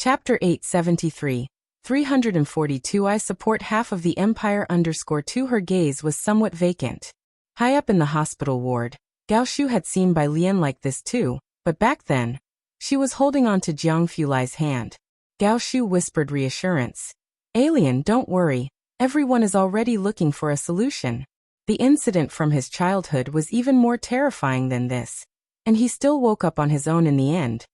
Chapter 873, 342 I support half of the empire _2 Her gaze was somewhat vacant. High up in the hospital ward, Gao Shu had seen Bai Lian like this too, but back then, she was holding on to Jiang Fulai's hand. Gao Shu whispered reassurance. Alien, don't worry, everyone is already looking for a solution. The incident from his childhood was even more terrifying than this, and he still woke up on his own in the end.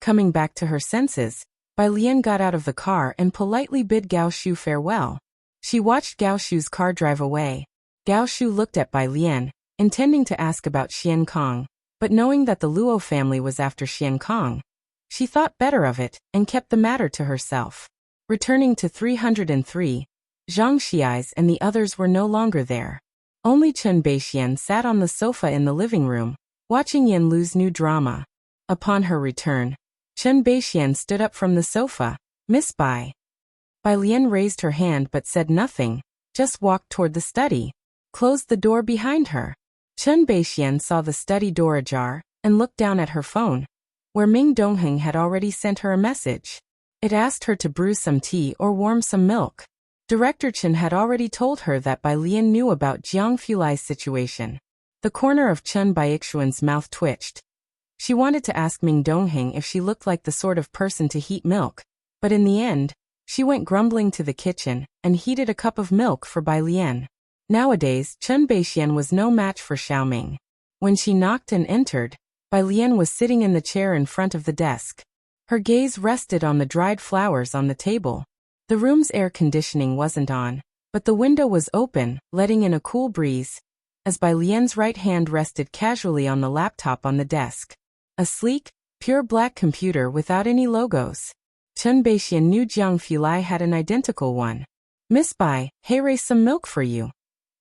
Coming back to her senses, Bai Lian got out of the car and politely bid Gao Shu farewell. She watched Gao Shu's car drive away. Gao Shu looked at Bai Lian, intending to ask about Xian Kong, but knowing that the Luo family was after Xian Kong, she thought better of it and kept the matter to herself. Returning to 303, Zhang Xiais and the others were no longer there. Only Chen Beixian sat on the sofa in the living room, watching Yan Lu's new drama. Upon her return, Chen Beixian stood up from the sofa. Miss Bai. Bai Lian raised her hand but said nothing, just walked toward the study, closed the door behind her. Chen Beixian saw the study door ajar and looked down at her phone, where Ming Dongheng had already sent her a message. It asked her to brew some tea or warm some milk. Director Chen had already told her that Bai Lian knew about Jiang Fulai's situation. The corner of Chen Baixuan's mouth twitched. She wanted to ask Ming Dongheng if she looked like the sort of person to heat milk, but in the end, she went grumbling to the kitchen and heated a cup of milk for Bai Lian. Nowadays, Chen Beixian was no match for Xiaoming. When she knocked and entered, Bai Lian was sitting in the chair in front of the desk. Her gaze rested on the dried flowers on the table. The room's air conditioning wasn't on, but the window was open, letting in a cool breeze, as Bai Lian's right hand rested casually on the laptop on the desk. A sleek, pure black computer without any logos. Chen Beixian knew Jiang Fulai had an identical one. Miss Bai, hey, raise some milk for you,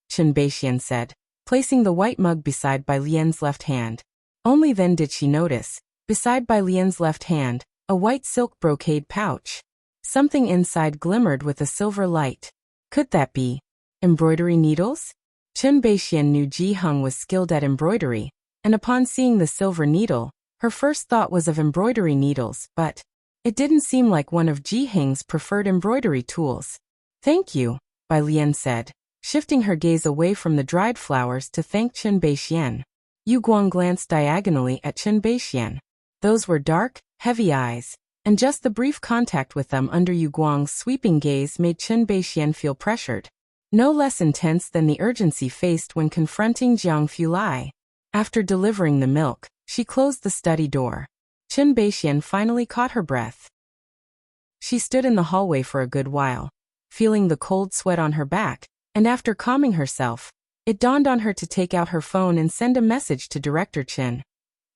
Chen Beixian said, placing the white mug beside Bai Lian's left hand. Only then did she notice, beside Bai Lian's left hand, a white silk brocade pouch. Something inside glimmered with a silver light. Could that be embroidery needles? Chen Beixian knew Ji Heng was skilled at embroidery, and upon seeing the silver needle, her first thought was of embroidery needles, but it didn't seem like one of Ji Heng's preferred embroidery tools. Thank you, Bai Lian said, shifting her gaze away from the dried flowers to thank Chen Beixian. Yu Guang glanced diagonally at Chen Beixian. Those were dark, heavy eyes, and just the brief contact with them under Yu Guang's sweeping gaze made Chen Beixian feel pressured. No less intense than the urgency faced when confronting Jiang Fulai. After delivering the milk, she closed the study door. Chen Beixian finally caught her breath. She stood in the hallway for a good while, feeling the cold sweat on her back, and after calming herself, it dawned on her to take out her phone and send a message to Director Chen.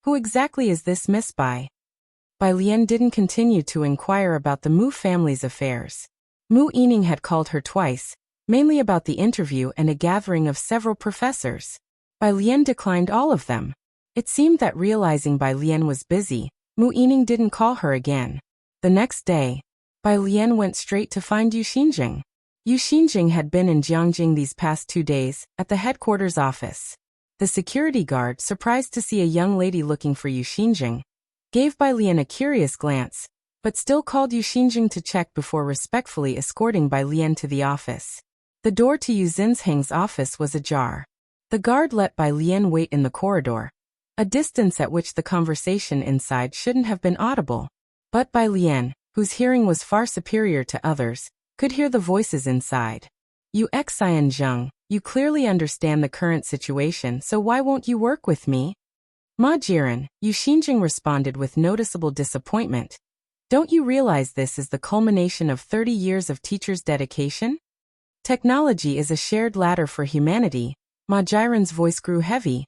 Who exactly is this Miss Bai? Bai Lian didn't continue to inquire about the Mu family's affairs. Mu Yining had called her twice, mainly about the interview and a gathering of several professors. Bai Lian declined all of them. It seemed that realizing Bai Lian was busy, Mu Yining didn't call her again. The next day, Bai Lian went straight to find Yu Xinjing. Yu Xinjing had been in Jiangjing these past 2 days, at the headquarters office. The security guard, surprised to see a young lady looking for Yu Xinjing, gave Bai Lian a curious glance, but still called Yu Xinjing to check before respectfully escorting Bai Lian to the office. The door to Yu Zinsheng's office was ajar. The guard let Bai Lian wait in the corridor, a distance at which the conversation inside shouldn't have been audible. But Bai Lian, whose hearing was far superior to others, could hear the voices inside. You Xian Zheng, you clearly understand the current situation, so why won't you work with me? Ma Jiren, Yu Xinjing responded with noticeable disappointment. Don't you realize this is the culmination of 30 years of teachers' dedication? Technology is a shared ladder for humanity. Ma Jiren's voice grew heavy.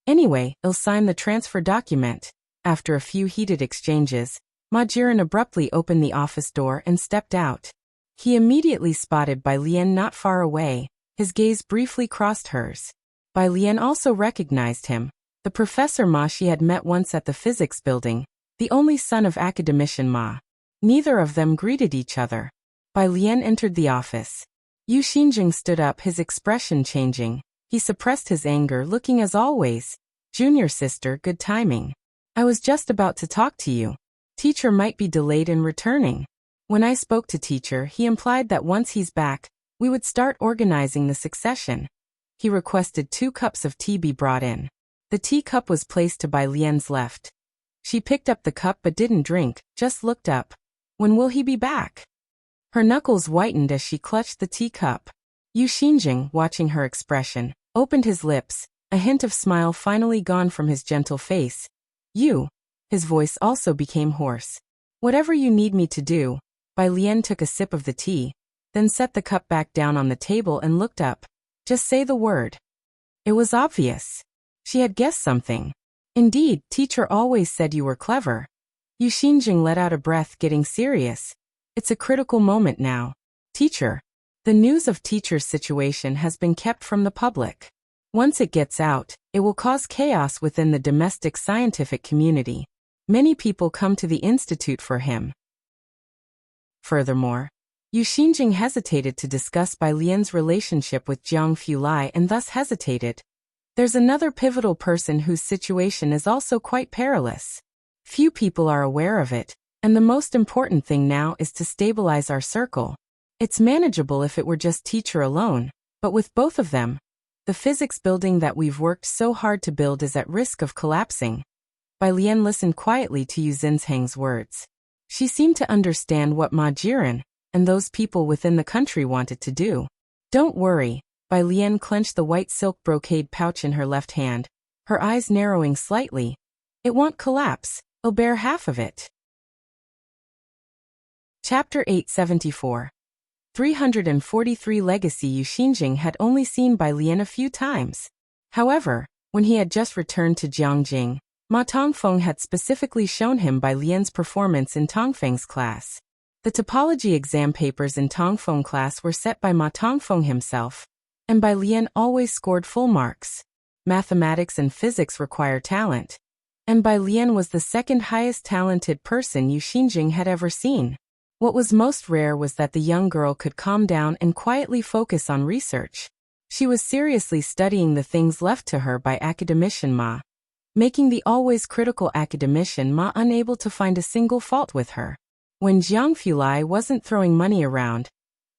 Anyway, I'll sign the transfer document. After a few heated exchanges, Ma Jiren abruptly opened the office door and stepped out. He immediately spotted Bai Lian not far away. His gaze briefly crossed hers. Bai Lian also recognized him, the Professor Ma she had met once at the physics building, the only son of academician Ma. Neither of them greeted each other. Bai Lian entered the office. Yu Xinjing stood up, his expression changing. He suppressed his anger, looking as always. Junior sister, good timing. I was just about to talk to you. Teacher might be delayed in returning. When I spoke to teacher, he implied that once he's back, we would start organizing the succession. He requested 2 cups of tea be brought in. The tea cup was placed to Bai Lian's left. She picked up the cup but didn't drink, just looked up. When will he be back? Her knuckles whitened as she clutched the teacup. Yu Xinjing, watching her expression, opened his lips, a hint of smile finally gone from his gentle face. You. His voice also became hoarse. Whatever you need me to do. Bai Lian took a sip of the tea, then set the cup back down on the table and looked up. Just say the word. It was obvious. She had guessed something. Indeed, teacher always said you were clever. Yu Xinjing let out a breath, getting serious. It's a critical moment now. Teacher. The news of teacher's situation has been kept from the public. Once it gets out, it will cause chaos within the domestic scientific community. Many people come to the institute for him. Furthermore, Yu Xinjing hesitated to discuss Bai Lian's relationship with Jiang Fulai and thus hesitated. There's another pivotal person whose situation is also quite perilous. Few people are aware of it, and the most important thing now is to stabilize our circle. It's manageable if it were just teacher alone, but with both of them, the physics building that we've worked so hard to build is at risk of collapsing. Bai Lian listened quietly to Yu Xinjing's words. She seemed to understand what Ma Jiren and those people within the country wanted to do. Don't worry. Bai Lian clenched the white silk brocade pouch in her left hand, her eyes narrowing slightly. It won't collapse. I'll bear half of it. Chapter 874. 343 Legacy. Yu Xinjing had only seen Bai Lian a few times. However, when he had just returned to Jiangjing, Ma Tongfeng had specifically shown him Bai Lian's performance in Tongfeng's class. The topology exam papers in Tongfeng class were set by Ma Tongfeng himself, and Bai Lian always scored full marks. Mathematics and physics require talent, and Bai Lian was the second highest talented person Yu Xinjing had ever seen. What was most rare was that the young girl could calm down and quietly focus on research. She was seriously studying the things left to her by academician Ma, making the always critical academician Ma unable to find a single fault with her. When Jiang Fulai wasn't throwing money around,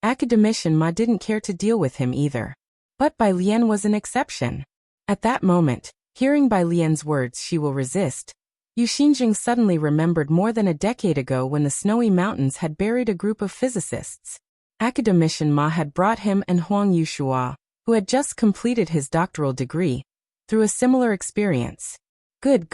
academician Ma didn't care to deal with him either. But Bai Lian was an exception. At that moment, hearing Bai Lian's words, she will resist, Yu Xinjing suddenly remembered more than a decade ago when the snowy mountains had buried a group of physicists. Academician Ma had brought him and Huang Yushua, who had just completed his doctoral degree, through a similar experience. Good.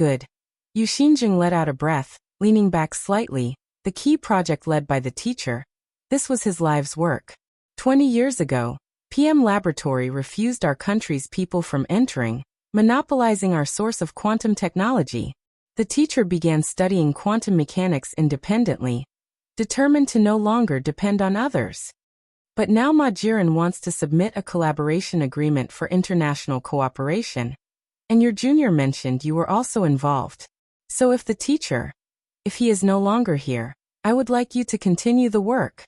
Yu Xinjing let out a breath, leaning back slightly, the key project led by the teacher. This was his life's work. 20 years ago, PM Laboratory refused our country's people from entering, monopolizing our source of quantum technology. The teacher began studying quantum mechanics independently, determined to no longer depend on others. But now Ma Jiren wants to submit a collaboration agreement for international cooperation. And your junior mentioned you were also involved. So if he is no longer here, I would like you to continue the work.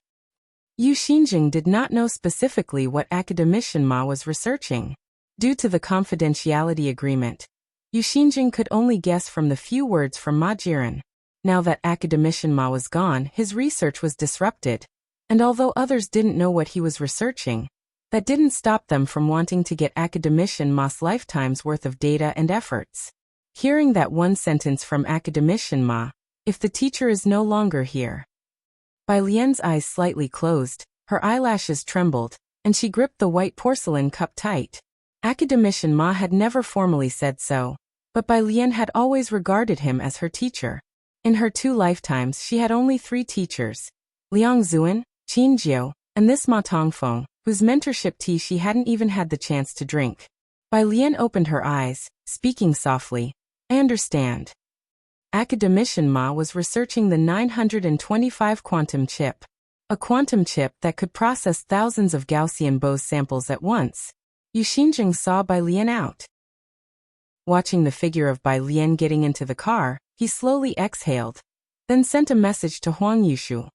Yu Xinjing did not know specifically what academician Ma was researching. Due to the confidentiality agreement, Yu Xinjing could only guess from the few words from Ma Jiren. Now that academician Ma was gone, his research was disrupted. And although others didn't know what he was researching, that didn't stop them from wanting to get academician Ma's lifetime's worth of data and efforts. Hearing that one sentence from academician Ma, if the teacher is no longer here. Bai Lian's eyes slightly closed, her eyelashes trembled, and she gripped the white porcelain cup tight. Academician Ma had never formally said so, but Bai Lian had always regarded him as her teacher. In her 2 lifetimes she had only 3 teachers, Liang Zuan, Qin Jiu, and this Ma Tongfeng, whose mentorship tea she hadn't even had the chance to drink. Bai Lian opened her eyes, speaking softly. I understand. Academician Ma was researching the 925 quantum chip, a quantum chip that could process thousands of Gaussian Bose samples at once. Yu Xinjing saw Bai Lian out. Watching the figure of Bai Lian getting into the car, he slowly exhaled, then sent a message to Huang Yushu.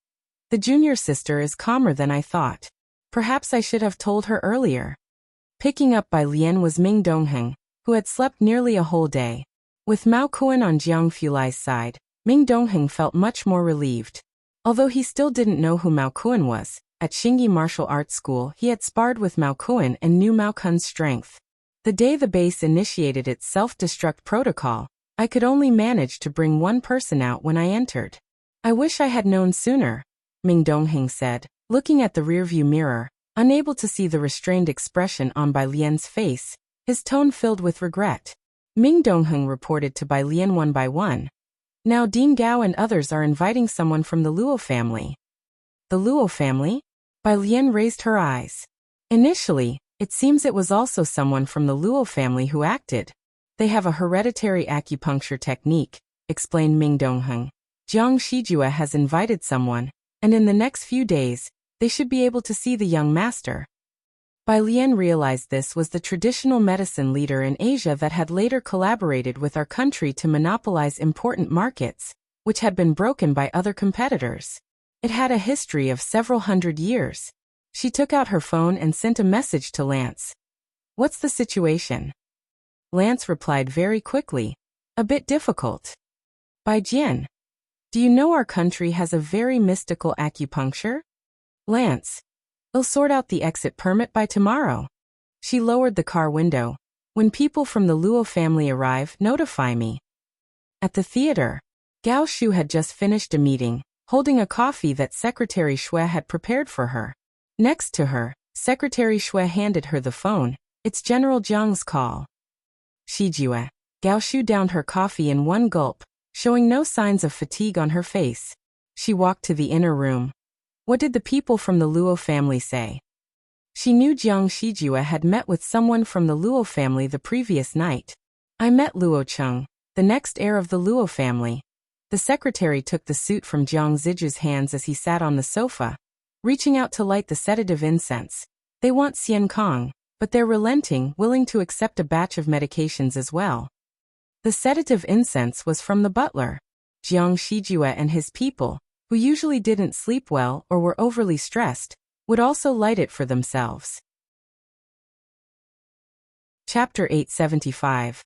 The junior sister is calmer than I thought. Perhaps I should have told her earlier. Picking up Bai Lian was Ming Dongheng, who had slept nearly a whole day. With Mao Kuan on Jiang Fulai's side, Ming Dongheng felt much more relieved. Although he still didn't know who Mao Kuan was, at Xingyi Martial Arts School he had sparred with Mao Kuan and knew Mao Kun's strength. The day the base initiated its self-destruct protocol, I could only manage to bring one person out when I entered. I wish I had known sooner, Ming Dongheng said, looking at the rearview mirror, unable to see the restrained expression on Bai Lian's face, his tone filled with regret. Ming Dongheng reported to Bai Lian one by one. Now Dean Gao and others are inviting someone from the Luo family. The Luo family? Bai Lian raised her eyes. Initially, it seems it was also someone from the Luo family who acted. They have a hereditary acupuncture technique, explained Ming Dongheng. Jiang Shijue has invited someone, and in the next few days, they should be able to see the young master. Bai Lian realized this was the traditional medicine leader in Asia that had later collaborated with our country to monopolize important markets, which had been broken by other competitors. It had a history of several hundred years. She took out her phone and sent a message to Lance. What's the situation? Lance replied very quickly. A bit difficult. Bai Jian. Do you know our country has a very mystical acupuncture? Lance. They'll sort out the exit permit by tomorrow. She lowered the car window. When people from the Luo family arrive, notify me. At the theater, Gao Shu had just finished a meeting, holding a coffee that Secretary Xue had prepared for her. Next to her, Secretary Xue handed her the phone. It's General Jiang's call. Shijue. Gao Shu downed her coffee in one gulp, showing no signs of fatigue on her face. She walked to the inner room. What did the people from the Luo family say? She knew Jiang Shijue had met with someone from the Luo family the previous night. I met Luo Cheng, the next heir of the Luo family. The secretary took the suit from Jiang Ziju's hands as he sat on the sofa, reaching out to light the sedative incense. They want Xian Kong, but they're relenting, willing to accept a batch of medications as well. The sedative incense was from the butler. Jiang Shijue and his people, who usually didn't sleep well or were overly stressed, would also light it for themselves. Chapter 875.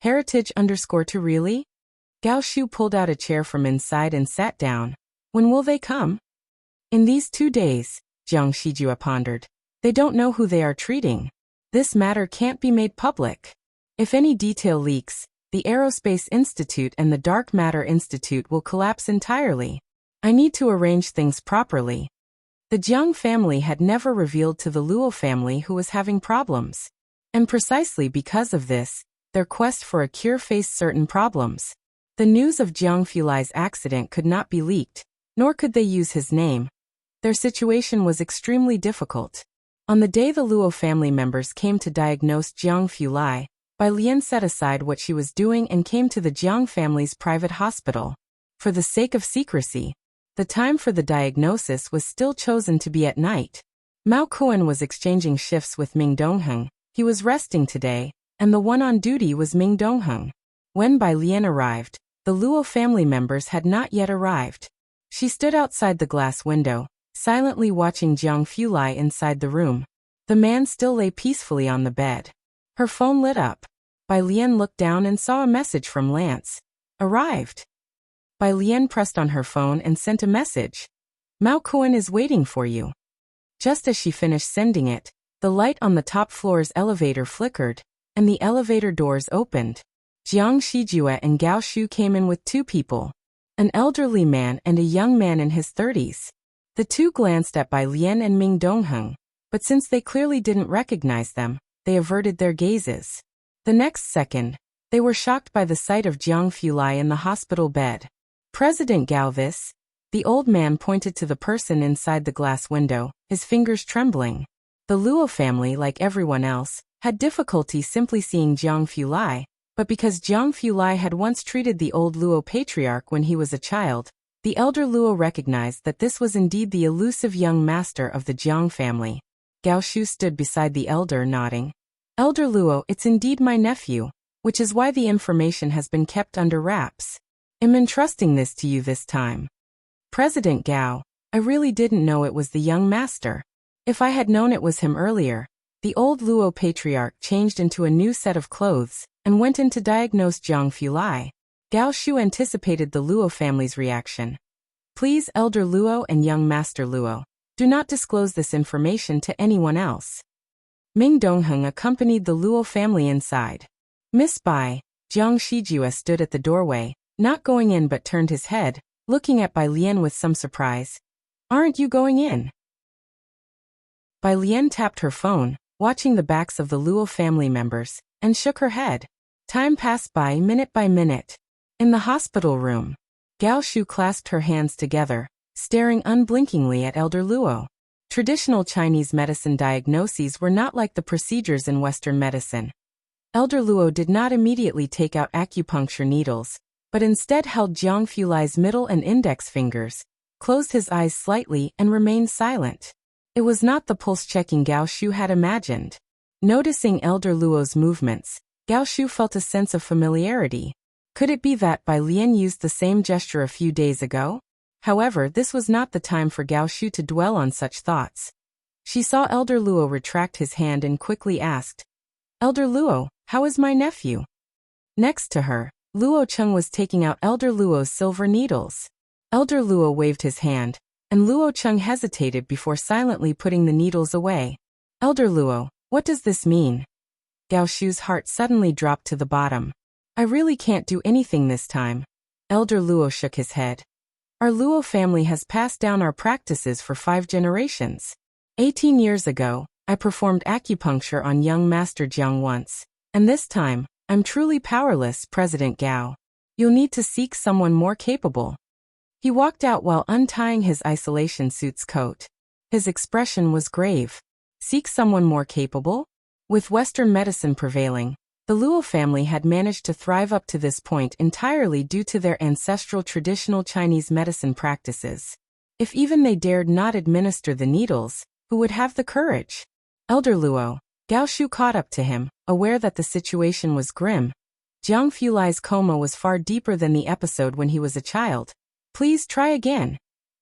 Heritage_to really? Gao Shu pulled out a chair from inside and sat down. When will they come? In these 2 days, Jiang Shijue pondered. They don't know who they are treating. This matter can't be made public. If any detail leaks, the Aerospace Institute and the Dark Matter Institute will collapse entirely. I need to arrange things properly. The Jiang family had never revealed to the Luo family who was having problems. And precisely because of this, their quest for a cure faced certain problems. The news of Jiang Fulai's accident could not be leaked, nor could they use his name. Their situation was extremely difficult. On the day the Luo family members came to diagnose Jiang Fulai, Bai Lian set aside what she was doing and came to the Jiang family's private hospital. For the sake of secrecy, the time for the diagnosis was still chosen to be at night. Mao Kuan was exchanging shifts with Ming Dongheng. He was resting today, and the one on duty was Ming Dongheng. When Bai Lian arrived, the Luo family members had not yet arrived. She stood outside the glass window, silently watching Jiang Fulai inside the room. The man still lay peacefully on the bed. Her phone lit up. Bai Lian looked down and saw a message from Lance. Arrived. Bai Lian pressed on her phone and sent a message. Mao Kuan is waiting for you. Just as she finished sending it, the light on the top floor's elevator flickered, and the elevator doors opened. Jiang Shijue and Gao Shu came in with 2 people. An elderly man and a young man in his 30s. The 2 glanced at Bai Lian and Ming Dongheng, but since they clearly didn't recognize them, they averted their gazes. The next second, they were shocked by the sight of Jiang Fulai in the hospital bed. President Gao, this? The old man pointed to the person inside the glass window, his fingers trembling. The Luo family, like everyone else, had difficulty simply seeing Jiang Fulai, but because Jiang Fulai had once treated the old Luo patriarch when he was a child, the elder Luo recognized that this was indeed the elusive young master of the Jiang family. Gao Shu stood beside the elder, nodding. Elder Luo, it's indeed my nephew, which is why the information has been kept under wraps. I'm entrusting this to you this time. President Gao, I really didn't know it was the young master. If I had known it was him earlier. The old Luo patriarch changed into a new set of clothes and went in to diagnose Jiang Fulai. Gao Shu anticipated the Luo family's reaction. Please, Elder Luo and young Master Luo, do not disclose this information to anyone else. Ming Dongheng accompanied the Luo family inside. Miss Bai, Jiang Shijue stood at the doorway, not going in but turned his head, looking at Bai Lian with some surprise. Aren't you going in? Bai Lian tapped her phone, watching the backs of the Luo family members, and shook her head. Time passed by minute. In the hospital room, Gao Shu clasped her hands together, staring unblinkingly at Elder Luo. Traditional Chinese medicine diagnoses were not like the procedures in Western medicine. Elder Luo did not immediately take out acupuncture needles, but instead held Jiang Fulai's middle and index fingers, closed his eyes slightly and remained silent. It was not the pulse-checking Gao Shu had imagined. Noticing Elder Luo's movements, Gao Shu felt a sense of familiarity. Could it be that Bai Lian used the same gesture a few days ago? However, this was not the time for Gao Shu to dwell on such thoughts. She saw Elder Luo retract his hand and quickly asked, Elder Luo, how is my nephew? Next to her, Luo Cheng was taking out Elder Luo's silver needles. Elder Luo waved his hand, and Luo Cheng hesitated before silently putting the needles away. Elder Luo, what does this mean? Gao Shu's heart suddenly dropped to the bottom. I really can't do anything this time. Elder Luo shook his head. Our Luo family has passed down our practices for 5 generations. 18 years ago, I performed acupuncture on young Master Jiang once, and this time, I'm truly powerless, President Gao. You'll need to seek someone more capable. He walked out while untying his isolation suit's coat. His expression was grave. Seek someone more capable? With Western medicine prevailing, the Luo family had managed to thrive up to this point entirely due to their ancestral traditional Chinese medicine practices. If even they dared not administer the needles, who would have the courage? Elder Luo, Gao Shu caught up to him, aware that the situation was grim. Jiang Fulai's coma was far deeper than the episode when he was a child. Please try again.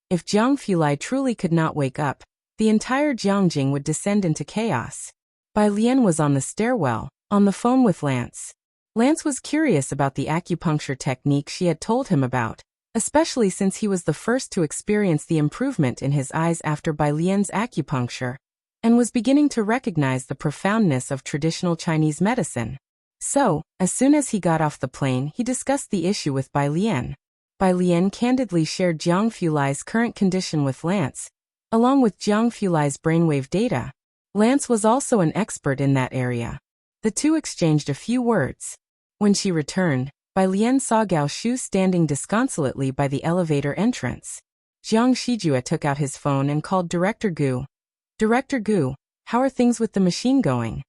If Jiang Fulai truly could not wake up, the entire Jiangjing would descend into chaos. Bai Lian was on the stairwell, on the phone with Lance. Lance was curious about the acupuncture technique she had told him about, especially since he was the first to experience the improvement in his eyes after Bai Lian's acupuncture, and was beginning to recognize the profoundness of traditional Chinese medicine. So, as soon as he got off the plane, he discussed the issue with Bai Lian. Bai Lian candidly shared Jiang Fulai's current condition with Lance, along with Jiang Fulai's brainwave data. Lance was also an expert in that area. The two exchanged a few words. When she returned, Bai Lian saw Gao Shu standing disconsolately by the elevator entrance. Jiang Shijue took out his phone and called Director Gu. Director Gu, how are things with the machine going?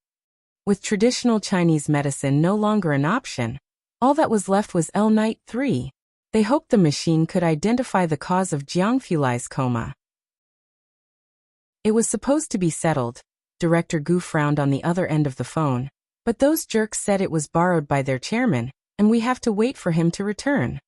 With traditional Chinese medicine no longer an option, all that was left was L-Night 3. They hoped the machine could identify the cause of Jiang Fulai's coma. It was supposed to be settled. Director Gu frowned on the other end of the phone. But those jerks said it was borrowed by their chairman, and we have to wait for him to return.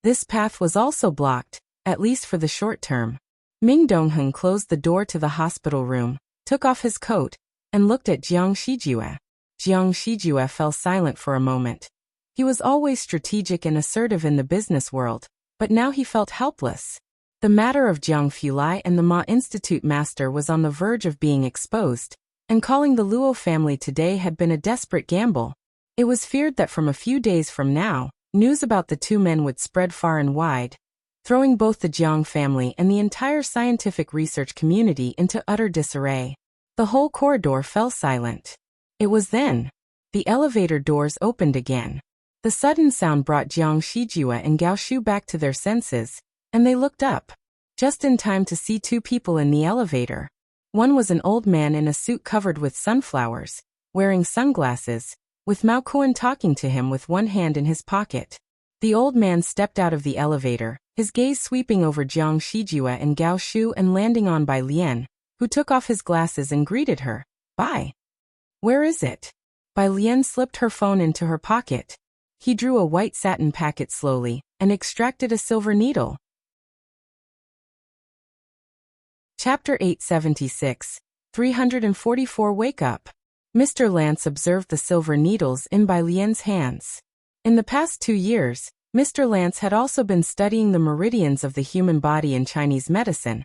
This path was also blocked, at least for the short term. Ming Dongheng closed the door to the hospital room, took off his coat, and looked at Jiang Shijue. Jiang Shijue fell silent for a moment. He was always strategic and assertive in the business world, but now he felt helpless. The matter of Jiang Fulai and the Ma Institute master was on the verge of being exposed, and calling the Luo family today had been a desperate gamble. It was feared that from a few days from now, news about the two men would spread far and wide, throwing both the Jiang family and the entire scientific research community into utter disarray. The whole corridor fell silent. It was then. The elevator doors opened again. The sudden sound brought Jiang Shijue and Gao Shu back to their senses, and they looked up, just in time to see two people in the elevator. One was an old man in a suit covered with sunflowers, wearing sunglasses, with Mao Kuan talking to him with one hand in his pocket. The old man stepped out of the elevator, his gaze sweeping over Jiang Shijue and Gao Shu and landing on Bai Lian, who took off his glasses and greeted her. Bai. Where is it? Bai Lian slipped her phone into her pocket. He drew a white satin packet slowly, and extracted a silver needle. Chapter 876, 344 Wake Up. Mr. Lance observed the silver needles in Bai Lian's hands. In the past 2 years, Mr. Lance had also been studying the meridians of the human body in Chinese medicine,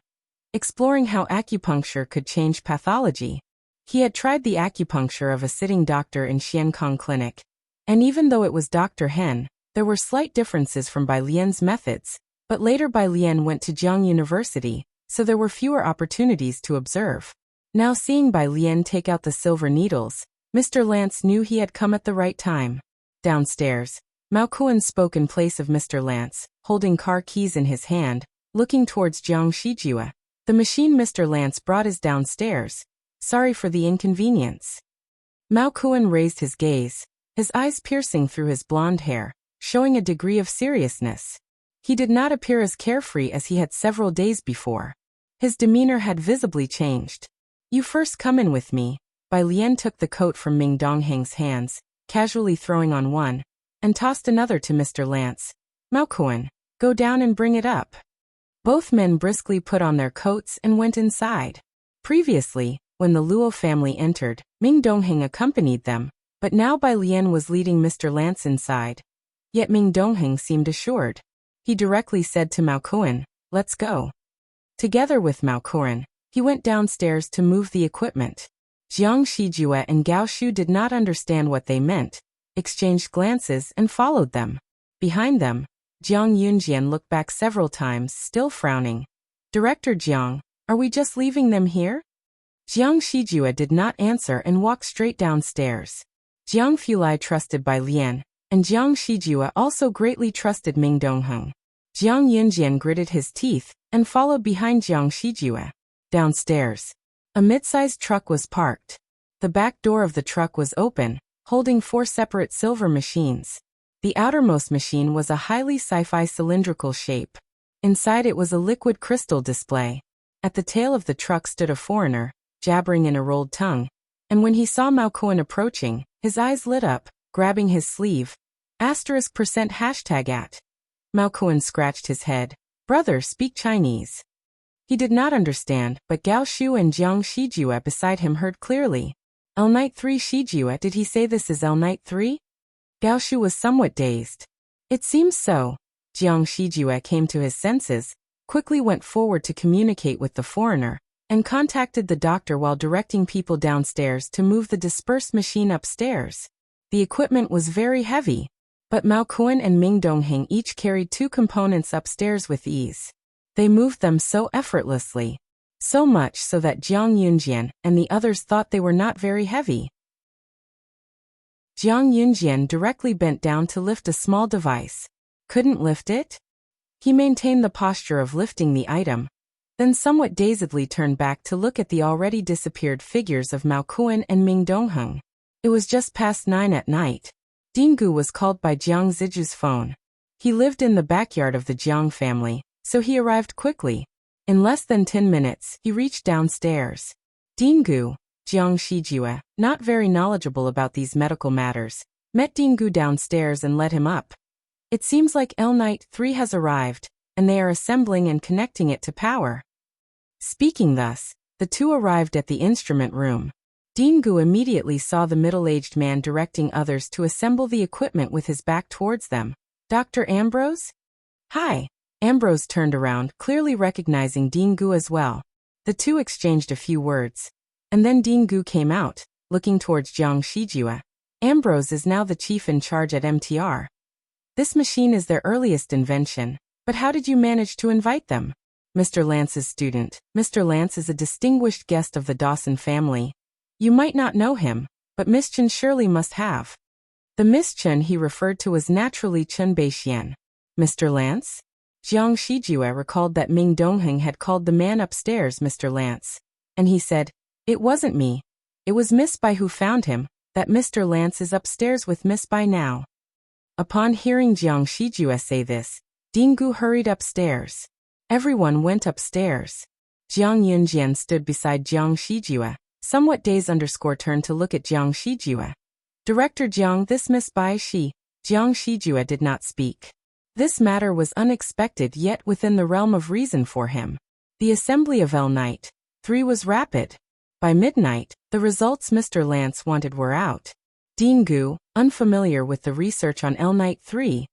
exploring how acupuncture could change pathology. He had tried the acupuncture of a sitting doctor in Xiankong Clinic, and even though it was Dr. Hen, there were slight differences from Bai Lian's methods, but later Bai Lian went to Jiang University, so there were fewer opportunities to observe. Now seeing Bai Lian take out the silver needles, Mr. Lance knew he had come at the right time. Downstairs, Mao Kuan spoke in place of Mr. Lance, holding car keys in his hand, looking towards Jiang Shijue. The machine Mr. Lance brought is downstairs. Sorry for the inconvenience. Mao Kuan raised his gaze, his eyes piercing through his blonde hair, showing a degree of seriousness. He did not appear as carefree as he had several days before. His demeanor had visibly changed. You first come in with me. Bai Lian took the coat from Ming Dongheng's hands, casually throwing on one, and tossed another to Mr. Lance. Mao Kuan, go down and bring it up. Both men briskly put on their coats and went inside. Previously, when the Luo family entered, Ming Dongheng accompanied them, but now Bai Lian was leading Mr. Lance inside. Yet Ming Dongheng seemed assured. He directly said to Mao Kuan, let's go. Together with Mao Kuan, he went downstairs to move the equipment. Jiang Shijue and Gao Shu did not understand what they meant, exchanged glances and followed them. Behind them, Jiang Yunjian looked back several times, still frowning. Director Jiang, are we just leaving them here? Jiang Shijue did not answer and walked straight downstairs. Jiang Fulai trusted Bai Lian, and Jiang Shijue also greatly trusted Ming Dongheng. Jiang Yunjian gritted his teeth and followed behind Jiang Shijue. Downstairs, a mid-sized truck was parked. The back door of the truck was open, holding 4 separate silver machines. The outermost machine was a highly sci-fi cylindrical shape. Inside it was a liquid crystal display. At the tail of the truck stood a foreigner, jabbering in a rolled tongue, and when he saw Mao Kuan approaching, his eyes lit up, grabbing his sleeve. *#at. Mao Kuan scratched his head. Brother, speak Chinese. He did not understand, but Gao Shu and Jiang Shijue beside him heard clearly. L-Night 3 Shijue, did he say this is L-Night 3? Gao Shu was somewhat dazed. It seems so. Jiang Shijue came to his senses, quickly went forward to communicate with the foreigner, and contacted the doctor while directing people downstairs to move the dispersed machine upstairs. The equipment was very heavy, but Mao Kuan and Ming Dongheng each carried 2 components upstairs with ease. They moved them so effortlessly. So much so that Jiang Yunjian and the others thought they were not very heavy. Jiang Yunjian directly bent down to lift a small device. Couldn't lift it? He maintained the posture of lifting the item, then somewhat dazedly turned back to look at the already disappeared figures of Mao Kuan and Ming Dongheng. It was just past 9 at night. Dingu was called by Jiang Ziju's phone. He lived in the backyard of the Jiang family, so he arrived quickly. In less than 10 minutes, he reached downstairs. Dingu, Jiang Shijue, not very knowledgeable about these medical matters, met Dingu downstairs and led him up. It seems like L-Night 3 has arrived, and they are assembling and connecting it to power. Speaking thus, the two arrived at the instrument room. Dingu immediately saw the middle-aged man directing others to assemble the equipment with his back towards them. Dr. Ambrose? Hi. Ambrose turned around, clearly recognizing Dingu as well. The two exchanged a few words. And then Dingu came out, looking towards Jiang Shijue. Ambrose is now the chief in charge at MTR. This machine is their earliest invention, but how did you manage to invite them? Mr. Lance's student. Mr. Lance is a distinguished guest of the Dawson family. You might not know him, but Miss Chen surely must have. The Miss Chen he referred to was naturally Chen Beixian. Mr. Lance? Jiang Shijue recalled that Ming Dongheng had called the man upstairs Mr. Lance, and he said, it wasn't me. It was Miss Bai who found him, that Mr. Lance is upstairs with Miss Bai now. Upon hearing Jiang Shijue say this, Dingu hurried upstairs. Everyone went upstairs. Jiang Yunjian stood beside Jiang Shijue, somewhat dazed turned to look at Jiang Shijue. Director Jiang, this Miss Bai she. Jiang Shijue did not speak. This matter was unexpected yet within the realm of reason for him. The assembly of L-Night 3 was rapid. By midnight, the results Mr. Lance wanted were out. Dingu, unfamiliar with the research on L-Night 3,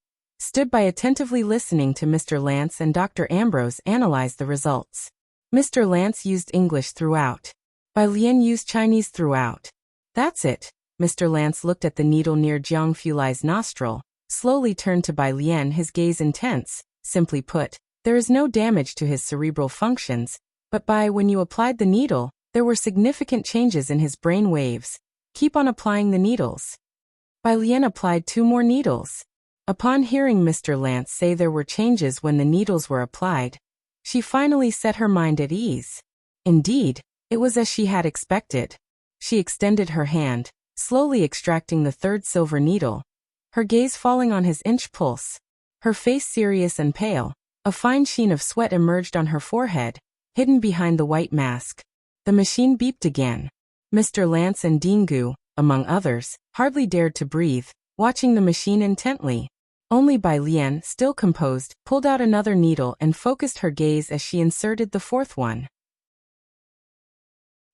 stood by attentively listening to Mr. Lance and Dr. Ambrose analyze the results. Mr. Lance used English throughout. Bai Lian used Chinese throughout. That's it. Mr. Lance looked at the needle near Jiang Fulai's nostril, slowly turned to Bai Lian, his gaze intense. Simply put, there is no damage to his cerebral functions, but when you applied the needle, there were significant changes in his brain waves. Keep on applying the needles. Bai Lian applied 2 more needles. Upon hearing Mr. Lance say there were changes when the needles were applied, she finally set her mind at ease. Indeed, it was as she had expected. She extended her hand, slowly extracting the 3rd silver needle, her gaze falling on his inch pulse. Her face serious and pale, a fine sheen of sweat emerged on her forehead, hidden behind the white mask. The machine beeped again. Mr. Lance and Dingu, among others, hardly dared to breathe, watching the machine intently. Only Bai Lian, still composed, pulled out another needle and focused her gaze as she inserted the 4th one.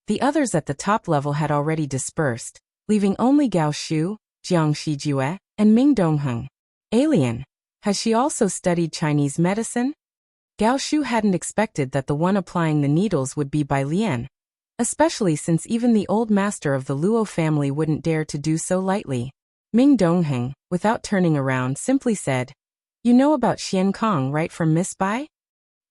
The others at the top level had already dispersed, leaving only Gao Shu, Jiang Shijue, and Ming Dongheng. Alien. Has she also studied Chinese medicine? Gao Shu hadn't expected that the one applying the needles would be Bai Lian, especially since even the old master of the Luo family wouldn't dare to do so lightly. Ming Dongheng, without turning around, simply said, "You know about Xian Kong, right, from Miss Bai?"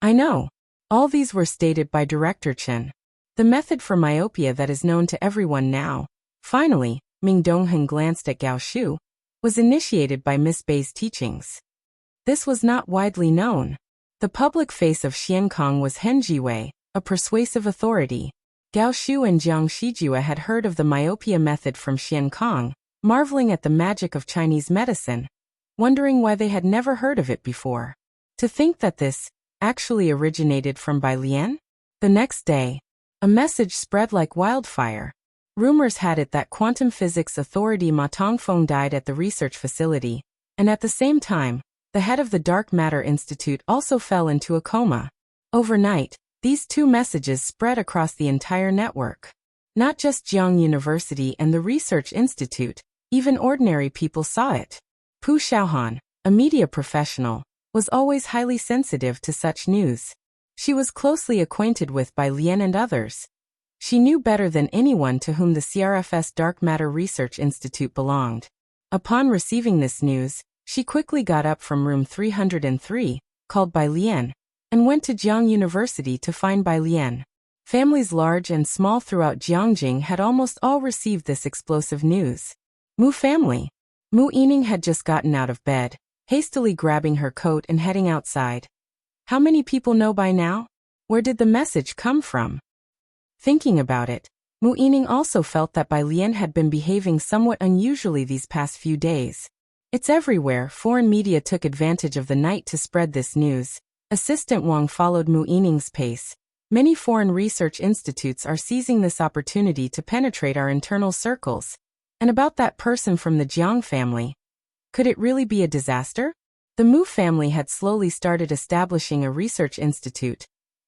"I know." All these were stated by Director Chen. The method for myopia that is known to everyone now. Finally, Ming Dongheng glanced at Gao Shu, was initiated by Miss Bai's teachings. This was not widely known. The public face of Xian Kong was Hen Jiwei, a persuasive authority. Gao Shu and Jiang Shijue had heard of the myopia method from Xian Kong, marveling at the magic of Chinese medicine, wondering why they had never heard of it before. To think that this actually originated from Bai Lian? The next day, a message spread like wildfire. Rumors had it that quantum physics authority Ma Tongfeng died at the research facility, and at the same time, the head of the Dark Matter Institute also fell into a coma. Overnight, these 2 messages spread across the entire network. Not just Jiang University and the Research Institute, even ordinary people saw it. Pu Xiaohan, a media professional, was always highly sensitive to such news. She was closely acquainted with Bai Lian and others. She knew better than anyone to whom the CRFS Dark Matter Research Institute belonged. Upon receiving this news, she quickly got up from room 303, called Bai Lian, and went to Jiang University to find Bai Lian. Families large and small throughout Jiangjing had almost all received this explosive news. Mu family. Mu Yining had just gotten out of bed, hastily grabbing her coat and heading outside. How many people know by now? Where did the message come from? Thinking about it, Mu Yining also felt that Bai Lian had been behaving somewhat unusually these past few days. It's everywhere. Foreign media took advantage of the night to spread this news. Assistant Wang followed Mu Yining's pace. Many foreign research institutes are seizing this opportunity to penetrate our internal circles. And about that person from the Jiang family. Could it really be a disaster? The Mu family had slowly started establishing a research institute,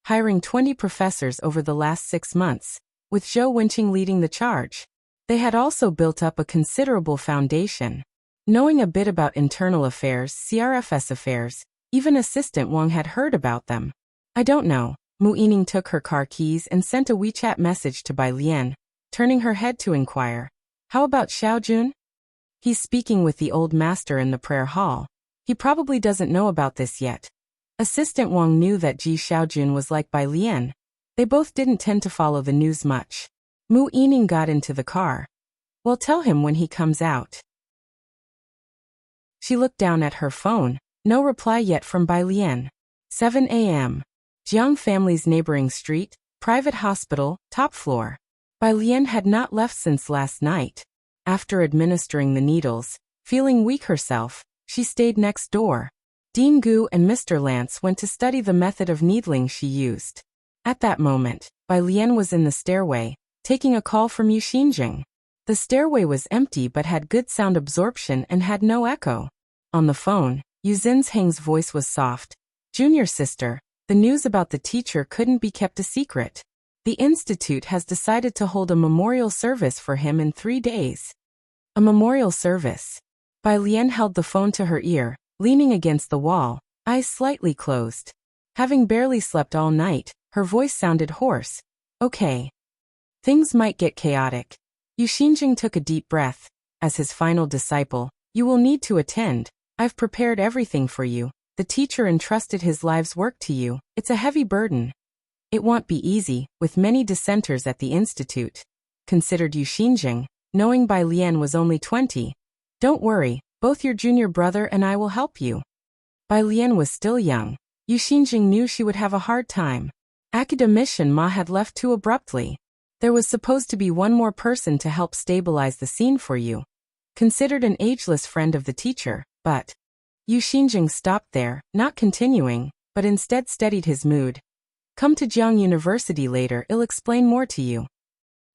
hiring 20 professors over the last 6 months, with Zhou Wenqing leading the charge. They had also built up a considerable foundation. Knowing a bit about internal affairs, CRFS affairs, even Assistant Wang had heard about them. I don't know. Mu Yining took her car keys and sent a WeChat message to Bai Lian, turning her head to inquire. How about Xiao Jun? He's speaking with the old master in the prayer hall. He probably doesn't know about this yet. Assistant Wang knew that Ji Xiaojun was like Bai Lian. They both didn't tend to follow the news much. Mu Yining got into the car. Well, tell him when he comes out. She looked down at her phone. No reply yet from Bai Lian. 7 a.m. Jiang family's neighboring street, private hospital, top floor. Bai Lian had not left since last night. After administering the needles, feeling weak herself, she stayed next door. Dingu and Mr. Lance went to study the method of needling she used. At that moment, Bai Lian was in the stairway, taking a call from Yu Xinjing. The stairway was empty but had good sound absorption and had no echo. On the phone, Yu Zinheng's voice was soft. Junior sister, the news about the teacher couldn't be kept a secret. The institute has decided to hold a memorial service for him in 3 days. A memorial service. Bai Lian held the phone to her ear, leaning against the wall, eyes slightly closed. Having barely slept all night, her voice sounded hoarse. Okay. Things might get chaotic. Yu Xinjing took a deep breath. As his final disciple, you will need to attend. I've prepared everything for you. The teacher entrusted his life's work to you. It's a heavy burden. It won't be easy, with many dissenters at the institute. Considered Yu Xinjing, knowing Bai Lian was only 20. Don't worry, both your junior brother and I will help you. Bai Lian was still young. Yu Xinjing knew she would have a hard time. Academician Ma had left too abruptly. There was supposed to be one more person to help stabilize the scene for you. Considered an ageless friend of the teacher, but Yu Xinjing stopped there, not continuing, but instead steadied his mood. Come to Jiang University later, I'll explain more to you.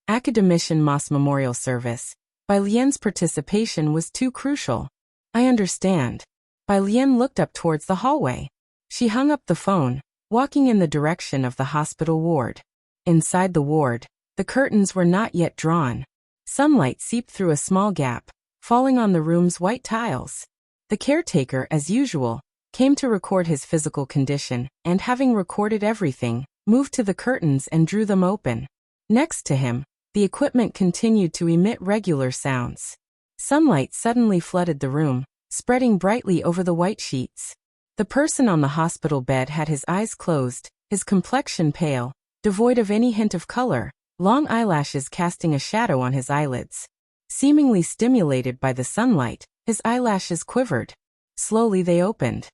Academician Ma's memorial service. Bai Lian's participation was too crucial. I understand. Bai Lian looked up towards the hallway. She hung up the phone, walking in the direction of the hospital ward. Inside the ward, the curtains were not yet drawn. Sunlight seeped through a small gap, falling on the room's white tiles. The caretaker, as usual, came to record his physical condition, and having recorded everything, moved to the curtains and drew them open. Next to him, the equipment continued to emit regular sounds. Sunlight suddenly flooded the room, spreading brightly over the white sheets. The person on the hospital bed had his eyes closed, his complexion pale, devoid of any hint of color, long eyelashes casting a shadow on his eyelids. Seemingly stimulated by the sunlight, his eyelashes quivered. Slowly they opened.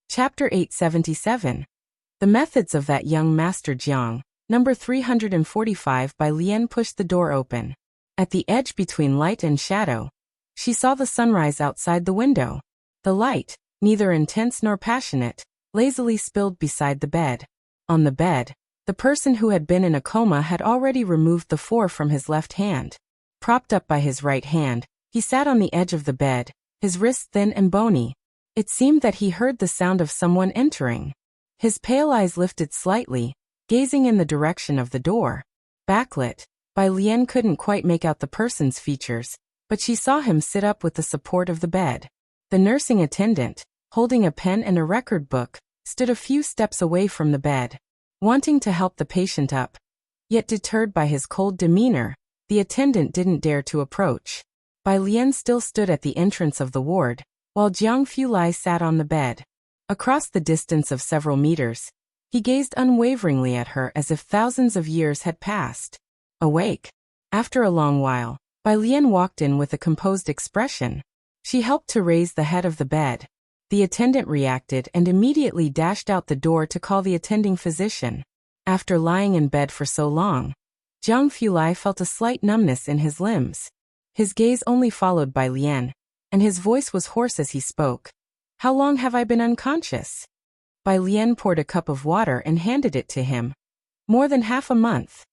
Chapter 877. The Methods of That Young Master Jiang, number 345. Bai Lian pushed the door open. At the edge between light and shadow, she saw the sunrise outside the window. The light, neither intense nor passionate, lazily spilled beside the bed. On the bed, the person who had been in a coma had already removed the fore from his left hand. Propped up by his right hand, he sat on the edge of the bed, his wrists thin and bony. It seemed that he heard the sound of someone entering. His pale eyes lifted slightly, gazing in the direction of the door. Backlit, Bai Lian couldn't quite make out the person's features, but she saw him sit up with the support of the bed. The nursing attendant, holding a pen and a record book, stood a few steps away from the bed, wanting to help the patient up. Yet deterred by his cold demeanor, the attendant didn't dare to approach. Bai Lian still stood at the entrance of the ward, while Jiang Fulai sat on the bed. Across the distance of several meters, he gazed unwaveringly at her as if thousands of years had passed. Awake. After a long while, Bai Lian walked in with a composed expression. She helped to raise the head of the bed. The attendant reacted and immediately dashed out the door to call the attending physician. After lying in bed for so long, Jiang Fulai felt a slight numbness in his limbs. His gaze only followed Bai Lian, and his voice was hoarse as he spoke. How long have I been unconscious? Bai Lian poured a cup of water and handed it to him. More than half a month.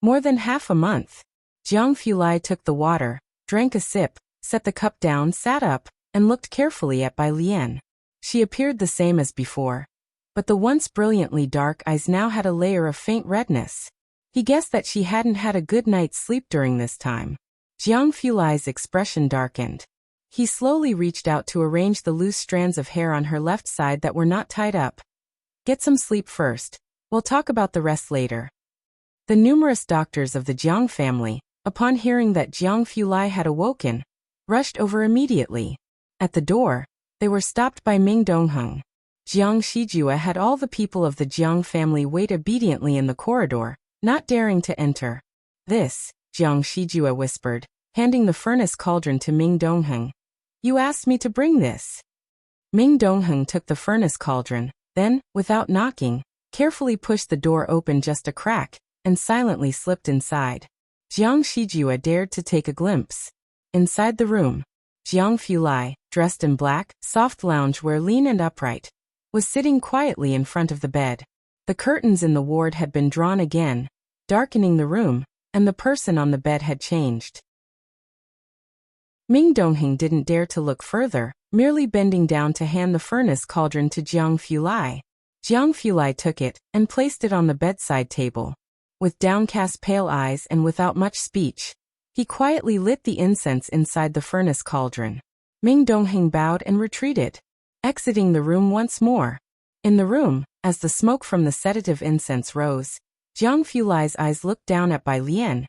More than half a month. Jiang Fulai took the water, drank a sip, set the cup down, sat up, and looked carefully at Bai Lian. She appeared the same as before, but the once brilliantly dark eyes now had a layer of faint redness. He guessed that she hadn't had a good night's sleep during this time. Jiang Fulai's expression darkened. He slowly reached out to arrange the loose strands of hair on her left side that were not tied up. Get some sleep first. We'll talk about the rest later. The numerous doctors of the Jiang family, upon hearing that Jiang Fulai had awoken, rushed over immediately. At the door, they were stopped by Ming Dongheng. Jiang Shijue had all the people of the Jiang family wait obediently in the corridor, not daring to enter. This, Jiang Shijue whispered, handing the furnace cauldron to Ming Dongheng. You asked me to bring this. Ming Dongheng took the furnace cauldron, then, without knocking, carefully pushed the door open just a crack, and silently slipped inside. Jiang Shijue dared to take a glimpse. Inside the room, Jiang Fulai, dressed in black, soft loungewear lean and upright, was sitting quietly in front of the bed. The curtains in the ward had been drawn again, darkening the room, and the person on the bed had changed. Ming Dongheng didn't dare to look further, merely bending down to hand the furnace cauldron to Jiang Fulai. Jiang Fulai took it and placed it on the bedside table. With downcast pale eyes and without much speech, He quietly lit the incense inside the furnace cauldron. Ming Dongheng bowed and retreated, exiting the room once more. In the room, as the smoke from the sedative incense rose, Jiang Fulai's eyes looked down at Bai Lian,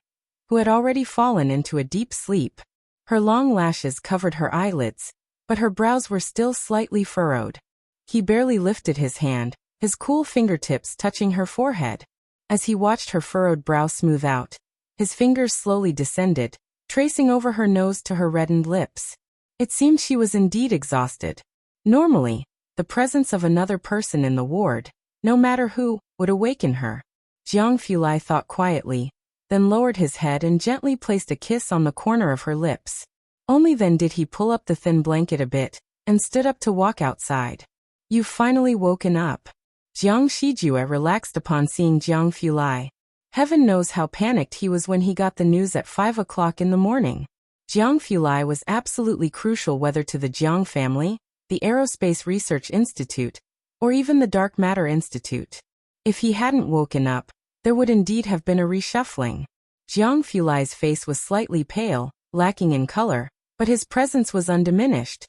who had already fallen into a deep sleep. Her long lashes covered her eyelids, but her brows were still slightly furrowed. He barely lifted his hand, his cool fingertips touching her forehead. As he watched her furrowed brow smooth out, his fingers slowly descended, tracing over her nose to her reddened lips. It seemed she was indeed exhausted. Normally, the presence of another person in the ward, no matter who, would awaken her. Jiang Fulai thought quietly, then lowered his head and gently placed a kiss on the corner of her lips. Only then did he pull up the thin blanket a bit, and stood up to walk outside. "You've finally woken up." Jiang Shijue relaxed upon seeing Jiang Fulai. Heaven knows how panicked he was when he got the news at 5 o'clock in the morning. Jiang Fulai was absolutely crucial whether to the Jiang family, the Aerospace Research Institute, or even the Dark Matter Institute. If he hadn't woken up, there would indeed have been a reshuffling. Jiang Fulai's face was slightly pale, lacking in color, but his presence was undiminished.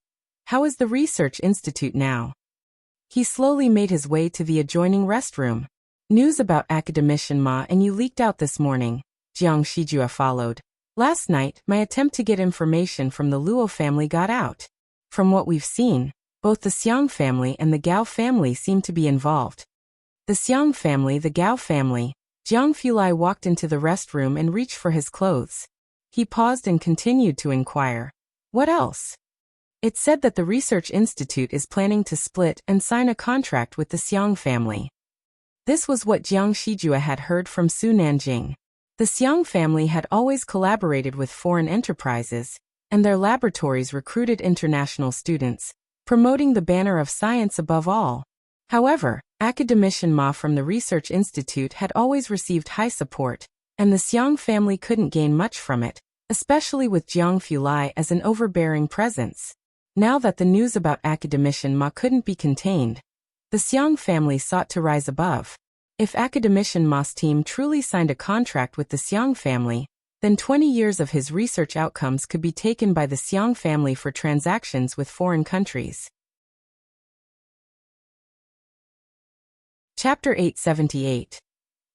How is the Research Institute now? He slowly made his way to the adjoining restroom. "News about Academician Ma and you leaked out this morning," Jiang Shijue followed. "Last night, my attempt to get information from the Luo family got out. From what we've seen, both the Xiang family and the Gao family seem to be involved." The Xiang family, the Gao family. Jiang Fulai walked into the restroom and reached for his clothes. He paused and continued to inquire. "What else?" "It said that the Research Institute is planning to split and sign a contract with the Xiang family." This was what Jiang Shijue had heard from Su Nanjing. The Xiang family had always collaborated with foreign enterprises, and their laboratories recruited international students, promoting the banner of science above all. However, Academician Ma from the Research Institute had always received high support, and the Xiang family couldn't gain much from it, especially with Jiang Fulai as an overbearing presence. Now that the news about Academician Ma couldn't be contained, the Xiang family sought to rise above. If Academician Ma's team truly signed a contract with the Xiang family, then 20 years of his research outcomes could be taken by the Xiang family for transactions with foreign countries. Chapter 878.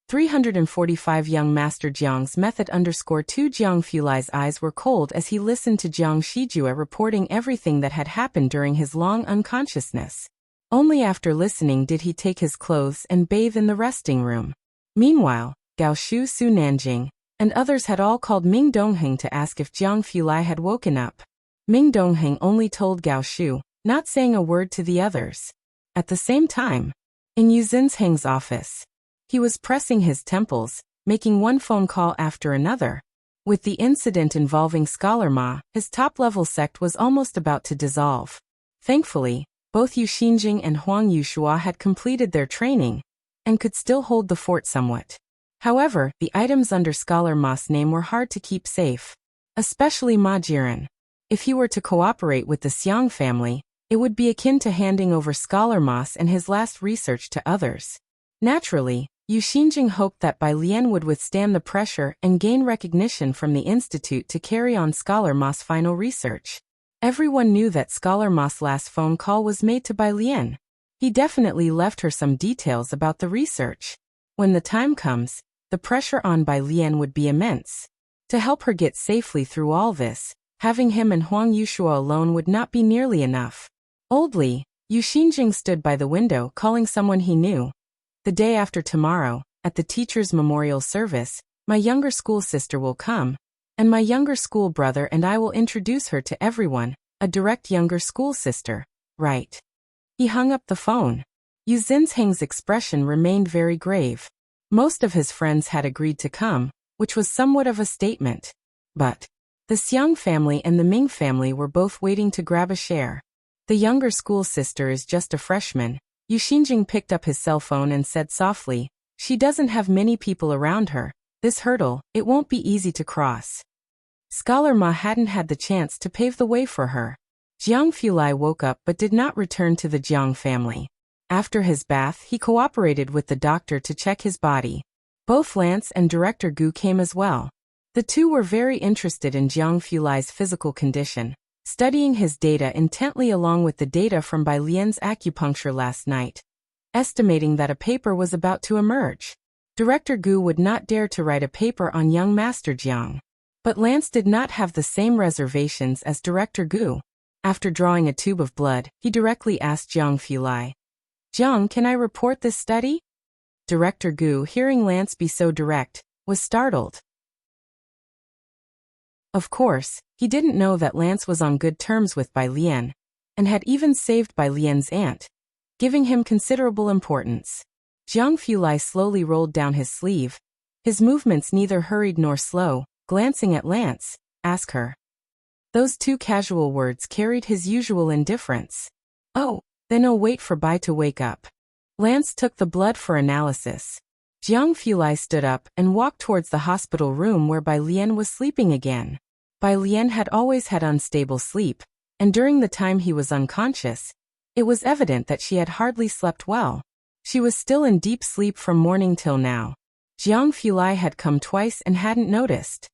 345 Young Master Jiang's Method _2 Jiang Fulai's eyes were cold as he listened to Jiang Shijue reporting everything that had happened during his long unconsciousness. Only after listening did he take his clothes and bathe in the resting room. Meanwhile, Gao Shu, Su Nanjing, and others had all called Ming Dongheng to ask if Jiang Fulai had woken up. Ming Dongheng only told Gao Shu, not saying a word to the others. At the same time, in Yu Zinsheng's office, he was pressing his temples, making one phone call after another. With the incident involving Scholar Ma, his top-level sect was almost about to dissolve. Thankfully, both Yu Xinjing and Huang Yushua had completed their training, and could still hold the fort somewhat. However, the items under Scholar Ma's name were hard to keep safe, especially Ma Jiren. If he were to cooperate with the Xiang family, it would be akin to handing over Scholar Ma's and his last research to others. Naturally, Yu Xinjing hoped that Bai Lian would withstand the pressure and gain recognition from the Institute to carry on Scholar Ma's final research. Everyone knew that Scholar Ma's last phone call was made to Bai Lian. He definitely left her some details about the research. When the time comes, the pressure on Bai Lian would be immense. To help her get safely through all this, having him and Huang Yushua alone would not be nearly enough. Oldly, Yu Xinjing stood by the window calling someone he knew. "The day after tomorrow, at the teacher's memorial service, my younger school sister will come, and my younger school brother and I will introduce her to everyone, a direct younger school sister, right?" He hung up the phone. Yu Zinsheng's expression remained very grave. Most of his friends had agreed to come, which was somewhat of a statement. But the Xiang family and the Ming family were both waiting to grab a share. "The younger school sister is just a freshman." Yu Xinjing picked up his cell phone and said softly, "She doesn't have many people around her. This hurdle, it won't be easy to cross." Scholar Ma hadn't had the chance to pave the way for her. Jiang Fulai woke up but did not return to the Jiang family. After his bath, he cooperated with the doctor to check his body. Both Lance and Director Gu came as well. The two were very interested in Jiang Fulai's physical condition, studying his data intently along with the data from Bai Lian's acupuncture last night, estimating that a paper was about to emerge. Director Gu would not dare to write a paper on young Master Jiang. But Lance did not have the same reservations as Director Gu. After drawing a tube of blood, he directly asked Jiang Fulai, "Jiang, can I report this study?" Director Gu, hearing Lance be so direct, was startled. Of course, he didn't know that Lance was on good terms with Bai Lian, and had even saved Bai Lian's aunt, giving him considerable importance. Jiang Fulai slowly rolled down his sleeve, his movements neither hurried nor slow, glancing at Lance, "Ask her." Those two casual words carried his usual indifference. "Oh, then I'll wait for Bai to wake up." Lance took the blood for analysis. Jiang Fulai stood up and walked towards the hospital room where Bai Lian was sleeping again. Bai Lian had always had unstable sleep, and during the time he was unconscious, it was evident that she had hardly slept well. She was still in deep sleep from morning till now. Jiang Fulai had come twice and hadn't noticed.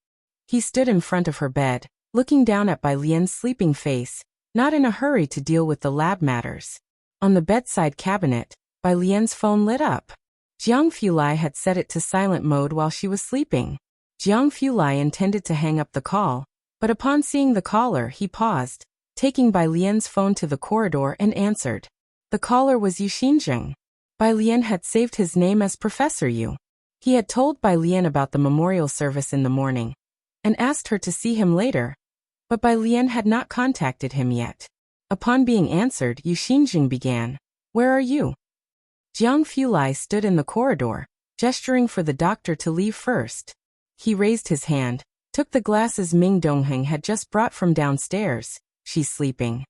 He stood in front of her bed, looking down at Bai Lian's sleeping face, not in a hurry to deal with the lab matters. On the bedside cabinet, Bai Lian's phone lit up. Jiang Fulai had set it to silent mode while she was sleeping. Jiang Fulai intended to hang up the call, but upon seeing the caller he paused, taking Bai Lian's phone to the corridor and answered. The caller was Yu Xinjing. Bai Lian had saved his name as Professor Yu. He had told Bai Lian about the memorial service in the morning, and asked her to see him later, but Bai Lian had not contacted him yet. Upon being answered, Yu Xinjing began, "Where are you?" Jiang Fulai stood in the corridor, gesturing for the doctor to leave first. He raised his hand, took the glasses Ming Dongheng had just brought from downstairs. "She's sleeping."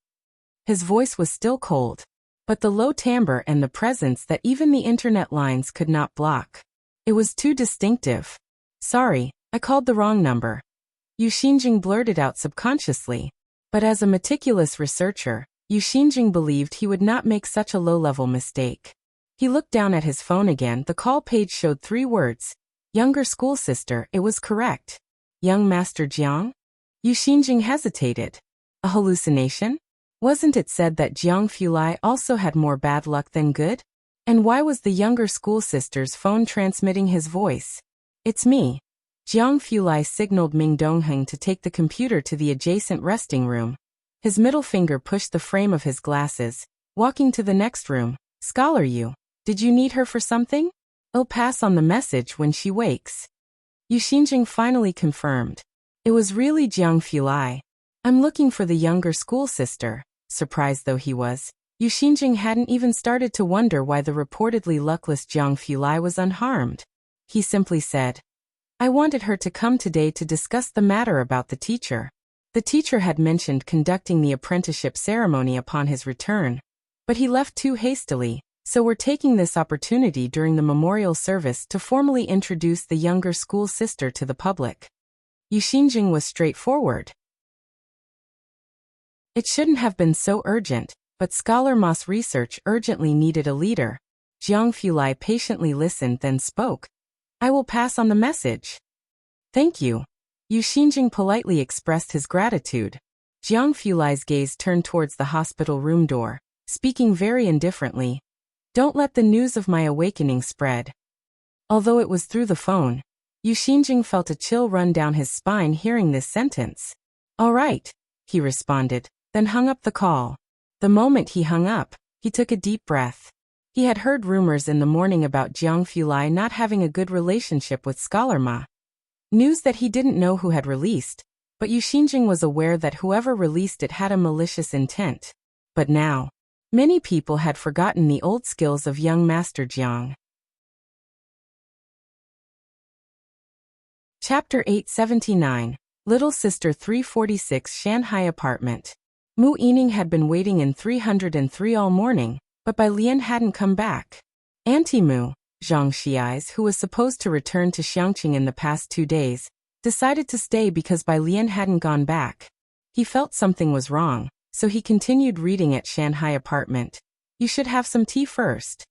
His voice was still cold, but the low timbre and the presence that even the internet lines could not block. It was too distinctive. "Sorry, I called the wrong number," Yu Xinjing blurted out subconsciously. But as a meticulous researcher, Yu Xinjing believed he would not make such a low-level mistake. He looked down at his phone again. The call page showed 3 words. Younger school sister, it was correct. Young Master Jiang? Yu Xinjing hesitated. A hallucination? Wasn't it said that Jiang Fulai also had more bad luck than good? And why was the younger school sister's phone transmitting his voice? "It's me." Jiang Fulai signaled Ming Dongheng to take the computer to the adjacent resting room. His middle finger pushed the frame of his glasses, walking to the next room. "Scholar Yu, did you need her for something? I'll pass on the message when she wakes." Yu Xinjing finally confirmed. It was really Jiang Fulai. "I'm looking for the younger school sister." Surprised though he was, Yu Xinjing hadn't even started to wonder why the reportedly luckless Jiang Fulai was unharmed. He simply said, "I wanted her to come today to discuss the matter about the teacher." The teacher had mentioned conducting the apprenticeship ceremony upon his return, but he left too hastily, so we're taking this opportunity during the memorial service to formally introduce the younger school sister to the public. Yu Xinjing was straightforward. It shouldn't have been so urgent, but Scholar Ma's research urgently needed a leader. Jiang Fulai patiently listened then spoke. "I will pass on the message." "Thank you." Yu Xinjing politely expressed his gratitude. Jiang Fulai's gaze turned towards the hospital room door, speaking very indifferently. "Don't let the news of my awakening spread." Although it was through the phone, Yu Xinjing felt a chill run down his spine hearing this sentence. "All right," he responded, then hung up the call. The moment he hung up, he took a deep breath. He had heard rumors in the morning about Jiang Fulai not having a good relationship with Scholar Ma. News that he didn't know who had released, but Yu Xinjing was aware that whoever released it had a malicious intent. But now, many people had forgotten the old skills of young Master Jiang. Chapter 879, Little Sister 346 Shanghai Apartment. Mu Yining had been waiting in 303 all morning, but Bai Lian hadn't come back. Auntie Mu, Zhang Xiai's, who was supposed to return to Xiangqing in the past 2 days, decided to stay because Bai Lian hadn't gone back. He felt something was wrong, so he continued reading at Shanghai Apartment. "You should have some tea first."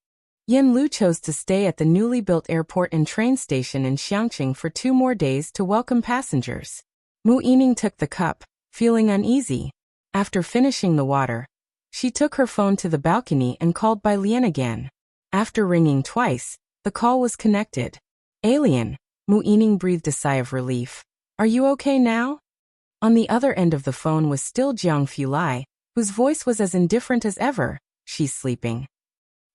Yen Lu chose to stay at the newly built airport and train station in Xiangqing for 2 more days to welcome passengers. Mu Yining took the cup, feeling uneasy. After finishing the water, she took her phone to the balcony and called Bai Lian again. After ringing twice, the call was connected. Alien, Mu Yining breathed a sigh of relief. Are you okay now? On the other end of the phone was still Jiang Fulai, whose voice was as indifferent as ever. She's sleeping.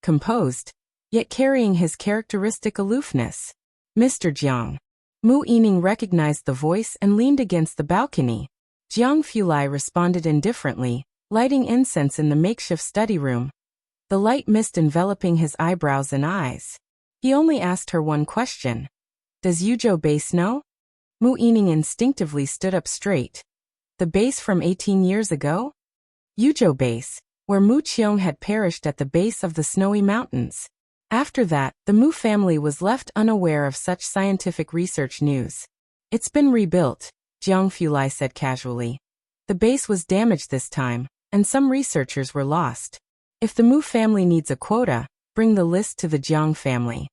Composed, yet carrying his characteristic aloofness. Mr. Jiang. Mu Yining recognized the voice and leaned against the balcony. Jiang Fulai responded indifferently, lighting incense in the makeshift study room, the light mist enveloping his eyebrows and eyes. He only asked her one question. Does Yuzhou base know? Mu Yining instinctively stood up straight. The base from 18 years ago? Yuzhou base, where Mu Qiong had perished at the base of the snowy mountains. After that, the Mu family was left unaware of such scientific research news. It's been rebuilt, Jiang Fulai said casually. The base was damaged this time, and some researchers were lost. If the Mu family needs a quota, bring the list to the Jiang family.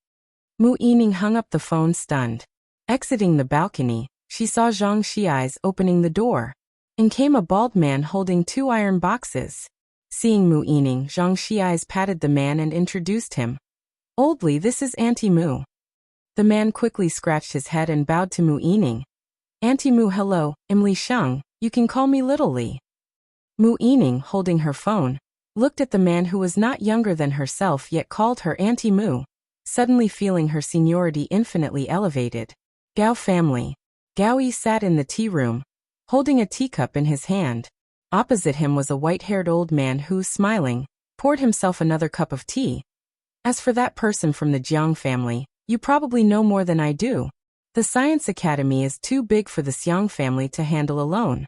Mu Yining hung up the phone stunned. Exiting the balcony, she saw Zhang Xiai's opening the door. In came a bald man holding 2 iron boxes. Seeing Mu Yining, Zhang Xiai's patted the man and introduced him. Oldly, this is Auntie Mu. The man quickly scratched his head and bowed to Mu Yining. Auntie Mu, hello, I'm Li Sheng, you can call me Little Li. Mu Yining, holding her phone, looked at the man who was not younger than herself yet called her Auntie Mu, suddenly feeling her seniority infinitely elevated. Gao family. Gao Yi sat in the tea room, holding a teacup in his hand. Opposite him was a white-haired old man who, smiling, poured himself another cup of tea. As for that person from the Jiang family, you probably know more than I do. The Science Academy is too big for the Xiang family to handle alone.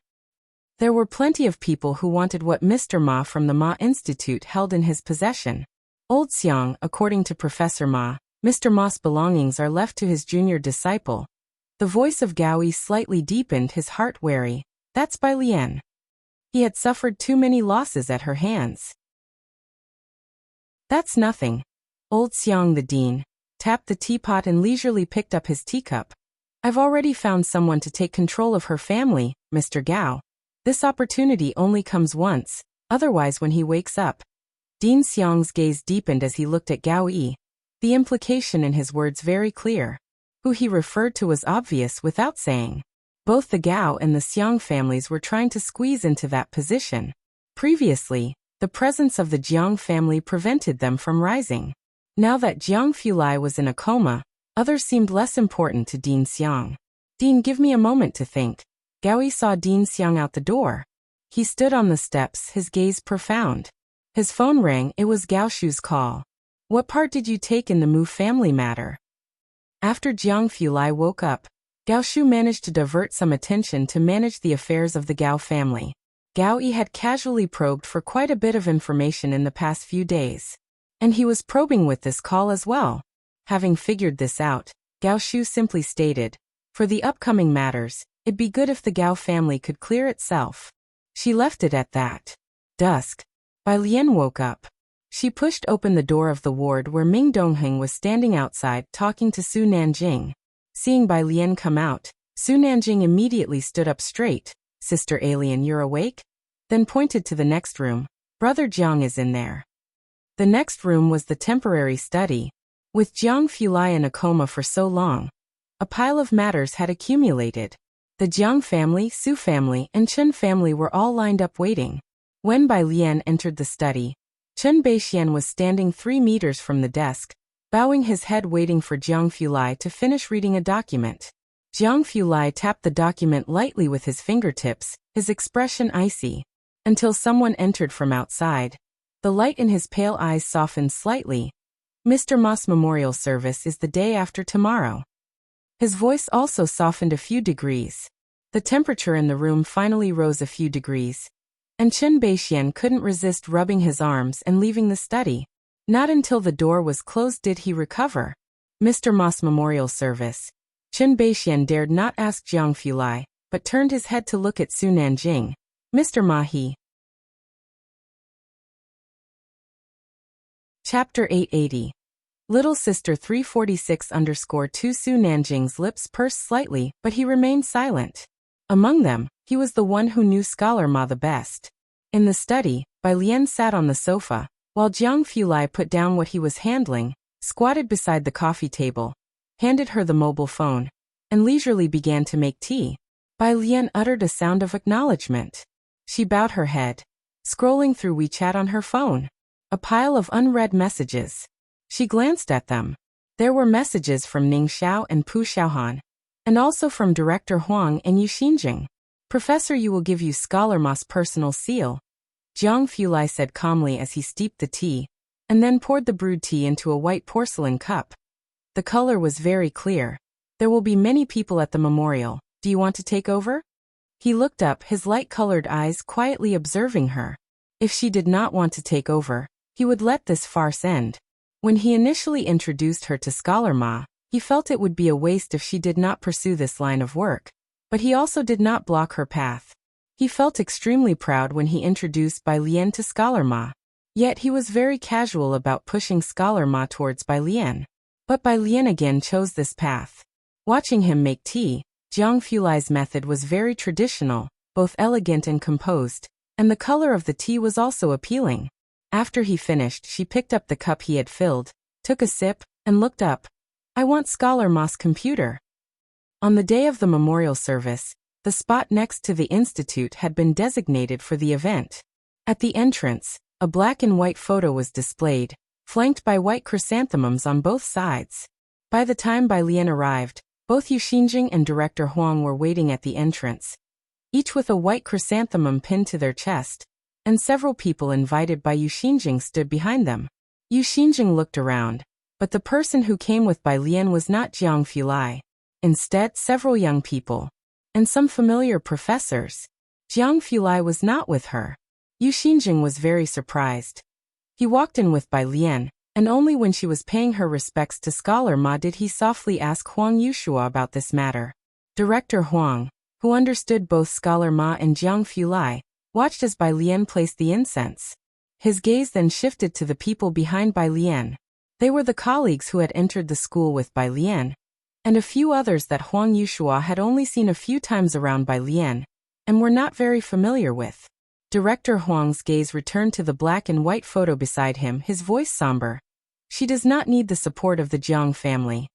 There were plenty of people who wanted what Mr. Ma from the Ma Institute held in his possession. Old Xiang, according to Professor Ma, Mr. Ma's belongings are left to his junior disciple. The voice of Gao Yi slightly deepened, his heart wary. That's Bai Lian. He had suffered too many losses at her hands. That's nothing. Old Xiang the dean tapped the teapot and leisurely picked up his teacup. I've already found someone to take control of her family, Mr. Gao. This opportunity only comes once, otherwise when he wakes up. Dean Xiang's gaze deepened as he looked at Gao Yi. The implication in his words very clear. Who he referred to was obvious without saying. Both the Gao and the Xiang families were trying to squeeze into that position. Previously, the presence of the Jiang family prevented them from rising. Now that Jiang Fulai was in a coma, others seemed less important to Dean Xiang. Dean, give me a moment to think. Gao Yi saw Dean Xiang out the door. He stood on the steps, his gaze profound. His phone rang, it was Gao Shu's call. What part did you take in the Mu family matter? After Jiang Fulai woke up, Gao Shu managed to divert some attention to manage the affairs of the Gao family. Gao Yi had casually probed for quite a bit of information in the past few days. And he was probing with this call as well. Having figured this out, Gao Shu simply stated, for the upcoming matters, it'd be good if the Gao family could clear itself. She left it at that. Dusk. Bai Lian woke up. She pushed open the door of the ward where Ming Dongheng was standing outside talking to Su Nanjing. Seeing Bai Lian come out, Su Nanjing immediately stood up straight. Sister Alien, you're awake? Then pointed to the next room. Brother Jiang is in there. The next room was the temporary study. With Jiang Fulai in a coma for so long, a pile of matters had accumulated. The Jiang family, Su family, and Chen family were all lined up waiting. When Bai Lian entered the study, Chen Beixian was standing 3 meters from the desk, bowing his head waiting for Jiang Fulai to finish reading a document. Jiang Fulai tapped the document lightly with his fingertips, his expression icy, until someone entered from outside. The light in his pale eyes softened slightly. Mr. Ma's memorial service is the day after tomorrow. His voice also softened a few degrees. The temperature in the room finally rose a few degrees. And Chen Beixian couldn't resist rubbing his arms and leaving the study. Not until the door was closed did he recover. Mr. Ma's memorial service. Chen Beixian dared not ask Jiang Fulai, but turned his head to look at Su Nanjing. Mr. Ma he. Chapter 880. Little Sister 346_2 Su Nanjing's lips pursed slightly, but he remained silent. Among them, he was the one who knew Scholar Ma the best. In the study, Bai Lian sat on the sofa, while Jiang Fulai put down what he was handling, squatted beside the coffee table, handed her the mobile phone, and leisurely began to make tea. Bai Lian uttered a sound of acknowledgement. She bowed her head, scrolling through WeChat on her phone. A pile of unread messages. She glanced at them. There were messages from Ning Xiao and Pu Xiaohan, and also from Director Huang and Yu Xinjing. Professor, you will give you Scholar Ma's personal seal, Jiang Fulai said calmly as he steeped the tea, and then poured the brewed tea into a white porcelain cup. The color was very clear. There will be many people at the memorial. Do you want to take over? He looked up, his light-colored eyes quietly observing her. If she did not want to take over, he would let this farce end. When he initially introduced her to Scholar Ma, he felt it would be a waste if she did not pursue this line of work. But he also did not block her path. He felt extremely proud when he introduced Bai Lian to Scholar Ma. Yet he was very casual about pushing Scholar Ma towards Bai Lian. But Bai Lian again chose this path. Watching him make tea, Jiang Fulai's method was very traditional, both elegant and composed, and the color of the tea was also appealing. After he finished, she picked up the cup he had filled, took a sip, and looked up. I want Scholar Ma's computer. On the day of the memorial service, the spot next to the institute had been designated for the event. At the entrance, a black and white photo was displayed, flanked by white chrysanthemums on both sides. By the time Bai Lian arrived, both Yu Xinjing and Director Huang were waiting at the entrance, each with a white chrysanthemum pinned to their chest, and several people invited by Yu Xinjing stood behind them. Yu Xinjing looked around, but the person who came with Bai Lian was not Jiang Fulai. Instead, several young people, and some familiar professors. Jiang Fulai was not with her. Yu Xinjing was very surprised. He walked in with Bai Lian, and only when she was paying her respects to Scholar Ma did he softly ask Huang Yushua about this matter. Director Huang, who understood both Scholar Ma and Jiang Fulai, watched as Bai Lian placed the incense. His gaze then shifted to the people behind Bai Lian. They were the colleagues who had entered the school with Bai Lian, and a few others that Huang Yushua had only seen a few times around Bai Lian, and were not very familiar with. Director Huang's gaze returned to the black and white photo beside him, his voice somber. She does not need the support of the Jiang family.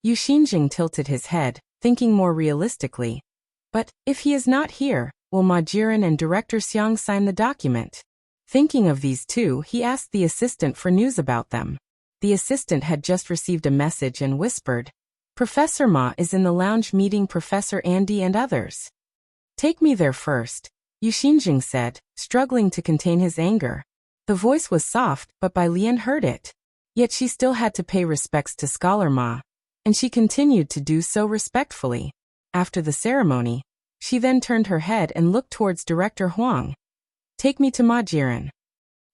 Yu Xinjing tilted his head, thinking more realistically. But, if he is not here, will Ma Jiren and Director Xiang sign the document? Thinking of these two, he asked the assistant for news about them. The assistant had just received a message and whispered, Professor Ma is in the lounge meeting Professor Andy and others. Take me there first, Yu Xinjing said, struggling to contain his anger. The voice was soft, but Bai Lian heard it. Yet she still had to pay respects to Scholar Ma, and she continued to do so respectfully. After the ceremony, she then turned her head and looked towards Director Huang. Take me to Ma Jiren.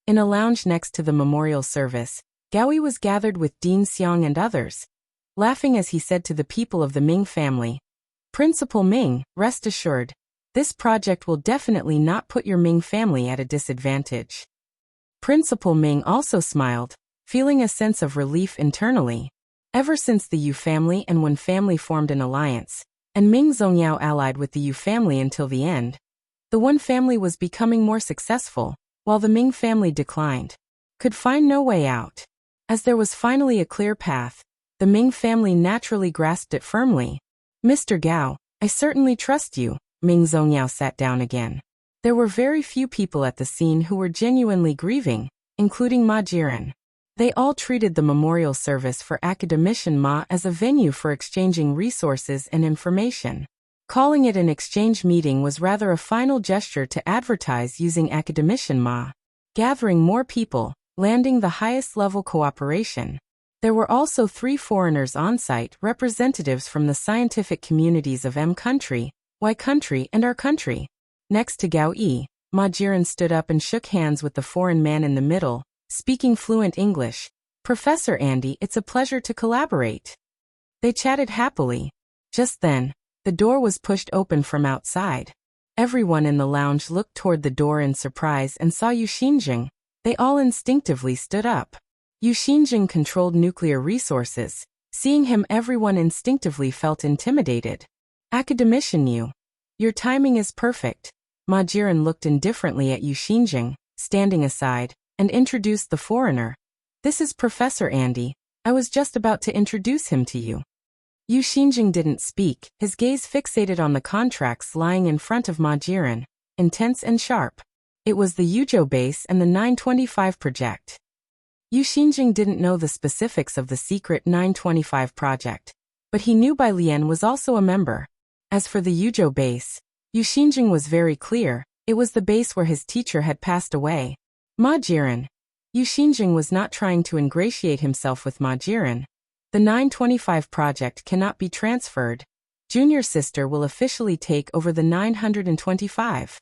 In a lounge next to the memorial service, Gaoi was gathered with Dean Xiang and others, laughing as he said to the people of the Ming family, Principal Ming, rest assured, this project will definitely not put your Ming family at a disadvantage. Principal Ming also smiled, feeling a sense of relief internally. Ever since the Yu family and Wen family formed an alliance, and Ming Zongyao allied with the Yu family until the end, the Wen family was becoming more successful, while the Ming family declined, could find no way out. As there was finally a clear path, the Ming family naturally grasped it firmly. Mr. Gao, I certainly trust you. Ming Zongyao sat down again. There were very few people at the scene who were genuinely grieving, including Ma Jiren. They all treated the memorial service for Academician Ma as a venue for exchanging resources and information. Calling it an exchange meeting was rather a final gesture to advertise using Academician Ma, gathering more people, landing the highest level cooperation. There were also 3 foreigners on site, representatives from the scientific communities of M country, Y country, and our country. Next to Gao Yi, Ma Jiren stood up and shook hands with the foreign man in the middle, speaking fluent English. Professor Andy, it's a pleasure to collaborate. They chatted happily. Just then, the door was pushed open from outside. Everyone in the lounge looked toward the door in surprise and saw Yu Xinjing. They all instinctively stood up. Yu Xinjing controlled nuclear resources. Seeing him, everyone instinctively felt intimidated. Academician Yu. Your timing is perfect. Ma Jiren looked indifferently at Yu Xinjing, standing aside, and introduced the foreigner. This is Professor Andy. I was just about to introduce him to you. Yu Xinjing didn't speak, his gaze fixated on the contracts lying in front of Ma Jiren, intense and sharp. It was the Yuzhou base and the 925 project. Yu Xinjing didn't know the specifics of the secret 925 project, but he knew Bai Lian was also a member. As for the Yuzhou base, Yu Xinjing was very clear, it was the base where his teacher had passed away. Ma Jiren. Yu Xinjing was not trying to ingratiate himself with Ma Jiren. The 925 project cannot be transferred. Junior sister will officially take over the 925.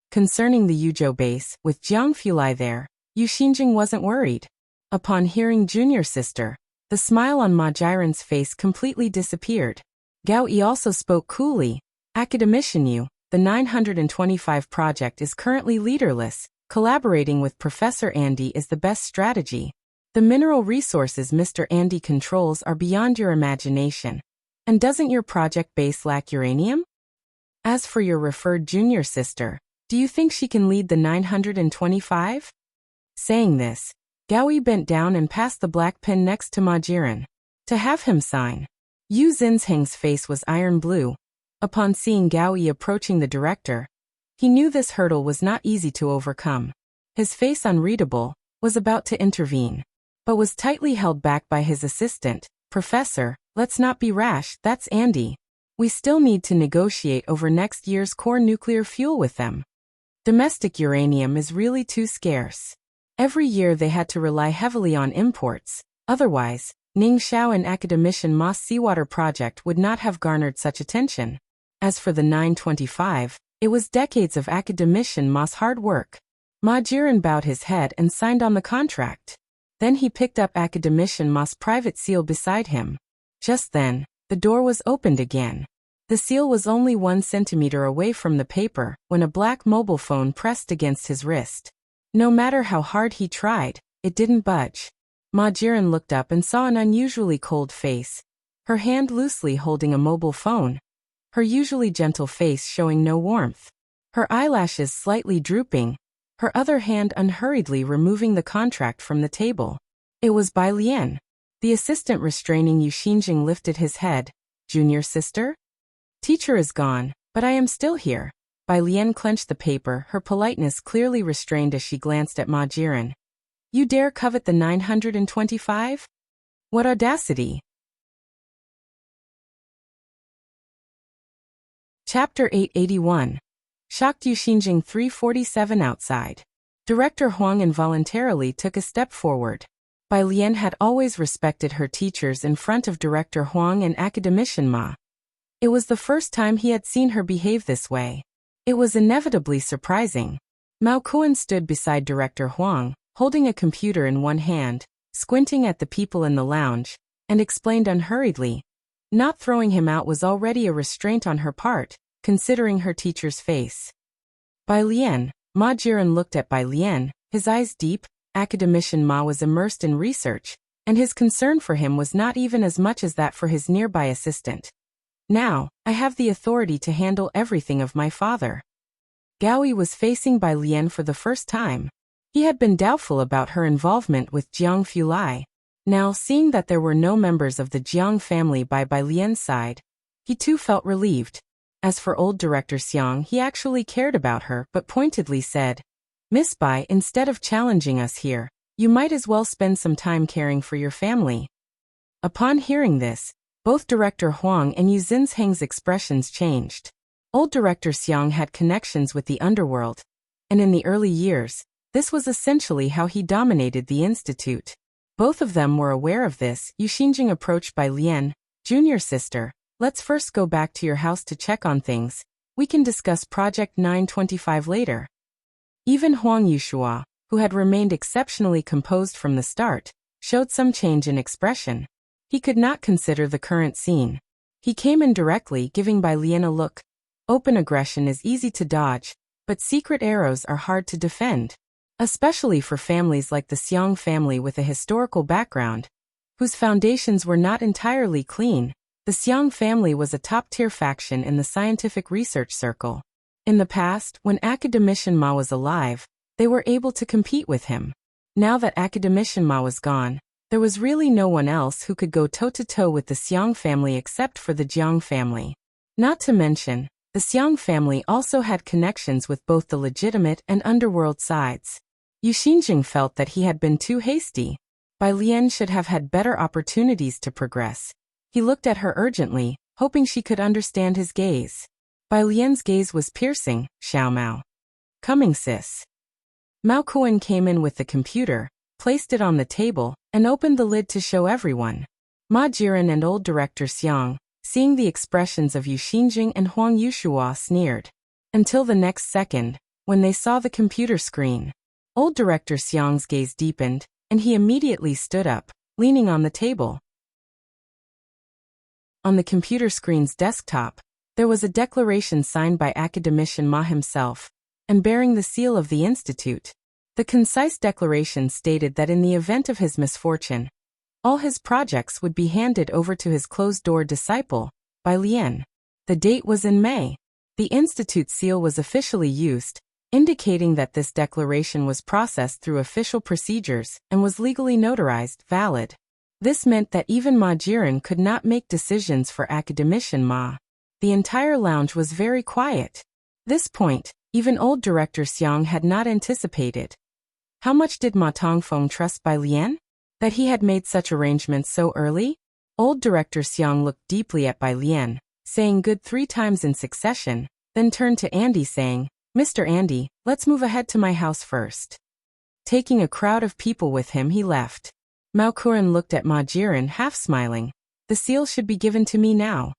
Concerning the Yuzhou base, with Jiang Fulai there, Yu Xinjing wasn't worried. Upon hearing junior sister, the smile on Ma Jiren's face completely disappeared. Gao Yi also spoke coolly. Academician Yu, the 925 project is currently leaderless. Collaborating with Professor Andy is the best strategy. The mineral resources Mr. Andy controls are beyond your imagination. And doesn't your project base lack uranium? As for your referred junior sister, do you think she can lead the 925? Saying this, Gao Yi bent down and passed the black pen next to Ma Jiren. To have him sign. Yu Zinsheng's face was iron blue. Upon seeing Gao Yi approaching the director, he knew this hurdle was not easy to overcome. His face unreadable, was about to intervene, but was tightly held back by his assistant. Professor, let's not be rash, that's Andy. We still need to negotiate over next year's core nuclear fuel with them. Domestic uranium is really too scarce. Every year they had to rely heavily on imports. Otherwise, Ningxiao and Academician Ma's seawater project would not have garnered such attention. As for the 925, it was decades of Academician Ma's hard work. Ma Jiren bowed his head and signed on the contract. Then he picked up Academician Ma's private seal beside him. Just then, the door was opened again. The seal was only 1 centimeter away from the paper when a black mobile phone pressed against his wrist. No matter how hard he tried, it didn't budge. Ma Jiren looked up and saw an unusually cold face, her hand loosely holding a mobile phone, her usually gentle face showing no warmth, her eyelashes slightly drooping, her other hand unhurriedly removing the contract from the table. It was Bai Lian. The assistant restraining Yu Xinjing lifted his head. Junior sister? Teacher is gone, but I am still here. Bai Lian clenched the paper, her politeness clearly restrained as she glanced at Ma Jiren. You dare covet the 925? What audacity! Chapter 881. Shocked Yu Xinjing 347 outside. Director Huang involuntarily took a step forward. Bai Lian had always respected her teachers in front of Director Huang and Academician Ma. It was the first time he had seen her behave this way. It was inevitably surprising. Mao Kuan stood beside Director Huang, holding a computer in one hand, squinting at the people in the lounge, and explained unhurriedly. Not throwing him out was already a restraint on her part, considering her teacher's face. Bai Lian. Ma Jiren looked at Bai Lian, his eyes deep. Academician Ma was immersed in research, and his concern for him was not even as much as that for his nearby assistant. Now, I have the authority to handle everything of my father. Gao Yi was facing Bai Lian for the first time. He had been doubtful about her involvement with Jiang Fulai. Now, seeing that there were no members of the Jiang family by Bai Lian's side, he too felt relieved. As for old Director Xiang, he actually cared about her but pointedly said, Miss Bai, instead of challenging us here, you might as well spend some time caring for your family. Upon hearing this, both Director Huang and Yu Zinsheng's expressions changed. Old Director Xiang had connections with the underworld, and in the early years, this was essentially how he dominated the institute. Both of them were aware of this. Yu Xinjing approached Bai Lian. Junior sister, let's first go back to your house to check on things. We can discuss Project 925 later. Even Huang Yushua, who had remained exceptionally composed from the start, showed some change in expression. He could not consider the current scene. He came in directly, giving Bai Lian a look. Open aggression is easy to dodge, but secret arrows are hard to defend. especially for families like the Xiong family with a historical background, whose foundations were not entirely clean. The Xiong family was a top-tier faction in the scientific research circle. In the past, when Academician Ma was alive, they were able to compete with him. Now that Academician Ma was gone, there was really no one else who could go toe-to-toe with the Xiong family except for the Jiang family. Not to mention, the Xiong family also had connections with both the legitimate and underworld sides. Yu Xinjing felt that he had been too hasty. Bai Lian should have had better opportunities to progress. He looked at her urgently, hoping she could understand his gaze. Bai Lian's gaze was piercing. Xiao Mao. Coming, sis. Mao Kuan came in with the computer, placed it on the table, and opened the lid to show everyone. Ma Jiren and old director Xiang, seeing the expressions of Yu Xinjing and Huang Yushua, sneered. Until the next second, when they saw the computer screen. Old director Xiang's gaze deepened, and he immediately stood up, leaning on the table. On the computer screen's desktop, there was a declaration signed by Academician Ma himself, and bearing the seal of the institute. The concise declaration stated that in the event of his misfortune, all his projects would be handed over to his closed-door disciple, Bai Lian. The date was in May. The institute seal was officially used, indicating that this declaration was processed through official procedures and was legally notarized, valid. This meant that even Ma Jiren could not make decisions for Academician Ma. The entire lounge was very quiet. This point, even old director Xiang had not anticipated. How much did Ma Tongfeng trust Bai Lian? That he had made such arrangements so early? Old director Xiang looked deeply at Bai Lian, saying good 3 times in succession, then turned to Andy saying, Mr. Andy, let's move ahead to my house first. Taking a crowd of people with him, he left. Mao Kuan looked at Ma Jiren, half smiling. The seal should be given to me now.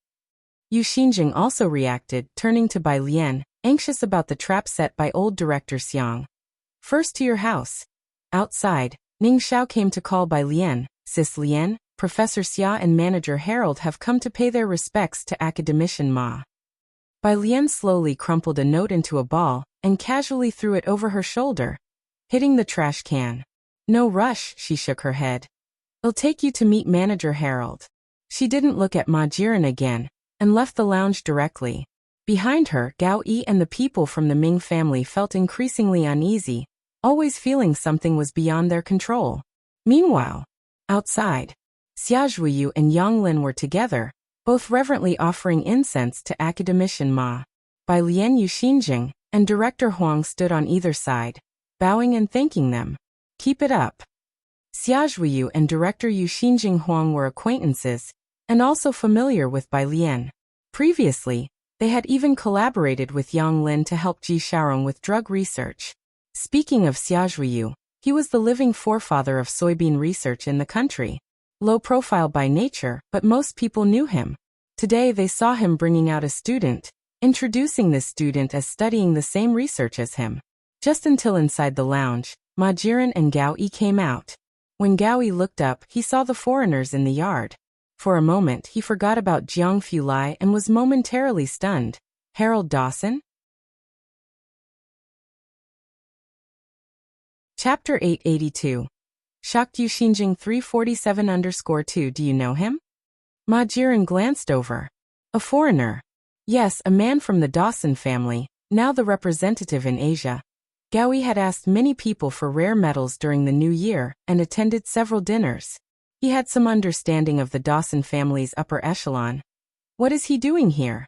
Yu Xinjing also reacted, turning to Bai Lian, anxious about the trap set by old director Xiang. First to your house. Outside, Ning Xiao came to call Bai Lian. Sis Lian, Professor Xia and Manager Harold have come to pay their respects to Academician Ma. Bai Lian slowly crumpled a note into a ball, and casually threw it over her shoulder, hitting the trash can. No rush, she shook her head. I'll take you to meet Manager Harold. She didn't look at Ma Jiren again, and left the lounge directly. Behind her, Gao Yi and the people from the Ming family felt increasingly uneasy, always feeling something was beyond their control. Meanwhile, outside, Xia Zhuyu and Yang Lin were together, both reverently offering incense to Academician Ma. Bai Lian, Yu Xinjing, and Director Huang stood on either side, bowing and thanking them. Keep it up. Xia Zhuyu and Director Yu Xinjing Huang were acquaintances, and also familiar with Bai Lian. Previously, they had even collaborated with Yang Lin to help Ji Xiaorong with drug research. Speaking of Xia Zhuyu, he was the living forefather of soybean research in the country. Low profile by nature, but most people knew him. Today they saw him bringing out a student, introducing this student as studying the same research as him. Just until inside the lounge, Ma Jiren and Gao Yi came out. When Gao Yi looked up, he saw the foreigners in the yard. For a moment, he forgot about Jiang Fulai and was momentarily stunned. Harold Dawson? Chapter 882. Shocked Yu Xinjing 347_2. Do you know him? Ma Jiren glanced over. A foreigner. Yes, a man from the Dawson family, now the representative in Asia. Gao Yi had asked many people for rare metals during the new year and attended several dinners. He had some understanding of the Dawson family's upper echelon. What is he doing here?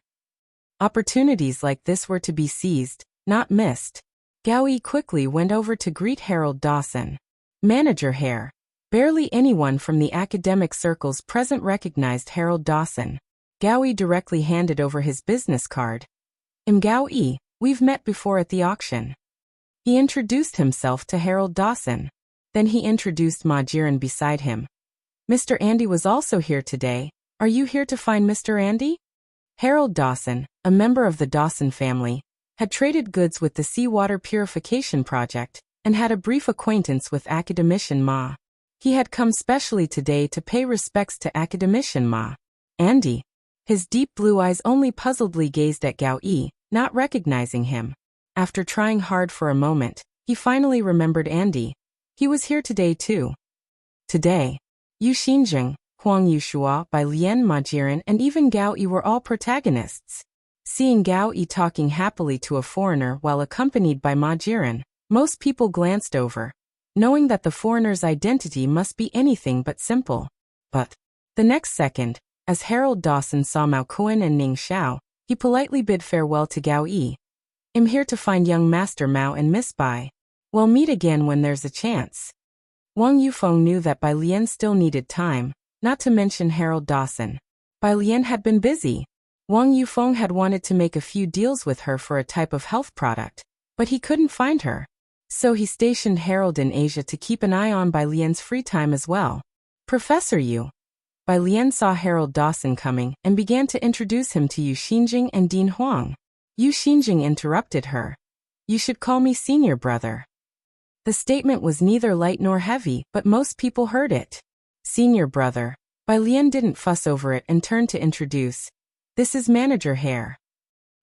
Opportunities like this were to be seized, not missed. Gao Yi quickly went over to greet Harold Dawson. Manager Hare. Barely anyone from the academic circles present recognized Harold Dawson. Gao Yi directly handed over his business card. Gao Yi, we've met before at the auction. He introduced himself to Harold Dawson. Then he introduced Ma Jiren beside him. Mr. Andy was also here today. Are you here to find Mr. Andy? Harold Dawson, a member of the Dawson family, had traded goods with the seawater purification project and had a brief acquaintance with Academician Ma. He had come specially today to pay respects to Academician Ma. Andy. His deep blue eyes only puzzledly gazed at Gao Yi, not recognizing him. After trying hard for a moment, he He finally remembered Andy. He was here today too. Today, Yu Xinjing, Huang Yushua by Lian Majiren and even Gao Yi were all protagonists. Seeing Gao Yi talking happily to a foreigner while accompanied by Majiren, most people glanced over, knowing that the foreigner's identity must be anything but simple. But the next second, as Harold Dawson saw Mao Cohen and Ning Xiao, he politely bid farewell to Gao Yi. "I'm here to find young Master Mao and Miss Bai. We'll meet again when there's a chance." Wang Yufeng knew that Bai Lian still needed time, not to mention Harold Dawson. Bai Lian had been busy. Wang Yufeng had wanted to make a few deals with her for a type of health product, but he couldn't find her. So he stationed Harold in Asia to keep an eye on Bai Lian's free time as well. "Professor Yu." Bai Lian saw Harold Dawson coming and began to introduce him to Yu Xinjing and Dean Huang. Yu Xinjing interrupted her. "You should call me senior brother." The statement was neither light nor heavy, but most people heard it. "Senior brother." Bai Lian didn't fuss over it and turned to introduce. "This is Manager Hare."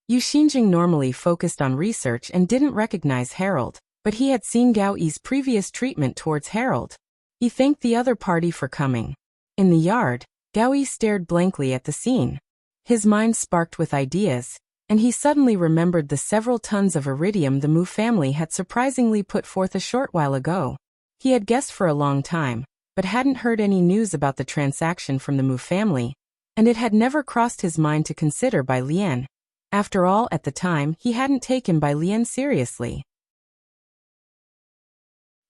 Yu Xinjing normally focused on research and didn't recognize Harold, but he had seen Gao Yi's previous treatment towards Harold. He thanked the other party for coming. In the yard, Gao Yi stared blankly at the scene. His mind sparked with ideas, and he suddenly remembered the several tons of iridium the Mu family had surprisingly put forth a short while ago. He had guessed for a long time, but hadn't heard any news about the transaction from the Mu family, and it had never crossed his mind to consider Bai Lian. After all, at the time, he hadn't taken Bai Lian seriously.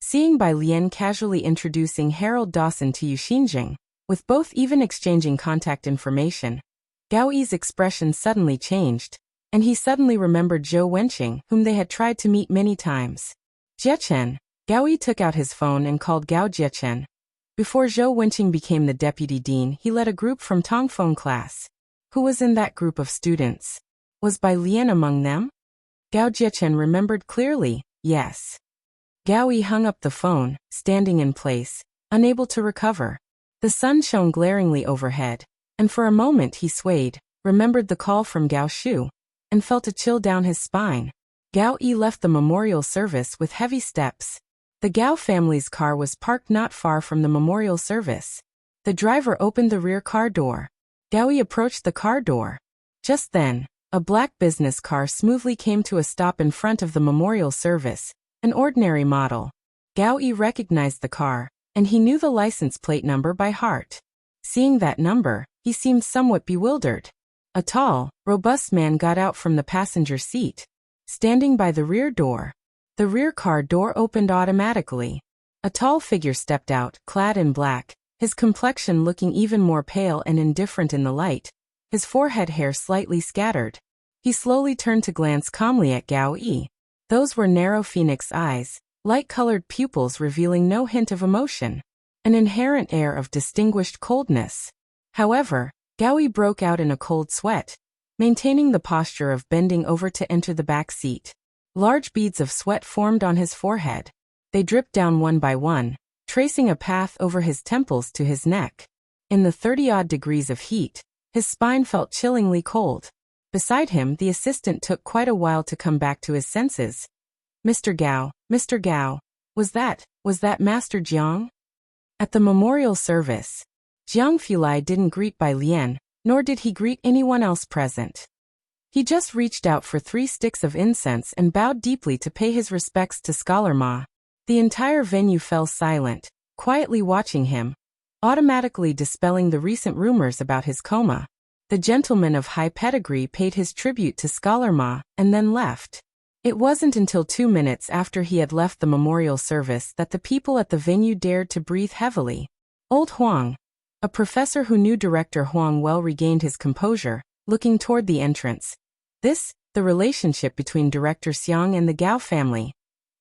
Seeing Bai Lian casually introducing Harold Dawson to Yu Xinjing, with both even exchanging contact information, Gao Yi's expression suddenly changed, and he suddenly remembered Zhou Wenqing, whom they had tried to meet many times. "Jiechen." Gao Yi took out his phone and called Gao Jiechen. Before Zhou Wenqing became the deputy dean, he led a group from Tongfeng class. Who was in that group of students? Was Bai Lian among them? Gao Jiechen remembered clearly, yes. Gao Yi hung up the phone, standing in place, unable to recover. The sun shone glaringly overhead, and for a moment he swayed, remembered the call from Gao Shu, and felt a chill down his spine. Gao Yi left the memorial service with heavy steps. The Gao family's car was parked not far from the memorial service. The driver opened the rear car door. Gao Yi approached the car door. Just then, a black business car smoothly came to a stop in front of the memorial service, an ordinary model. Gao Yi recognized the car, and he knew the license plate number by heart. Seeing that number, he seemed somewhat bewildered. A tall, robust man got out from the passenger seat, standing by the rear door. The rear car door opened automatically. A tall figure stepped out, clad in black, his complexion looking even more pale and indifferent in the light, his forehead hair slightly scattered. He slowly turned to glance calmly at Gao Yi. Those were narrow phoenix eyes, light-colored pupils revealing no hint of emotion, an inherent air of distinguished coldness. However, Gao Yi broke out in a cold sweat, maintaining the posture of bending over to enter the back seat. Large beads of sweat formed on his forehead. They dripped down one by one, tracing a path over his temples to his neck. In the 30-odd degrees of heat, his spine felt chillingly cold. Beside him, the assistant took quite a while to come back to his senses. Mr. Gao, was that Master Jiang?" At the memorial service, Jiang Fulai didn't greet Bai Lian, nor did he greet anyone else present. He just reached out for 3 sticks of incense and bowed deeply to pay his respects to Scholar Ma. The entire venue fell silent, quietly watching him, automatically dispelling the recent rumors about his coma. The gentleman of high pedigree paid his tribute to Scholar Ma and then left. It wasn't until 2 minutes after he had left the memorial service that the people at the venue dared to breathe heavily. Old Huang, a professor who knew Director Huang well, regained his composure, looking toward the entrance. The relationship between Director Xiang and the Gao family.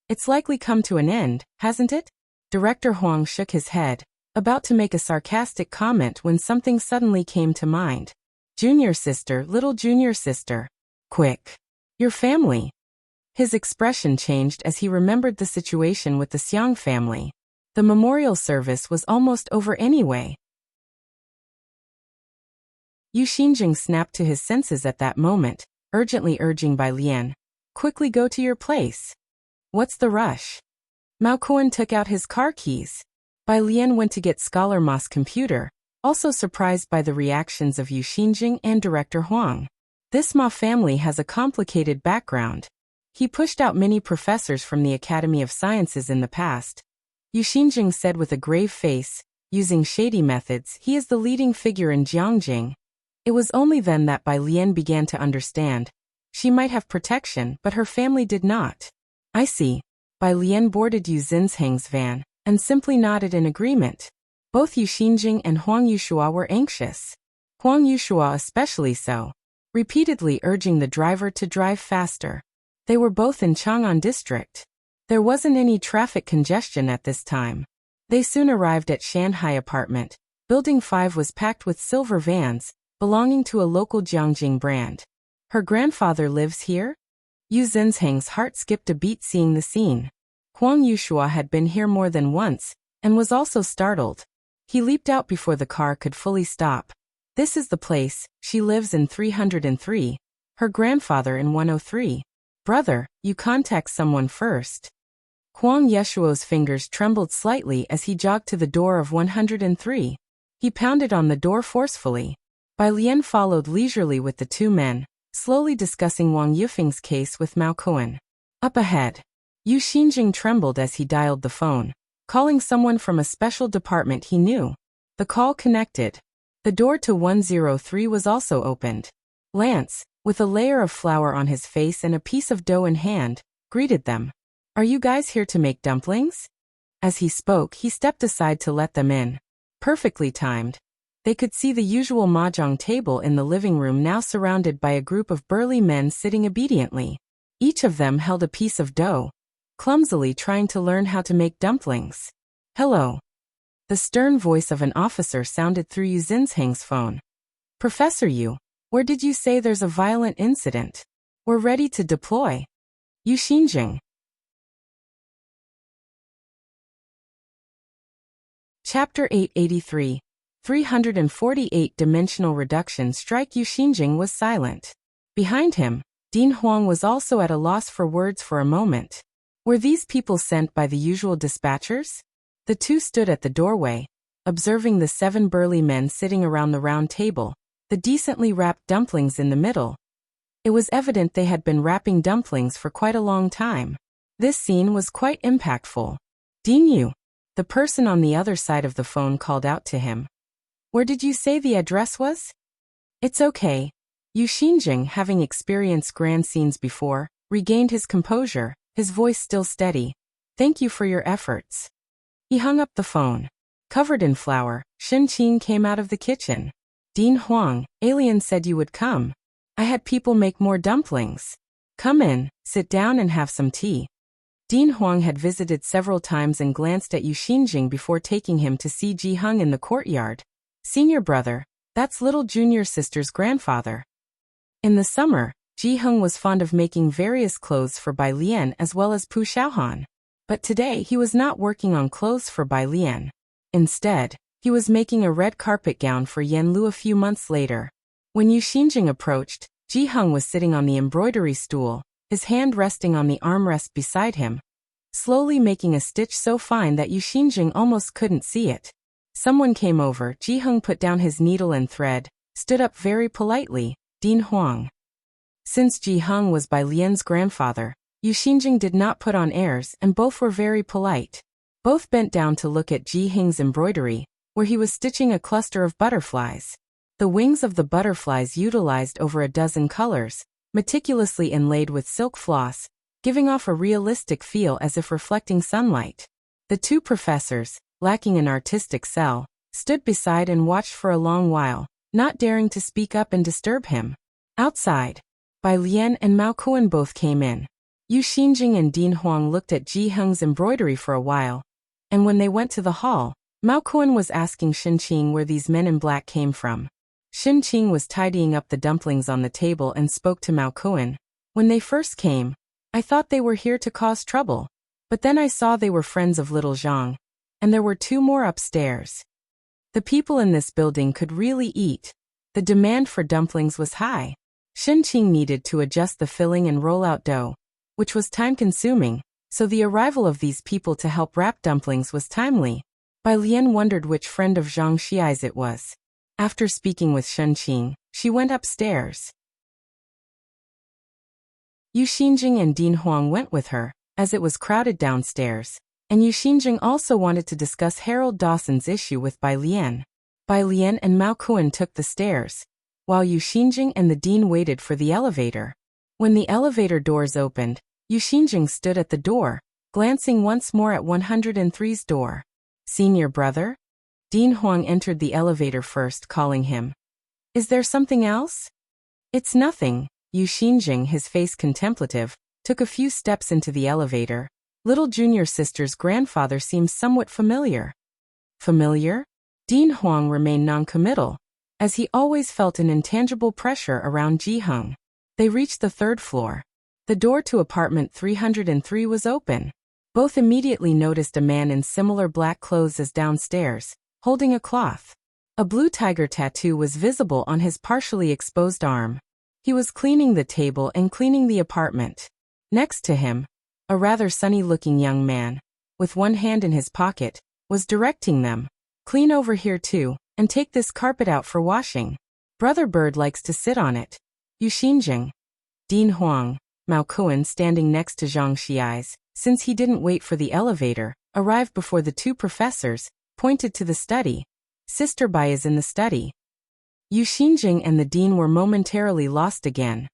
It's likely come to an end, hasn't it? Director Huang shook his head, about to make a sarcastic comment when something suddenly came to mind. "Junior sister, little junior sister. Quick. Your family." His expression changed as he remembered the situation with the Xiang family. The memorial service was almost over anyway. Yu Xinjing snapped to his senses at that moment, urgently urging Bai Lian, "Quickly go to your place." What's the rush? Mao Kuan took out his car keys. Bai Lian went to get Scholar Ma's computer, also surprised by the reactions of Yu Xinjing and Director Huang. This Ma family has a complicated background. He pushed out many professors from the Academy of Sciences in the past. Yu Xinjing said with a grave face, using shady methods, he is the leading figure in Jiangjing. It was only then that Bai Lian began to understand. She might have protection, but her family did not. I see. Bai Lian boarded Yu Zinsheng's van, and simply nodded in agreement. Both Yu Xinjing and Huang Yushua were anxious. Huang Yushua especially so, repeatedly urging the driver to drive faster. They were both in Chang'an district. There wasn't any traffic congestion at this time. They soon arrived at Shanghai apartment. Building 5 was packed with silver vans, belonging to a local Jiangjing brand. Her grandfather lives here? Yu Zinsheng's heart skipped a beat seeing the scene. Huang Yushua had been here more than once, and was also startled. He leaped out before the car could fully stop. This is the place. She lives in 303. Her grandfather in 103. Brother, you contact someone first. Huang Yeshuo's fingers trembled slightly as he jogged to the door of 103. He pounded on the door forcefully. Bai Lian followed leisurely with the two men, slowly discussing Wang Yufeng's case with Mao Kuan. Up ahead. Yu Xinjing trembled as he dialed the phone, calling someone from a special department he knew. The call connected. The door to 103 was also opened. Lance, with a layer of flour on his face and a piece of dough in hand, greeted them. Are you guys here to make dumplings? As he spoke, he stepped aside to let them in. Perfectly timed. They could see the usual mahjong table in the living room now surrounded by a group of burly men sitting obediently. Each of them held a piece of dough, clumsily trying to learn how to make dumplings. Hello. The stern voice of an officer sounded through Yu Zinsheng's phone. Professor Yu, where did you say there's a violent incident? We're ready to deploy. Yu Xinjing. Chapter 883. 348-dimensional reduction strike. Yu Xinjing was silent. Behind him, Dean Huang was also at a loss for words for a moment. Were these people sent by the usual dispatchers? The two stood at the doorway, observing the 7 burly men sitting around the round table, the decently wrapped dumplings in the middle. It was evident they had been wrapping dumplings for quite a long time. This scene was quite impactful. Dean Yu, the person on the other side of the phone, called out to him. Where did you say the address was? It's okay. Yu Xinjing, having experienced grand scenes before, regained his composure, his voice still steady. Thank you for your efforts. He hung up the phone. Covered in flour, Shin Qing came out of the kitchen. Dean Huang, Alien said you would come. I had people make more dumplings. Come in, sit down and have some tea. Dean Huang had visited several times and glanced at Yu Xinjing before taking him to see Ji Hung in the courtyard. Senior brother, that's little junior sister's grandfather. In the summer, Ji Hung was fond of making various clothes for Bai Lian as well as Pu Xiaohan. But today he was not working on clothes for Bai Lian. Instead, he was making a red carpet gown for Yan Lu a few months later. When Yu Xinjing approached, Ji Hung was sitting on the embroidery stool, his hand resting on the armrest beside him, slowly making a stitch so fine that Yu Xinjing almost couldn't see it. Someone came over. Ji Hung put down his needle and thread, stood up very politely. Dean Huang. Since Ji Hung was Bai Lian's grandfather, Yu Xinjing did not put on airs and both were very polite. Both bent down to look at Ji Hung's embroidery, where he was stitching a cluster of butterflies. The wings of the butterflies utilized over a dozen colors, meticulously inlaid with silk floss, giving off a realistic feel as if reflecting sunlight. The two professors, lacking an artistic cell, stood beside and watched for a long while, not daring to speak up and disturb him. Outside, Bai Lian and Mao Kuan both came in. Yu Xinjing and Dean Huang looked at Ji Hung's embroidery for a while, and when they went to the hall, Mao Kuan was asking Shin Qing where these men in black came from. Shin Qing was tidying up the dumplings on the table and spoke to Mao Kuan. When they first came, I thought they were here to cause trouble, but then I saw they were friends of little Zhang, and there were 2 more upstairs. The people in this building could really eat. The demand for dumplings was high. Shin Qing needed to adjust the filling and roll out dough, which was time-consuming, So the arrival of these people to help wrap dumplings was timely. Bai Lian wondered which friend of Zhang Xiai's it was. After speaking with Shen Qing, she went upstairs. Yu Xinjing and Dean Huang went with her, as it was crowded downstairs, and Yu Xinjing also wanted to discuss Harold Dawson's issue with Bai Lian. Bai Lian and Mao Kuan took the stairs, while Yu Xinjing and the dean waited for the elevator. When the elevator doors opened, Yu Xinjing stood at the door, glancing once more at 103's door. Senior brother? Dean Huang entered the elevator first, calling him. Is there something else? It's nothing. Yu Xinjing, his face contemplative, took a few steps into the elevator. Little junior sister's grandfather seems somewhat familiar. Familiar? Dean Huang remained non-committal, as he always felt an intangible pressure around Ji Hung. They reached the third floor. The door to apartment 303 was open. Both immediately noticed a man in similar black clothes as downstairs, holding a cloth. A blue tiger tattoo was visible on his partially exposed arm. He was cleaning the table and cleaning the apartment. Next to him, a rather sunny-looking young man, with one hand in his pocket, was directing them. Clean over here too, and take this carpet out for washing. Brother Bird likes to sit on it. Yu Xinjing. Dean Huang, Mao Kuan standing next to Zhang Xiai's, since he didn't wait for the elevator, arrived before the two professors, pointed to the study. Sister Bai is in the study. Yu Xinjing and the dean were momentarily lost again,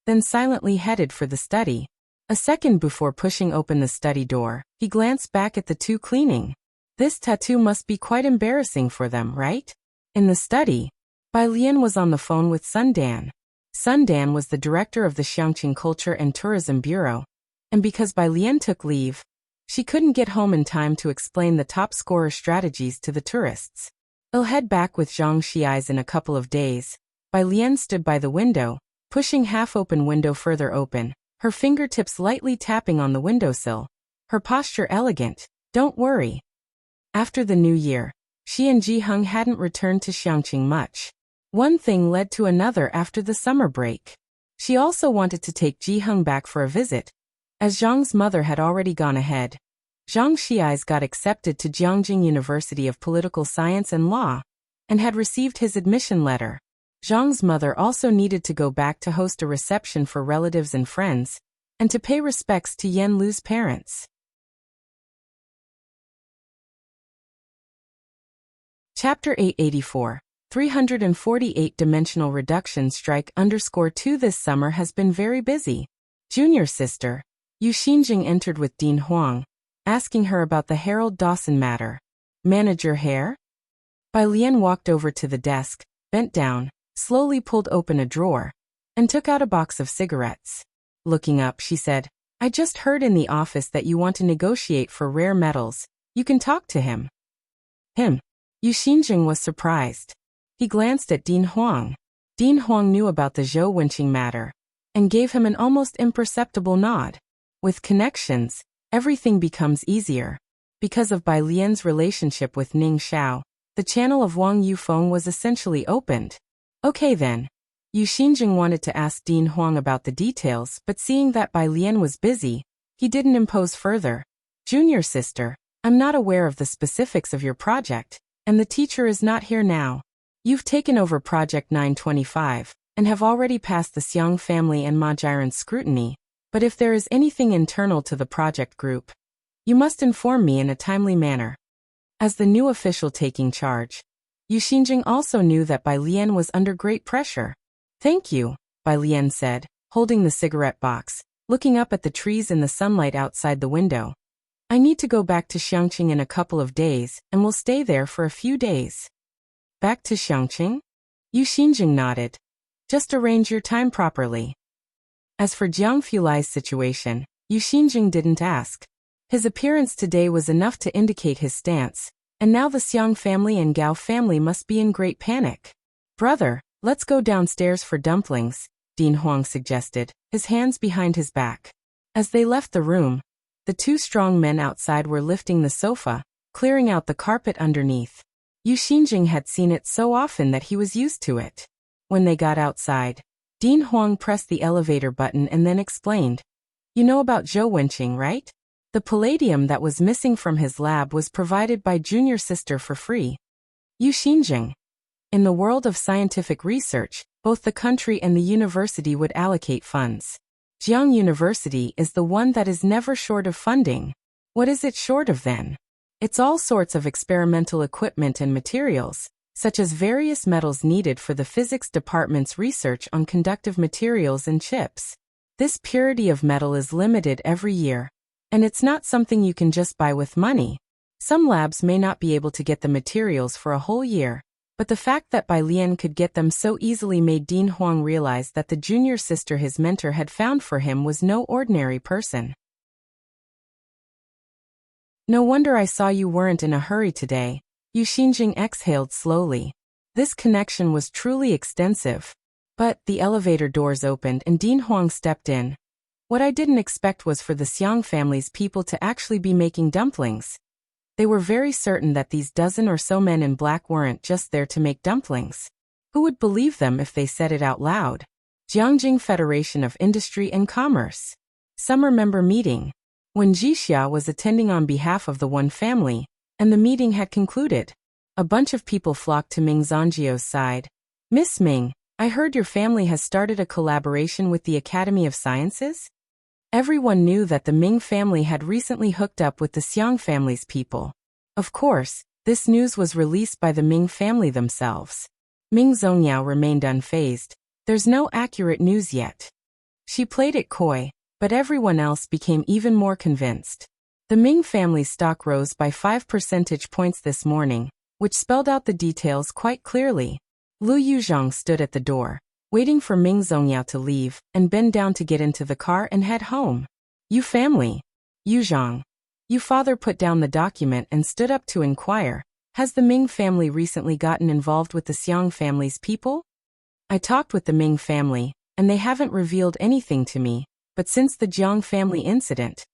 then silently headed for the study. A second before pushing open the study door, he glanced back at the two cleaning. This tattoo must be quite embarrassing for them, right? In the study, Bai Lian was on the phone with Sun Dan. Sun Dan was the director of the Xiangqing Culture and Tourism Bureau, and because Bai Lian took leave, she couldn't get home in time to explain the top scorer strategies to the tourists. I'll head back with Zhang Xiai's in a couple of days. Bai Lian stood by the window, pushing half-open window further open, her fingertips lightly tapping on the windowsill. Her posture elegant. Don't worry. After the new year, she and Ji Hung hadn't returned to Xiangqing much. One thing led to another after the summer break. She also wanted to take Ji Hung back for a visit, as Zhang's mother had already gone ahead. Zhang Xiai's got accepted to Jiangjing University of Political Science and Law, and had received his admission letter. Zhang's mother also needed to go back to host a reception for relatives and friends, and to pay respects to Yan Lu's parents. Chapter 884, 348-Dimensional Reduction Strike _2 This summer has been very busy. Junior sister, Yu Xinjing entered with Dean Huang, asking her about the Harold Dawson matter. Manager Hare? Bai Lian walked over to the desk, bent down, slowly pulled open a drawer, and took out a box of cigarettes. Looking up, she said, I just heard in the office that you want to negotiate for rare metals. You can talk to him. Him? Yu Xinjing was surprised. He glanced at Dean Huang. Dean Huang knew about the Zhou Wenqing matter, and gave him an almost imperceptible nod. With connections, everything becomes easier. Because of Bai Lian's relationship with Ning Xiao, the channel of Wang Yufeng was essentially opened. Okay then. Yu Xinjing wanted to ask Dean Huang about the details, but seeing that Bai Lian was busy, he didn't impose further. Junior sister, I'm not aware of the specifics of your project, and the teacher is not here now. You've taken over Project 925, and have already passed the Xiang family and Ma Jiren's scrutiny, but if there is anything internal to the project group, you must inform me in a timely manner. As the new official taking charge, Yu Xinjing also knew that Bai Lian was under great pressure. Thank you, Bai Lian said, holding the cigarette box, looking up at the trees in the sunlight outside the window. I need to go back to Xiangqing in a couple of days, and will stay there for a few days. Back to Xiangqing? Yu Xinjing nodded. Just arrange your time properly. As for Jiang Fulai's situation, Yu Xinjing didn't ask. His appearance today was enough to indicate his stance, and now the Xiang family and Gao family must be in great panic. Brother, let's go downstairs for dumplings, Dean Huang suggested, his hands behind his back. As they left the room, the two strong men outside were lifting the sofa, clearing out the carpet underneath. Yu Xinjing had seen it so often that he was used to it. When they got outside, Dean Huang pressed the elevator button and then explained. You know about Zhou Wenqing, right? The palladium that was missing from his lab was provided by junior sister for free. Yu Xinjing. In the world of scientific research, both the country and the university would allocate funds. Jiang University is the one that is never short of funding. What is it short of then? It's all sorts of experimental equipment and materials, such as various metals needed for the physics department's research on conductive materials and chips. This purity of metal is limited every year, and it's not something you can just buy with money. Some labs may not be able to get the materials for a whole year, but the fact that Bai Lian could get them so easily made Dean Huang realize that the junior sister his mentor had found for him was no ordinary person. No wonder I saw you weren't in a hurry today. Yu Xinjing exhaled slowly. This connection was truly extensive. But the elevator doors opened and Dean Huang stepped in. What I didn't expect was for the Xiang family's people to actually be making dumplings. They were very certain that these dozen or so men in black weren't just there to make dumplings. Who would believe them if they said it out loud? Jiangjing Federation of Industry and Commerce. Summer member meeting. When Jixia was attending on behalf of the One family, and the meeting had concluded, a bunch of people flocked to Ming Zhangjiu's side. Miss Ming, I heard your family has started a collaboration with the Academy of Sciences? Everyone knew that the Ming family had recently hooked up with the Xiang family's people. Of course, this news was released by the Ming family themselves. Ming Zongyao remained unfazed. There's no accurate news yet. She played it coy, but everyone else became even more convinced. The Ming family's stock rose by 5 percentage points this morning, which spelled out the details quite clearly. Lu Yuzhang stood at the door, waiting for Ming Zongyao to leave, and bend down to get into the car and head home. You family. Yuzhang. You father put down the document and stood up to inquire, has the Ming family recently gotten involved with the Xiang family's people? I talked with the Ming family, and they haven't revealed anything to me, but since the Jiang family incident,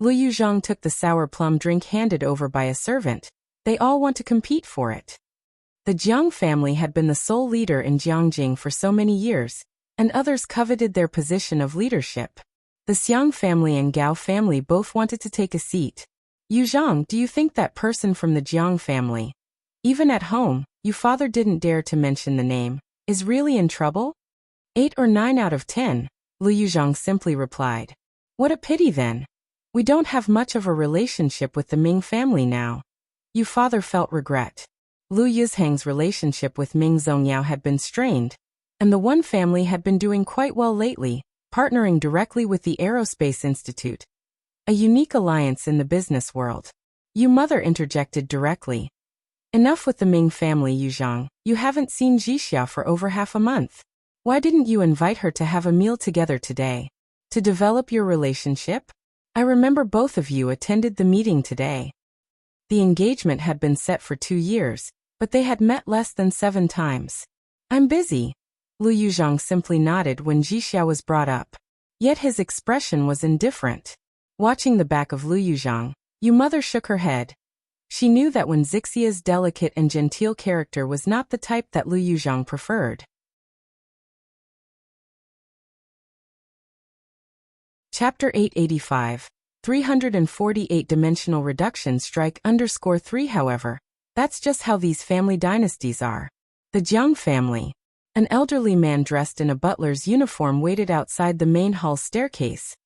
Lu Yuzhang took the sour plum drink handed over by a servant. They all want to compete for it. The Jiang family had been the sole leader in Jiangjing for so many years, and others coveted their position of leadership. The Xiang family and Gao family both wanted to take a seat. Yuzhang, do you think that person from the Jiang family, even at home, you father didn't dare to mention the name, is really in trouble? 8 or 9 out of 10, Lu Yuzhang simply replied. What a pity then. We don't have much of a relationship with the Ming family now. You father felt regret. Lu Yuzhang's relationship with Ming Zongyao had been strained, and the One family had been doing quite well lately, partnering directly with the Aerospace Institute, a unique alliance in the business world. You mother interjected directly. Enough with the Ming family, Yuzhang. You haven't seen Jixia for over half a month. Why didn't you invite her to have a meal together today? To develop your relationship? I remember both of you attended the meeting today. The engagement had been set for 2 years, but they had met less than 7 times. I'm busy. Lu Yuzhang simply nodded when Jixia was brought up. Yet his expression was indifferent. Watching the back of Lu Yuzhang, Yu mother shook her head. She knew that when Zixia's delicate and genteel character was not the type that Lu Yuzhang preferred. Chapter 885. 348-dimensional reduction strike _3. However, that's just how these family dynasties are. The Jiang family. An elderly man dressed in a butler's uniform waited outside the main hall staircase,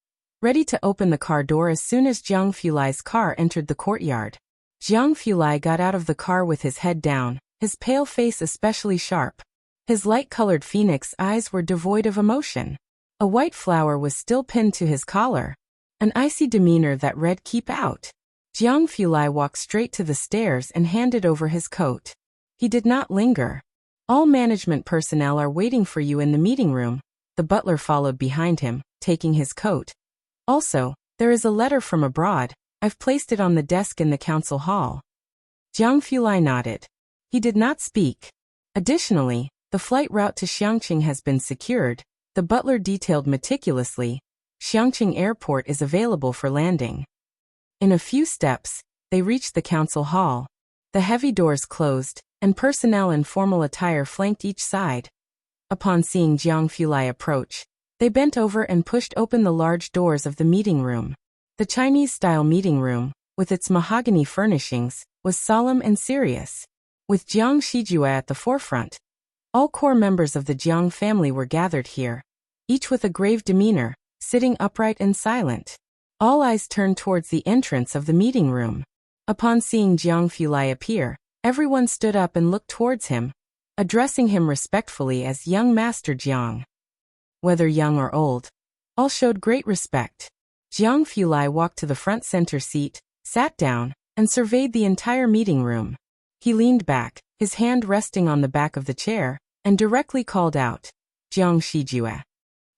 ready to open the car door as soon as Jiang Fulai's car entered the courtyard. Jiang Fulai got out of the car with his head down, his pale face especially sharp. His light-colored phoenix eyes were devoid of emotion. A white flower was still pinned to his collar. An icy demeanor that read, "Keep out." Jiang Fulai walked straight to the stairs and handed over his coat. He did not linger. All management personnel are waiting for you in the meeting room. The butler followed behind him, taking his coat. Also, there is a letter from abroad. I've placed it on the desk in the council hall. Jiang Fulai nodded. He did not speak. Additionally, the flight route to Xiangqing has been secured. The butler detailed meticulously. Xiangqing Airport is available for landing. In a few steps, they reached the council hall. The heavy doors closed, and personnel in formal attire flanked each side. Upon seeing Jiang Fulai approach, they bent over and pushed open the large doors of the meeting room. The Chinese-style meeting room, with its mahogany furnishings, was solemn and serious. With Jiang Shijue at the forefront, all core members of the Jiang family were gathered here, each with a grave demeanor, sitting upright and silent. All eyes turned towards the entrance of the meeting room. Upon seeing Jiang Fulai appear, everyone stood up and looked towards him, addressing him respectfully as young Master Jiang. Whether young or old, all showed great respect. Jiang Fulai walked to the front center seat, sat down, and surveyed the entire meeting room. He leaned back, his hand resting on the back of the chair, and directly called out, "Jiang Shijue."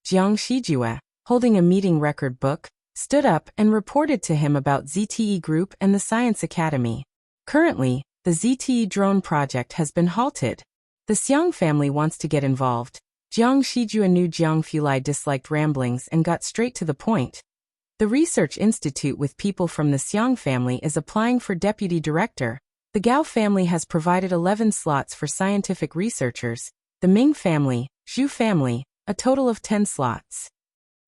Jiang Shijue, holding a meeting record book, stood up and reported to him about ZTE Group and the Science Academy. Currently, the ZTE drone project has been halted. The Xiang family wants to get involved. Jiang Shijue knew Jiang Fulai disliked ramblings and got straight to the point. The research institute with people from the Xiang family is applying for deputy director. The Gao family has provided 11 slots for scientific researchers, the Ming family, Zhu family, a total of 10 slots.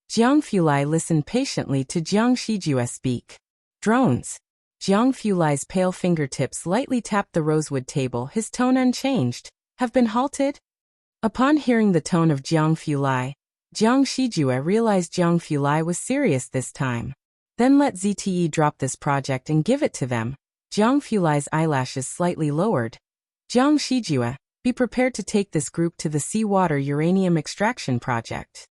Jiang Fulai listened patiently to Jiang Shijue speak. Drones. Jiang Fulai's pale fingertips lightly tapped the rosewood table, his tone unchanged. Have been halted? Upon hearing the tone of Jiang Fulai, Jiang Shijue realized Jiang Fulai was serious this time. Then let ZTE drop this project and give it to them. Jiang Fulai's eyelashes slightly lowered. Jiang Shijue, be prepared to take this group to the seawater uranium extraction project.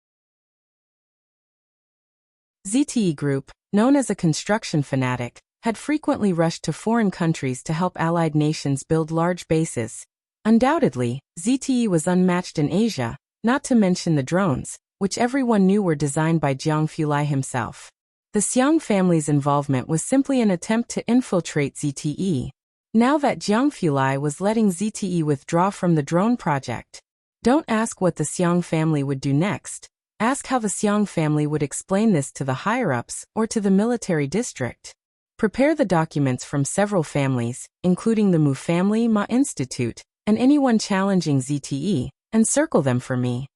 ZTE Group, known as a construction fanatic, had frequently rushed to foreign countries to help allied nations build large bases. Undoubtedly, ZTE was unmatched in Asia, not to mention the drones, which everyone knew were designed by Jiang Fulai himself. The Xiang family's involvement was simply an attempt to infiltrate ZTE. Now that Jiang Fulai was letting ZTE withdraw from the drone project, don't ask what the Xiang family would do next. Ask how the Xiang family would explain this to the higher-ups or to the military district. Prepare the documents from several families, including the Mu family, Ma Institute, and anyone challenging ZTE, and circle them for me.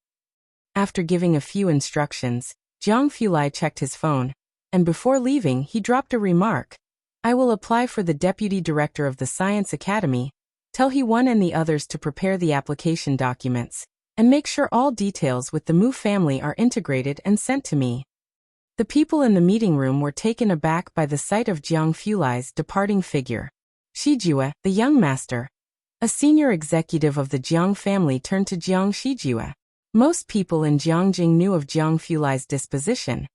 After giving a few instructions, Jiang Fulai checked his phone, and before leaving he dropped a remark. I will apply for the deputy director of the Science Academy. Tell He-1 and the others to prepare the application documents, and make sure all details with the Mu family are integrated and sent to me. The people in the meeting room were taken aback by the sight of Jiang Fulai's departing figure. Shijue, the young master, a senior executive of the Jiang family, turned to Jiang Shijue. Most people in Jiangjing knew of Jiang Fulai's disposition.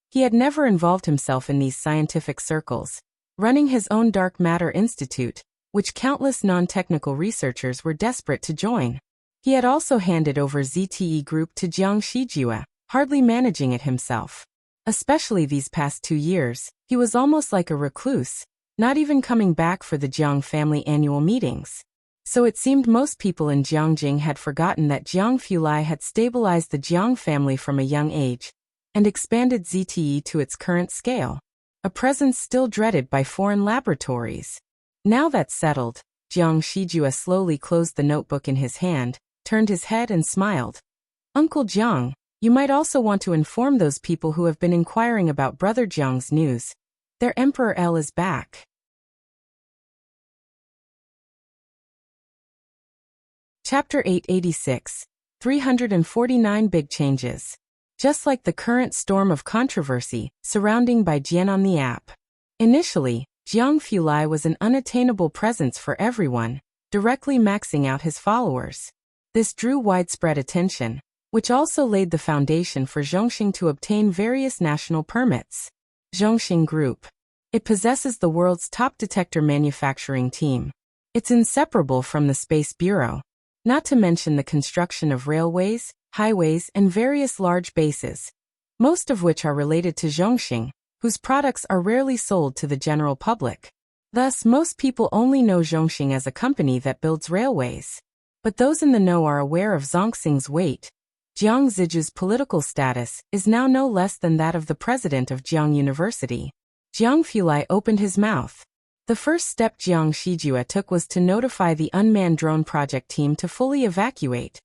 He had never involved himself in these scientific circles, running his own dark matter institute, which countless non-technical researchers were desperate to join. He had also handed over ZTE Group to Jiang Shijue, hardly managing it himself. Especially these past 2 years, he was almost like a recluse, not even coming back for the Jiang family annual meetings. So it seemed most people in Jiangjing had forgotten that Jiang Fulai had stabilized the Jiang family from a young age and expanded ZTE to its current scale, a presence still dreaded by foreign laboratories. Now that's settled, Jiang Shijue slowly closed the notebook in his hand, turned his head and smiled. Uncle Jiang, you might also want to inform those people who have been inquiring about Brother Jiang's news. Their Emperor L is back. Chapter 886, 349 Big Changes. Just like the current storm of controversy surrounding Bai Jian on the app. Initially, Jiang Fulai was an unattainable presence for everyone, directly maxing out his followers. This drew widespread attention, which also laid the foundation for Zhongxing to obtain various national permits. Zhongxing Group. It possesses the world's top detector manufacturing team. It's inseparable from the Space Bureau. Not to mention the construction of railways, highways, and various large bases, most of which are related to Zhongxing, whose products are rarely sold to the general public. Thus, most people only know Zhongxing as a company that builds railways. But those in the know are aware of Zhongxing's weight. Jiang Ziju's political status is now no less than that of the president of Jiang University. Jiang Fulai opened his mouth. The first step Jiang Shijue took was to notify the unmanned drone project team to fully evacuate.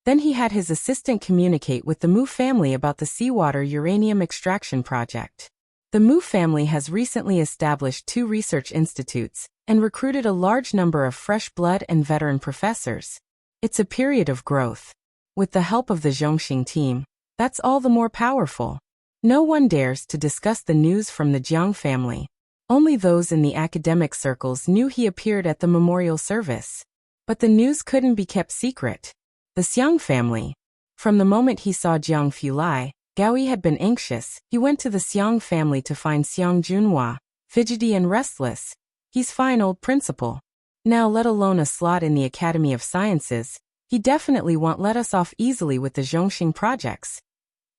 Then he had his assistant communicate with the Mu family about the seawater uranium extraction project. The Mu family has recently established 2 research institutes and recruited a large number of fresh blood and veteran professors. It's a period of growth. With the help of the Zhongxing team, that's all the more powerful. No one dares to discuss the news from the Jiang family. Only those in the academic circles knew he appeared at the memorial service. But the news couldn't be kept secret. The Xiang family. From the moment he saw Jiang Fulai, Gao Yi had been anxious. He went to the Xiang family to find Xiang Junhua, fidgety and restless. He's fine old principal. Now let alone a slot in the Academy of Sciences, he definitely won't let us off easily with the Zhongxing projects.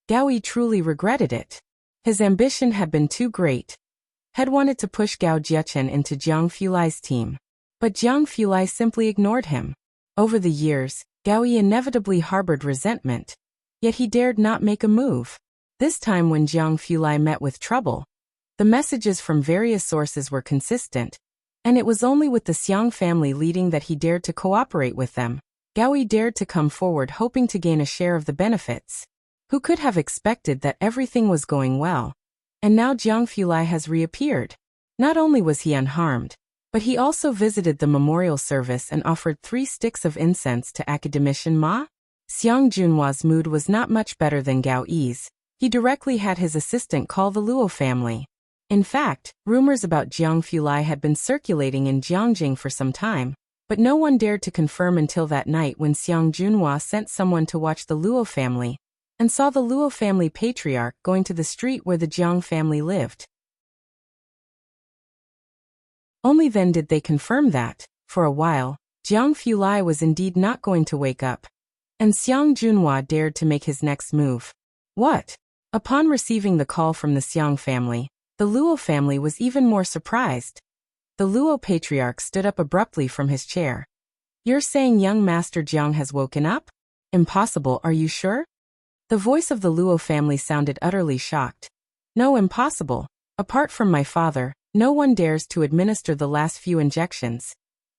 Gao Yi truly regretted it. His ambition had been too great. Had wanted to push Gao Jiechen into Jiang Fulai's team. But Jiang Fulai simply ignored him. Over the years, Gao Yi inevitably harbored resentment. Yet he dared not make a move. This time when Jiang Fulai met with trouble, the messages from various sources were consistent, and it was only with the Xiang family leading that he dared to cooperate with them. Gao Yi dared to come forward hoping to gain a share of the benefits. Who could have expected that everything was going well? And now Jiang Fulai has reappeared. Not only was he unharmed, but he also visited the memorial service and offered 3 sticks of incense to academician Ma. Xiang Junhua's mood was not much better than Gao Yi's. He directly had his assistant call the Luo family. In fact, rumors about Jiang Fulai had been circulating in Jiangjing for some time, but no one dared to confirm until that night when Xiang Junhua sent someone to watch the Luo family and saw the Luo family patriarch going to the street where the Jiang family lived. Only then did they confirm that, for a while, Jiang Fulai was indeed not going to wake up. And Xiang Junhua dared to make his next move. What? Upon receiving the call from the Xiang family, the Luo family was even more surprised. The Luo patriarch stood up abruptly from his chair. You're saying young Master Jiang has woken up? Impossible, are you sure? The voice of the Luo family sounded utterly shocked. No, impossible. Apart from my father, no one dares to administer the last few injections.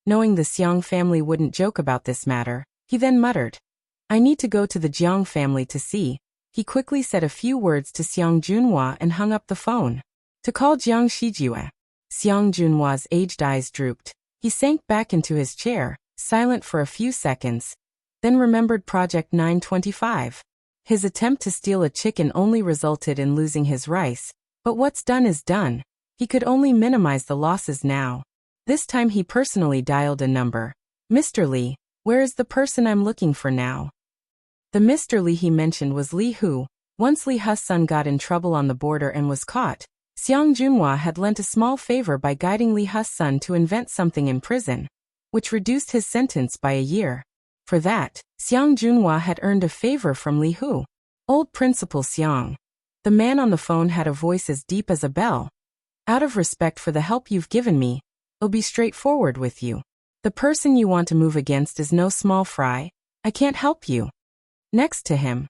Knowing the Xiang family wouldn't joke about this matter, he then muttered, I need to go to the Jiang family to see. He quickly said a few words to Xiang Junhua and hung up the phone. To call Jiang Shijue. Xiang Junhua's aged eyes drooped. He sank back into his chair, silent for a few seconds, then remembered Project 925. His attempt to steal a chicken only resulted in losing his rice, but what's done is done. He could only minimize the losses now. This time he personally dialed a number. Mr. Li, where is the person I'm looking for now? The Mr. Li he mentioned was Li Hu. Once Li Hu's son got in trouble on the border and was caught, Xiang Junhua had lent a small favor by guiding Li Hu's son to invent something in prison, which reduced his sentence by a year. For that, Xiang Junhua had earned a favor from Li Hu. Old Principal Xiang. The man on the phone had a voice as deep as a bell. Out of respect for the help you've given me, I'll be straightforward with you. The person you want to move against is no small fry. I can't help you. Next to him,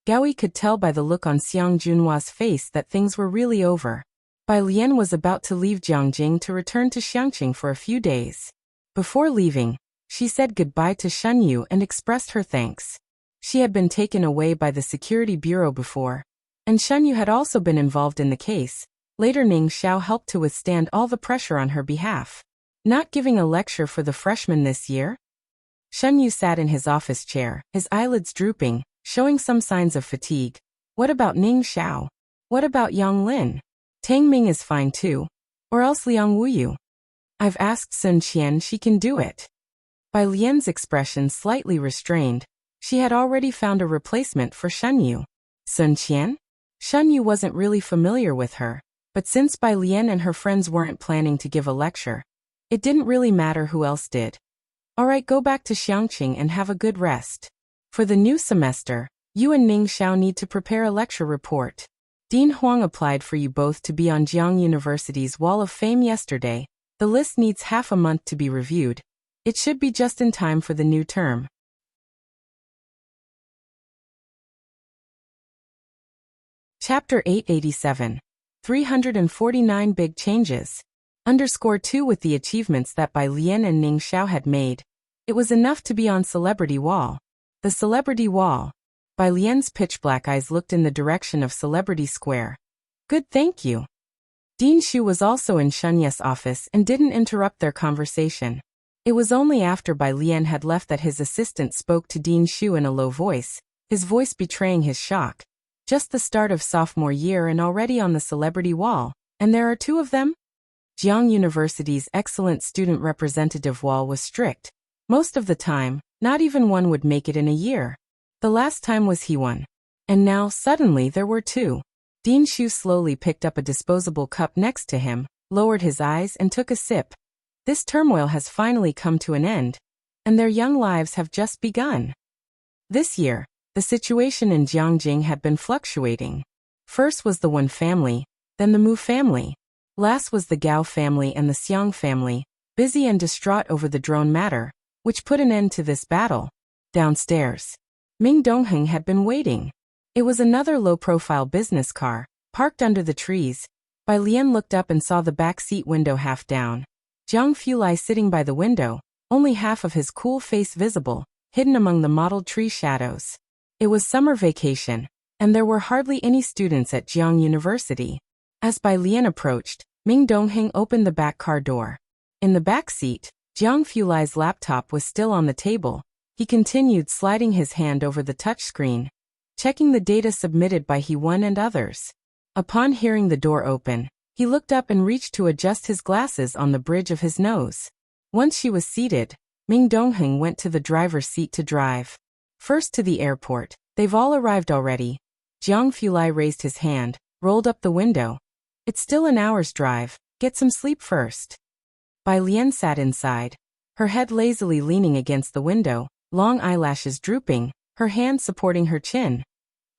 Gao Yi could tell by the look on Xiang Junhua's face that things were really over. Bai Lian was about to leave Jiangjing to return to Xiangqing for a few days. Before leaving, she said goodbye to Shen Yu and expressed her thanks. She had been taken away by the Security Bureau before, and Shen Yu had also been involved in the case. Later Ning Xiao helped to withstand all the pressure on her behalf. Not giving a lecture for the freshmen this year? Shen Yu sat in his office chair, his eyelids drooping, showing some signs of fatigue. What about Ning Xiao? What about Yang Lin? Tang Ming is fine too. Or else Liang Wuyu. I've asked Sun Qian, she can do it. By Lian's expression slightly restrained, she had already found a replacement for Shen Yu. Sun Qian? Shen Yu wasn't really familiar with her, but since Bai Lian and her friends weren't planning to give a lecture, it didn't really matter who else did. Alright, go back to Xiangqing and have a good rest. For the new semester, you and Ning Xiao need to prepare a lecture report. Dean Huang applied for you both to be on Jiang University's Wall of Fame yesterday. The list needs half a month to be reviewed. It should be just in time for the new term. Chapter 887. 349 Big Changes. _2 With the achievements that Bai Lian and Ning Xiao had made, it was enough to be on Celebrity Wall. The Celebrity Wall. Bai Lian's pitch-black eyes looked in the direction of Celebrity Square. Good, thank you. Dean Shu was also in Shunye's office and didn't interrupt their conversation. It was only after Bai Lian had left that his assistant spoke to Dean Shu in a low voice, his voice betraying his shock. Just the start of sophomore year and already on the celebrity wall, and there are two of them? Jiang University's excellent student representative wall was strict. Most of the time, not even one would make it in a year. The last time was he one. And now, suddenly, there were two. Dean Shu slowly picked up a disposable cup next to him, lowered his eyes and took a sip. This turmoil has finally come to an end, and their young lives have just begun. This year, the situation in Jiangjing had been fluctuating. First was the Wen family, then the Mu family. Last was the Gao family and the Xiang family, busy and distraught over the drone matter, which put an end to this battle. Downstairs, Ming Dongheng had been waiting. It was another low-profile business car, parked under the trees. Bai Lian looked up and saw the back seat window half down. Jiang Fulai sitting by the window, only half of his cool face visible, hidden among the mottled tree shadows. It was summer vacation, and there were hardly any students at Jiang University. As Bai Lian approached, Ming Dongheng opened the back car door. In the back seat, Jiang Fulai's laptop was still on the table. He continued sliding his hand over the touchscreen, checking the data submitted by He-Wen and others. Upon hearing the door open, he looked up and reached to adjust his glasses on the bridge of his nose. Once she was seated, Ming Dongheng went to the driver's seat to drive. First to the airport. They've all arrived already. Jiang Fulai raised his hand, rolled up the window. It's still an hour's drive. Get some sleep first. Bai Lian sat inside, her head lazily leaning against the window, long eyelashes drooping, her hand supporting her chin.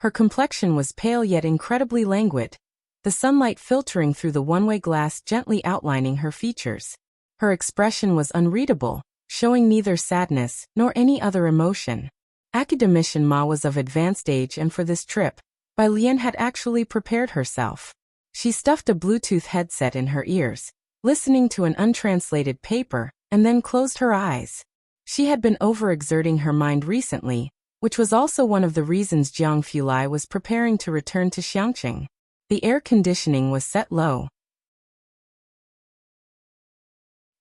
Her complexion was pale yet incredibly languid, the sunlight filtering through the one-way glass gently outlining her features. Her expression was unreadable, showing neither sadness nor any other emotion. Academician Ma was of advanced age, and for this trip, Bai Lian had actually prepared herself. She stuffed a Bluetooth headset in her ears, listening to an untranslated paper, and then closed her eyes. She had been overexerting her mind recently, which was also one of the reasons Jiang Fulai was preparing to return to Xiangqing. The air conditioning was set low.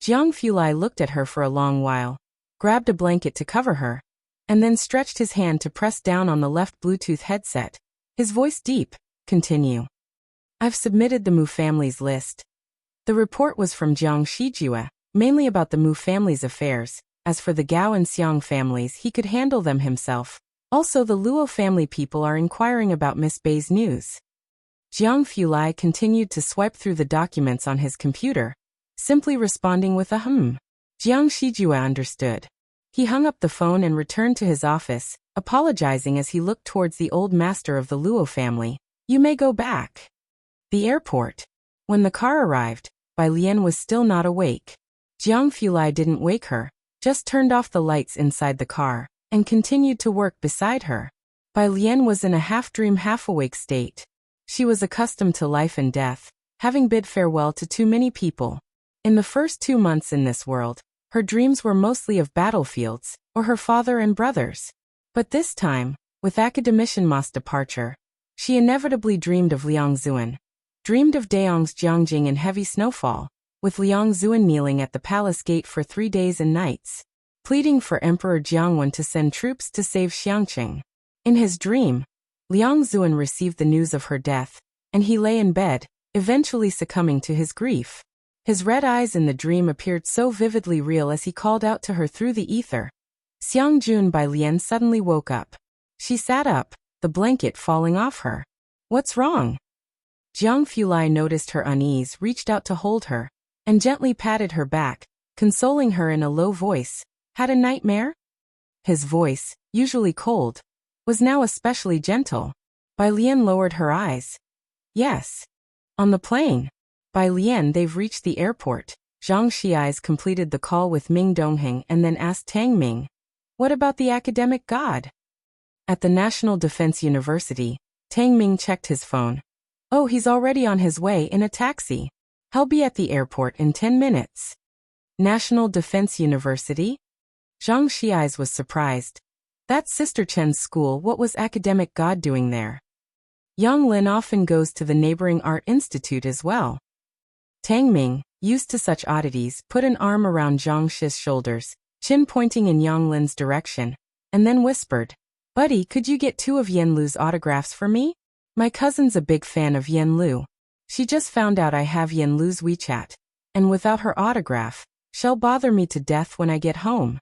Jiang Fulai looked at her for a long while, grabbed a blanket to cover her, and then stretched his hand to press down on the left Bluetooth headset. His voice deep. Continue. I've submitted the Mu family's list. The report was from Jiang Shijue, mainly about the Mu family's affairs. As for the Gao and Xiang families, he could handle them himself. Also, the Luo family people are inquiring about Miss Bei's news. Jiang Fulai continued to swipe through the documents on his computer, simply responding with a Jiang Shijue understood. He hung up the phone and returned to his office, apologizing as he looked towards the old master of the Luo family. You may go back. The airport. When the car arrived, Bai Lian was still not awake. Jiang Fulai didn't wake her, just turned off the lights inside the car, and continued to work beside her. Bai Lian was in a half-dream half-awake state. She was accustomed to life and death, having bid farewell to too many people. In the first 2 months in this world, her dreams were mostly of battlefields, or her father and brothers. But this time, with Academician Ma's departure, she inevitably dreamed of Liang Zuan. Dreamed of Daong's Jiangjing in heavy snowfall, with Liang Zuan kneeling at the palace gate for 3 days and nights, pleading for Emperor Jiangwen to send troops to save Xiangqing. In his dream, Liang Zuan received the news of her death, and he lay in bed, eventually succumbing to his grief. His red eyes in the dream appeared so vividly real as he called out to her through the ether. Xiangjun Bai Lian suddenly woke up. She sat up, the blanket falling off her. What's wrong? Jiang Fulai noticed her unease, reached out to hold her, and gently patted her back, consoling her in a low voice. Had a nightmare? His voice, usually cold, was now especially gentle. Bai Lian lowered her eyes. Yes. On the plane. Bai Lian, they've reached the airport. Zhang Xiais completed the call with Ming Dongheng and then asked Tang Ming, what about the academic god? At the National Defense University, Tang Ming checked his phone. Oh, he's already on his way in a taxi. He'll be at the airport in 10 minutes. National Defense University? Zhang Xiais was surprised. That's Sister Chen's school. What was academic god doing there? Yang Lin often goes to the neighboring art institute as well. Tang Ming, used to such oddities, put an arm around Zhang Shi's shoulders, chin pointing in Yang Lin's direction, and then whispered, "Buddy, could you get 2 of Yen Lu's autographs for me? My cousin's a big fan of Yen Lu. She just found out I have Yen Lu's WeChat, and without her autograph, she'll bother me to death when I get home."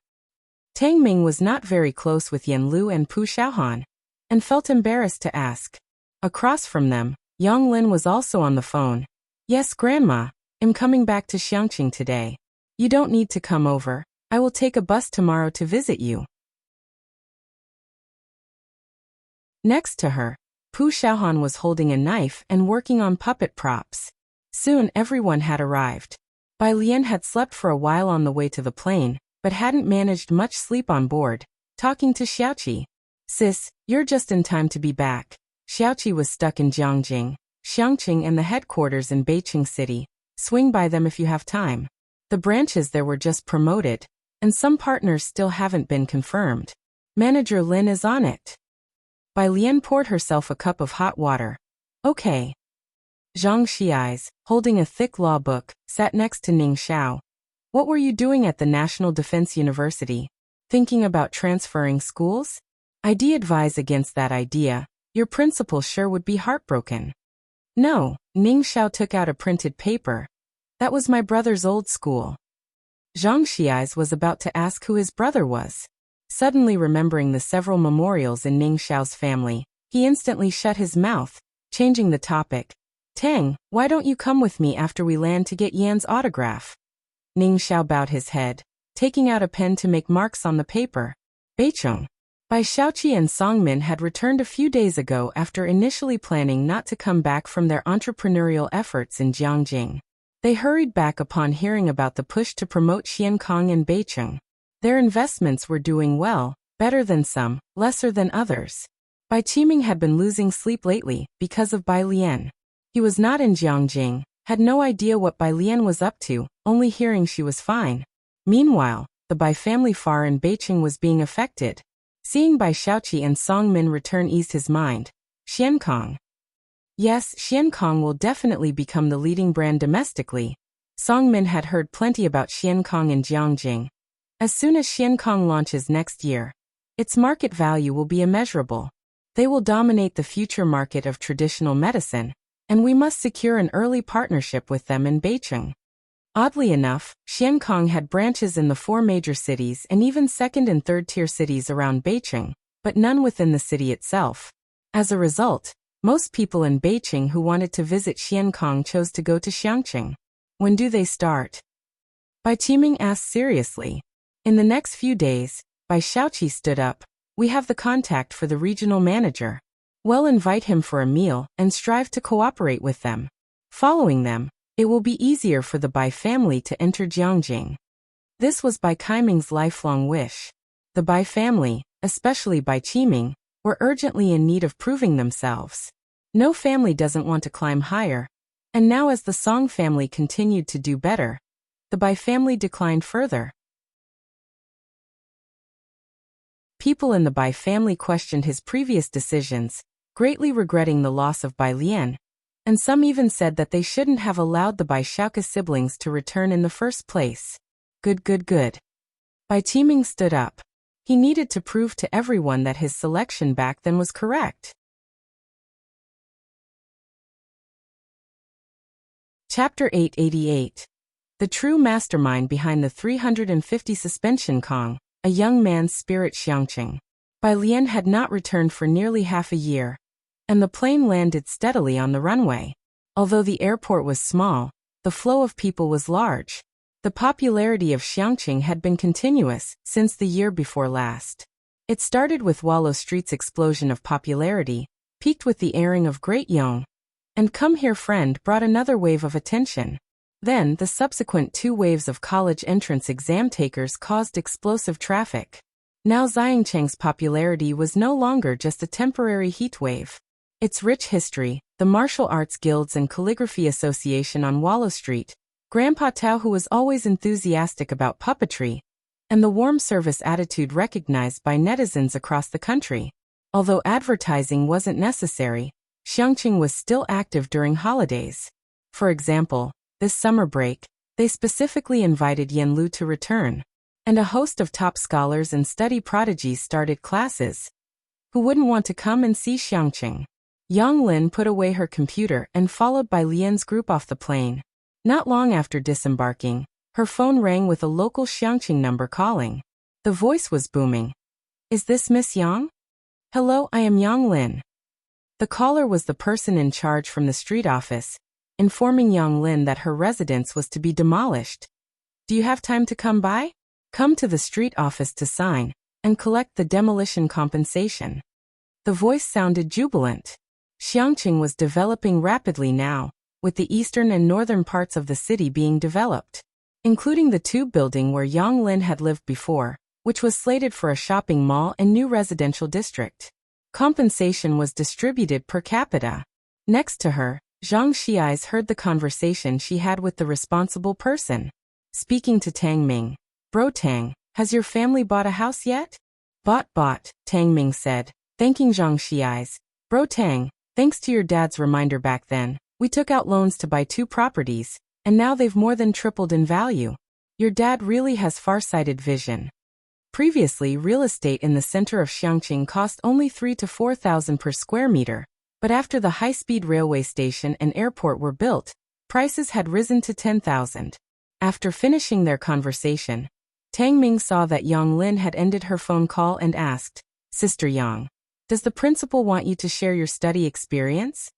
Tang Ming was not very close with Yen Lu and Pu Xiaohan, and felt embarrassed to ask. Across from them, Yang Lin was also on the phone. "Yes, Grandma, I'm coming back to Xiangqing today. You don't need to come over. I will take a bus tomorrow to visit you." Next to her, Pu Xiaohan was holding a knife and working on puppet props. Soon everyone had arrived. Bai Lian had slept for a while on the way to the plane, but hadn't managed much sleep on board, talking to Xiaoqi. "Sis, you're just in time to be back." Xiaoqi was stuck in Jiangjing, Xiangqing and the headquarters in Beijing City. "Swing by them if you have time. The branches there were just promoted, and some partners still haven't been confirmed. Manager Lin is on it." Bai Lian poured herself a cup of hot water. "Okay." Zhang Xi's, holding a thick law book, sat next to Ning Xiao. "What were you doing at the National Defense University? Thinking about transferring schools? I'd advise against that idea. Your principal sure would be heartbroken." "No," Ning Xiao took out a printed paper. "That was my brother's old school." Zhang Xi's was about to ask who his brother was. Suddenly remembering the several memorials in Ning Xiao's family, he instantly shut his mouth, changing the topic. "Tang, why don't you come with me after we land to get Yan's autograph?" Ning Xiao bowed his head, taking out a pen to make marks on the paper. Beicheng. Bai Xiaoqi and Songmin had returned a few days ago after initially planning not to come back from their entrepreneurial efforts in Jiangjing. They hurried back upon hearing about the push to promote Xiankong and Beicheng. Their investments were doing well, better than some, lesser than others. Bai Qiming had been losing sleep lately because of Bai Lian. He was not in Jiangjing, had no idea what Bai Lian was up to, only hearing she was fine. Meanwhile, the Bai family far in Beijing was being affected. Seeing Bai Xiaoqi and Songmin return eased his mind. Xiankong. Yes, Xiankong will definitely become the leading brand domestically. Songmin had heard plenty about Xiankong in Jiangjing. As soon as Xiankong launches next year, its market value will be immeasurable. They will dominate the future market of traditional medicine, and we must secure an early partnership with them in Beijing. Oddly enough, Xiankong had branches in the 4 major cities and even second and third-tier cities around Beijing, but none within the city itself. As a result, most people in Beijing who wanted to visit Xiankong chose to go to Xiangqing. When do they start? Bai Qiming asked seriously. In the next few days, Bai Xiaoqi stood up. We have the contact for the regional manager. Well, invite him for a meal and strive to cooperate with them. Following them, it will be easier for the Bai family to enter Jiangjing. This was Bai Qiming's lifelong wish. The Bai family, especially Bai Qiming, were urgently in need of proving themselves. No family doesn't want to climb higher, and now as the Song family continued to do better, the Bai family declined further. People in the Bai family questioned his previous decisions, greatly regretting the loss of Bai Lian, and some even said that they shouldn't have allowed the Bai Xiaoke siblings to return in the first place. Good. Bai Qiming stood up. He needed to prove to everyone that his selection back then was correct. Chapter 888. The true mastermind behind the 350 suspension Kong, a young man's spirit Xiangqing. Bai Lian had not returned for nearly half a year, and the plane landed steadily on the runway. Although the airport was small, the flow of people was large. The popularity of Xiangqing had been continuous since the year before last. It started with Wallow Street's explosion of popularity, peaked with the airing of Great Yong, and Come Here Friend brought another wave of attention. Then, the subsequent 2 waves of college entrance exam takers caused explosive traffic. Now Xiangqing's popularity was no longer just a temporary heat wave. Its rich history, the martial arts guilds and calligraphy association on Wallow Street, Grandpa Tao who was always enthusiastic about puppetry, and the warm service attitude recognized by netizens across the country. Although advertising wasn't necessary, Xiangqing was still active during holidays. For example, This summer break, they specifically invited Yanlu to return, and a host of top scholars and study prodigies started classes. Who wouldn't want to come and see Xiangqing? Yang Lin put away her computer and followed by Lian's group off the plane. Not long after disembarking, her phone rang with a local Xiangqing number calling. The voice was booming. "Is this Miss Yang?" "Hello, I am Yang Lin." The caller was the person in charge from the street office, informing Yang Lin that her residence was to be demolished. "Do you have time to come by? Come to the street office to sign and collect the demolition compensation." The voice sounded jubilant. Xiangqing was developing rapidly now, with the eastern and northern parts of the city being developed, including the tube building where Yang Lin had lived before, which was slated for a shopping mall and new residential district. Compensation was distributed per capita. Next to her, Zhang Xiais heard the conversation she had with the responsible person. Speaking to Tang Ming. "Bro Tang, has your family bought a house yet?" Bought, Tang Ming said, thanking Zhang Xiais. "Bro Tang, thanks to your dad's reminder back then, we took out loans to buy 2 properties, and now they've more than tripled in value. Your dad really has far-sighted vision." Previously, real estate in the center of Xiangqing cost only 3,000 to 4,000 per square meter, but after the high-speed railway station and airport were built, prices had risen to 10,000. After finishing their conversation, Tang Ming saw that Yang Lin had ended her phone call and asked, "Sister Yang, does the principal want you to share your study experience?"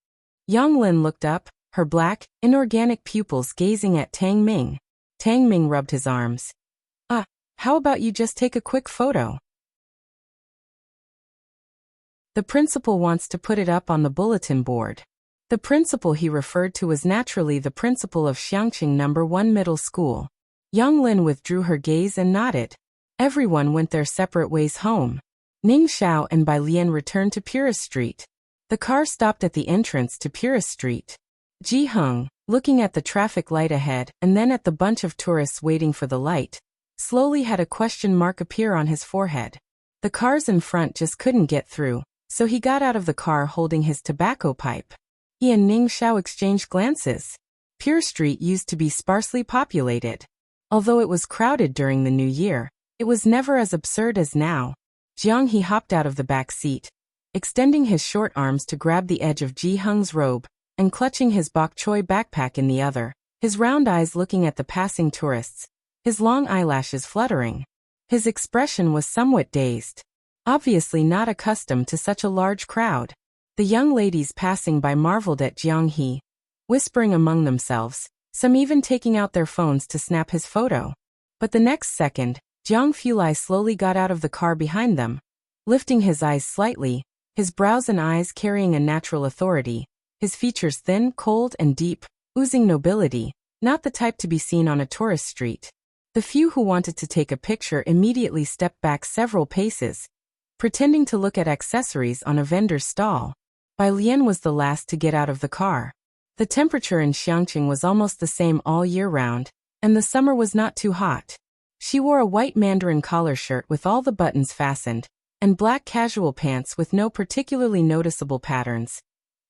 Yang Lin looked up, her black, inorganic pupils gazing at Tang Ming. Tang Ming rubbed his arms. How about you just take a quick photo? The principal wants to put it up on the bulletin board. The principal he referred to was naturally the principal of Xiangqing No. 1 Middle School. Yang Lin withdrew her gaze and nodded. Everyone went their separate ways home. Ning Xiao and Bai Lian returned to Purist Street. The car stopped at the entrance to Purist Street. Ji Heng, looking at the traffic light ahead and then at the bunch of tourists waiting for the light, slowly had a question mark appear on his forehead. The cars in front just couldn't get through, so he got out of the car holding his tobacco pipe. He and Ning Xiao exchanged glances. Pure Street used to be sparsely populated. Although it was crowded during the new year, it was never as absurd as now. Jiang He hopped out of the back seat, extending his short arms to grab the edge of Ji Heng's robe, and clutching his bok choy backpack in the other, his round eyes looking at the passing tourists, his long eyelashes fluttering. His expression was somewhat dazed. Obviously not accustomed to such a large crowd. The young ladies passing by marveled at Jiang He, whispering among themselves, some even taking out their phones to snap his photo. But the next second, Jiang Fulai slowly got out of the car behind them, lifting his eyes slightly, his brows and eyes carrying a natural authority, his features thin, cold, and deep, oozing nobility, not the type to be seen on a tourist street. The few who wanted to take a picture immediately stepped back several paces, pretending to look at accessories on a vendor's stall. Bai Lian was the last to get out of the car. The temperature in Xiangqing was almost the same all year round, and the summer was not too hot. She wore a white mandarin collar shirt with all the buttons fastened, and black casual pants with no particularly noticeable patterns.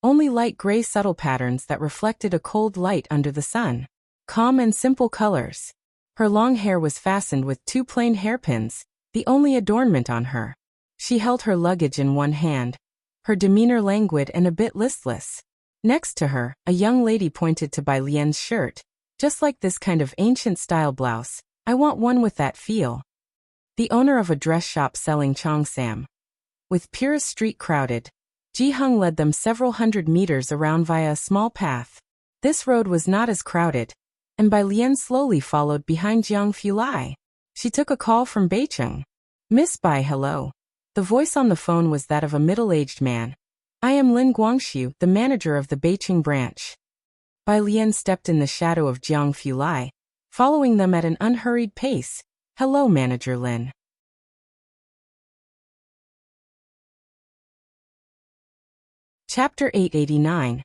Only light gray subtle patterns that reflected a cold light under the sun. Calm and simple colors. Her long hair was fastened with 2 plain hairpins, the only adornment on her. She held her luggage in one hand, her demeanor languid and a bit listless. Next to her, a young lady pointed to Bai Lian's shirt. "Just like this kind of ancient-style blouse. I want one with that feel." The owner of a dress shop selling cheongsam. With Purist Street crowded, Ji Heng led them several hundred meters around via a small path. This road was not as crowded, and Bai Lian slowly followed behind Jiang Fulai. She took a call from Beicheng. "Miss Bai, hello." The voice on the phone was that of a middle-aged man. "I am Lin Guangxiu, the manager of the Beicheng branch." Bai Lian stepped in the shadow of Jiang Fulai, following them at an unhurried pace. "Hello, Manager Lin." Chapter 889.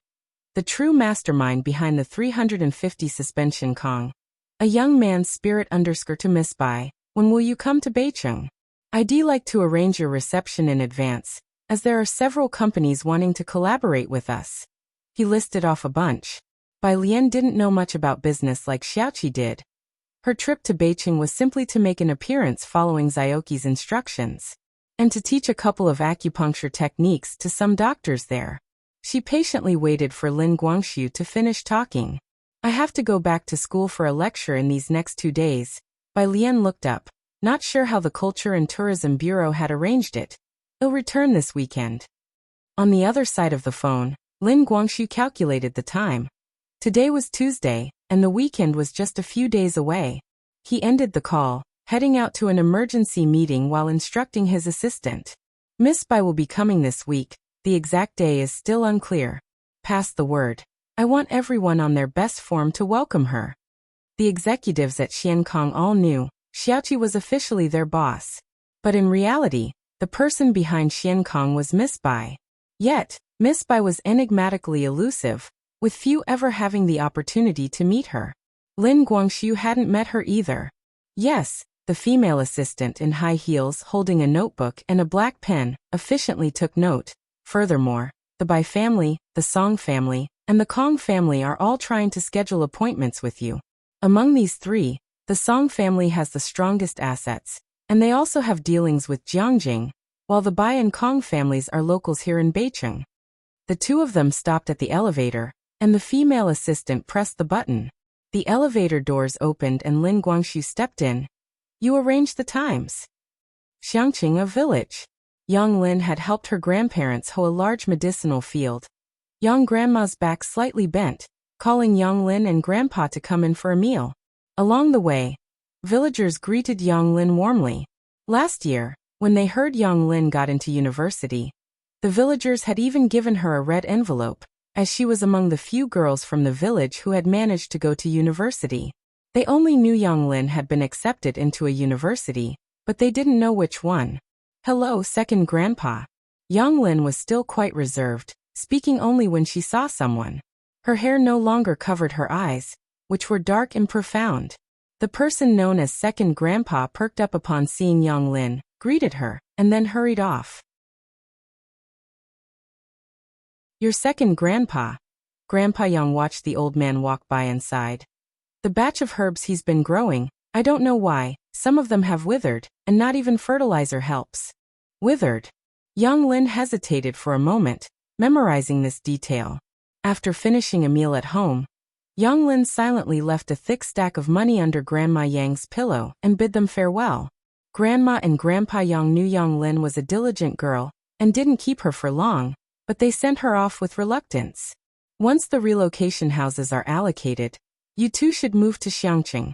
The true mastermind behind the 350 suspension Kong. A young man's spirit to Miss Bai. "When will you come to Beicheng? I'd like to arrange your reception in advance, as there are several companies wanting to collaborate with us." He listed off a bunch. Bai Lian didn't know much about business like Xiaoqi did. Her trip to Beijing was simply to make an appearance following Xiaoqi's instructions, and to teach a couple of acupuncture techniques to some doctors there. She patiently waited for Lin Guangxiu to finish talking. I have to go back to school for a lecture in these next 2 days. Bai Lian looked up, not sure how the Culture and Tourism Bureau had arranged it. He'll return this weekend. On the other side of the phone, Lin Guangxiu calculated the time. Today was Tuesday, and the weekend was just a few days away. He ended the call, heading out to an emergency meeting while instructing his assistant. Miss Bai will be coming this week. The exact day is still unclear. Pass the word. I want everyone on their best form to welcome her. The executives at Xiankong all knew Xiaoqi was officially their boss. But in reality, the person behind Xiankong was Miss Bai. Yet, Miss Bai was enigmatically elusive, with few ever having the opportunity to meet her. Lin Guangxiu hadn't met her either. Yes, the female assistant in high heels holding a notebook and a black pen efficiently took note. Furthermore, the Bai family, the Song family, and the Kong family are all trying to schedule appointments with you. Among these three, the Song family has the strongest assets, and they also have dealings with Jiangjing, while the Bai and Kong families are locals here in Beijing. The two of them stopped at the elevator, and the female assistant pressed the button. The elevator doors opened and Lin Guangxiu stepped in. You arranged the times. Xiangqing, a village. Young Lin had helped her grandparents hoe a large medicinal field. Young Grandma's back slightly bent, calling Young Lin and Grandpa to come in for a meal. Along the way, villagers greeted Young Lin warmly. Last year, when they heard Young Lin got into university, the villagers had even given her a red envelope, as she was among the few girls from the village who had managed to go to university. They only knew Young Lin had been accepted into a university, but they didn't know which one. Hello, second grandpa. Young Lin was still quite reserved, speaking only when she saw someone. Her hair no longer covered her eyes, which were dark and profound. The person known as second grandpa perked up upon seeing Young Lin, greeted her, and then hurried off. Your second grandpa. Grandpa Young watched the old man walk by and sighed. The batch of herbs he's been growing, I don't know why, some of them have withered, and not even fertilizer helps. Withered. Young Lin hesitated for a moment, memorizing this detail. After finishing a meal at home, Young Lin silently left a thick stack of money under Grandma Yang's pillow and bid them farewell. Grandma and Grandpa Yang knew Young Lin was a diligent girl, and didn't keep her for long, but they sent her off with reluctance. Once the relocation houses are allocated, you two should move to Xiangqing.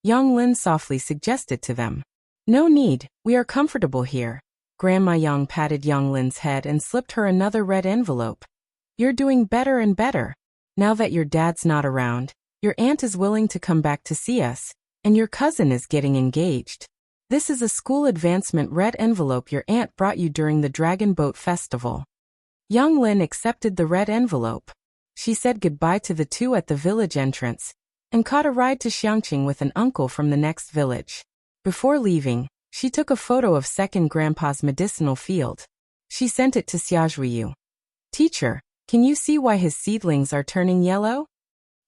Young Lin softly suggested to them. No need, we are comfortable here. Grandma Yang patted Young Lin's head and slipped her another red envelope. You're doing better and better. Now that your dad's not around, your aunt is willing to come back to see us, and your cousin is getting engaged. This is a school advancement red envelope your aunt brought you during the Dragon Boat Festival. Young Lin accepted the red envelope. She said goodbye to the two at the village entrance, and caught a ride to Xiangqing with an uncle from the next village. Before leaving, she took a photo of second grandpa's medicinal field. She sent it to Xiaozhuiyu. Teacher, can you see why his seedlings are turning yellow?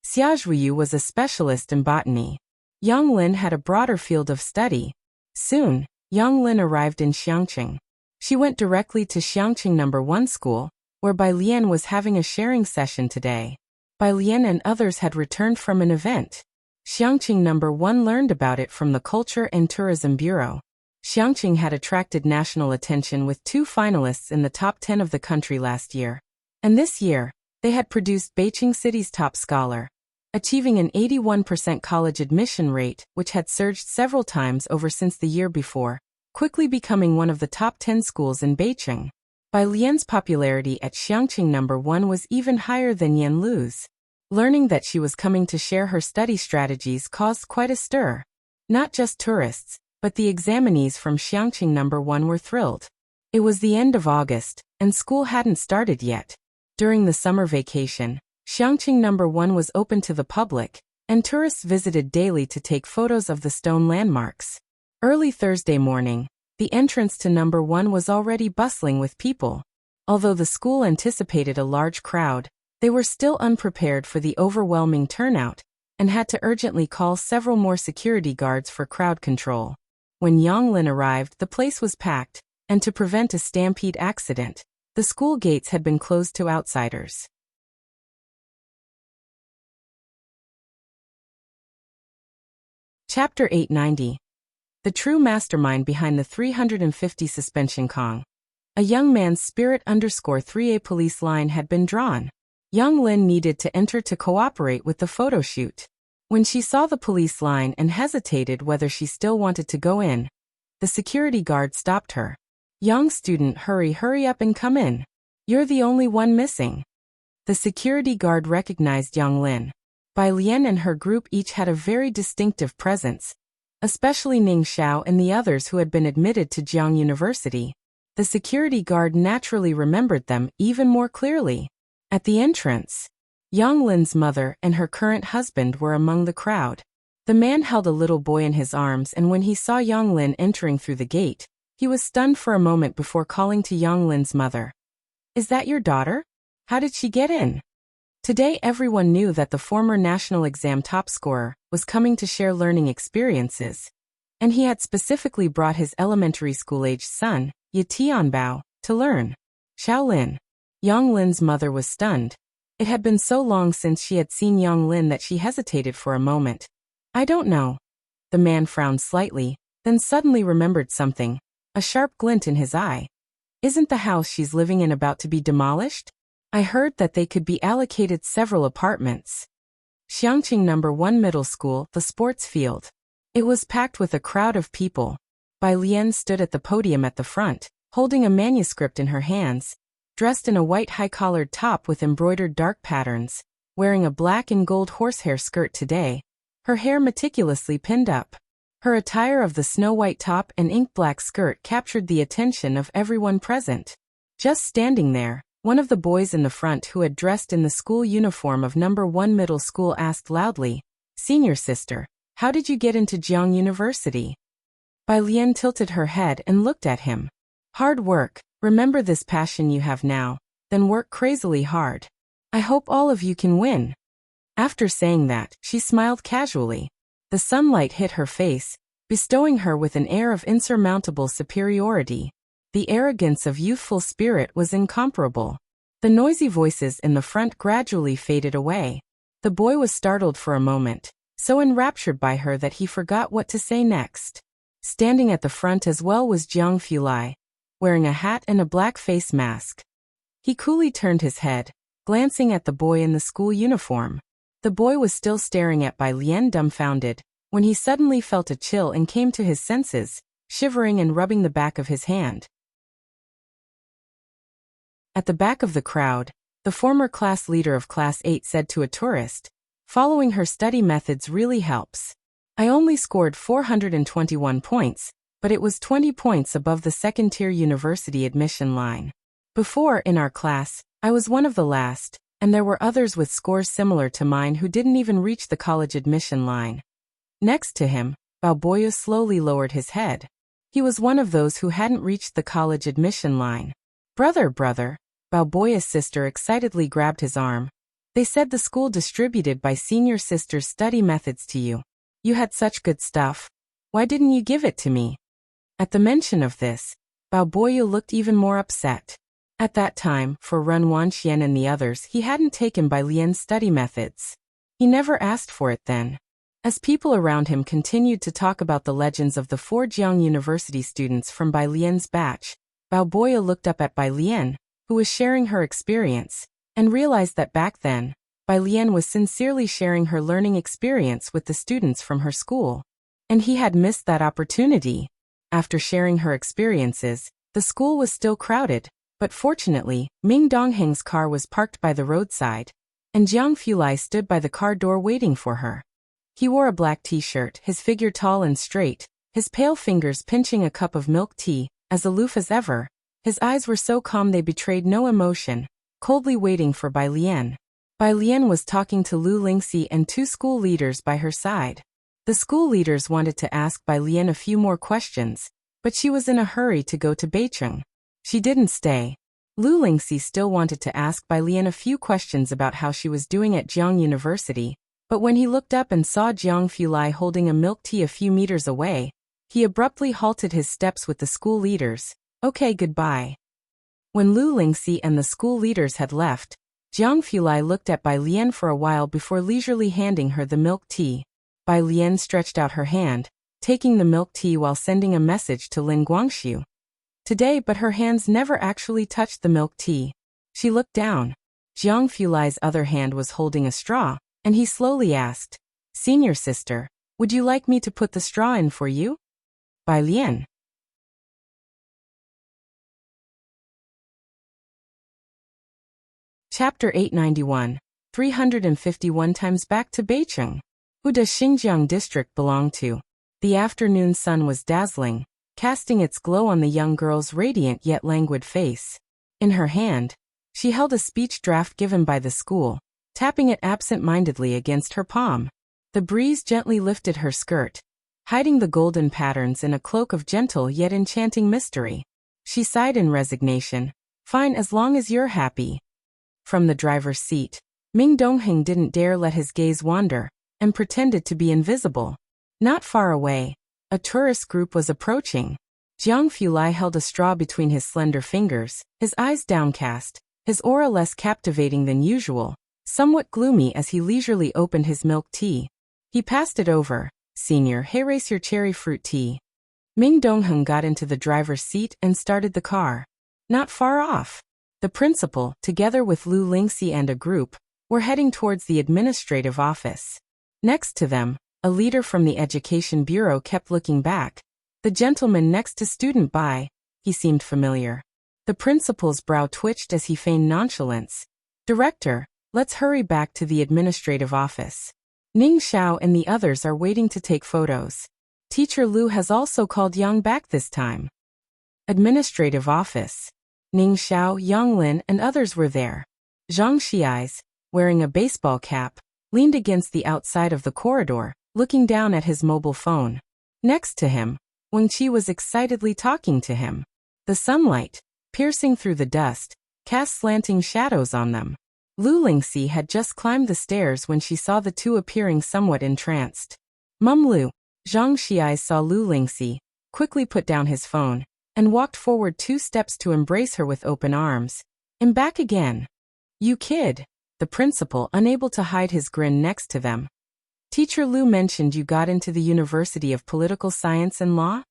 Xiaozhuiyu was a specialist in botany. Young Lin had a broader field of study. Soon, Young Lin arrived in Xiangqing. She went directly to Xiangqing No. 1 school, where Bai Lian was having a sharing session today. Bai Lian and others had returned from an event. Xiangqing No. 1 learned about it from the Culture and Tourism Bureau. Xiangqing had attracted national attention with 2 finalists in the top 10 of the country last year. And this year, they had produced Beijing City's top scholar, achieving an 81% college admission rate, which had surged several times over since the year before, quickly becoming one of the top 10 schools in Beijing. Bai Lian's popularity at Xiangqing No. 1 was even higher than Yan Lu's. Learning that she was coming to share her study strategies caused quite a stir. Not just tourists, but the examinees from Xiangqing No. 1 were thrilled. It was the end of August, and school hadn't started yet. During the summer vacation, Xiangqing No. 1 was open to the public, and tourists visited daily to take photos of the stone landmarks. Early Thursday morning, the entrance to No. 1 was already bustling with people. Although the school anticipated a large crowd, They were still unprepared for the overwhelming turnout and had to urgently call several more security guards for crowd control. When Yang Lin arrived, the place was packed, and to prevent a stampede accident, the school gates had been closed to outsiders. Chapter 890. The true mastermind behind the 350 suspension Kong. A young man's spirit_3A police line had been drawn. Yang Lin needed to enter to cooperate with the photo shoot. When she saw the police line and hesitated whether she still wanted to go in, the security guard stopped her. "Young student, hurry up and come in. You're the only one missing." The security guard recognized Yang Lin. Bai Lian and her group each had a very distinctive presence, especially Ning Xiao and the others who had been admitted to Jiang University. The security guard naturally remembered them even more clearly. At the entrance, Yang Lin's mother and her current husband were among the crowd. The man held a little boy in his arms, and when he saw Yang Lin entering through the gate, he was stunned for a moment before calling to Yang Lin's mother. "Is that your daughter? How did she get in?" Today everyone knew that the former national exam top scorer was coming to share learning experiences, and he had specifically brought his elementary school-aged son, Ye Tianbao, to learn. Shaolin. Yang Lin's mother was stunned. It had been so long since she had seen Yang Lin that she hesitated for a moment. "I don't know." The man frowned slightly, then suddenly remembered something, a sharp glint in his eye. "Isn't the house she's living in about to be demolished? I heard that they could be allocated several apartments." Xiangqing No. 1 Middle School, the sports field. It was packed with a crowd of people. Bai Lian stood at the podium at the front, holding a manuscript in her hands, dressed in a white high-collared top with embroidered dark patterns, wearing a black and gold horsehair skirt today, her hair meticulously pinned up. Her attire of the snow-white top and ink-black skirt captured the attention of everyone present. Just standing there, one of the boys in the front who had dressed in the school uniform of No. 1 Middle School asked loudly, "Senior sister, how did you get into Jiang University?" Bai Lian tilted her head and looked at him. "Hard work, remember this passion you have now, then work crazily hard. I hope all of you can win." After saying that, she smiled casually. The sunlight hit her face, bestowing her with an air of insurmountable superiority. The arrogance of youthful spirit was incomparable. The noisy voices in the front gradually faded away. The boy was startled for a moment, so enraptured by her that he forgot what to say next. Standing at the front as well was Jiang Fulai, wearing a hat and a black face mask. He coolly turned his head, glancing at the boy in the school uniform. The boy was still staring at Bai Lian dumbfounded, when he suddenly felt a chill and came to his senses, shivering and rubbing the back of his hand. At the back of the crowd, the former class leader of Class 8 said to a tourist, "Following her study methods really helps. I only scored 421 points, but it was 20 points above the second-tier university admission line. Before, in our class, I was one of the last, and there were others with scores similar to mine who didn't even reach the college admission line." Next to him, Bao Boya slowly lowered his head. He was one of those who hadn't reached the college admission line. Brother, Bao Boya's sister excitedly grabbed his arm. "They said the school distributed by senior sister's study methods to you. You had such good stuff. Why didn't you give it to me?" At the mention of this, Bao Boya looked even more upset. At that time, for Ren Wanxian and the others, he hadn't taken Bai Lian's study methods. He never asked for it then. As people around him continued to talk about the legends of the 4 Jiang University students from Bai Lian's batch, Bao Boya looked up at Bai Lian, who was sharing her experience, and realized that back then, Bai Lian was sincerely sharing her learning experience with the students from her school. And he had missed that opportunity. After sharing her experiences, the school was still crowded, but fortunately, Ming Dongheng's car was parked by the roadside, and Jiang Fulai stood by the car door waiting for her. He wore a black t-shirt, his figure tall and straight, his pale fingers pinching a cup of milk tea, as aloof as ever. His eyes were so calm they betrayed no emotion, coldly waiting for Bai Lian. Bai Lian was talking to Lu Lingxi and 2 school leaders by her side. The school leaders wanted to ask Bai Lian a few more questions, but she was in a hurry to go to Beicheng. She didn't stay. Lu Lingxi still wanted to ask Bai Lian a few questions about how she was doing at Jiang University, but when he looked up and saw Jiang Fulai holding a milk tea a few meters away, he abruptly halted his steps with the school leaders. Okay, goodbye. When Lu Lingxi and the school leaders had left, Jiang Fulai looked at Bai Lian for a while before leisurely handing her the milk tea. Bai Lian stretched out her hand, taking the milk tea while sending a message to Lin Guangxiu. Today, but her hands never actually touched the milk tea. She looked down. Jiang Fulai's other hand was holding a straw, and he slowly asked, "Senior sister, would you like me to put the straw in for you?" Bai Lian. Chapter 891, 351 times back to Beicheng. Who does Xinjiang district belong to? The afternoon sun was dazzling, casting its glow on the young girl's radiant yet languid face. In her hand, she held a speech draft given by the school, tapping it absent-mindedly against her palm. The breeze gently lifted her skirt, hiding the golden patterns in a cloak of gentle yet enchanting mystery. She sighed in resignation. Fine as long as you're happy. From the driver's seat, Ming Dongheng didn't dare let his gaze wander, and pretended to be invisible. Not far away, a tourist group was approaching. Jiang Fulai held a straw between his slender fingers, his eyes downcast, his aura less captivating than usual, somewhat gloomy as he leisurely opened his milk tea. He passed it over. Senior, hey, race your cherry fruit tea. Ming Dongheng got into the driver's seat and started the car. Not far off, the principal, together with Lu Lingxi and a group, were heading towards the administrative office. Next to them, a leader from the Education Bureau kept looking back. The gentleman next to Student Bai, he seemed familiar. The principal's brow twitched as he feigned nonchalance. Director, let's hurry back to the administrative office. Ning Xiao and the others are waiting to take photos. Teacher Lu has also called Yang back this time. Administrative office. Ning Xiao, Yang Lin, and others were there. Zhang Xiais, wearing a baseball cap, leaned against the outside of the corridor, looking down at his mobile phone. Next to him, Wang Qi was excitedly talking to him. The sunlight, piercing through the dust, cast slanting shadows on them. Lu Lingxi had just climbed the stairs when she saw the two appearing somewhat entranced. Mum Lu, Zhang Xiai saw Lu Lingxi, quickly put down his phone, and walked forward 2 steps to embrace her with open arms. And back again. You kid, the principal, unable to hide his grin next to them. Teacher Lu mentioned you got into the University of Political Science and Law?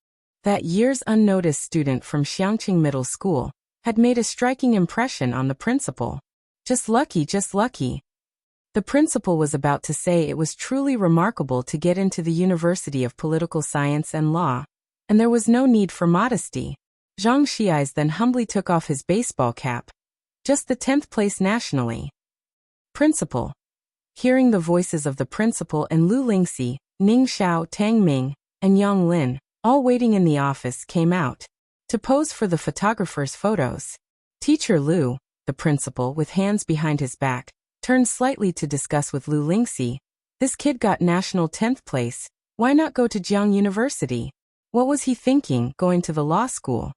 That year's unnoticed student from Xiangqing Middle School had made a striking impression on the principal. Just lucky, just lucky. The principal was about to say it was truly remarkable to get into the University of Political Science and Law, and there was no need for modesty. Zhang Xiais then humbly took off his baseball cap. Just the 10th place nationally. Principal. Hearing the voices of the principal and Lu Lingxi, Ning Xiao, Tang Ming, and Yang Lin, all waiting in the office, came out to pose for the photographer's photos. Teacher Lu, the principal, with hands behind his back, turned slightly to discuss with Lu Lingxi. This kid got national 10th place. Why not go to Jiang University? What was he thinking, going to the law school?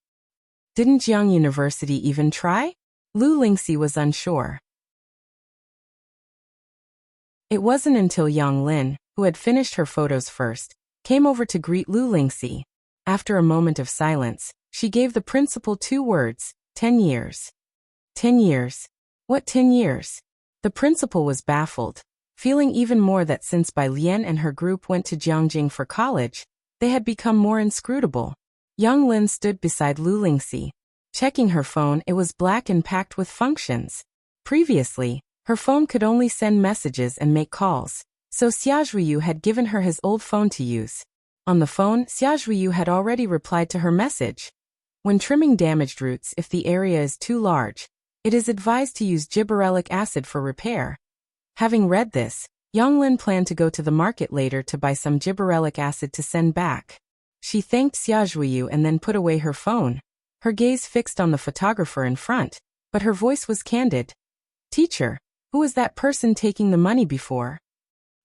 Didn't Jiang University even try? Lu Lingxi was unsure. It wasn't until Yang Lin, who had finished her photos first, came over to greet Lu Lingxi. After a moment of silence, she gave the principal 2 words, 10 years. 10 years? What 10 years? The principal was baffled, feeling even more that since Bai Lian and her group went to Jiangjing for college, they had become more inscrutable. Yang Lin stood beside Lu Lingxi. Checking her phone, it was black and packed with functions. Previously, her phone could only send messages and make calls, so Xia Zhuyu had given her his old phone to use. On the phone, Xia Zhuyu had already replied to her message. When trimming damaged roots, if the area is too large, it is advised to use gibberellic acid for repair. Having read this, Yang Lin planned to go to the market later to buy some gibberellic acid to send back. She thanked Xia Zhuyu and then put away her phone, her gaze fixed on the photographer in front, but her voice was candid. Teacher, who was that person taking the money before?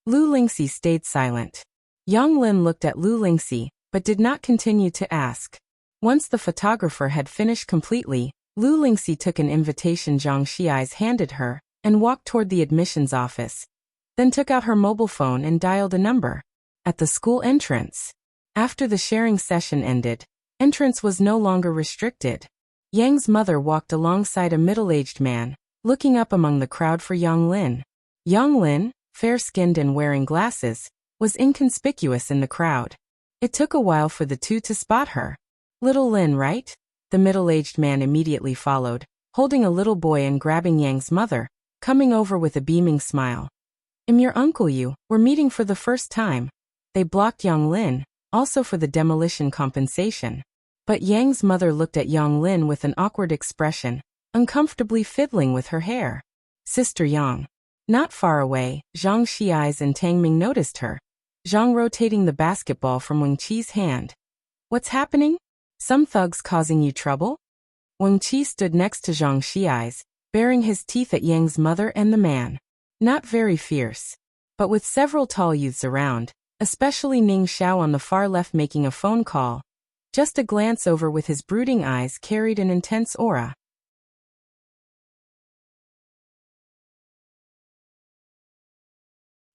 Lu Lingxi stayed silent. Yang Lin looked at Lu Lingxi, but did not continue to ask. Once the photographer had finished completely, Lu Lingxi took an invitation Zhang Xiai's handed her and walked toward the admissions office, then took out her mobile phone and dialed a number. At the school entrance. After the sharing session ended, entrance was no longer restricted. Yang's mother walked alongside a middle-aged man, looking up among the crowd for Yang Lin. Yang Lin, fair-skinned and wearing glasses, was inconspicuous in the crowd. It took a while for the two to spot her. Little Lin, right? The middle-aged man immediately followed, holding a little boy and grabbing Yang's mother, coming over with a beaming smile. I'm your uncle we're meeting for the first time. They blocked Yang Lin, also for the demolition compensation. But Yang's mother looked at Yang Lin with an awkward expression, uncomfortably fiddling with her hair. Sister Yang. Not far away, Zhang Xiais and Tang Ming noticed her. Zhang rotating the basketball from Wang Qi's hand. What's happening? Some thugs causing you trouble? Wang Qi stood next to Zhang Xiais, baring his teeth at Yang's mother and the man. Not very fierce, but with several tall youths around, especially Ning Xiao on the far left making a phone call. Just a glance over with his brooding eyes carried an intense aura.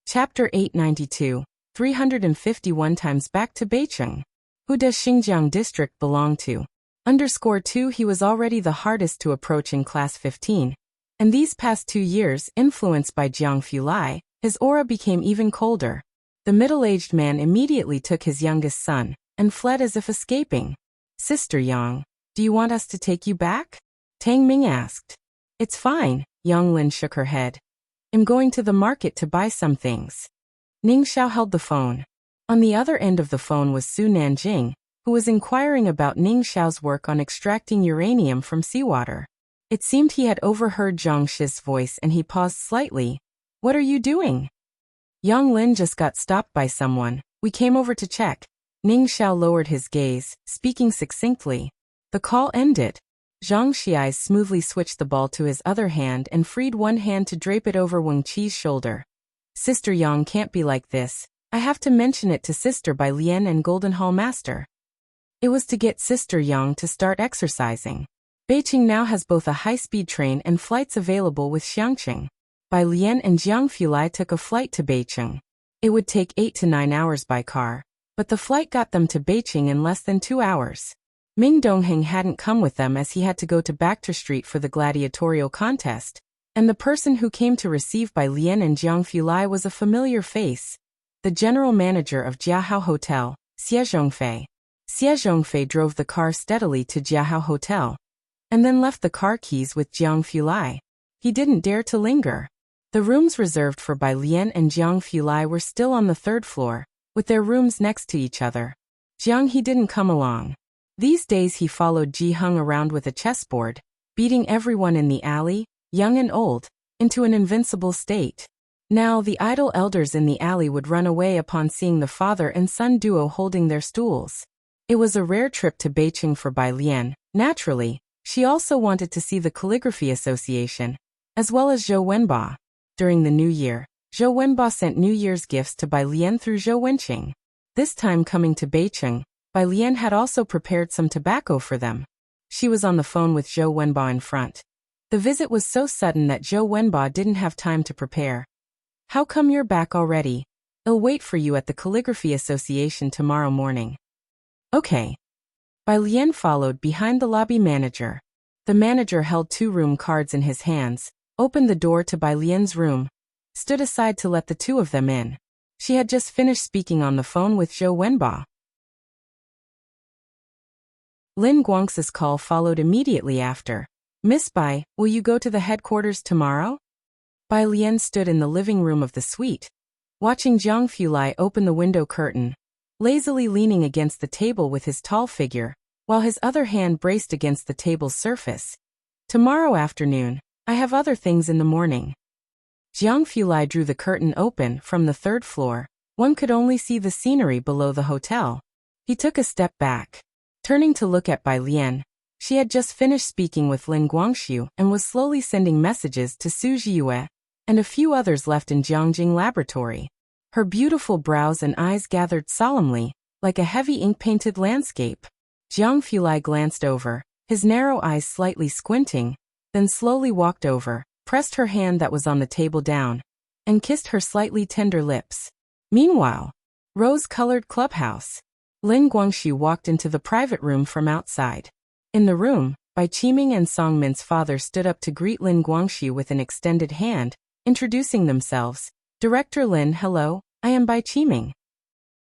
Chapter 892, 351 times back to Beicheng. Who does Xinjiang district belong to? _2 He was already the hardest to approach in class 15, and these past 2 years, influenced by Jiang Fulai, his aura became even colder. The middle-aged man immediately took his youngest son and fled as if escaping. Sister Yang, do you want us to take you back? Tang Ming asked. It's fine, Yang Lin shook her head. I'm going to the market to buy some things. Ning Xiao held the phone. On the other end of the phone was Su Nanjing, who was inquiring about Ning Xiao's work on extracting uranium from seawater. It seemed he had overheard Zhang Shi's voice and he paused slightly. What are you doing? Yang Lin just got stopped by someone. We came over to check. Ning Xiao lowered his gaze, speaking succinctly. The call ended. Zhang Xiai smoothly switched the ball to his other hand and freed one hand to drape it over Wang Qi's shoulder. Sister Yang can't be like this. I have to mention it to Sister Bai Lian and Golden Hall Master. It was to get Sister Yang to start exercising. Beicheng now has both a high-speed train and flights available with Xiangqing. Bai Lian and Jiang Fulai took a flight to Beicheng. It would take 8 to 9 hours by car, but the flight got them to Beicheng in less than 2 hours. Ming Dongheng hadn't come with them as he had to go to Bachter Street for the gladiatorial contest, and the person who came to receive Bai Lian and Jiang Fulai was a familiar face. The general manager of Jiahao Hotel, Xie Zhongfei. Xie Zhongfei drove the car steadily to Jiahao Hotel, and then left the car keys with Jiang Fulai. He didn't dare to linger. The rooms reserved for Bai Lian and Jiang Fulai were still on the 3rd floor, with their rooms next to each other. Jiang he didn't come along. These days he followed Ji Hung around with a chessboard, beating everyone in the alley, young and old, into an invincible state. Now the idle elders in the alley would run away upon seeing the father and son duo holding their stools. It was a rare trip to Beicheng for Bai Lian. Naturally, she also wanted to see the Calligraphy Association, as well as Zhou Wenba. During the New Year, Zhou Wenba sent New Year's gifts to Bai Lian through Zhou Wenqing. This time coming to Beicheng, Bai Lian had also prepared some tobacco for them. She was on the phone with Zhou Wenba in front. The visit was so sudden that Zhou Wenba didn't have time to prepare. How come you're back already? I'll wait for you at the Calligraphy Association tomorrow morning. Okay. Bai Lian followed behind the lobby manager. The manager held 2 room cards in his hands, opened the door to Bai Lian's room, stood aside to let the 2 of them in. She had just finished speaking on the phone with Zhou Wenba. Lin Guangxi's call followed immediately after. Miss Bai, will you go to the headquarters tomorrow? Bai Lian stood in the living room of the suite, watching Jiang Fulai open the window curtain, lazily leaning against the table with his tall figure, while his other hand braced against the table's surface. Tomorrow afternoon, I have other things in the morning. Jiang Fulai drew the curtain open from the 3rd floor. One could only see the scenery below the hotel. He took a step back. Turning to look at Bai Lian, she had just finished speaking with Lin Guangxiu and was slowly sending messages to Su Jiyue and a few others left in Jiangjing Laboratory. Her beautiful brows and eyes gathered solemnly, like a heavy ink-painted landscape. Jiang Fulai glanced over, his narrow eyes slightly squinting, then slowly walked over, pressed her hand that was on the table down, and kissed her slightly tender lips. Meanwhile, rose-colored clubhouse. Lin Guangxu walked into the private room from outside. In the room, Bai Qiming and Songmin's father stood up to greet Lin Guangxu with an extended hand, introducing themselves. Director Lin, hello, I am Bai Qiming.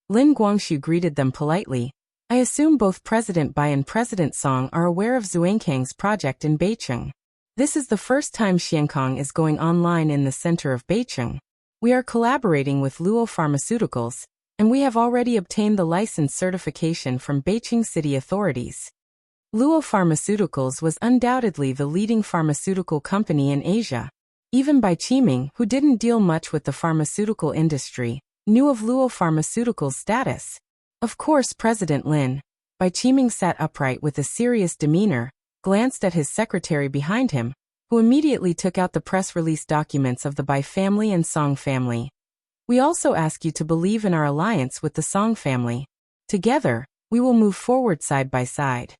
Lin Guangxu greeted them politely. I assume both President Bai and President Song are aware of Xuankang's project in Beicheng. This is the first time Xiankang is going online in the center of Beicheng. We are collaborating with Luo Pharmaceuticals, and we have already obtained the license certification from Beicheng city authorities. Luo Pharmaceuticals was undoubtedly the leading pharmaceutical company in Asia. Even Bai Qiming, who didn't deal much with the pharmaceutical industry, knew of Luo Pharmaceuticals' status. Of course, President Lin. Bai Qiming sat upright with a serious demeanor, glanced at his secretary behind him, who immediately took out the press release documents of the Bai family and Song family. We also ask you to believe in our alliance with the Song family. Together, we will move forward side by side.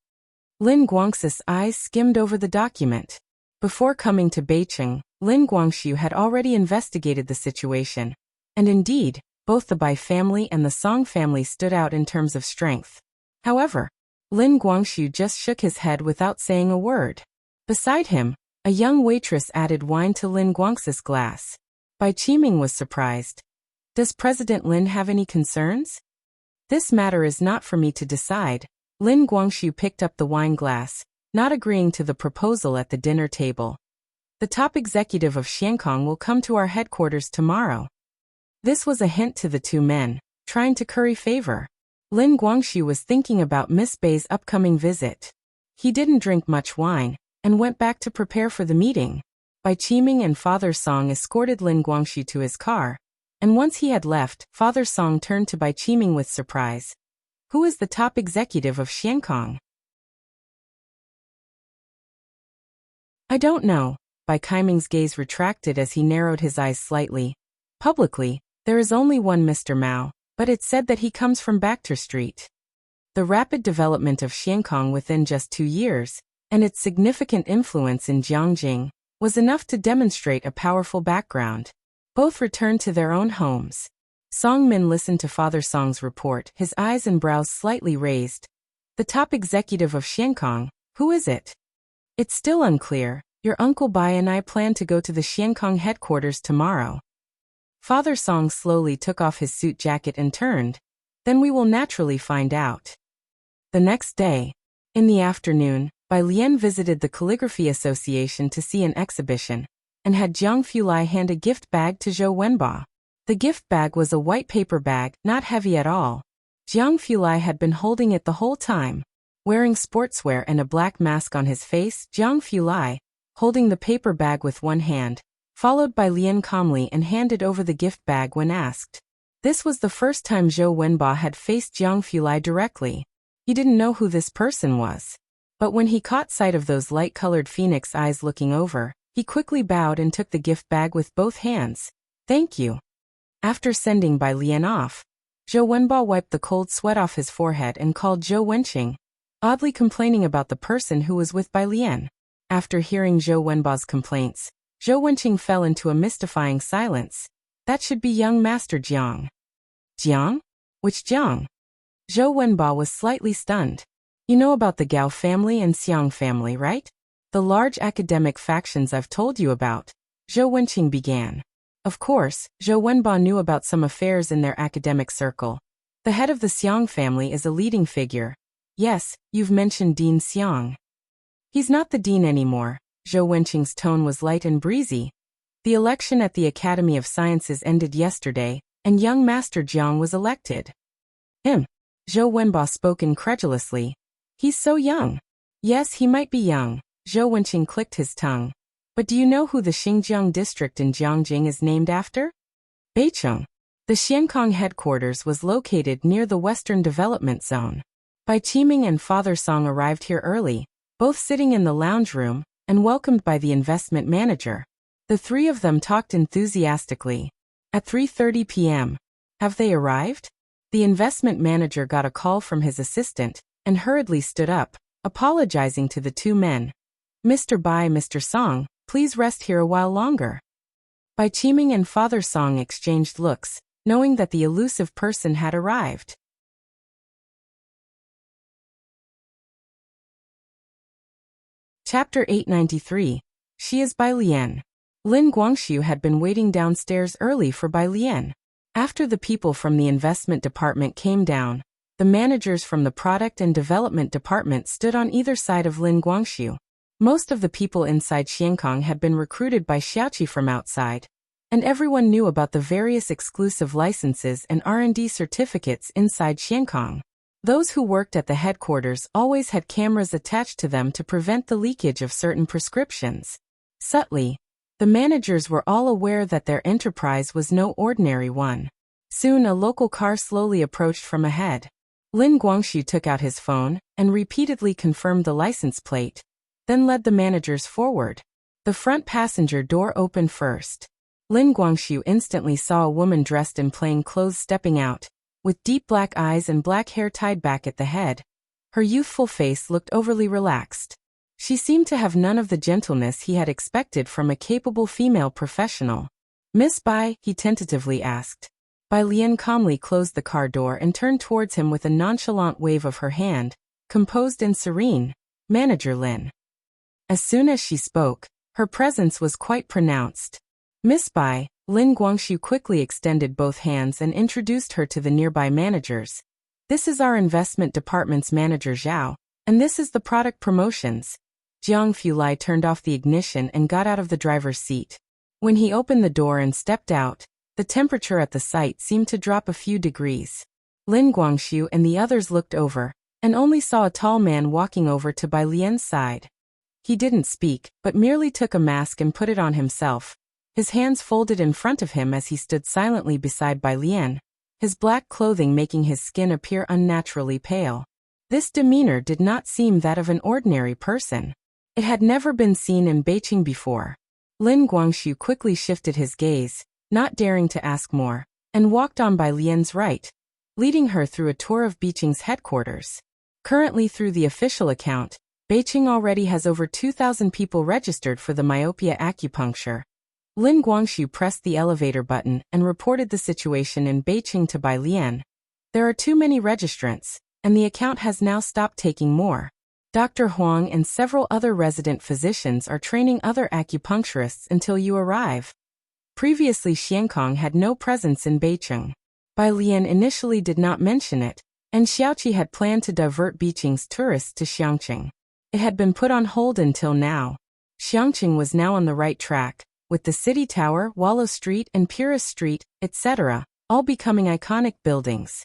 Lin Guangxi's eyes skimmed over the document. Before coming to Beicheng, Lin Guangxu had already investigated the situation. And indeed, both the Bai family and the Song family stood out in terms of strength. However, Lin Guangxu just shook his head without saying a word. Beside him, a young waitress added wine to Lin Guangxi's glass. Bai Qiming was surprised. Does President Lin have any concerns? This matter is not for me to decide. Lin Guangxu picked up the wine glass, not agreeing to the proposal at the dinner table. The top executive of Xiankang will come to our headquarters tomorrow. This was a hint to the two men, trying to curry favor. Lin Guangxu was thinking about Miss Bai's upcoming visit. He didn't drink much wine, and went back to prepare for the meeting. Bai Qiming and Father Song escorted Lin Guangxu to his car, and once he had left, Father Song turned to Bai Qiming with surprise. Who is the top executive of Xiankang? I don't know. Bai Qiming's gaze retracted as he narrowed his eyes slightly. Publicly, there is only one Mr. Mao, but it's said that he comes from Bachter Street. The rapid development of Xiankang within just 2 years, and its significant influence in Jiangjing, was enough to demonstrate a powerful background. Both returned to their own homes. Song Min listened to Father Song's report, his eyes and brows slightly raised. The top executive of Xiankang, who is it? It's still unclear. Your Uncle Bai and I plan to go to the Xiankang headquarters tomorrow. Father Song slowly took off his suit jacket and turned. Then we will naturally find out. The next day, in the afternoon, Bai Lian visited the Calligraphy Association to see an exhibition, and had Jiang Fulai hand a gift bag to Zhou Wenba. The gift bag was a white paper bag, not heavy at all. Jiang Fulai had been holding it the whole time. Wearing sportswear and a black mask on his face, Jiang Fulai, holding the paper bag with one hand, followed by Lian calmly and handed over the gift bag when asked. This was the first time Zhou Wenba had faced Jiang Fulai directly. He didn't know who this person was. But when he caught sight of those light-colored phoenix eyes looking over, he quickly bowed and took the gift bag with both hands. Thank you. After sending Bai Lian off, Zhou Wenba wiped the cold sweat off his forehead and called Zhou Wenqing, oddly complaining about the person who was with Bai Lian. After hearing Zhou Wenba's complaints, Zhou Wenqing fell into a mystifying silence. That should be young Master Jiang. Jiang? Which Jiang? Zhou Wenba was slightly stunned. You know about the Gao family and Xiang family, right? The large academic factions I've told you about. Zhou Wenqing began. Of course, Zhou Wenba knew about some affairs in their academic circle. The head of the Xiang family is a leading figure. Yes, you've mentioned Dean Xiang. He's not the dean anymore. Zhou Wenqing's tone was light and breezy. The election at the Academy of Sciences ended yesterday, and young Master Jiang was elected. Him? Zhou Wenba spoke incredulously. He's so young. Yes, he might be young. Zhou Wenqing clicked his tongue. But do you know who the Xinjiang district in Jiangjing is named after? Beicheng. The Xiankang headquarters was located near the Western Development Zone. Bai Qiming and Father Song arrived here early, both sitting in the lounge room, and welcomed by the investment manager. The three of them talked enthusiastically. At 3:30 p.m. Have they arrived? The investment manager got a call from his assistant, and hurriedly stood up. apologizing to the two men. "Mr. Bai, Mr. Song, please rest here a while longer." Bai Qiming and Father Song exchanged looks, knowing that the elusive person had arrived. Chapter 893. She is Bai Lian. Lin Guangxiu had been waiting downstairs early for Bai Lian. After the people from the investment department came down, the managers from the product and development department stood on either side of Lin Guangxiu. Most of the people inside Xiankong had been recruited by Xiaoqi from outside, and everyone knew about the various exclusive licenses and R&D certificates inside Xiankong. Those who worked at the headquarters always had cameras attached to them to prevent the leakage of certain prescriptions. Subtly, the managers were all aware that their enterprise was no ordinary one. Soon a local car slowly approached from ahead. Lin Guangxiu took out his phone and repeatedly confirmed the license plate, then led the managers forward. The front passenger door opened first. Lin Guangxiu instantly saw a woman dressed in plain clothes stepping out, with deep black eyes and black hair tied back at the head. Her youthful face looked overly relaxed. She seemed to have none of the gentleness he had expected from a capable female professional. "Miss Bai?" he tentatively asked. Bai Lian calmly closed the car door and turned towards him with a nonchalant wave of her hand, composed and serene. "Manager Lin." As soon as she spoke, her presence was quite pronounced. "Miss Bai." Lin Guangxiu quickly extended both hands and introduced her to the nearby managers. "This is our investment department's manager Zhao, and this is the product promotions." Jiang Fulai turned off the ignition and got out of the driver's seat. When he opened the door and stepped out, the temperature at the site seemed to drop a few degrees. Lin Guangxiu and the others looked over, and only saw a tall man walking over to Bai Lian's side. He didn't speak, but merely took a mask and put it on himself, his hands folded in front of him as he stood silently beside Bai Lian, his black clothing making his skin appear unnaturally pale. This demeanor did not seem that of an ordinary person. It had never been seen in Beijing before. Lin Guangxiu quickly shifted his gaze, not daring to ask more, and walked on Bai Lian's right, leading her through a tour of Beijing's headquarters. Currently, through the official account, Beijing already has over 2,000 people registered for the myopia acupuncture. Lin Guangxiu pressed the elevator button and reported the situation in Beijing to Bai Lian. "There are too many registrants, and the account has now stopped taking more. Dr. Huang and several other resident physicians are training other acupuncturists until you arrive." Previously, Xiankong had no presence in Beijing. Bai Lian initially did not mention it, and Xiaoqi had planned to divert Beijing's tourists to Xiangqing. It had been put on hold until now. Xiangqing was now on the right track, with the City Tower, Wallow Street, and Purist Street, etc., all becoming iconic buildings.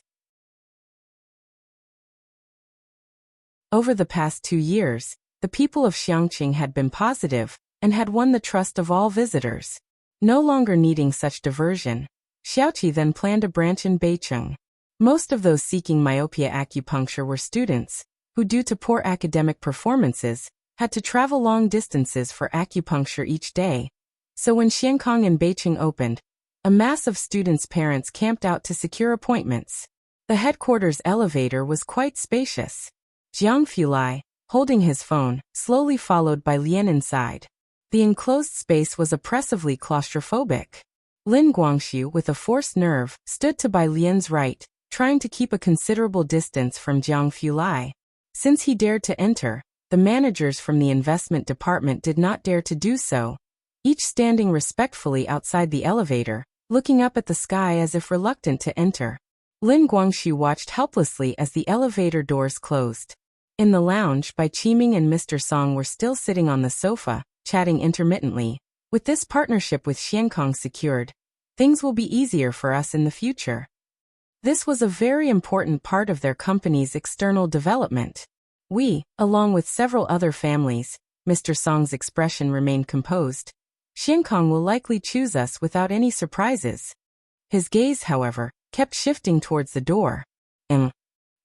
Over the past 2 years, the people of Xiangqing had been positive, and had won the trust of all visitors. No longer needing such diversion, Xiaoqi then planned a branch in Beijing. Most of those seeking myopia acupuncture were students, who due to poor academic performances, had to travel long distances for acupuncture each day. So when Xiankong and Beijing opened, a mass of students' parents camped out to secure appointments. The headquarters elevator was quite spacious. Jiang Fulai, holding his phone, slowly followed by Lian inside. The enclosed space was oppressively claustrophobic. Lin Guangxiu, with a forced nerve, stood to Bai Lian's right, trying to keep a considerable distance from Jiang Fulai. Since he dared to enter, the managers from the investment department did not dare to do so, each standing respectfully outside the elevator, looking up at the sky as if reluctant to enter. Lin Guangxiu watched helplessly as the elevator doors closed. In the lounge, Bai Qiming and Mr. Song were still sitting on the sofa, chatting intermittently. "With this partnership with Xiankong secured, things will be easier for us in the future." This was a very important part of their company's external development. "We, along with several other families," Mr. Song's expression remained composed. "Xiankong will likely choose us without any surprises." His gaze, however, kept shifting towards the door.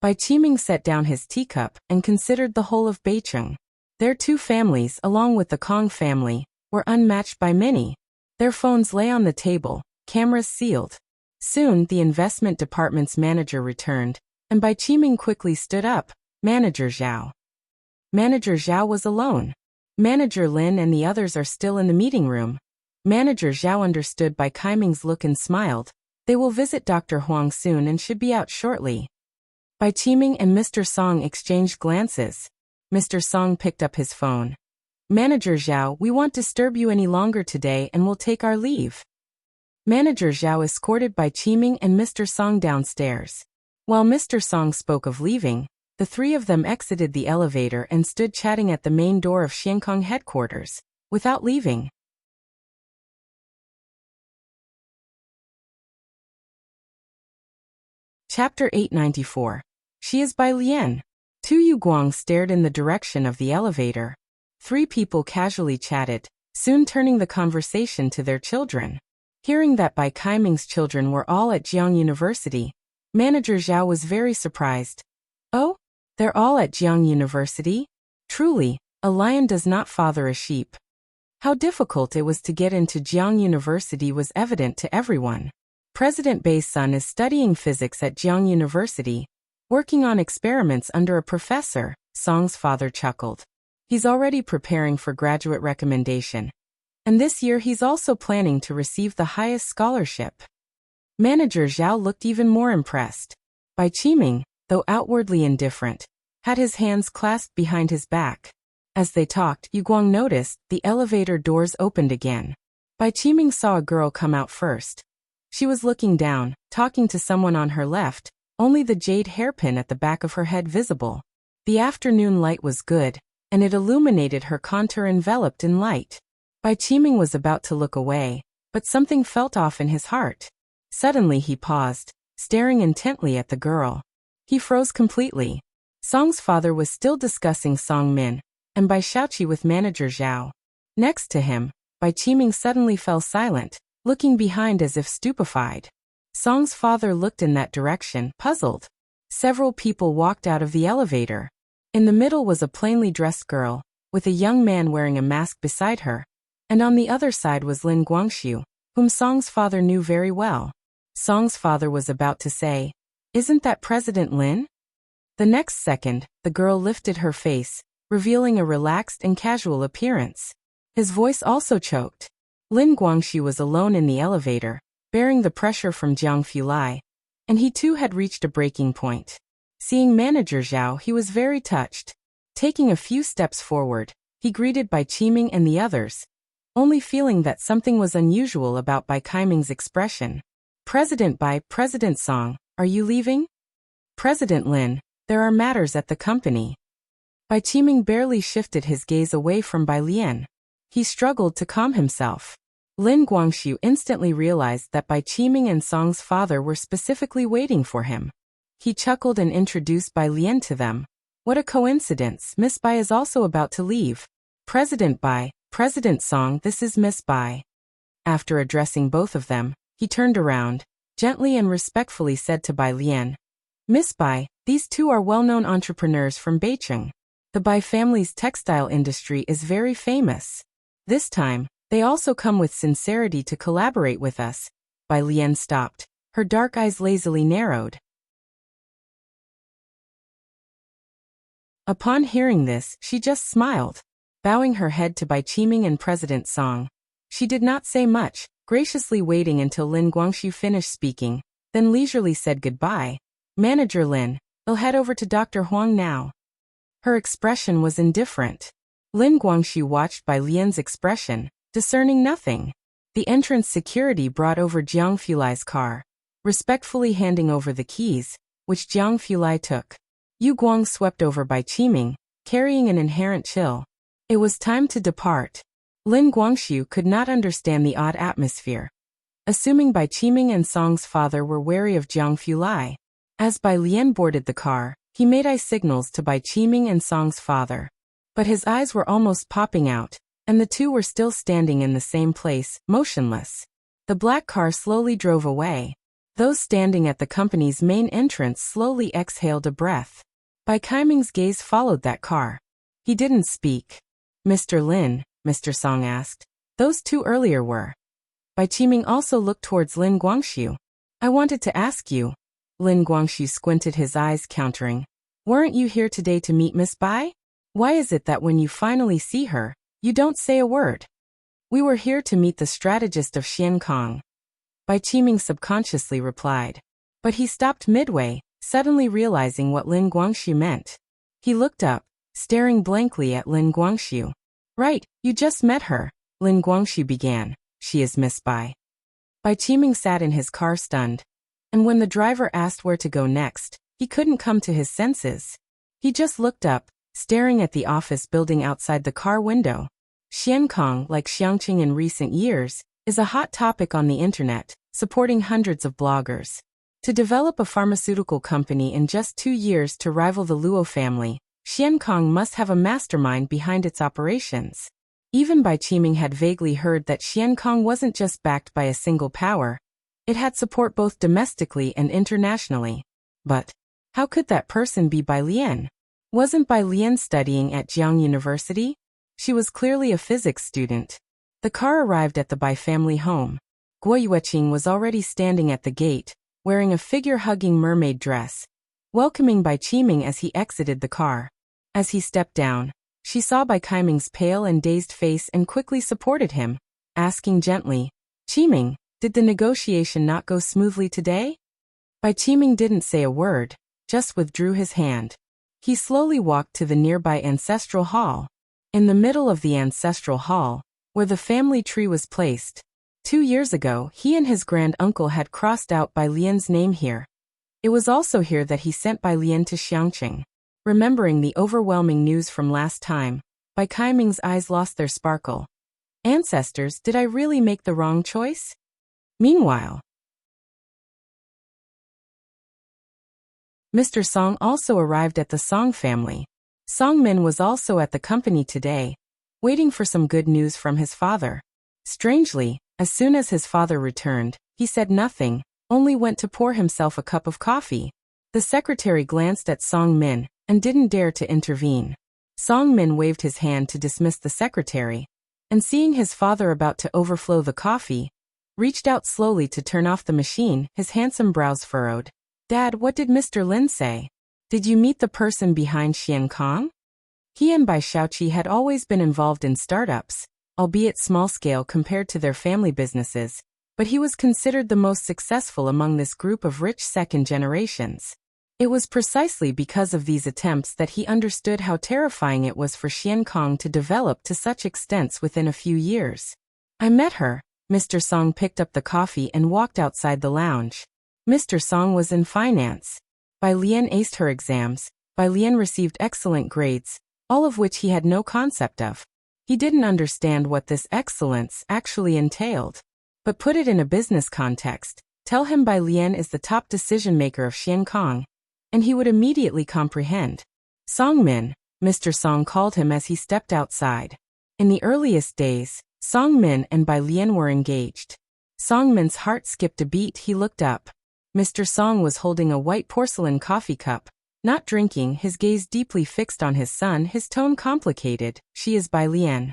Bai Qiming set down his teacup and considered the whole of Beijing. Their two families, along with the Kong family, were unmatched by many. Their phones lay on the table, cameras sealed. Soon, the investment department's manager returned, and Bai Qiming quickly stood up. "Manager Zhao." Manager Zhao was alone. Manager Lin and the others are still in the meeting room. Manager Zhao understood Bai Kaiming's look and smiled. They will visit Dr. Huang soon and should be out shortly. Bai Qiming and Mr. Song exchanged glances. Mr. Song picked up his phone. Manager Zhao, we won't disturb you any longer today and will take our leave. Manager Zhao escorted Bai Qiming and Mr. Song downstairs. While Mr. Song spoke of leaving, the three of them exited the elevator and stood chatting at the main door of Xiankong headquarters, without leaving. Chapter 894. She is Bai Lian. Tu Yuguang stared in the direction of the elevator. Three people casually chatted, soon turning the conversation to their children. Hearing that Bai Kaiming's children were all at Jiang University, Manager Zhao was very surprised. Oh? They're all at Jiang University? Truly, a lion does not father a sheep. How difficult it was to get into Jiang University was evident to everyone. President Bai's son is studying physics at Jiang University, working on experiments under a professor, Song's father chuckled. He's already preparing for graduate recommendation. And this year he's also planning to receive the highest scholarship. Manager Zhao looked even more impressed. Bai Qiming, though outwardly indifferent, had his hands clasped behind his back. As they talked, Yuguang noticed the elevator doors opened again. Bai Qiming saw a girl come out first. She was looking down, talking to someone on her left, only the jade hairpin at the back of her head visible. The afternoon light was good, and it illuminated her contour enveloped in light. Bai Qiming was about to look away, but something felt off in his heart. Suddenly he paused, staring intently at the girl. He froze completely. Song's father was still discussing Song Min, and Bai Shaoqi with Manager Zhao. Next to him, Bai Qiming suddenly fell silent, looking behind as if stupefied. Song's father looked in that direction, puzzled. Several people walked out of the elevator. In the middle was a plainly dressed girl, with a young man wearing a mask beside her, and on the other side was Lin Guangxiu, whom Song's father knew very well. Song's father was about to say, "Isn't that President Lin?" The next second, the girl lifted her face, revealing a relaxed and casual appearance. His voice also choked. Lin Guangxiu was alone in the elevator, bearing the pressure from Jiang Fulai, and he too had reached a breaking point. Seeing Manager Zhao, he was very touched. Taking a few steps forward, he greeted Bai Qiming and the others, only feeling that something was unusual about Bai Kaiming's expression. "President Bai, President Song, are you leaving?" "President Lin, there are matters at the company." Bai Qiming barely shifted his gaze away from Bai Lian. He struggled to calm himself. Lin Guangxiu instantly realized that Bai Qiming and Song's father were specifically waiting for him. He chuckled and introduced Bai Lian to them. "What a coincidence, Miss Bai is also about to leave. President Bai, President Song, this is Miss Bai." After addressing both of them, he turned around, gently and respectfully said to Bai Lian, "Miss Bai, these two are well-known entrepreneurs from Beicheng. The Bai family's textile industry is very famous. This time, they also come with sincerity to collaborate with us." Bai Lian stopped. Her dark eyes lazily narrowed. Upon hearing this, she just smiled. Bowing her head to Bai Qiming and President Song, she did not say much, graciously waiting until Lin Guangxiu finished speaking, then leisurely said goodbye. "Manager Lin, I'll head over to Dr. Huang now." Her expression was indifferent. Lin Guangxiu watched Bai Lian's expression, discerning nothing. The entrance security brought over Jiang Fulai's car, respectfully handing over the keys, which Jiang Fulai took. Yu Guang swept over Bai Qiming, carrying an inherent chill. It was time to depart. Lin Guangxiu could not understand the odd atmosphere. Assuming Bai Qiming and Song's father were wary of Jiang Fulai. As Bai Lian boarded the car, he made eye signals to Bai Qiming and Song's father. But his eyes were almost popping out, and the two were still standing in the same place, motionless. The black car slowly drove away. Those standing at the company's main entrance slowly exhaled a breath. Bai Kaiming's gaze followed that car. He didn't speak. "Mr. Lin," Mr. Song asked. "Those two earlier were." Bai Qiming also looked towards Lin Guangxiu. "I wanted to ask you." Lin Guangxiu squinted his eyes, countering. "Weren't you here today to meet Miss Bai?" Why is it that when you finally see her, you don't say a word? We were here to meet the strategist of Xian Kong. Bai Qiming subconsciously replied. But he stopped midway, suddenly realizing what Lin Guangxu meant. He looked up, staring blankly at Lin Guangxu. Right, you just met her, Lin Guangxu began. She is Miss Bai. Bai Qiming sat in his car stunned. And when the driver asked where to go next, he couldn't come to his senses. He just looked up, staring at the office building outside the car window. Xiankong, like Xiangqing in recent years, is a hot topic on the internet, supporting hundreds of bloggers. To develop a pharmaceutical company in just 2 years to rival the Luo family, Xiankong must have a mastermind behind its operations. Even Bai Qiming had vaguely heard that Xiankong wasn't just backed by a single power. It had support both domestically and internationally. But how could that person be Bai Lian? Wasn't Bai Lian studying at Jiang University? She was clearly a physics student. The car arrived at the Bai family home. Guo Yueqing was already standing at the gate, wearing a figure-hugging mermaid dress, welcoming Bai Qiming as he exited the car. As he stepped down, she saw Bai Qiming's pale and dazed face and quickly supported him, asking gently, Qiming, did the negotiation not go smoothly today? Bai Qiming didn't say a word, just withdrew his hand. He slowly walked to the nearby ancestral hall. In the middle of the ancestral hall, where the family tree was placed, 2 years ago he and his grand-uncle had crossed out Bai Lian's name here. It was also here that he sent Bai Lian to Xiangqing. Remembering the overwhelming news from last time, Bai Qiming's eyes lost their sparkle. Ancestors, did I really make the wrong choice? Meanwhile, Mr. Song also arrived at the Song family. Song Min was also at the company today, waiting for some good news from his father. Strangely, as soon as his father returned, he said nothing, only went to pour himself a cup of coffee. The secretary glanced at Song Min and didn't dare to intervene. Song Min waved his hand to dismiss the secretary, and seeing his father about to overflow the coffee, reached out slowly to turn off the machine, his handsome brows furrowed. Dad, what did Mr. Lin say? Did you meet the person behind Xian Kong? He and Bai Shaoqi had always been involved in startups, albeit small-scale compared to their family businesses, but he was considered the most successful among this group of rich second generations. It was precisely because of these attempts that he understood how terrifying it was for Xian Kong to develop to such extents within a few years. I met her. Mr. Song picked up the coffee and walked outside the lounge. Mr. Song was in finance. Bai Lian aced her exams. Bai Lian received excellent grades, all of which he had no concept of. He didn't understand what this excellence actually entailed. But put it in a business context, tell him Bai Lian is the top decision-maker of Xian Kong, and he would immediately comprehend. Song Min, Mr. Song called him as he stepped outside. In the earliest days, Song Min and Bai Lian were engaged. Song Min's heart skipped a beat. He looked up. Mr. Song was holding a white porcelain coffee cup, not drinking, his gaze deeply fixed on his son, his tone complicated. She is Bai Lian.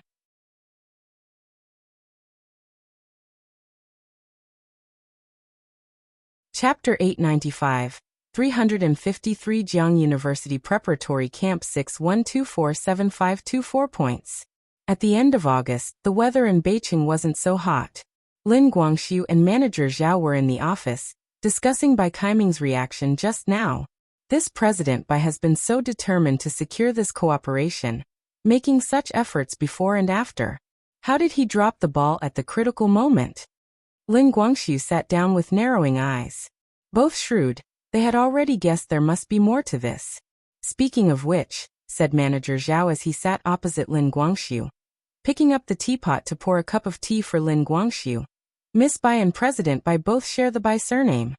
Chapter 895, 353 Jiang University Preparatory Camp 61247524 points. At the end of August, the weather in Beijing wasn't so hot. Lin Guangxu and manager Zhao were in the office, discussing Bai Qiming's reaction just now. This President Bai has been so determined to secure this cooperation, making such efforts before and after. How did he drop the ball at the critical moment? Lin Guangxu sat down with narrowing eyes. Both shrewd, they had already guessed there must be more to this. Speaking of which, said manager Zhao as he sat opposite Lin Guangxu, picking up the teapot to pour a cup of tea for Lin Guangxu. Miss Bai and President Bai both share the Bai surname.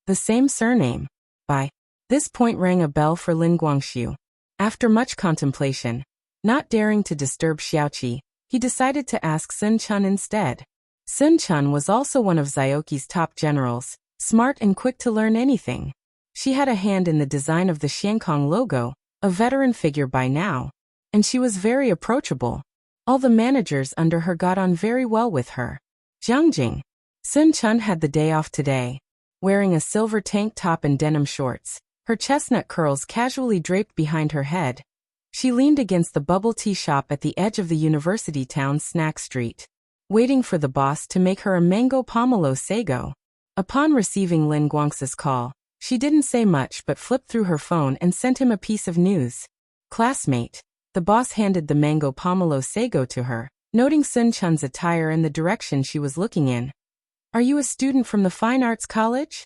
The same surname, Bai. This point rang a bell for Lin Guangxu. After much contemplation, not daring to disturb Xiaoqi, he decided to ask Sun Chun instead. Sun Chun was also one of Zhaoqi's top generals, smart and quick to learn anything. She had a hand in the design of the Xiankong logo, a veteran figure by now, and she was very approachable. All the managers under her got on very well with her. Jiangjing. Sun Chun had the day off today. Wearing a silver tank top and denim shorts, her chestnut curls casually draped behind her head, She leaned against the bubble tea shop at the edge of the university town's snack street, waiting for the boss to make her a mango pomelo sago. Upon receiving Lin Guangxi's call, she didn't say much but flipped through her phone and sent him a piece of news. Classmate. The boss handed the mango pomelo sago to her, noting Sun Chun's attire and the direction she was looking in. Are you a student from the Fine Arts College?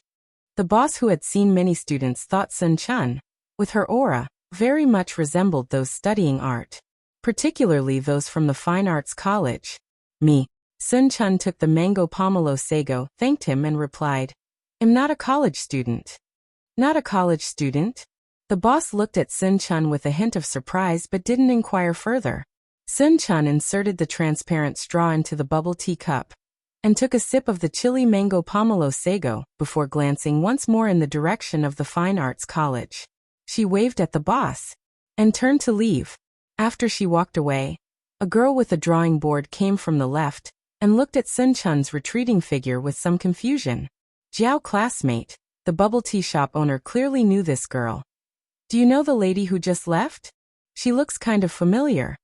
The boss, who had seen many students, thought Sun Chun, with her aura, very much resembled those studying art, particularly those from the Fine Arts College. Me. Sun Chun took the mango pomelo sago, thanked him and replied, I'm not a college student. Not a college student? The boss looked at Sun Chun with a hint of surprise but didn't inquire further. Sun Chun inserted the transparent straw into the bubble tea cup and took a sip of the chili mango pomelo sago before glancing once more in the direction of the Fine Arts College. She waved at the boss and turned to leave. After she walked away, a girl with a drawing board came from the left and looked at Sun Chun's retreating figure with some confusion. Jiao, classmate. The bubble tea shop owner clearly knew this girl. Do you know the lady who just left? She looks kind of familiar.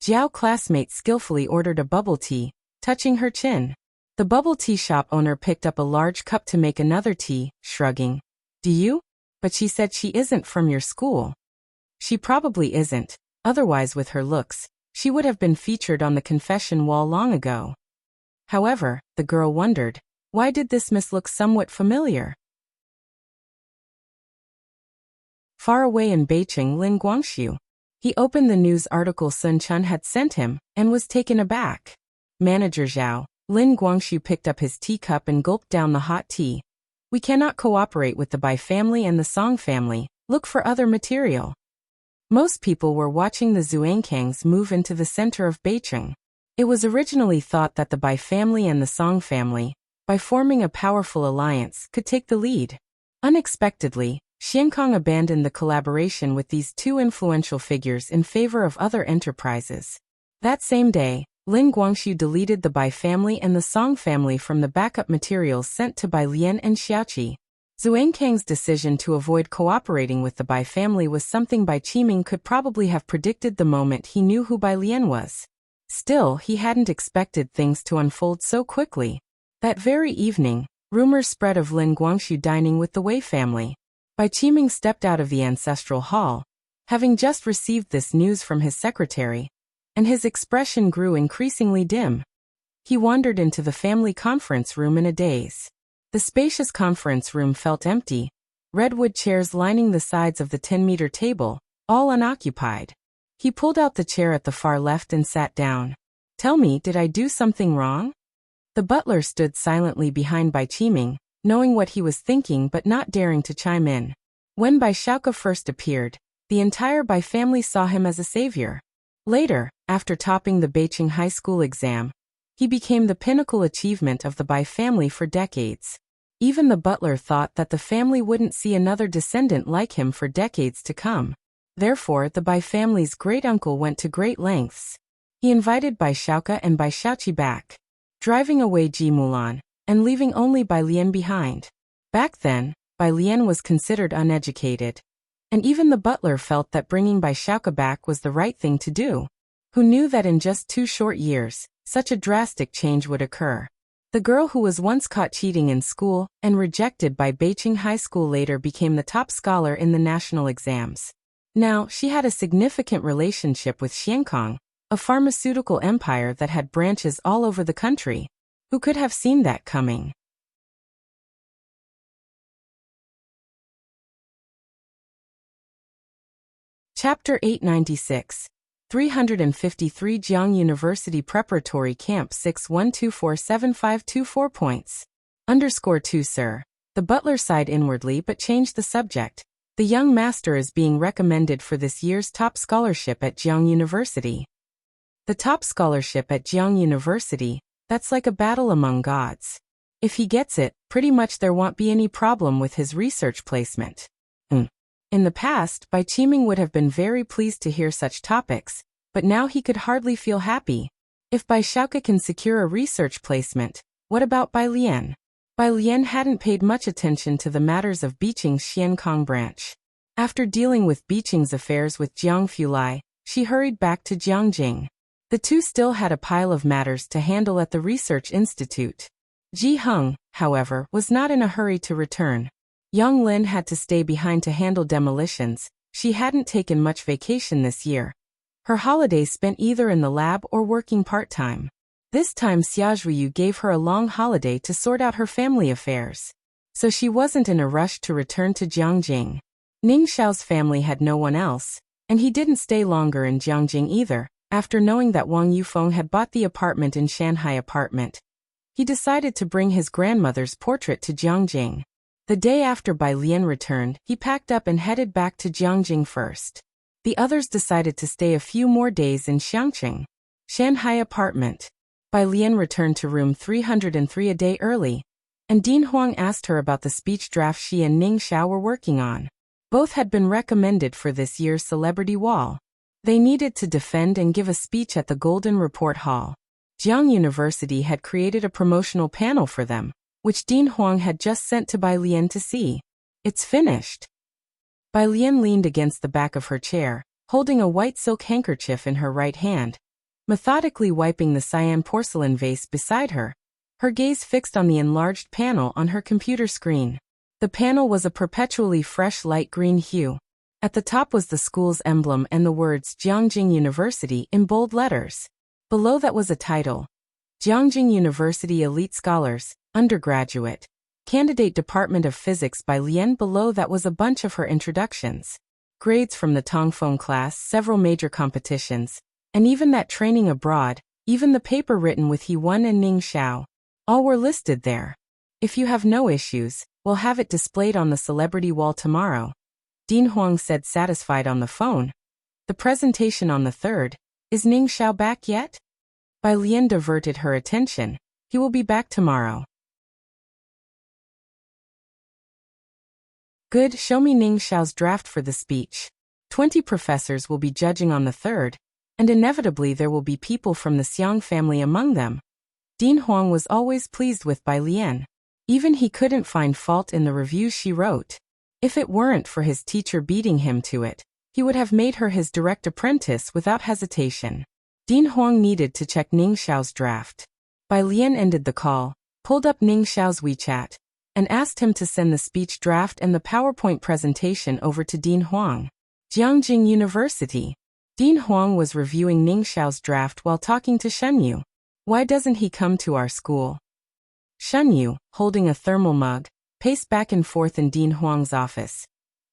Jiao, classmate, skillfully ordered a bubble tea, touching her chin. The bubble tea shop owner picked up a large cup to make another tea, shrugging. Do you? But she said she isn't from your school. She probably isn't, otherwise with her looks, she would have been featured on the confession wall long ago. However, the girl wondered, why did this miss look somewhat familiar? Far away in Beijing, Lin Guangxiu. He opened the news article Sun Chun had sent him and was taken aback. Manager Zhao. Lin Guangxiu picked up his teacup and gulped down the hot tea. We cannot cooperate with the Bai family and the Song family. Look for other material. Most people were watching the Zhuangkangs move into the center of Beijing. It was originally thought that the Bai family and the Song family, by forming a powerful alliance, could take the lead. Unexpectedly, Xiankong abandoned the collaboration with these two influential figures in favor of other enterprises. That same day, Lin Guangxiu deleted the Bai family and the Song family from the backup materials sent to Bai Lian and Xiaoqi. Zhuangkang's decision to avoid cooperating with the Bai family was something Bai Qiming could probably have predicted the moment he knew who Bai Lian was. Still, he hadn't expected things to unfold so quickly. That very evening, rumors spread of Lin Guangxiu dining with the Wei family. Bai Qiming stepped out of the ancestral hall, having just received this news from his secretary, and his expression grew increasingly dim. He wandered into the family conference room in a daze. The spacious conference room felt empty, redwood chairs lining the sides of the 10-meter table, all unoccupied. He pulled out the chair at the far left and sat down. Tell me, did I do something wrong? The butler stood silently behind Bai Qiming, knowing what he was thinking but not daring to chime in. When Bai Xiaoke first appeared, the entire Bai family saw him as a savior. Later, after topping the Beijing high school exam, he became the pinnacle achievement of the Bai family for decades. Even the butler thought that the family wouldn't see another descendant like him for decades to come. Therefore, the Bai family's great-uncle went to great lengths. He invited Bai Xiaoke and Bai Xiaoqi back, driving away Ji Mulan, and leaving only Bai Lian behind. Back then, Bai Lian was considered uneducated, and even the butler felt that bringing Bai Xiaoke back was the right thing to do. Who knew that in just 2 short years, such a drastic change would occur? The girl who was once caught cheating in school and rejected by Beijing High School later became the top scholar in the national exams. Now, she had a significant relationship with Xiankong, a pharmaceutical empire that had branches all over the country. Who could have seen that coming? Chapter 896. 353 Jiang University Preparatory Camp 61247524 points. _2 Sir. The butler sighed inwardly but changed the subject. The young master is being recommended for this year's top scholarship at Jiang University. The top scholarship at Jiang University, that's like a battle among gods. If he gets it, pretty much there won't be any problem with his research placement. In the past, Bai Qiming would have been very pleased to hear such topics, but now he could hardly feel happy. If Bai Xiaoke can secure a research placement, what about Bai Lian? Bai Lian hadn't paid much attention to the matters of Beijing's Xiankong branch. After dealing with Biqing's affairs with Jiang Fulai, she hurried back to Jiangjing. The two still had a pile of matters to handle at the research institute. Ji Heng, however, was not in a hurry to return. Yang Lin had to stay behind to handle demolitions. She hadn't taken much vacation this year. Her holidays spent either in the lab or working part-time. This time Xiaozhuyu gave her a long holiday to sort out her family affairs. So she wasn't in a rush to return to Jiangjing. Ning Xiao's family had no one else, and he didn't stay longer in Jiangjing either. After knowing that Wang Yufeng had bought the apartment in Shanghai apartment, he decided to bring his grandmother's portrait to Jiangjing. The day after Bai Lian returned, he packed up and headed back to Jiangjing first. The others decided to stay a few more days in Xiangqing. Shanghai apartment. Bai Lian returned to room 303 a day early, and Dean Huang asked her about the speech draft she and Ning Xiao were working on. Both had been recommended for this year's Celebrity Wall. They needed to defend and give a speech at the Golden Report Hall. Jiang University had created a promotional panel for them, which Dean Huang had just sent to Bai Lian to see. It's finished. Bai Lian leaned against the back of her chair, holding a white silk handkerchief in her right hand, methodically wiping the cyan porcelain vase beside her, her gaze fixed on the enlarged panel on her computer screen. The panel was a perpetually fresh light green hue. At the top was the school's emblem and the words Jiangjing University in bold letters. Below that was a title: Jiangjing University Elite Scholars, Undergraduate, Candidate Department of Physics by Lian. Below that was a bunch of her introductions. Grades from the Tongfeng class, several major competitions, and even that training abroad, even the paper written with He Wen and Ning Xiao. All were listed there. If you have no issues, we'll have it displayed on the celebrity wall tomorrow, Dean Huang said, satisfied on the phone. The presentation on the 3rd. Is Ning Xiao back yet? Bai Lian diverted her attention. He will be back tomorrow. Good, show me Ning Xiao's draft for the speech. 20 professors will be judging on the 3rd, and inevitably there will be people from the Xiang family among them. Dean Huang was always pleased with Bai Lian. Even he couldn't find fault in the reviews she wrote. If it weren't for his teacher beating him to it, he would have made her his direct apprentice without hesitation. Dean Huang needed to check Ning Xiao's draft. Bai Lian ended the call, pulled up Ning Xiao's WeChat, and asked him to send the speech draft and the PowerPoint presentation over to Dean Huang. Jiangjing University. Dean Huang was reviewing Ning Xiao's draft while talking to Shenyu. Why doesn't he come to our school? Shenyu, holding a thermal mug, paced back and forth in Dean Huang's office.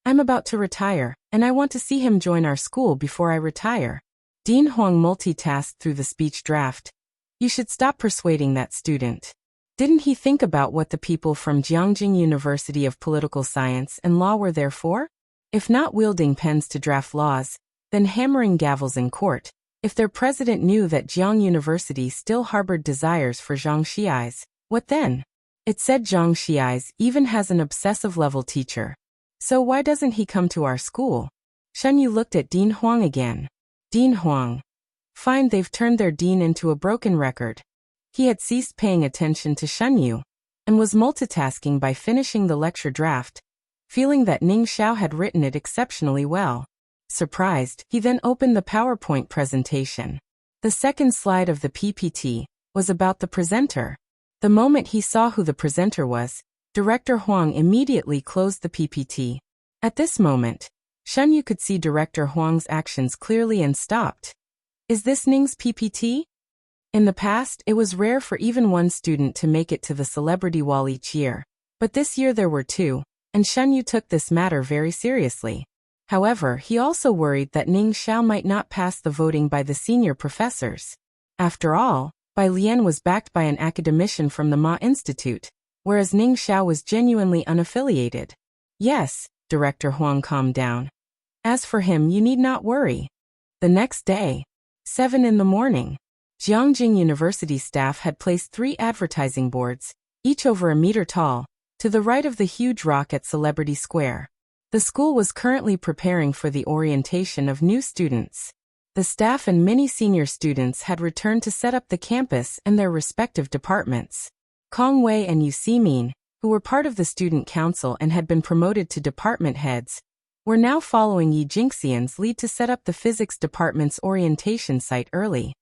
I'm about to retire, and I want to see him join our school before I retire. Dean Huang multitasked through the speech draft. You should stop persuading that student. Didn't he think about what the people from Jiangjing University of Political Science and Law were there for? If not wielding pens to draft laws, then hammering gavels in court. If their president knew that Jiang University still harbored desires for Zhang Xiai's, what then? It said Zhang Xiai's even has an obsessive-level teacher. So why doesn't he come to our school? Shenyu looked at Dean Huang again. Dean Huang. Fine, they've turned their dean into a broken record. He had ceased paying attention to Shenyu, and was multitasking by finishing the lecture draft, feeling that Ning Xiao had written it exceptionally well. Surprised, he then opened the PowerPoint presentation. The second slide of the PPT was about the presenter. The moment he saw who the presenter was, Director Huang immediately closed the PPT. At this moment, Shenyu could see Director Huang's actions clearly and stopped. Is this Ning's PPT? In the past, it was rare for even one student to make it to the celebrity wall each year, but this year there were 2, and Shenyu took this matter very seriously. However, he also worried that Ning Xiao might not pass the voting by the senior professors. After all, Bai Lian was backed by an academician from the Ma Institute, whereas Ning Xiao was genuinely unaffiliated. Yes, Director Huang calmed down. As for him, you need not worry. The next day, 7 in the morning, Jiangjing University staff had placed 3 advertising boards, each over a meter tall, to the right of the huge rock at Celebrity Square. The school was currently preparing for the orientation of new students. The staff and many senior students had returned to set up the campus and their respective departments. Kong Wei and Yu Simin, who were part of the student council and had been promoted to department heads, We're now following Yi Jinxian's lead to set up the physics department's orientation site early.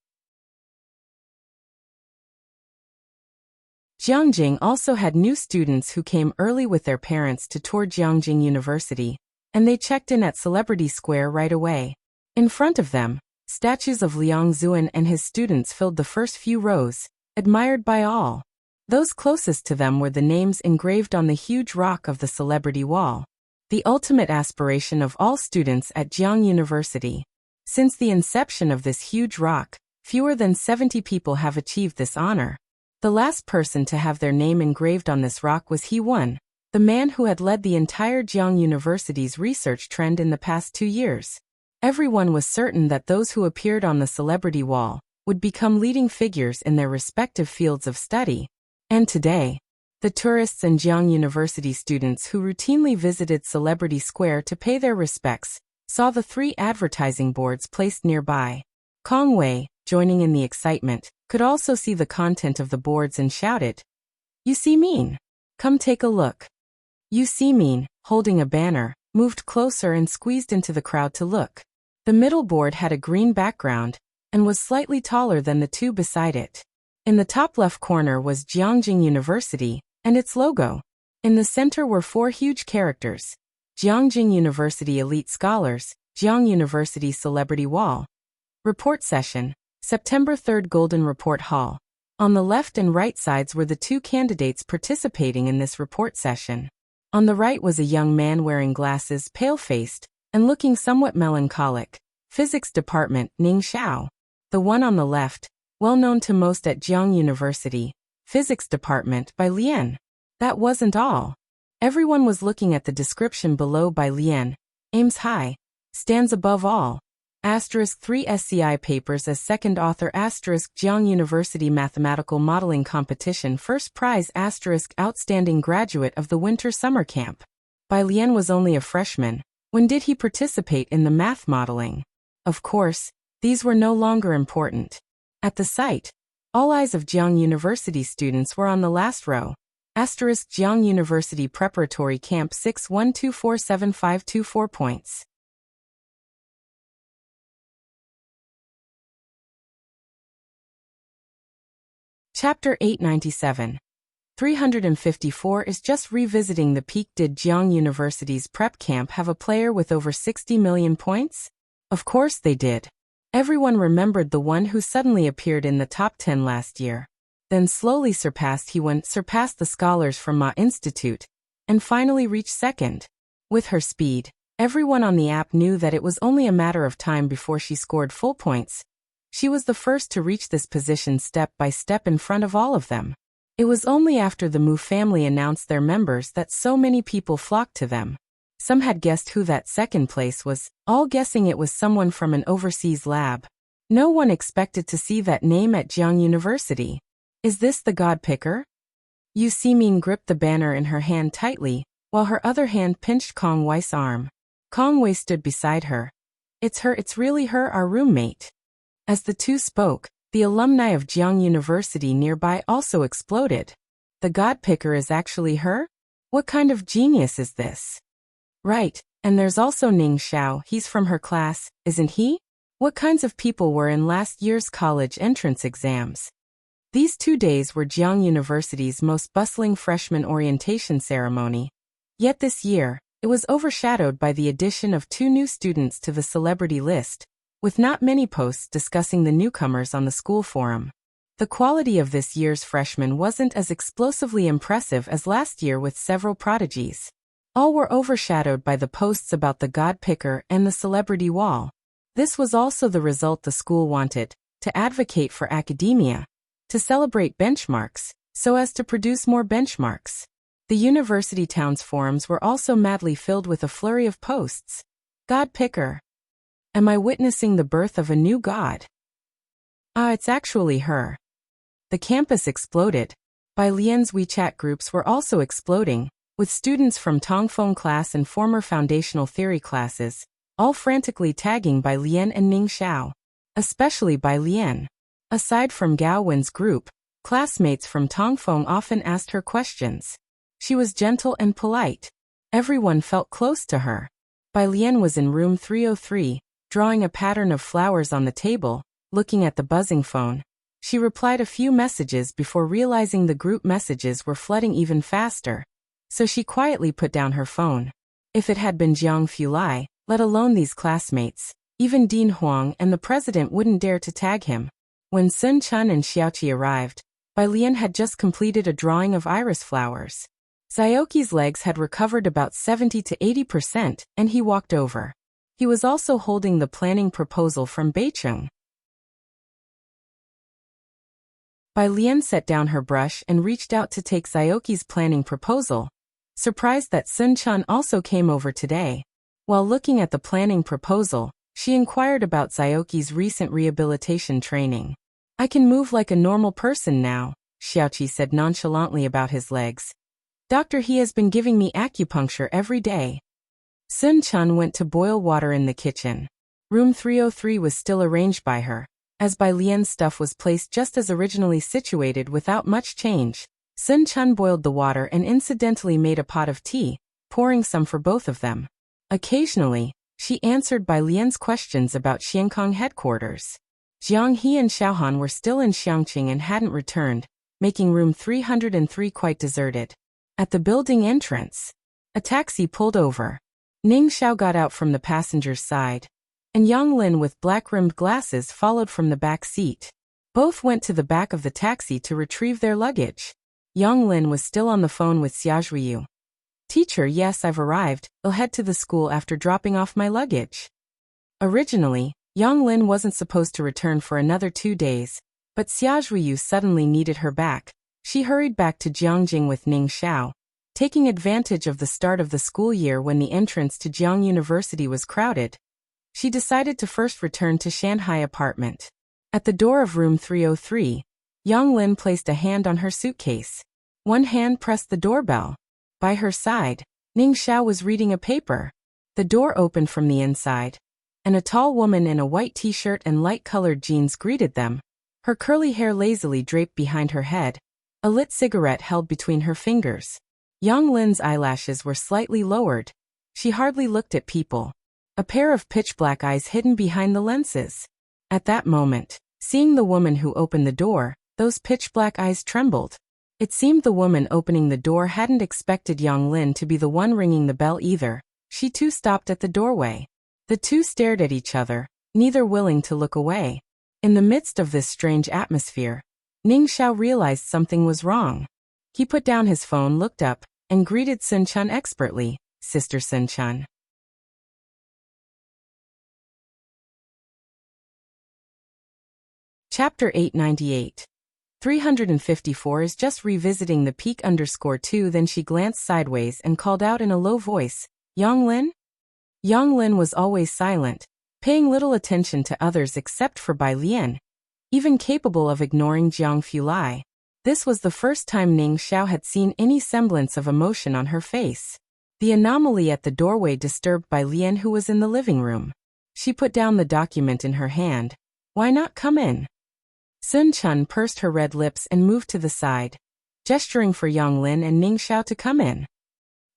Jiangjing also had new students who came early with their parents to tour Jiangjing University, and they checked in at Celebrity Square right away. In front of them, statues of Liang Zuan and his students filled the first few rows, admired by all. Those closest to them were the names engraved on the huge rock of the Celebrity Wall, the ultimate aspiration of all students at Jiang University. Since the inception of this huge rock, fewer than 70 people have achieved this honor. The last person to have their name engraved on this rock was He Wen, the man who had led the entire Jiang University's research trend in the past 2 years. Everyone was certain that those who appeared on the Celebrity Wall would become leading figures in their respective fields of study. And today, the tourists and Jiang University students who routinely visited Celebrity Square to pay their respects saw the 3 advertising boards placed nearby. Kong Wei, joining in the excitement, could also see the content of the boards and shouted, "You see Mean? Come take a look." You See Mean, holding a banner, moved closer and squeezed into the crowd to look. The middle board had a green background and was slightly taller than the 2 beside it. In the top left corner was Jiangjing University and its logo. In the center were 4 huge characters: Jiangjing University Elite Scholars, Jiang University Celebrity Wall. Report Session, September 3rd Golden Report Hall. On the left and right sides were the 2 candidates participating in this report session. On the right was a young man wearing glasses, pale-faced, and looking somewhat melancholic. Physics Department, Ning Xiao. The one on the left, well known to most at Jiang University, Physics Department by Lian. That wasn't all. Everyone was looking at the description below by Lian. Aims high, stands above all. *3 SCI papers as second author *Jiang University Mathematical Modeling Competition first prize *outstanding graduate of the winter summer camp. Bai Lian was only a freshman. When did he participate in the math modeling? Of course, these were no longer important. At the site, all eyes of Jiang University students were on the last row. Jiang University Preparatory Camp 6124754 points. Chapter 897. 354 is just revisiting the peak. Did Jiang University's prep camp have a player with over 60 million points? Of course they did. Everyone remembered the one who suddenly appeared in the top 10 last year. Then slowly surpassed the scholars from Ma Institute, and finally reached second. With her speed, everyone on the app knew that it was only a matter of time before she scored full points. She was the first to reach this position step by step in front of all of them. It was only after the Mu family announced their members that so many people flocked to them. Some had guessed who that second place was, all guessing it was someone from an overseas lab. No one expected to see that name at Jiang University. Is this the God Picker? Yu Ximin gripped the banner in her hand tightly, while her other hand pinched Kong Wei's arm. Kong Wei stood beside her. It's her, it's really her, our roommate. As the 2 spoke, the alumni of Jiang University nearby also exploded. The God Picker is actually her? What kind of genius is this? Right, and there's also Ning Xiao, he's from her class, isn't he? What kinds of people were in last year's college entrance exams? These 2 days were Jiang University's most bustling freshman orientation ceremony. Yet this year, it was overshadowed by the addition of 2 new students to the celebrity list, with not many posts discussing the newcomers on the school forum. The quality of this year's freshmen wasn't as explosively impressive as last year with several prodigies. All were overshadowed by the posts about the God Picker and the Celebrity Wall. This was also the result the school wanted, to advocate for academia, to celebrate benchmarks, so as to produce more benchmarks. The university town's forums were also madly filled with a flurry of posts. God Picker. Am I witnessing the birth of a new god? It's actually her. The campus exploded. Bai Lian's WeChat groups were also exploding, with students from Tongfeng class and former foundational theory classes, all frantically tagging Bai Lian and Ning Xiao. Especially Bai Lian. Aside from Gao Wen's group, classmates from Tongfeng often asked her questions. She was gentle and polite. Everyone felt close to her. Bai Lian was in room 303, drawing a pattern of flowers on the table, looking at the buzzing phone. She replied a few messages before realizing the group messages were flooding even faster, so she quietly put down her phone. If it had been Jiang Fulai, let alone these classmates, even Dean Huang and the president wouldn't dare to tag him. When Sun Chun and Xiaoqi arrived, Bai Lian had just completed a drawing of iris flowers. Xiaoqi's legs had recovered about 70 to 80%, and he walked over. He was also holding the planning proposal from Beicheng. Bai Lian set down her brush and reached out to take Xiaoqi's planning proposal, surprised that Sun Chun also came over today. While looking at the planning proposal, she inquired about Xiaoqi's recent rehabilitation training. I can move like a normal person now, Xiaoqi said nonchalantly about his legs. Doctor, he has been giving me acupuncture every day. Sun Chun went to boil water in the kitchen. Room 303 was still arranged by her, as Bai Lian's stuff was placed just as originally situated without much change. Sun Chun boiled the water and incidentally made a pot of tea, pouring some for both of them. Occasionally, she answered Bai Lian's questions about Xiankong headquarters. Jiang He and Xiaohan were still in Xiangqing and hadn't returned, making room 303 quite deserted. At the building entrance, a taxi pulled over. Ning Xiao got out from the passenger's side, and Yang Lin with black-rimmed glasses followed from the back seat. Both went to the back of the taxi to retrieve their luggage. Yang Lin was still on the phone with Xia Zhuyu. Teacher, yes, I've arrived. I'll head to the school after dropping off my luggage. Originally, Yang Lin wasn't supposed to return for another 2 days, but Xia Zhuyu suddenly needed her back. She hurried back to Jiangjing with Ning Xiao, taking advantage of the start of the school year when the entrance to Jiang University was crowded. She decided to first return to Shanghai apartment. At the door of room 303, Yang Lin placed a hand on her suitcase. One hand pressed the doorbell. By her side, Ning Xiao was reading a paper. The door opened from the inside, and a tall woman in a white t-shirt and light-colored jeans greeted them. Her curly hair lazily draped behind her head, a lit cigarette held between her fingers. Yang Lin's eyelashes were slightly lowered. She hardly looked at people. A pair of pitch-black eyes hidden behind the lenses. At that moment, seeing the woman who opened the door, those pitch-black eyes trembled. It seemed the woman opening the door hadn't expected Yang Lin to be the one ringing the bell either. She too stopped at the doorway. The two stared at each other, neither willing to look away. In the midst of this strange atmosphere, Ning Xiao realized something was wrong. He put down his phone, looked up, and greeted Sun Chun expertly. Sister Sun Chun. Chapter 898. 354 is just revisiting the peak_2. Then she glanced sideways and called out in a low voice, Yang Lin? Yang Lin was always silent, paying little attention to others except for Bai Lian, even capable of ignoring Jiang Fulai. This was the first time Ning Xiao had seen any semblance of emotion on her face. The anomaly at the doorway disturbed Bai Lian, who was in the living room. She put down the document in her hand. Why not come in? Sun Chun pursed her red lips and moved to the side, gesturing for Yang Lin and Ning Xiao to come in.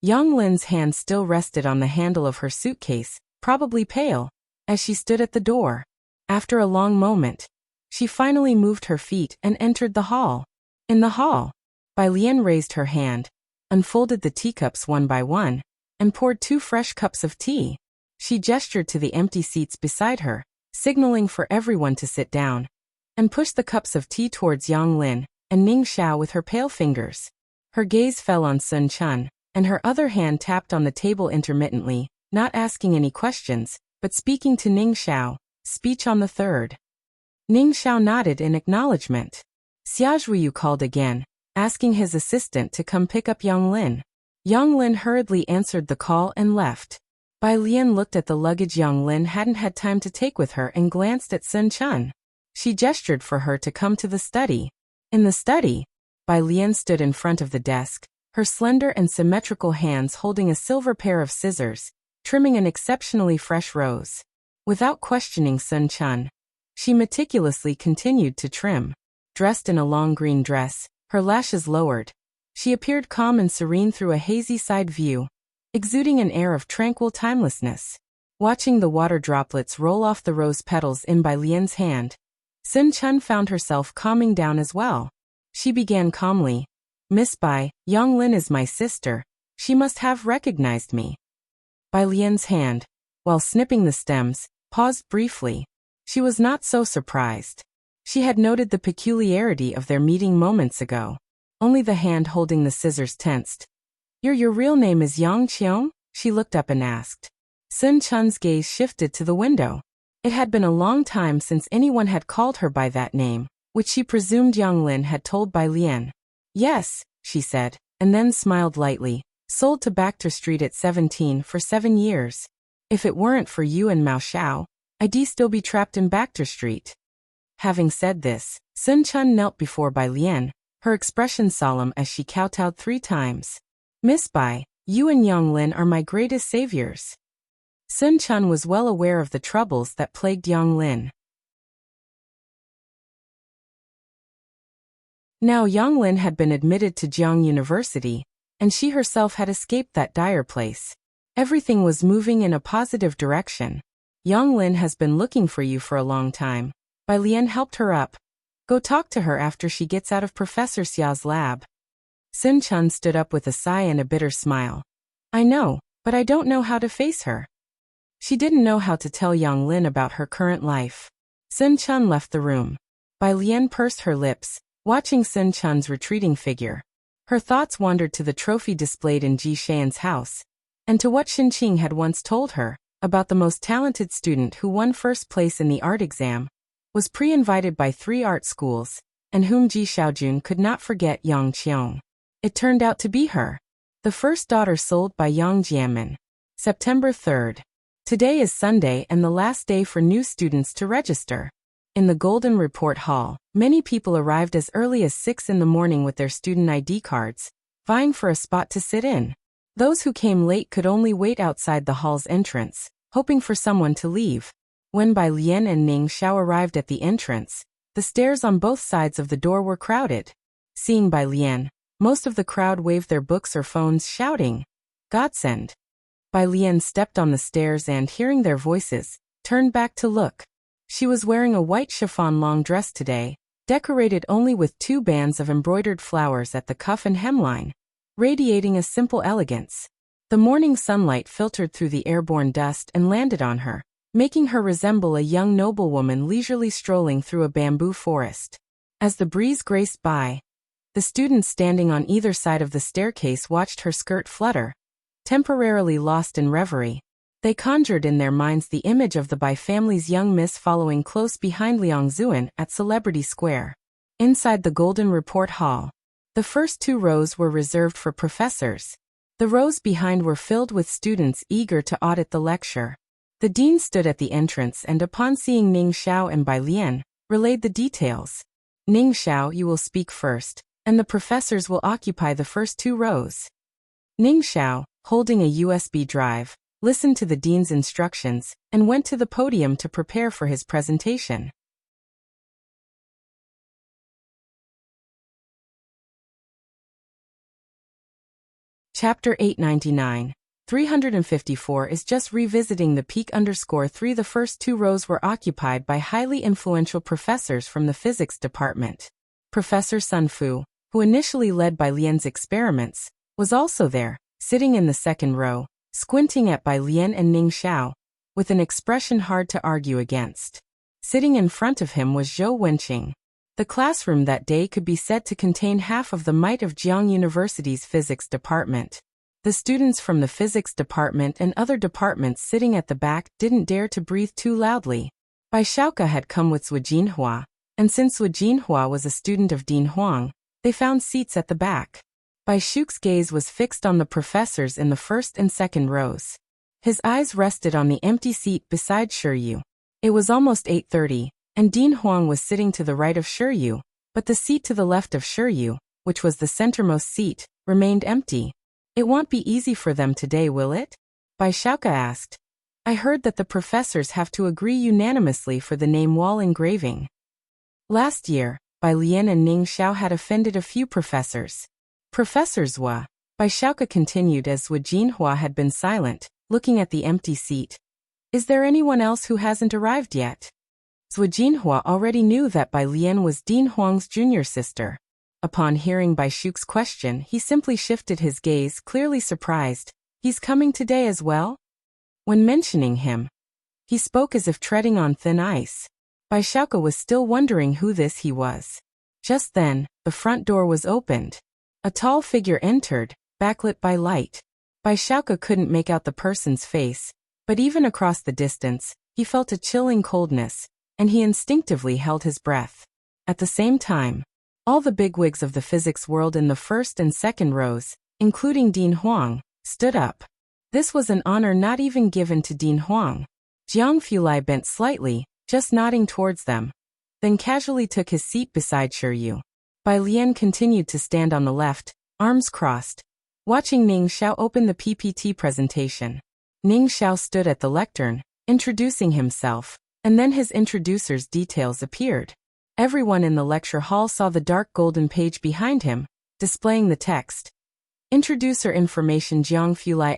Yang Lin's hand still rested on the handle of her suitcase, probably pale, as she stood at the door. After a long moment, she finally moved her feet and entered the hall. In the hall, Bai Lian raised her hand, unfolded the teacups one by one, and poured 2 fresh cups of tea. She gestured to the empty seats beside her, signaling for everyone to sit down, and pushed the cups of tea towards Yang Lin and Ning Xiao with her pale fingers. Her gaze fell on Sun Chun, and her other hand tapped on the table intermittently, not asking any questions, but speaking to Ning Xiao, speech on the third. Ning Xiao nodded in acknowledgement. Xia Zhuyu called again, asking his assistant to come pick up Yang Lin. Yang Lin hurriedly answered the call and left. Bai Lian looked at the luggage Yang Lin hadn't had time to take with her and glanced at Sun Chun. She gestured for her to come to the study. In the study, Bai Lian stood in front of the desk, her slender and symmetrical hands holding a silver pair of scissors, trimming an exceptionally fresh rose. Without questioning Sun Chun, she meticulously continued to trim. Dressed in a long green dress, her lashes lowered, she appeared calm and serene through a hazy side view. exuding an air of tranquil timelessness. Watching the water droplets roll off the rose petals in Bai Lian's hand, Sun Chun found herself calming down as well. She began calmly, "Miss Bai, Yang Lin is my sister. She must have recognized me." Bai Lian's hand, while snipping the stems, paused briefly. She was not so surprised. She had noted the peculiarity of their meeting moments ago. Only the hand holding the scissors tensed. Your real name is Yang Qiong?" She looked up and asked. Sun Chun's gaze shifted to the window. It had been a long time since anyone had called her by that name, which she presumed Yang Lin had told Bai Lian. "Yes," she said, and then smiled lightly. "Sold to Bacter Street at 17 for 7 years. If it weren't for you and Mao Xiao, I'd still be trapped in Bacter Street." Having said this, Sun Chun knelt before Bai Lian, her expression solemn as she kowtowed 3 times. "Miss Bai, you and Yang Lin are my greatest saviors." Sun Chun was well aware of the troubles that plagued Yang Lin. Now Yang Lin had been admitted to Jiang University, and she herself had escaped that dire place. Everything was moving in a positive direction. "Yang Lin has been looking for you for a long time." Bai Lian helped her up. "Go talk to her after she gets out of Professor Xiao's lab." Sun Chun stood up with a sigh and a bitter smile. "I know, but I don't know how to face her." She didn't know how to tell Yang Lin about her current life. Sun Chun left the room. Bai Lian pursed her lips, watching Sun Chun's retreating figure. Her thoughts wandered to the trophy displayed in Ji Xian's house, and to what Xin Qing had once told her, about the most talented student who won first place in the art exam, was pre-invited by 3 art schools, and whom Ji Xiaojun could not forget, Yang Qiong. It turned out to be her. The first daughter sold by Yang Jianmin. September 3rd. Today is Sunday and the last day for new students to register. In the Golden Report Hall, many people arrived as early as 6 in the morning with their student ID cards, vying for a spot to sit in. Those who came late could only wait outside the hall's entrance, hoping for someone to leave. When Bai Lian and Ning Xiao arrived at the entrance, the stairs on both sides of the door were crowded. Seeing Bai Lian, most of the crowd waved their books or phones, shouting, "Godsend." Bai Lian stepped on the stairs and, hearing their voices, turned back to look. She was wearing a white chiffon long dress today, decorated only with 2 bands of embroidered flowers at the cuff and hemline, radiating a simple elegance. The morning sunlight filtered through the airborne dust and landed on her, making her resemble a young noblewoman leisurely strolling through a bamboo forest. As the breeze graced by, the students standing on either side of the staircase watched her skirt flutter, temporarily lost in reverie. They conjured in their minds the image of the Bai family's young miss following close behind Liang Zuan at Celebrity Square. Inside the Golden Report Hall, the first 2 rows were reserved for professors. The rows behind were filled with students eager to audit the lecture. The dean stood at the entrance and, upon seeing Ning Xiao and Bai Lian, relayed the details. "Ning Xiao, you will speak first, and the professors will occupy the first 2 rows." Ning Xiao, holding a USB drive, listened to the dean's instructions, and went to the podium to prepare for his presentation. Chapter 899. 354 is just revisiting the peak_3. The first 2 rows were occupied by highly influential professors from the physics department. Professor Sun Fu, who initially led Bai Lian's experiments, was also there, sitting in the second row, squinting at Bai Lian and Ning Xiao, with an expression hard to argue against. Sitting in front of him was Zhou Wenqing. The classroom that day could be said to contain half of the might of Jiang University's physics department. The students from the physics department and other departments sitting at the back didn't dare to breathe too loudly. Bai Shaoke had come with Su Jinhua, and since Su Jinhua was a student of Dean Huang, they found seats at the back. Bai Shuke's gaze was fixed on the professors in the first and second rows. His eyes rested on the empty seat beside Shiryu. It was almost 8:30, and Dean Huang was sitting to the right of Shiryu, but the seat to the left of Shiryu, which was the centermost seat, remained empty. "It won't be easy for them today, will it?" Bai Shaoke asked. "I heard that the professors have to agree unanimously for the name wall engraving." Last year, Bai Lian and Ning Xiao had offended a few professors. Professor Zhua, Bai Xiaoke continued as Zhu Jinhua had been silent, looking at the empty seat. Is there anyone else who hasn't arrived yet? Zhu Jinhua already knew that Bai Lian was Dean Huang's junior sister. Upon hearing Bai Shuke's question, he simply shifted his gaze, clearly surprised. He's coming today as well? When mentioning him, he spoke as if treading on thin ice. Bai Xiaoke was still wondering who he was. Just then, the front door was opened. A tall figure entered, backlit by light. Bai Xiaoke couldn't make out the person's face, but even across the distance, he felt a chilling coldness, and he instinctively held his breath. At the same time, all the bigwigs of the physics world in the first and second rows, including Dean Huang, stood up. This was an honor not even given to Dean Huang. Jiang Fulai bent slightly, just nodding towards them, then casually took his seat beside Shiryu. Bai Lian continued to stand on the left, arms crossed, watching Ning Xiao open the PPT presentation. Ning Xiao stood at the lectern, introducing himself, and then his introducer's details appeared. Everyone in the lecture hall saw the dark golden page behind him, displaying the text. Introducer information: Jiang Fulai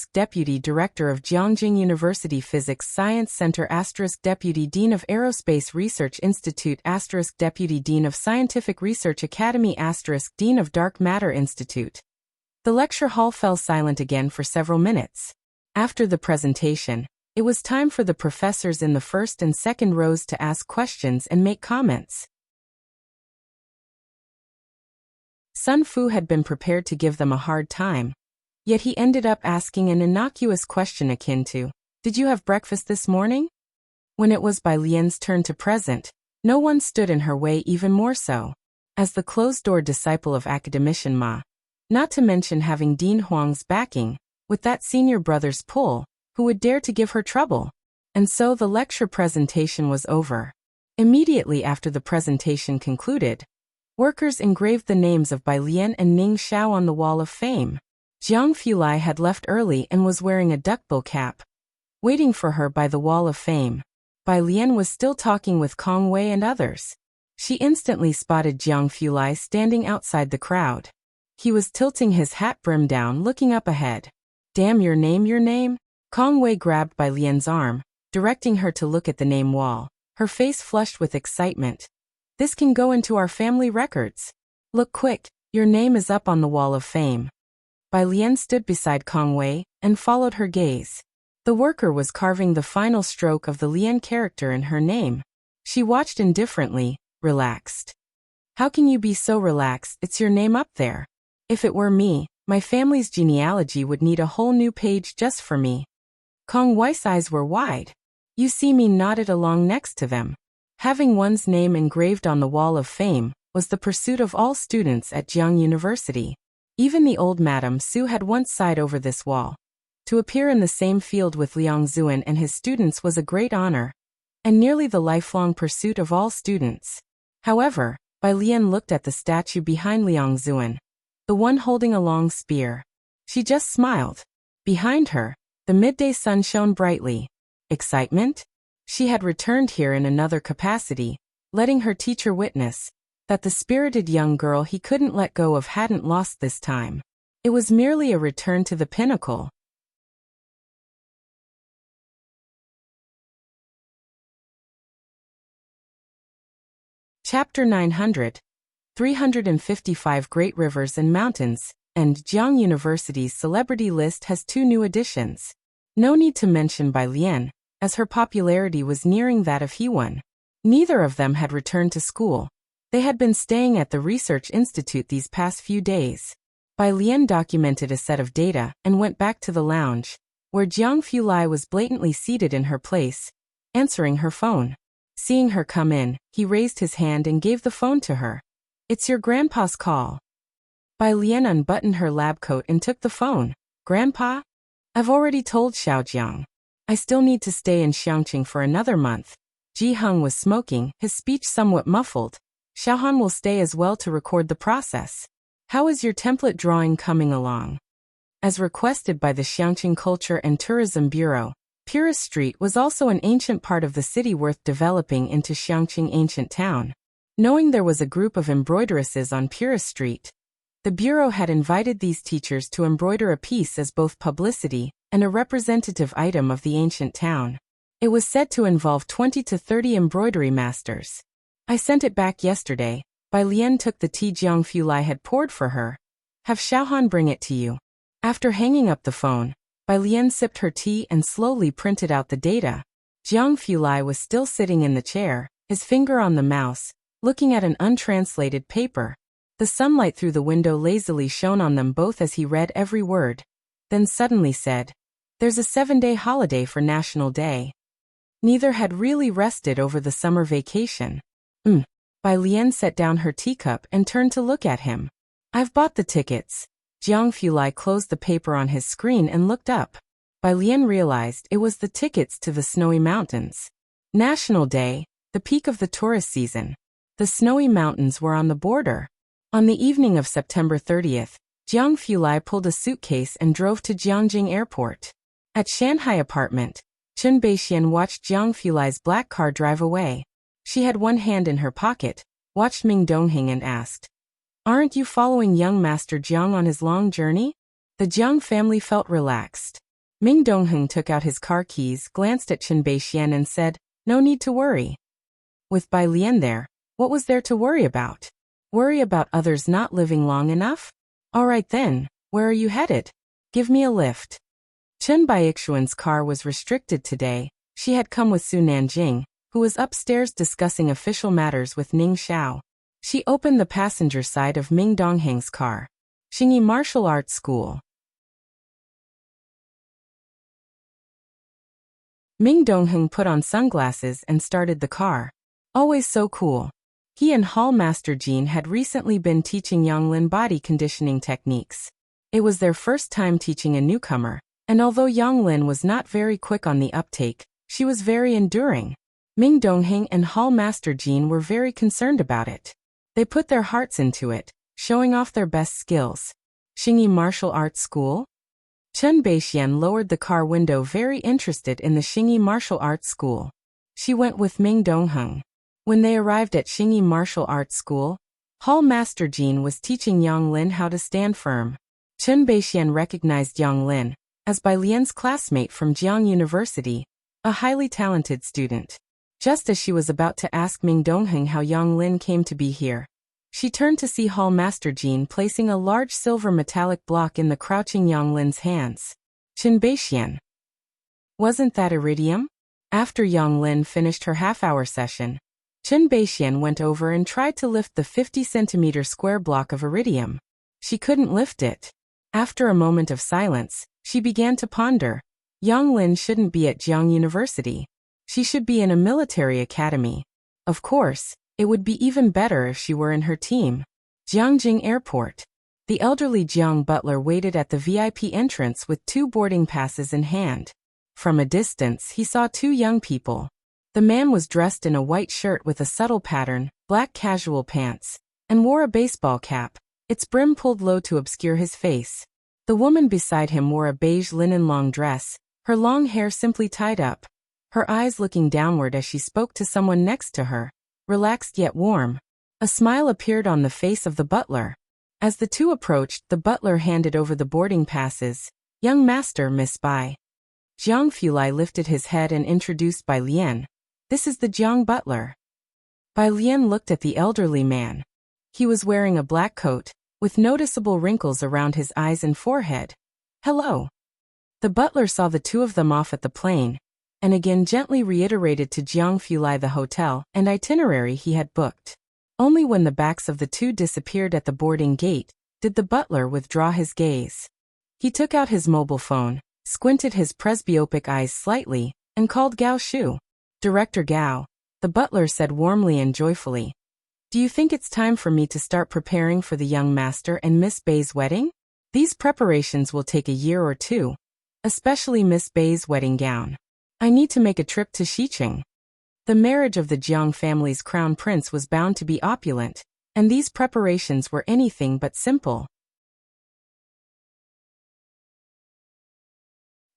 * Deputy Director of Jiangjing University Physics Science Center * Deputy Dean of Aerospace Research Institute * Deputy Dean of Scientific Research Academy * Dean of Dark Matter Institute. The lecture hall fell silent again for several minutes. After the presentation, it was time for the professors in the first and second rows to ask questions and make comments. Sun Fu had been prepared to give them a hard time. Yet he ended up asking an innocuous question akin to, "Did you have breakfast this morning?" When it was Bai Lian's turn to present, no one stood in her way, even more so. As the closed-door disciple of academician Ma, not to mention having Dean Huang's backing, with that senior brother's pull, who would dare to give her trouble? And so the lecture presentation was over. Immediately after the presentation concluded, workers engraved the names of Bai Lian and Ning Xiao on the Wall of Fame. Jiang Fulai had left early and was wearing a duckbill cap. Waiting for her by the Wall of Fame, Bai Lian was still talking with Kong Wei and others. She instantly spotted Jiang Fulai standing outside the crowd. He was tilting his hat brim down, looking up ahead. "Damn, your name?" Kong Wei grabbed Bai Lian's arm, directing her to look at the name wall, her face flushed with excitement. "This can go into our family records. Look quick, your name is up on the Wall of Fame." Bai Lian stood beside Kong Wei and followed her gaze. The worker was carving the final stroke of the Lian character in her name. She watched indifferently, relaxed. "How can you be so relaxed? It's your name up there. If it were me, my family's genealogy would need a whole new page just for me." Kong Wei's eyes were wide. You see me nodded along next to them. Having one's name engraved on the Wall of Fame was the pursuit of all students at Jiang University. Even the old Madame Su had once sighed over this wall. To appear in the same field with Liang Zuan and his students was a great honor, and nearly the lifelong pursuit of all students. However, Bai Lian looked at the statue behind Liang Zuan, the one holding a long spear. She just smiled. Behind her, the midday sun shone brightly. Excitement? She had returned here in another capacity, letting her teacher witness that the spirited young girl he couldn't let go of hadn't lost this time. It was merely a return to the pinnacle. Chapter 900. 355 Great Rivers and Mountains, and Jiang University's celebrity list has 2 new additions. No need to mention Bai Lian, as her popularity was nearing that of Hewan. Neither of them had returned to school. They had been staying at the Research Institute these past few days. Bai Lian documented a set of data and went back to the lounge, where Jiang Fulai was blatantly seated in her place, answering her phone. Seeing her come in, he raised his hand and gave the phone to her. "It's your grandpa's call." Bai Lian unbuttoned her lab coat and took the phone. "Grandpa? I've already told Xiaojiang. I still need to stay in Xiangqing for another month." Ji Heng was smoking, his speech somewhat muffled. "Xiaohan will stay as well to record the process. How is your template drawing coming along?" As requested by the Xiangqing Culture and Tourism Bureau, Purist Street was also an ancient part of the city worth developing into Xiangqing Ancient Town. Knowing there was a group of embroideresses on Purist Street, The bureau had invited these teachers to embroider a piece as both publicity and a representative item of the ancient town. It was said to involve 20 to 30 embroidery masters. I sent it back yesterday. Bai Lian took the tea Jiang Fulai had poured for her. Have Xiaohan bring it to you. After hanging up the phone, Bai Lian sipped her tea and slowly printed out the data. Jiang Fulai was still sitting in the chair, his finger on the mouse, looking at an untranslated paper. The sunlight through the window lazily shone on them both as he read every word. Then suddenly said, "There's a 7-day holiday for National Day." Neither had really rested over the summer vacation. Bai Lian set down her teacup and turned to look at him. "I've bought the tickets." Jiang Fulai closed the paper on his screen and looked up. Bai Lian realized it was the tickets to the snowy mountains. National Day, the peak of the tourist season. The snowy mountains were on the border. On the evening of September 30th, Jiang Fulai pulled a suitcase and drove to Jiangjing Airport. At Shanghai apartment, Chen Beixian watched Jiang Fulai's black car drive away. She had one hand in her pocket, watched Ming Dongheng and asked, "Aren't you following young Master Jiang on his long journey?" The Jiang family felt relaxed. Ming Dongheng took out his car keys, glanced at Chen Beixian and said, "No need to worry." With Bai Lian there, what was there to worry about? Worry about others not living long enough? All right then, where are you headed? Give me a lift. Chen Baixuan's car was restricted today. She had come with Su Nanjing, who was upstairs discussing official matters with Ning Xiao. She opened the passenger side of Ming Dongheng's car. Xingyi Martial Arts School. Ming Dongheng put on sunglasses and started the car. Always so cool. He and Hall Master Jean had recently been teaching Yanglin body conditioning techniques. It was their first time teaching a newcomer, and although Yanglin was not very quick on the uptake, she was very enduring. Ming Dongheng and Hall Master Jean were very concerned about it. They put their hearts into it, showing off their best skills. Xingyi Martial Arts School? Chen Beixian lowered the car window, very interested in the Xingyi Martial Arts School. She went with Ming Dongheng. When they arrived at Xingyi Martial Arts School, Hall Master Jean was teaching Yang Lin how to stand firm. Chen Beixian recognized Yang Lin as Bai Lian's classmate from Jiang University, a highly talented student. Just as she was about to ask Ming Dongheng how Yang Lin came to be here, she turned to see Hall Master Jean placing a large silver metallic block in the crouching Yang Lin's hands. Chen Beixian. Wasn't that iridium? After Yang Lin finished her half-hour session, Chen Beixian went over and tried to lift the 50-centimeter square block of iridium. She couldn't lift it. After a moment of silence, she began to ponder. Yang Lin shouldn't be at Jiang University. She should be in a military academy. Of course, it would be even better if she were in her team. Jiangjing Airport. The elderly Jiang butler waited at the VIP entrance with 2 boarding passes in hand. From a distance, he saw 2 young people. The man was dressed in a white shirt with a subtle pattern, black casual pants, and wore a baseball cap, its brim pulled low to obscure his face. The woman beside him wore a beige linen long dress, her long hair simply tied up, her eyes looking downward as she spoke to someone next to her, relaxed yet warm. A smile appeared on the face of the butler. As the two approached, the butler handed over the boarding passes. "Young master, Miss Bai." Jiang Fulai lifted his head and introduced Bai Lian. "This is the Jiang butler." Bai Lian looked at the elderly man. He was wearing a black coat, with noticeable wrinkles around his eyes and forehead. "Hello." The butler saw the two of them off at the plane, and again gently reiterated to Jiang Fulai the hotel and itinerary he had booked. Only when the backs of the two disappeared at the boarding gate did the butler withdraw his gaze. He took out his mobile phone, squinted his presbyopic eyes slightly, and called Gao Shu. "Director Gao," the butler said warmly and joyfully. "Do you think it's time for me to start preparing for the young master and Miss Bai's wedding? These preparations will take a year or 2, especially Miss Bai's wedding gown. I need to make a trip to Xiqing." The marriage of the Jiang family's crown prince was bound to be opulent, and these preparations were anything but simple.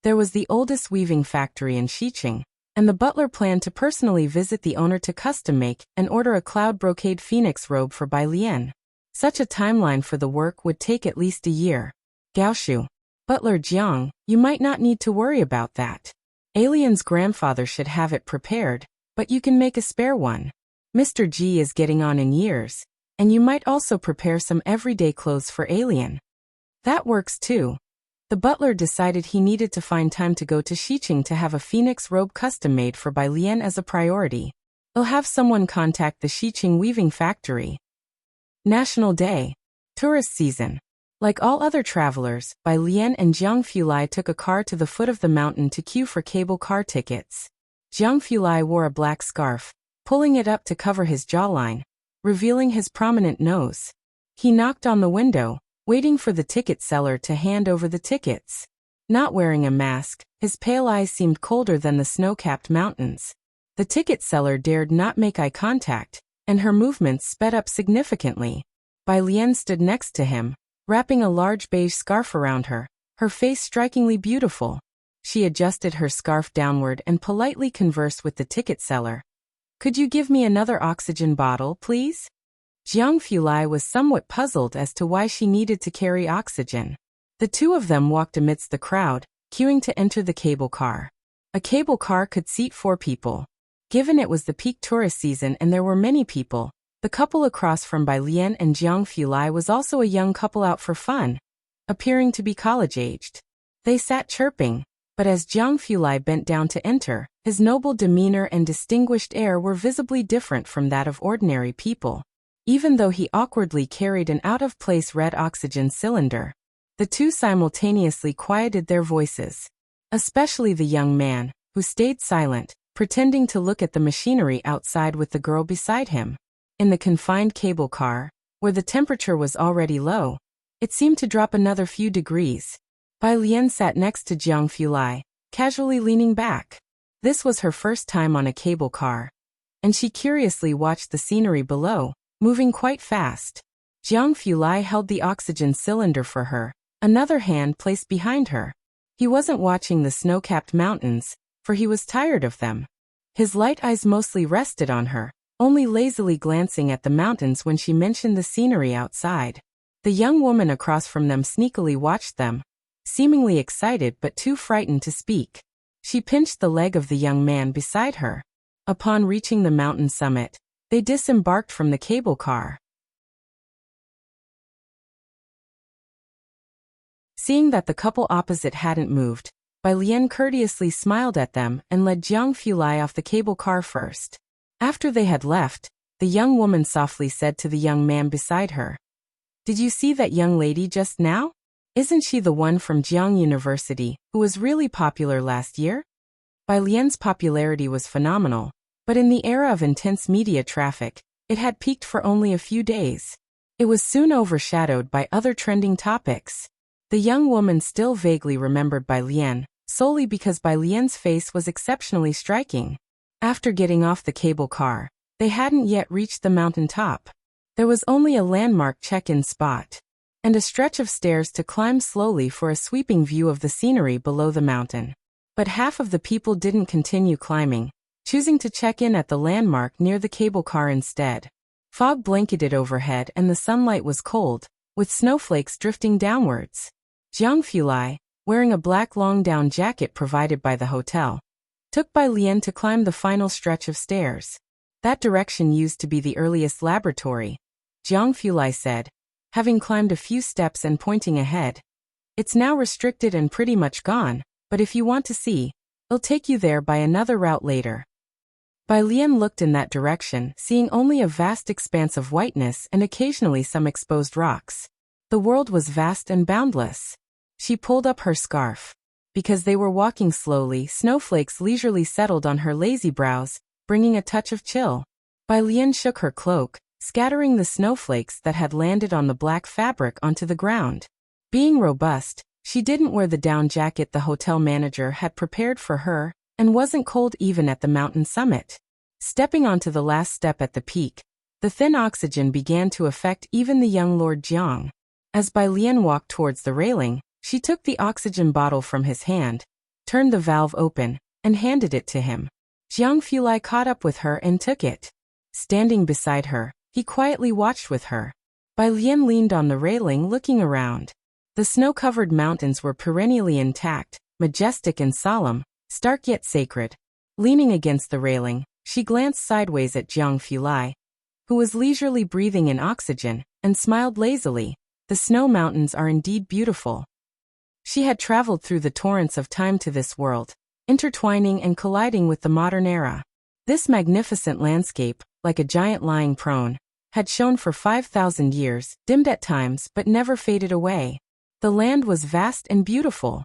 There was the oldest weaving factory in Xiqing, and the butler planned to personally visit the owner to custom make and order a cloud brocade phoenix robe for Bai Lian. Such a timeline for the work would take at least a year. Gaoshu. Butler Jiang, you might not need to worry about that. Alien's grandfather should have it prepared, but you can make a spare one. Mr. G is getting on in years, and you might also prepare some everyday clothes for Alien. That works too. The butler decided he needed to find time to go to Xiqing to have a phoenix robe custom-made for Bai Lian as a priority. He'll have someone contact the Xiqing weaving factory. National Day. Tourist season. Like all other travelers, Bai Lian and Jiang Fulai took a car to the foot of the mountain to queue for cable car tickets. Jiang Fulai wore a black scarf, pulling it up to cover his jawline, revealing his prominent nose. He knocked on the window, waiting for the ticket seller to hand over the tickets. Not wearing a mask, his pale eyes seemed colder than the snow-capped mountains. The ticket seller dared not make eye contact, and her movements sped up significantly. Bai Lian stood next to him, wrapping a large beige scarf around her, her face strikingly beautiful. She adjusted her scarf downward and politely conversed with the ticket seller. Could you give me another oxygen bottle, please? Jiang Fulai was somewhat puzzled as to why she needed to carry oxygen. The two of them walked amidst the crowd, queuing to enter the cable car. A cable car could seat 4 people. Given it was the peak tourist season and there were many people, the couple across from Bai Lian and Jiang Fulai was also a young couple out for fun, appearing to be college-aged. They sat chirping, but as Jiang Fulai bent down to enter, his noble demeanor and distinguished air were visibly different from that of ordinary people. Even though he awkwardly carried an out-of-place red oxygen cylinder, the two simultaneously quieted their voices. Especially the young man, who stayed silent, pretending to look at the machinery outside with the girl beside him. In the confined cable car, where the temperature was already low, it seemed to drop another few degrees. Bai Lian sat next to Jiang Fulai, casually leaning back. This was her first time on a cable car, and she curiously watched the scenery below, moving quite fast. Jiang Fulai held the oxygen cylinder for her, another hand placed behind her. He wasn't watching the snow-capped mountains, for he was tired of them. His light eyes mostly rested on her, only lazily glancing at the mountains when she mentioned the scenery outside. The young woman across from them sneakily watched them, seemingly excited but too frightened to speak. She pinched the leg of the young man beside her. Upon reaching the mountain summit, they disembarked from the cable car. Seeing that the couple opposite hadn't moved, Bai Lian courteously smiled at them and led Jiang Fulai off the cable car first. After they had left, the young woman softly said to the young man beside her, "Did you see that young lady just now? Isn't she the one from Jiang University, who was really popular last year?" Bai Lian's popularity was phenomenal, but in the era of intense media traffic, it had peaked for only a few days. It was soon overshadowed by other trending topics. The young woman still vaguely remembered Bai Lian, solely because Bai Lian's face was exceptionally striking. After getting off the cable car, they hadn't yet reached the mountain top. There was only a landmark check-in spot, and a stretch of stairs to climb slowly for a sweeping view of the scenery below the mountain. But half of the people didn't continue climbing, choosing to check in at the landmark near the cable car instead. Fog blanketed overhead and the sunlight was cold, with snowflakes drifting downwards. Jiang Fulai, wearing a black long-down jacket provided by the hotel, took Bai Lian to climb the final stretch of stairs. That direction used to be the earliest laboratory, Jiang Fulai said, having climbed a few steps and pointing ahead. It's now restricted and pretty much gone, but if you want to see, it'll take you there by another route later. Bai Lian looked in that direction, seeing only a vast expanse of whiteness and occasionally some exposed rocks. The world was vast and boundless. She pulled up her scarf. Because they were walking slowly, snowflakes leisurely settled on her lazy brows, bringing a touch of chill. Bai Lian shook her cloak, scattering the snowflakes that had landed on the black fabric onto the ground. Being robust, she didn't wear the down jacket the hotel manager had prepared for her, and wasn't cold even at the mountain summit. Stepping onto the last step at the peak, the thin oxygen began to affect even the young Lord Jiang. As Bai Lian walked towards the railing, she took the oxygen bottle from his hand, turned the valve open, and handed it to him. Jiang Fulai caught up with her and took it. Standing beside her, he quietly watched with her. Bai Lian leaned on the railing looking around. The snow-covered mountains were perennially intact, majestic and solemn, stark yet sacred. Leaning against the railing, she glanced sideways at Jiang Fulai, who was leisurely breathing in oxygen, and smiled lazily. The snow mountains are indeed beautiful. She had traveled through the torrents of time to this world, intertwining and colliding with the modern era. This magnificent landscape, like a giant lying prone, had shone for 5,000 years, dimmed at times but never faded away. The land was vast and beautiful.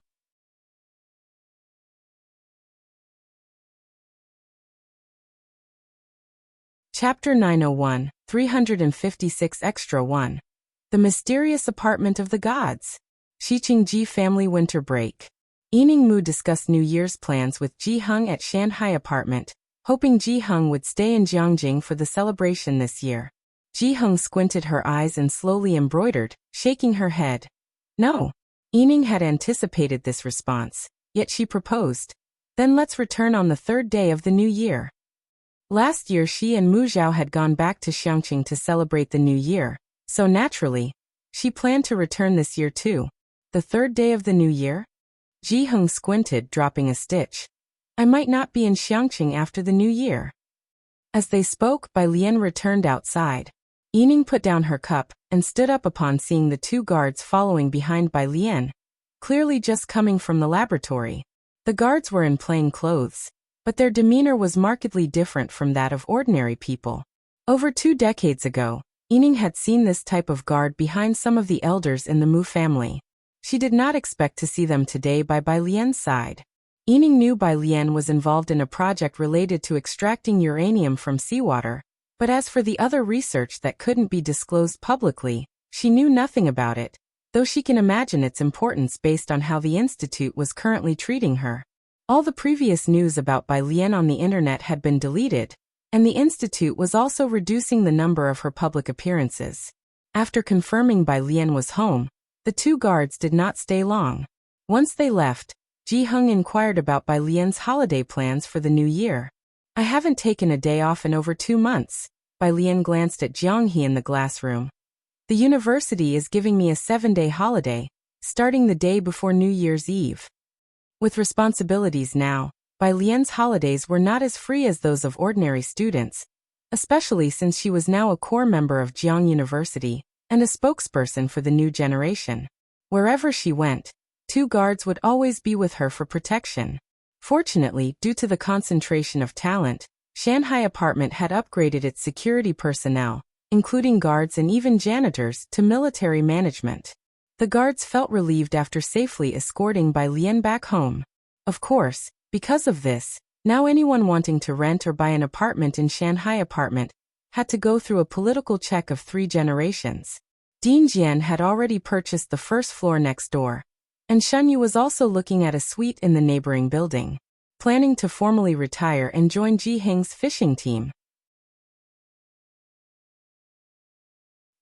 Chapter 901, 356 Extra 1. The Mysterious Apartment of the Gods. Shiqingji Family Winter Break. Yining Mu discussed New Year's plans with Ji Heng at Shanghai apartment, hoping Ji Heng would stay in Jiangjing for the celebration this year. Ji Heng squinted her eyes and slowly embroidered, shaking her head. No. Yining had anticipated this response, yet she proposed. Then let's return on the third day of the new year. Last year she and Mu Zhao had gone back to Xiangqing to celebrate the new year, so naturally, she planned to return this year too. The third day of the new year? Ji Heng squinted, dropping a stitch. I might not be in Xiangqing after the new year. As they spoke, Bai Lian returned outside. Yining put down her cup and stood up upon seeing the two guards following behind Bai Lian, clearly just coming from the laboratory. The guards were in plain clothes, but their demeanor was markedly different from that of ordinary people. Over 2 decades ago, Yining had seen this type of guard behind some of the elders in the Mu family. She did not expect to see them today by Bai Lian's side. Yining knew Bai Lian was involved in a project related to extracting uranium from seawater, but as for the other research that couldn't be disclosed publicly, she knew nothing about it, though she can imagine its importance based on how the institute was currently treating her. All the previous news about Bai Lian on the internet had been deleted, and the institute was also reducing the number of her public appearances. After confirming Bai Lian was home, the two guards did not stay long. Once they left, Ji Heng inquired about Bai Lian's holiday plans for the new year. I haven't taken a day off in over 2 months. Bai Lian glanced at Jiang He in the glass room. The university is giving me a 7-day holiday, starting the day before New Year's Eve. With responsibilities now, Bai Lian's holidays were not as free as those of ordinary students, especially since she was now a core member of Jiang University and a spokesperson for the new generation. Wherever she went, 2 guards would always be with her for protection. Fortunately, due to the concentration of talent, Shanghai apartment had upgraded its security personnel, including guards and even janitors, to military management. The guards felt relieved after safely escorting Bai Lian back home. Of course, because of this, now anyone wanting to rent or buy an apartment in Shanghai apartment had to go through a political check of 3 generations. Dean Jian had already purchased the first floor next door, and Shenyu was also looking at a suite in the neighboring building, planning to formally retire and join Ji Heng's fishing team.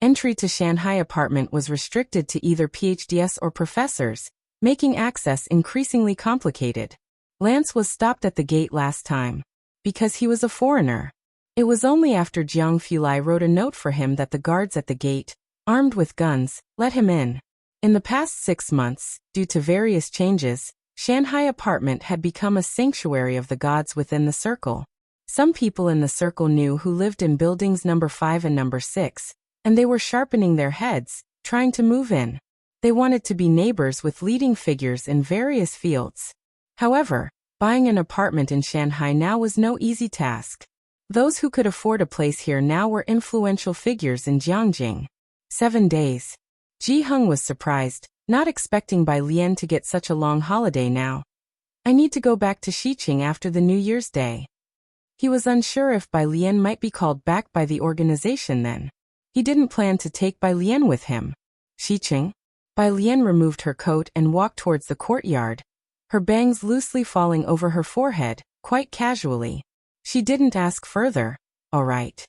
Entry to Shanghai apartment was restricted to either PhDs or professors, making access increasingly complicated. Lance was stopped at the gate last time, because he was a foreigner. It was only after Jiang Fulai wrote a note for him that the guards at the gate, armed with guns, let him in. In the past 6 months, due to various changes, Shanghai apartment had become a sanctuary of the gods within the circle. Some people in the circle knew who lived in buildings number 5 and number 6, and they were sharpening their heads, trying to move in. They wanted to be neighbors with leading figures in various fields. However, buying an apartment in Shanghai now was no easy task. Those who could afford a place here now were influential figures in Jiangjing. 7 days. Ji Heng was surprised, not expecting Bai Lian to get such a long holiday now. I need to go back to Shiqing after the New Year's Day. He was unsure if Bai Lian might be called back by the organization then. He didn't plan to take Bai Lian with him. Shiqing? Bai Lian removed her coat and walked towards the courtyard, her bangs loosely falling over her forehead, quite casually. She didn't ask further. All right.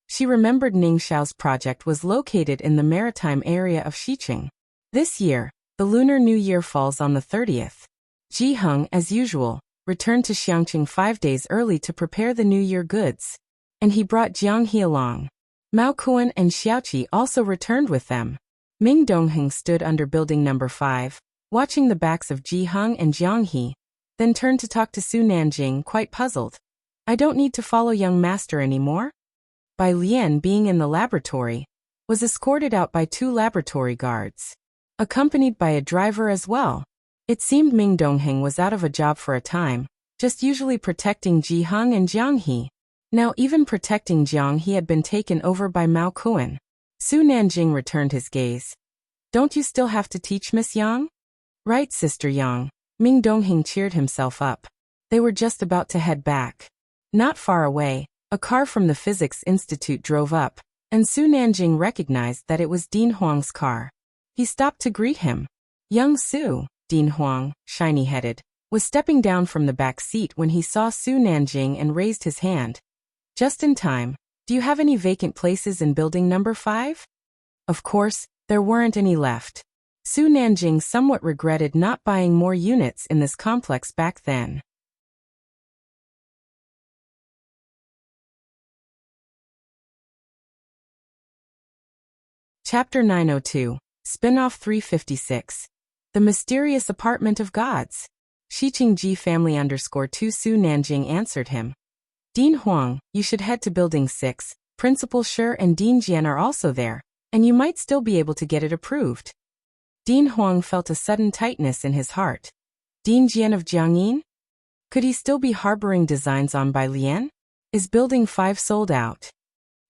She remembered Ning Xiao's project was located in the maritime area of Shiqing. This year, the Lunar New Year falls on the 30th. Ji Heng, as usual, returned to Xiangqing 5 days early to prepare the New Year goods. And he brought Jiang He along. Mao Kuan and Xiaoqi also returned with them. Ming Dongheng stood under building number 5, watching the backs of Ji Heng and Jiang He, then turned to talk to Su Nanjing, quite puzzled. I don't need to follow young master anymore? Bai Lian, being in the laboratory, was escorted out by 2 laboratory guards, accompanied by a driver as well. It seemed Ming Dongheng was out of a job for a time, just usually protecting Ji Heng and Jiang He. Now even protecting Jiang He had been taken over by Mao Kuan. Su Nanjing returned his gaze. Don't you still have to teach Miss Yang? Right, Sister Yang. Ming Dongheng cheered himself up. They were just about to head back. Not far away, a car from the Physics Institute drove up, and Su Nanjing recognized that it was Dean Huang's car. He stopped to greet him. Young Su, Dean Huang, shiny-headed, was stepping down from the back seat when he saw Su Nanjing and raised his hand. Just in time. Do you have any vacant places in building number 5? Of course, there weren't any left. Su Nanjing somewhat regretted not buying more units in this complex back then. Chapter 902, Spin-off 356. The Mysterious Apartment of Gods. Shiqingji family _2 Su Nanjing answered him. Dean Huang, you should head to Building 6, Principal Shi and Dean Jian are also there, and you might still be able to get it approved. Dean Huang felt a sudden tightness in his heart. Dean Jian of Jiangyin? Could he still be harboring designs on Bai Lian? Is Building 5 sold out?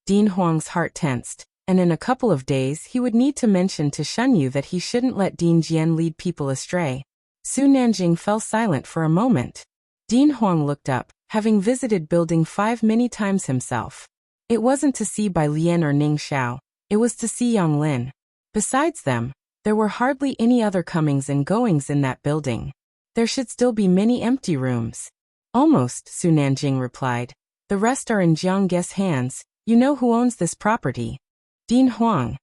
Dean Huang's heart tensed, and in a couple of days he would need to mention to Shunyu that he shouldn't let Dean Jian lead people astray. Su Nanjing fell silent for a moment. Dean Huang looked up, having visited Building 5 many times himself. It wasn't to see Bai Lian or Ning Xiao, it was to see Yang Lin. Besides them, there were hardly any other comings and goings in that building. There should still be many empty rooms. Almost, Su Nanjing replied. The rest are in Jiang Ge's hands. You know who owns this property? Dean Huang.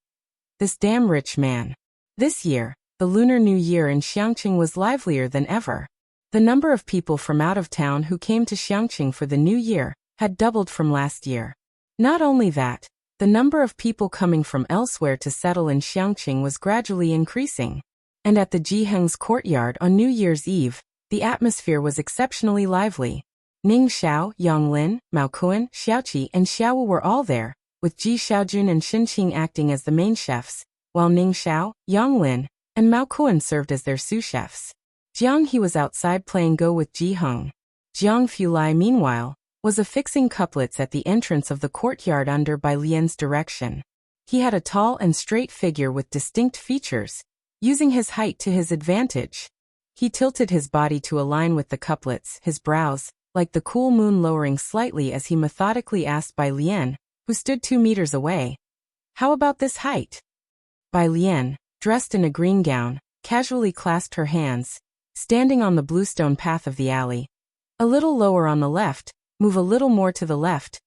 This damn rich man. This year, the Lunar New Year in Xiangqing was livelier than ever. The number of people from out of town who came to Xiangqing for the New Year had doubled from last year. Not only that, the number of people coming from elsewhere to settle in Xiangqing was gradually increasing. And at the Jiheng's courtyard on New Year's Eve, the atmosphere was exceptionally lively. Ning Xiao, Yang Lin, Mao Kuan, Xiaoqi and Xiaowu were all there, with Ji Xiaojun and Xinqing acting as the main chefs, while Ning Xiao, Yang Lin, and Mao Kuan served as their sous-chefs. Jiang He was outside playing Go with Ji Heng. Jiang Fulai, meanwhile, was affixing couplets at the entrance of the courtyard under Bai Lian's direction. He had a tall and straight figure with distinct features, using his height to his advantage. He tilted his body to align with the couplets, his brows, like the cool moon, lowering slightly as he methodically asked Bai Lian, who stood 2 meters away. How about this height? Bai Lian, dressed in a green gown, casually clasped her hands, standing on the bluestone path of the alley. A little lower on the left, move a little more to the left.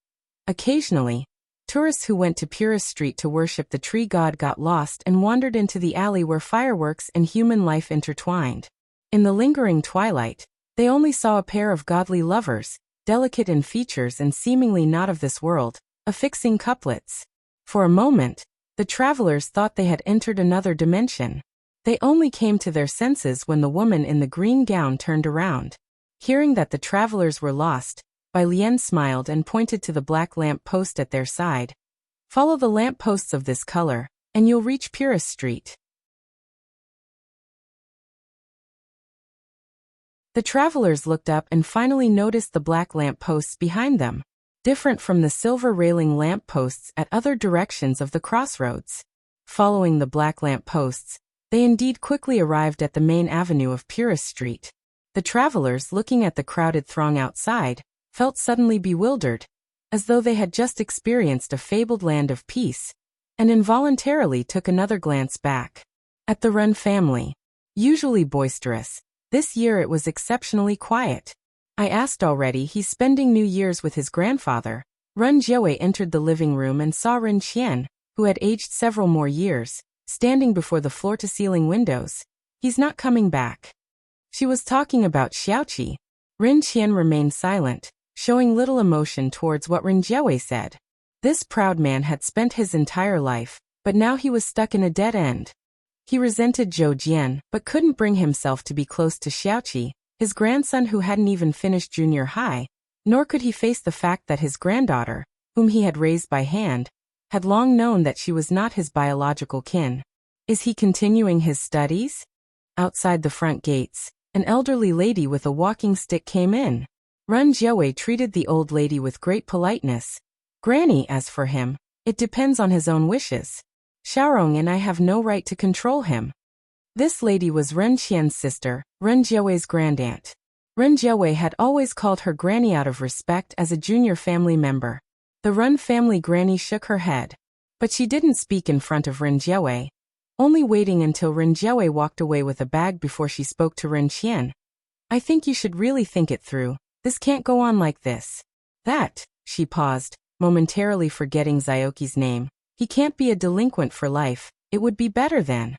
Occasionally, tourists who went to Purist Street to worship the tree god got lost and wandered into the alley where fireworks and human life intertwined. In the lingering twilight, they only saw a pair of godly lovers, delicate in features and seemingly not of this world, affixing couplets. For a moment, the travelers thought they had entered another dimension. They only came to their senses when the woman in the green gown turned around. Hearing that the travelers were lost, Bai Lian smiled and pointed to the black lamp post at their side. Follow the lamp posts of this color, and you'll reach Purist Street. The travelers looked up and finally noticed the black lamp posts behind them, different from the silver railing lamp posts at other directions of the crossroads. Following the black lamp posts, they indeed quickly arrived at the main avenue of Purist Street. The travelers, looking at the crowded throng outside, felt suddenly bewildered, as though they had just experienced a fabled land of peace, and involuntarily took another glance back. At the Ren family. Usually boisterous, this year it was exceptionally quiet. I asked already, he's spending New Year's with his grandfather. Ren Jiawei entered the living room and saw Ren Qian, who had aged several more years, standing before the floor-to-ceiling windows. He's not coming back. She was talking about Xiaoqi. Ren Qian remained silent, showing little emotion towards what Ren Jiawei said. This proud man had spent his entire life, but now he was stuck in a dead end. He resented Zhou Jian, but couldn't bring himself to be close to Xiaoqi, his grandson who hadn't even finished junior high, nor could he face the fact that his granddaughter, whom he had raised by hand, had long known that she was not his biological kin. Is he continuing his studies? Outside the front gates, an elderly lady with a walking stick came in. Ren Jiawei treated the old lady with great politeness. Granny, as for him, it depends on his own wishes. Xiaorong and I have no right to control him. This lady was Ren Qian's sister, Ren Jiawei's grandaunt. Ren Jiawei had always called her granny out of respect as a junior family member. The Ren family granny shook her head. But she didn't speak in front of Ren Jiawei, only waiting until Ren Jiawei walked away with a bag before she spoke to Ren Qian. I think you should really think it through. This can't go on like this. That, she paused, momentarily forgetting Xiaoqi's name. He can't be a delinquent for life, it would be better than.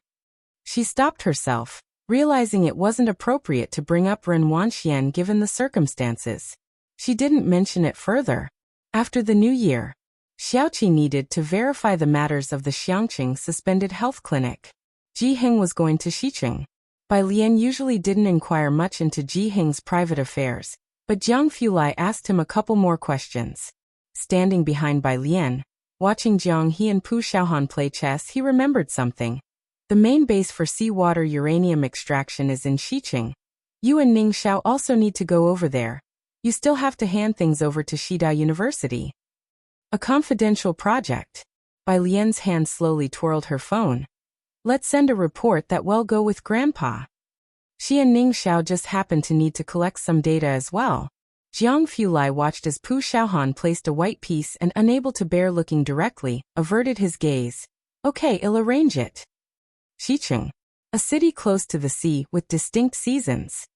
She stopped herself, realizing it wasn't appropriate to bring up Ren Wanxian given the circumstances. She didn't mention it further. After the new year, Xiaoqi needed to verify the matters of the Xiangqing suspended health clinic. Ji Heng was going to Xiqing. Bai Lian usually didn't inquire much into Ji Heng's private affairs, but Jiang Fulai asked him a couple more questions. Standing behind Bai Lian, watching Jiang He and Pu Xiaohan play chess, he remembered something. The main base for seawater uranium extraction is in Xiqing. You and Ning Xiao also need to go over there. You still have to hand things over to Shida University. A confidential project. Bai Lian's hand slowly twirled her phone. Let's send a report that will go with Grandpa. She and Ning Xiao just happened to need to collect some data as well. Jiang Fulai watched as Pu Xiaohan placed a white piece and, unable to bear looking directly, averted his gaze. Okay, I'll arrange it. Xiqing. A city close to the sea with distinct seasons.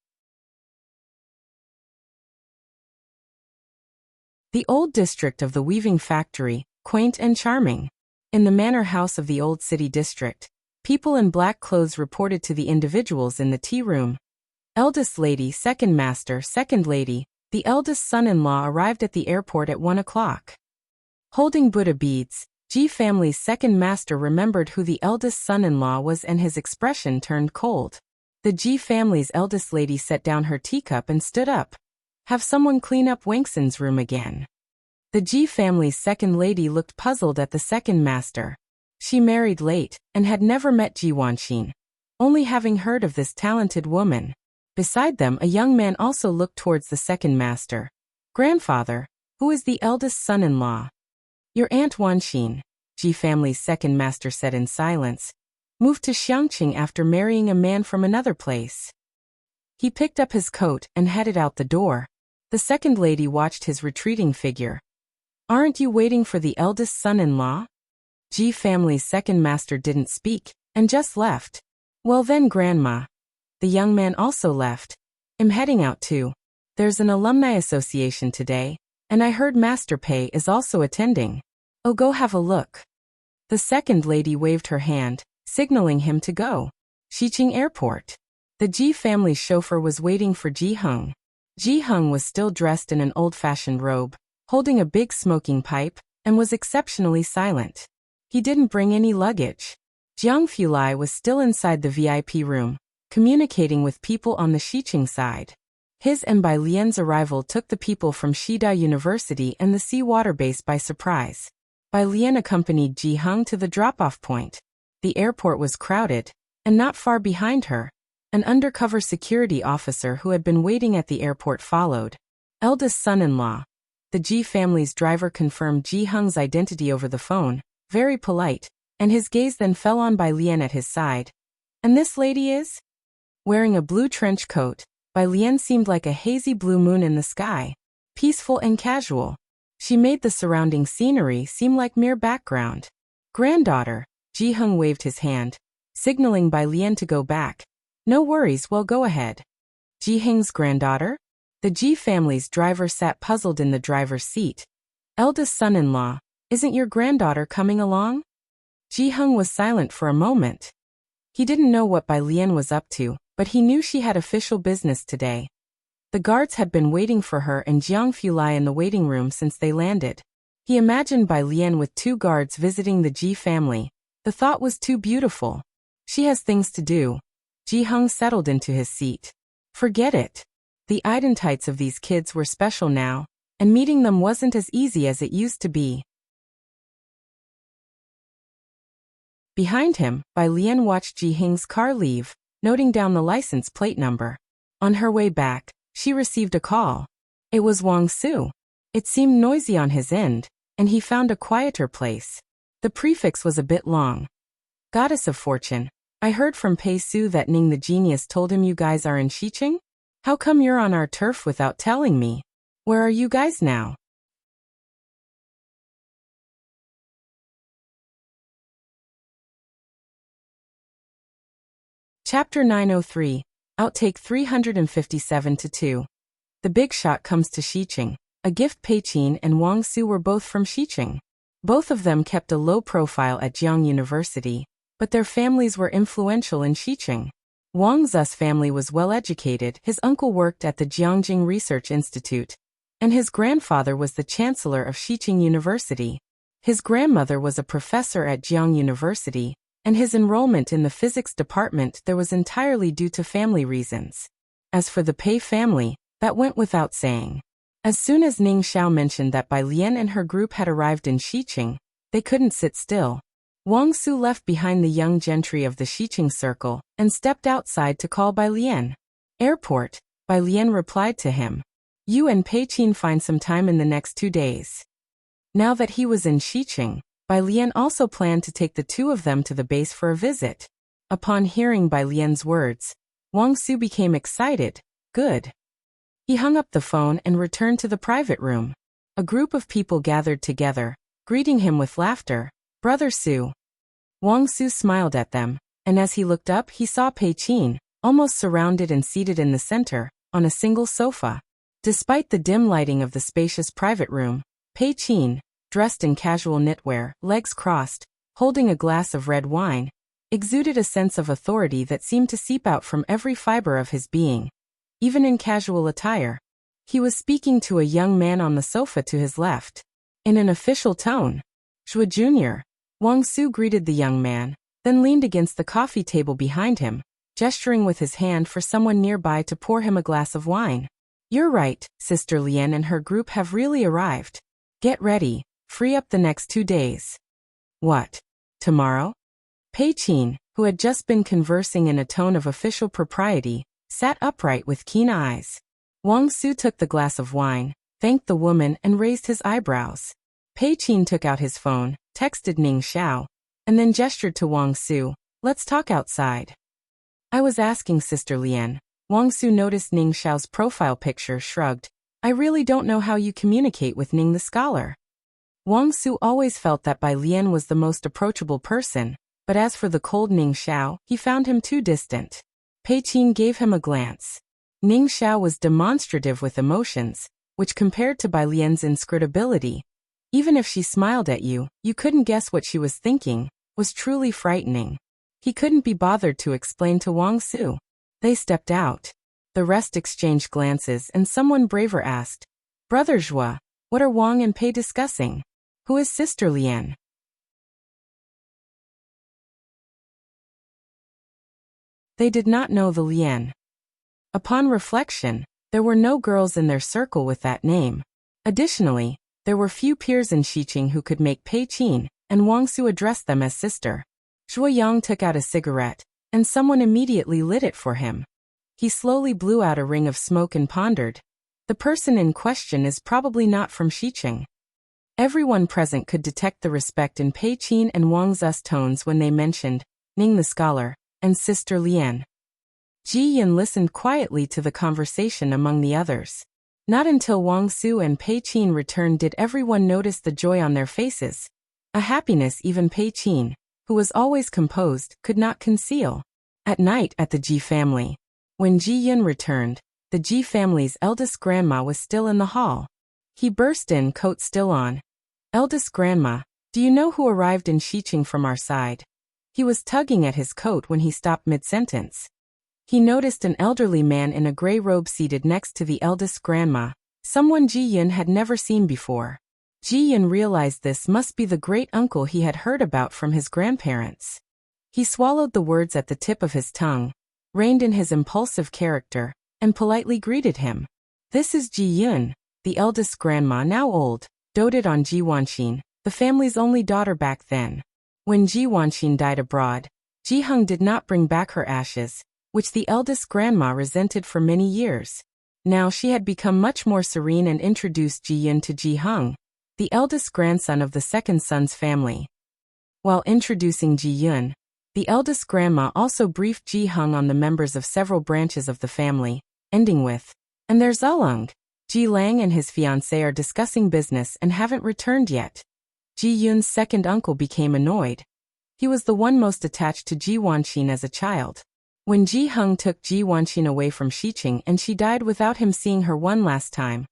The old district of the weaving factory, quaint and charming. In the manor house of the old city district, people in black clothes reported to the individuals in the tea room. Eldest lady, second master, second lady, the eldest son-in-law arrived at the airport at 1 o'clock. Holding Buddha beads, Ji family's second master remembered who the eldest son-in-law was and his expression turned cold. The Ji family's eldest lady set down her teacup and stood up. Have someone clean up Wangxin's room again. The Ji family's second lady looked puzzled at the second master. She married late and had never met Ji Wanxin, only having heard of this talented woman. Beside them, a young man also looked towards the second master. Grandfather, who is the eldest son-in-law? Your Aunt Wanxin, Ji family's second master said in silence, moved to Xiangqing after marrying a man from another place. He picked up his coat and headed out the door. The second lady watched his retreating figure. Aren't you waiting for the eldest son-in-law? Ji family's second master didn't speak, and just left. Well then, Grandma. The young man also left. I'm heading out too. There's an alumni association today, and I heard Master Pei is also attending. Oh, go have a look. The second lady waved her hand, signaling him to go. Xiqing Airport. The Ji family's chauffeur was waiting for Ji Heng. Ji Heng was still dressed in an old-fashioned robe, holding a big smoking pipe, and was exceptionally silent. He didn't bring any luggage. Jiang Fulai was still inside the VIP room, communicating with people on the Xiqing side. His and Bai Lian's arrival took the people from Shida University and the seawater base by surprise. Bai Lian accompanied Ji Heng to the drop-off point. The airport was crowded, and not far behind her, an undercover security officer who had been waiting at the airport followed. Eldest son-in-law. The Ji family's driver confirmed Ji Heng's identity over the phone, very polite, and his gaze then fell on Bai Lian at his side. And this lady is? Wearing a blue trench coat, Bai Lian seemed like a hazy blue moon in the sky, peaceful and casual. She made the surrounding scenery seem like mere background. Granddaughter, Ji Heng waved his hand, signaling Bai Lian to go back. No worries, well go ahead. Ji Heng's granddaughter? The Ji family's driver sat puzzled in the driver's seat. Eldest son-in-law, isn't your granddaughter coming along? Ji Heng was silent for a moment. He didn't know what Bai Lian was up to, but he knew she had official business today. The guards had been waiting for her and Jiang Fulai in the waiting room since they landed. He imagined Bai Lian with 2 guards visiting the Ji family. The thought was too beautiful. She has things to do. Ji Hung settled into his seat. Forget it. The identities of these kids were special now, and meeting them wasn't as easy as it used to be. Behind him, Bai Lian watched Ji Hing's car leave, noting down the license plate number. On her way back, she received a call. It was Wang Su. It seemed noisy on his end, and he found a quieter place. The prefix was a bit long. Goddess of Fortune, I heard from Pei Su that Ning the genius told him you guys are in Xiqing? How come you're on our turf without telling me? Where are you guys now? Chapter 903, Outtake 357-2. The big shot comes to Xiqing. A gift. Pei Qin and Wang Su were both from Xiqing. Both of them kept a low profile at Jiang University, but their families were influential in Xiqing. Wang Zu's family was well educated. His uncle worked at the Jiangjing Research Institute, and his grandfather was the chancellor of Xiqing University. His grandmother was a professor at Jiang University, and his enrollment in the physics department there was entirely due to family reasons. As for the Pei family, that went without saying. As soon as Ning Xiao mentioned that Bai Lian and her group had arrived in Xiqing, they couldn't sit still. Wang Su left behind the young gentry of the Xiqing circle and stepped outside to call Bai Lian. Airport, Bai Lian replied to him. You and Pei Qin find some time in the next 2 days. Now that he was in Xiqing, Bai Lian also planned to take the 2 of them to the base for a visit. Upon hearing Bai Lian's words, Wang Su became excited. Good. He hung up the phone and returned to the private room. A group of people gathered together, greeting him with laughter. Brother Su. Wang Su smiled at them, and as he looked up he saw Pei Qin, almost surrounded and seated in the center, on a single sofa. Despite the dim lighting of the spacious private room, Pei Qin, dressed in casual knitwear, legs crossed, holding a glass of red wine, exuded a sense of authority that seemed to seep out from every fiber of his being. Even in casual attire, he was speaking to a young man on the sofa to his left. In an official tone. Zhua Jr. Wang Su greeted the young man, then leaned against the coffee table behind him, gesturing with his hand for someone nearby to pour him a glass of wine. You're right, Sister Lian and her group have really arrived. Get ready, free up the next 2 days. What? Tomorrow? Pei Qin, who had just been conversing in a tone of official propriety, sat upright with keen eyes. Wang Su took the glass of wine, thanked the woman and raised his eyebrows. Pei Qin took out his phone, texted Ning Xiao, and then gestured to Wang Su. Let's talk outside. I was asking Sister Lian. Wang Su noticed Ning Xiao's profile picture, shrugged. I really don't know how you communicate with Ning the scholar. Wang Su always felt that Bai Lian was the most approachable person, but as for the cold Ning Xiao, he found him too distant. Pei Qin gave him a glance. Ning Xiao was demonstrative with emotions, which compared to Bai Lian's inscrutability, even if she smiled at you, you couldn't guess what she was thinking, was truly frightening. He couldn't be bothered to explain to Wang Su. They stepped out. The rest exchanged glances and someone braver asked, Brother Zhua, what are Wang and Pei discussing? Who is Sister Lian? They did not know the Lian. Upon reflection, there were no girls in their circle with that name. Additionally, there were few peers in Xiqing who could make Pei Qin, and Wang Su addressed them as sister. Zhuo Yang took out a cigarette, and someone immediately lit it for him. He slowly blew out a ring of smoke and pondered. The person in question is probably not from Xiqing. Everyone present could detect the respect in Pei Qin and Wang Zu's tones when they mentioned Ning the scholar and Sister Lian. Ji Yin listened quietly to the conversation among the others. Not until Wang Su and Pei Qin returned did everyone notice the joy on their faces, a happiness even Pei Qin, who was always composed, could not conceal. At night at the Ji family. When Ji Yin returned, the Ji family's eldest grandma was still in the hall. He burst in, coat still on. Eldest grandma, do you know who arrived in Xiqing from our side? He was tugging at his coat when he stopped mid-sentence. He noticed an elderly man in a gray robe seated next to the eldest grandma, someone Ji Yin had never seen before. Ji Yun realized this must be the great uncle he had heard about from his grandparents. He swallowed the words at the tip of his tongue, reined in his impulsive character, and politely greeted him. This is Ji Yun, the eldest grandma, now old, doted on Ji Wanxin, the family's only daughter back then. When Ji Wanxin died abroad, Ji Hung did not bring back her ashes, which the eldest grandma resented for many years. Now she had become much more serene and introduced Ji Yun to Ji Hung, the eldest grandson of the second son's family. While introducing Ji Yun, the eldest grandma also briefed Ji Hung on the members of several branches of the family, ending with, "And there's Ulung. Ji Lang and his fiancée are discussing business and haven't returned yet." Ji Yun's second uncle became annoyed. He was the one most attached to Ji Wanxin as a child. When Ji Hung took Ji Wanxin away from Xiqing and she died without him seeing her one last time.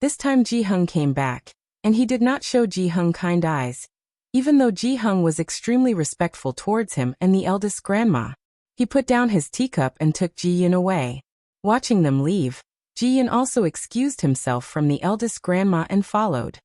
This time Ji Hung came back, and he did not show Ji Hung kind eyes, even though Ji Hung was extremely respectful towards him and the eldest grandma. He put down his teacup and took Ji Yun away. Watching them leave, Ji Yun also excused himself from the eldest grandma and followed.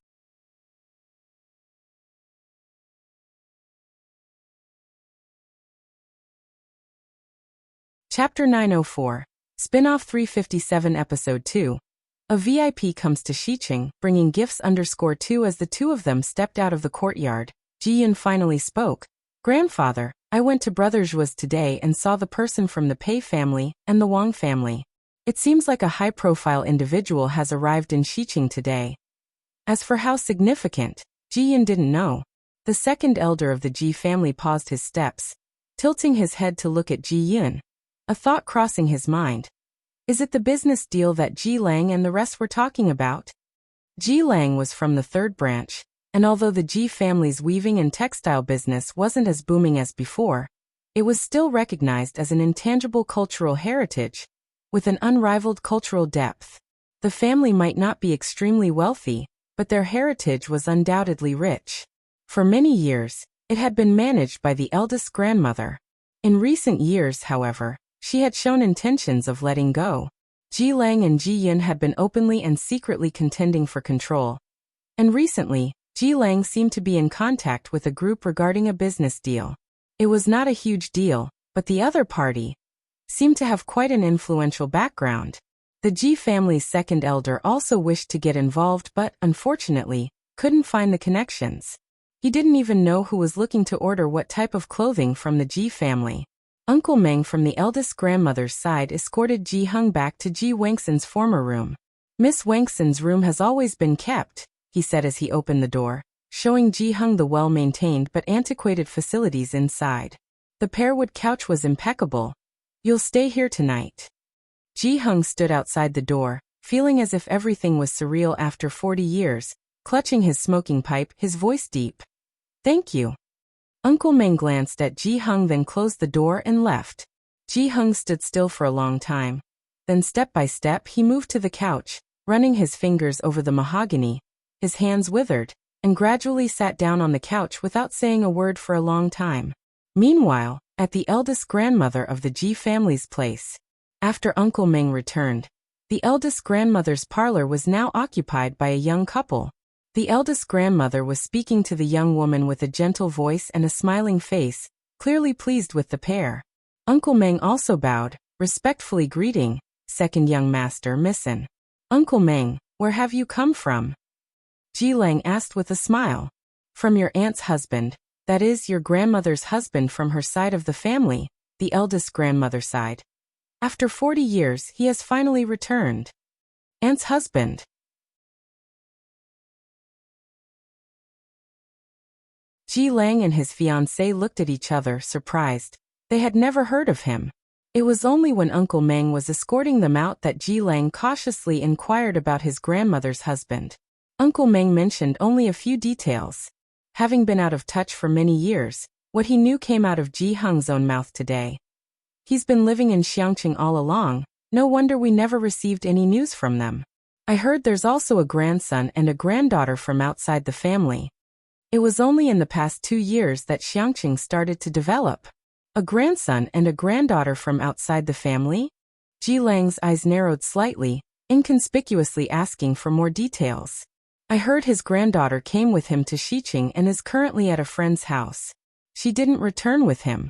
Chapter 904. Spin-off 357 Episode 2. A VIP comes to Xiqing, bringing gifts _2 as the two of them stepped out of the courtyard. Ji Yun finally spoke. "Grandfather, I went to Brother Zhuo's today and saw the person from the Pei family and the Wang family. It seems like a high-profile individual has arrived in Xiqing today." As for how significant, Ji Yun didn't know. The second elder of the Ji family paused his steps, tilting his head to look at Ji Yun. A thought crossing his mind. Is it the business deal that Ji Lang and the rest were talking about? Ji Lang was from the third branch, and although the Ji family's weaving and textile business wasn't as booming as before, it was still recognized as an intangible cultural heritage, with an unrivaled cultural depth. The family might not be extremely wealthy, but their heritage was undoubtedly rich. For many years, it had been managed by the eldest grandmother. In recent years, however, she had shown intentions of letting go. Ji Lang and Ji Yun had been openly and secretly contending for control. And recently, Ji Lang seemed to be in contact with a group regarding a business deal. It was not a huge deal, but the other party seemed to have quite an influential background. The Ji family's second elder also wished to get involved but, unfortunately, couldn't find the connections. He didn't even know who was looking to order what type of clothing from the Ji family. Uncle Meng from the eldest grandmother's side escorted Ji Hung back to Ji Wangxin's former room. "Miss Wangxin's room has always been kept," he said as he opened the door, showing Ji Hung the well-maintained but antiquated facilities inside. The pearwood couch was impeccable. "You'll stay here tonight." Ji Hung stood outside the door, feeling as if everything was surreal after 40 years, clutching his smoking pipe, his voice deep. "Thank you." Uncle Meng glanced at Ji Hung, then closed the door and left. Ji Hung stood still for a long time. Then step by step he moved to the couch, running his fingers over the mahogany. His hands withered, and gradually sat down on the couch without saying a word for a long time. Meanwhile, at the eldest grandmother of the Ji family's place, after Uncle Meng returned, the eldest grandmother's parlor was now occupied by a young couple. The eldest grandmother was speaking to the young woman with a gentle voice and a smiling face, clearly pleased with the pair. Uncle Meng also bowed, respectfully greeting, "Second young master, Missin." "Uncle Meng, where have you come from?" Ji Lang asked with a smile. "From your aunt's husband, that is, your grandmother's husband from her side of the family, the eldest grandmother side. After 40 years, he has finally returned." "Aunt's husband?" Ji Lang and his fiancée looked at each other, surprised. They had never heard of him. It was only when Uncle Meng was escorting them out that Ji Lang cautiously inquired about his grandmother's husband. Uncle Meng mentioned only a few details. Having been out of touch for many years, what he knew came out of Ji Hung's own mouth today. "He's been living in Xiangqing all along. No wonder we never received any news from them. I heard there's also a grandson and a granddaughter from outside the family." It was only in the past 2 years that Xiangqing started to develop. A grandson and a granddaughter from outside the family? Ji Lang's eyes narrowed slightly, inconspicuously asking for more details. I heard his granddaughter came with him to Xiqing and is currently at a friend's house. She didn't return with him.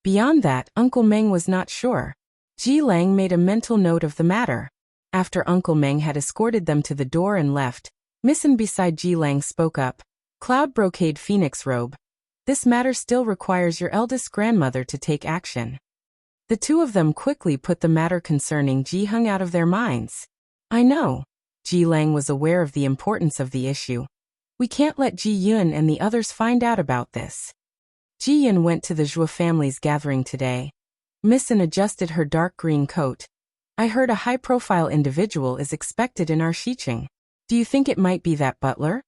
Beyond that, Uncle Meng was not sure. Ji Lang made a mental note of the matter. After Uncle Meng had escorted them to the door and left, Missin beside Ji Lang spoke up. Cloud brocade phoenix robe. This matter still requires your eldest grandmother to take action. The two of them quickly put the matter concerning Ji Hung out of their minds. I know. Ji Lang was aware of the importance of the issue. We can't let Ji Yun and the others find out about this. Ji Yun went to the Zhou family's gathering today. Missin adjusted her dark green coat. I heard a high-profile individual is expected in our Xiqing. Do you think it might be that butler?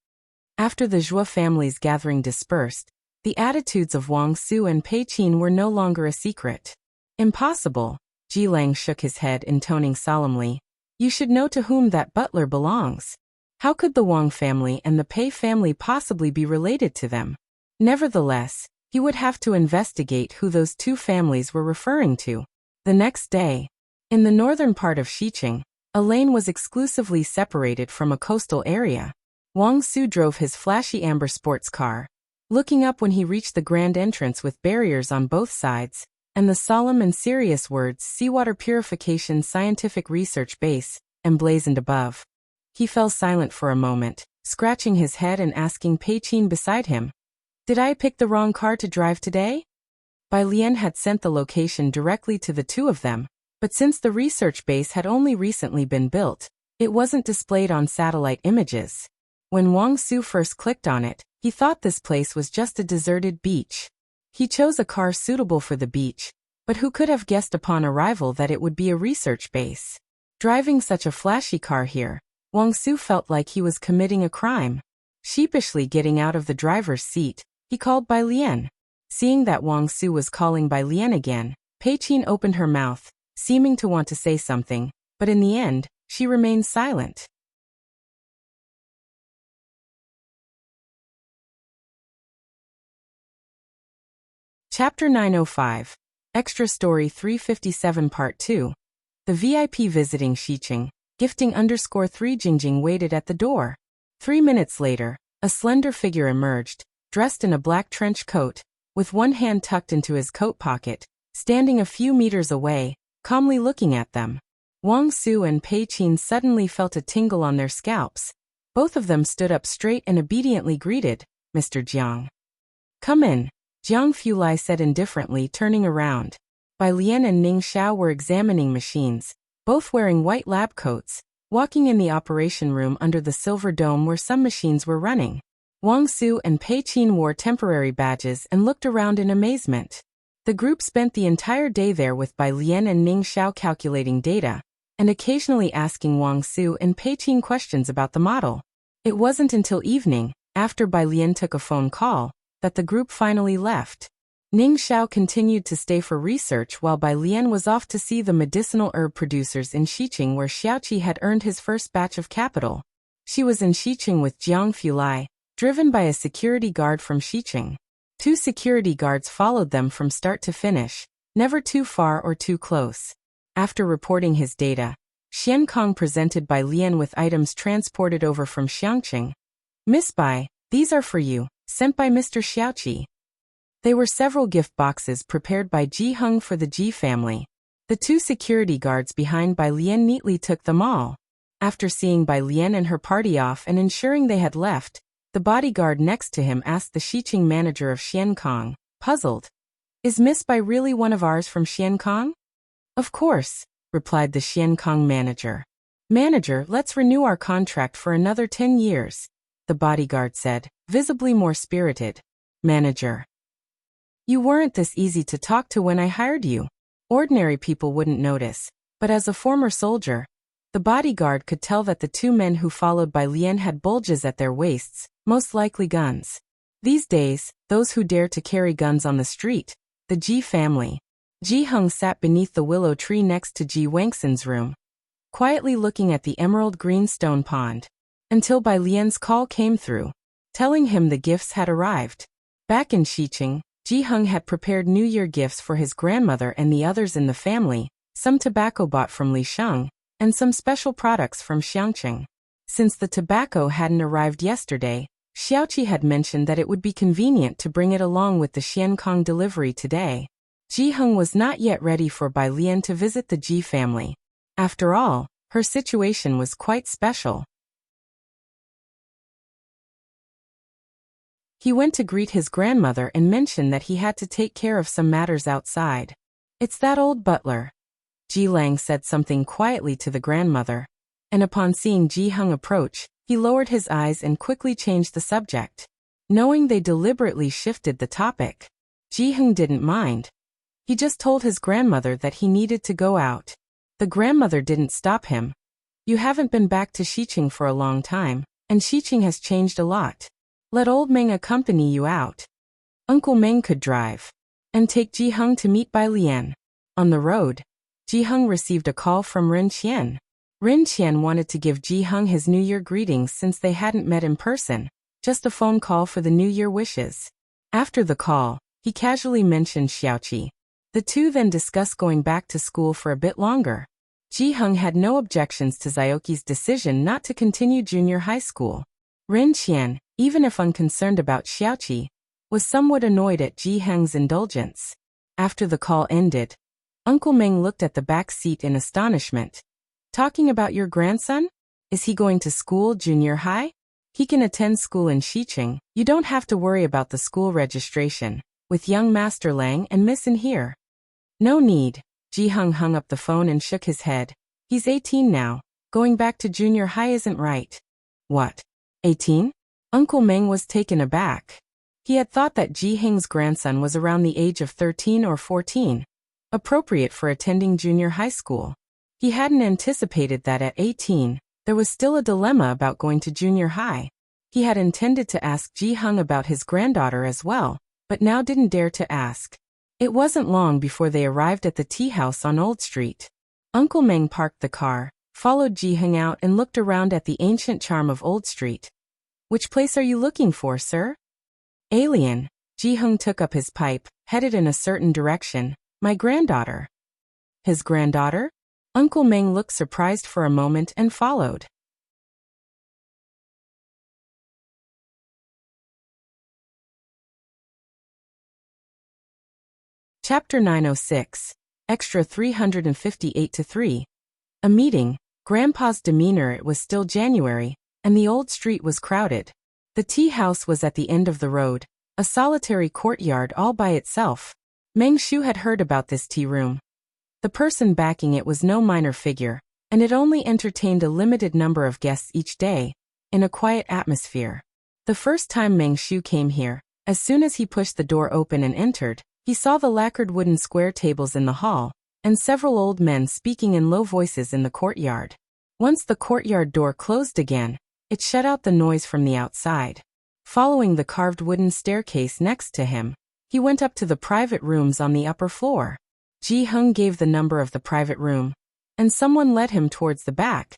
After the Zhou family's gathering dispersed, the attitudes of Wang Su and Pei Qin were no longer a secret. Impossible, Ji Lang shook his head, intoning solemnly. You should know to whom that butler belongs. How could the Wang family and the Pei family possibly be related to them? Nevertheless, he would have to investigate who those two families were referring to. The next day, in the northern part of Xiqing, a lane was exclusively separated from a coastal area. Wang Su drove his flashy amber sports car. Looking up when he reached the grand entrance with barriers on both sides, and the solemn and serious words Seawater Purification Scientific Research Base, emblazoned above. He fell silent for a moment, scratching his head and asking Pei Qin beside him, Did I pick the wrong car to drive today? Bai Lian had sent the location directly to the two of them, but since the research base had only recently been built, it wasn't displayed on satellite images. When Wang Su first clicked on it, he thought this place was just a deserted beach. He chose a car suitable for the beach, but who could have guessed upon arrival that it would be a research base? Driving such a flashy car here, Wang Su felt like he was committing a crime. Sheepishly getting out of the driver's seat, he called Bai Lian. Seeing that Wang Su was calling Bai Lian again, Pei Qin opened her mouth, seeming to want to say something, but in the end, she remained silent. Chapter 905. Extra Story 357 Part 2. The VIP visiting Xiqing, gifting _3 Jingjing waited at the door. 3 minutes later, a slender figure emerged, dressed in a black trench coat, with one hand tucked into his coat pocket, standing a few meters away, calmly looking at them. Wang Su and Pei Qin suddenly felt a tingle on their scalps. Both of them stood up straight and obediently greeted, Mr. Jiang. Come in, Jiang Fulai said indifferently, turning around. Bai Lian and Ning Xiao were examining machines, both wearing white lab coats, walking in the operation room under the silver dome where some machines were running. Wang Su and Pei Qin wore temporary badges and looked around in amazement. The group spent the entire day there with Bai Lian and Ning Xiao calculating data, and occasionally asking Wang Su and Pei Qin questions about the model. It wasn't until evening, after Bai Lian took a phone call, that the group finally left. Ning Xiao continued to stay for research while Bai Lian was off to see the medicinal herb producers in Xiqing where Xiaoqi had earned his first batch of capital. She was in Xiqing with Jiang Fulai, driven by a security guard from Xiqing. 2 security guards followed them from start to finish, never too far or too close. After reporting his data, Xian Kong presented Bai Lian with items transported over from Xiangqing. Miss Bai, these are for you, sent by Mr. Xiaoqi. They were several gift boxes prepared by Ji Hung for the Ji family. The 2 security guards behind Bai Lian neatly took them all. After seeing Bai Lian and her party off and ensuring they had left, the bodyguard next to him asked the Xiqing manager of Xian Kong, puzzled. Is Miss Bai really one of ours from Xian Kong? Of course, replied the Xian Kong manager. Manager, let's renew our contract for another 10 years, the bodyguard said, visibly more spirited. Manager. You weren't this easy to talk to when I hired you. Ordinary people wouldn't notice, but as a former soldier, the bodyguard could tell that the 2 men who followed Bai Lian had bulges at their waists, most likely guns. These days, those who dare to carry guns on the street, the Ji family. Ji Hung sat beneath the willow tree next to Ji Wangxin's room, quietly looking at the emerald green stone pond, until Bai Lian's call came through, telling him the gifts had arrived. Back in Xiqing, Ji Hung had prepared New Year gifts for his grandmother and the others in the family, some tobacco bought from Li Sheng, and some special products from Xiangqing. Since the tobacco hadn't arrived yesterday, Xiaoqi had mentioned that it would be convenient to bring it along with the Xiankong delivery today. Ji Heng was not yet ready for Bai Lian to visit the Ji family. After all, her situation was quite special. He went to greet his grandmother and mentioned that he had to take care of some matters outside. "It's that old butler." Ji Lang said something quietly to the grandmother, and upon seeing Ji Heng approach, he lowered his eyes and quickly changed the subject. Knowing they deliberately shifted the topic, Ji Heng didn't mind. He just told his grandmother that he needed to go out. The grandmother didn't stop him. "You haven't been back to Xiqing for a long time, and Xiqing has changed a lot. Let old Meng accompany you out." Uncle Meng could drive and take Ji Heng to meet Bai Lian. On the road, Ji Heng received a call from Ren Qian. Ren Qian wanted to give Ji Heng his New Year greetings since they hadn't met in person, just a phone call for the New Year wishes. After the call, he casually mentioned Xiaoqi. The two then discussed going back to school for a bit longer. Ji Heng had no objections to Xiaoqi's decision not to continue junior high school. Ren Qian, even if unconcerned about Xiaoqi, was somewhat annoyed at Ji Heng's indulgence. After the call ended, Uncle Meng looked at the back seat in astonishment. "Talking about your grandson? Is he going to school junior high? He can attend school in Xiqing. You don't have to worry about the school registration, with young Master Lang and Miss in here." "No need." Ji Heng hung up the phone and shook his head. "He's 18 now. Going back to junior high isn't right." "What? 18? Uncle Meng was taken aback. He had thought that Ji Heng's grandson was around the age of 13 or 14, appropriate for attending junior high school. He hadn't anticipated that at 18, there was still a dilemma about going to junior high. He had intended to ask Ji Heng about his granddaughter as well, but now didn't dare to ask. It wasn't long before they arrived at the tea house on Old Street. Uncle Meng parked the car, followed Ji Heng out and looked around at the ancient charm of Old Street. "Which place are you looking for, sir?" "Alien." Ji Heng took up his pipe, headed in a certain direction. "My granddaughter." "His granddaughter?" Uncle Meng looked surprised for a moment and followed. Chapter 906, Extra 358-3. A meeting. Grandpa's demeanor. It was still January, and the old street was crowded. The tea house was at the end of the road, a solitary courtyard all by itself. Meng Shu had heard about this tea room. The person backing it was no minor figure, and it only entertained a limited number of guests each day, in a quiet atmosphere. The first time Meng Shu came here, as soon as he pushed the door open and entered, he saw the lacquered wooden square tables in the hall, and several old men speaking in low voices in the courtyard. Once the courtyard door closed again, it shut out the noise from the outside. Following the carved wooden staircase next to him, he went up to the private rooms on the upper floor. Ji Heng gave the number of the private room, and someone led him towards the back.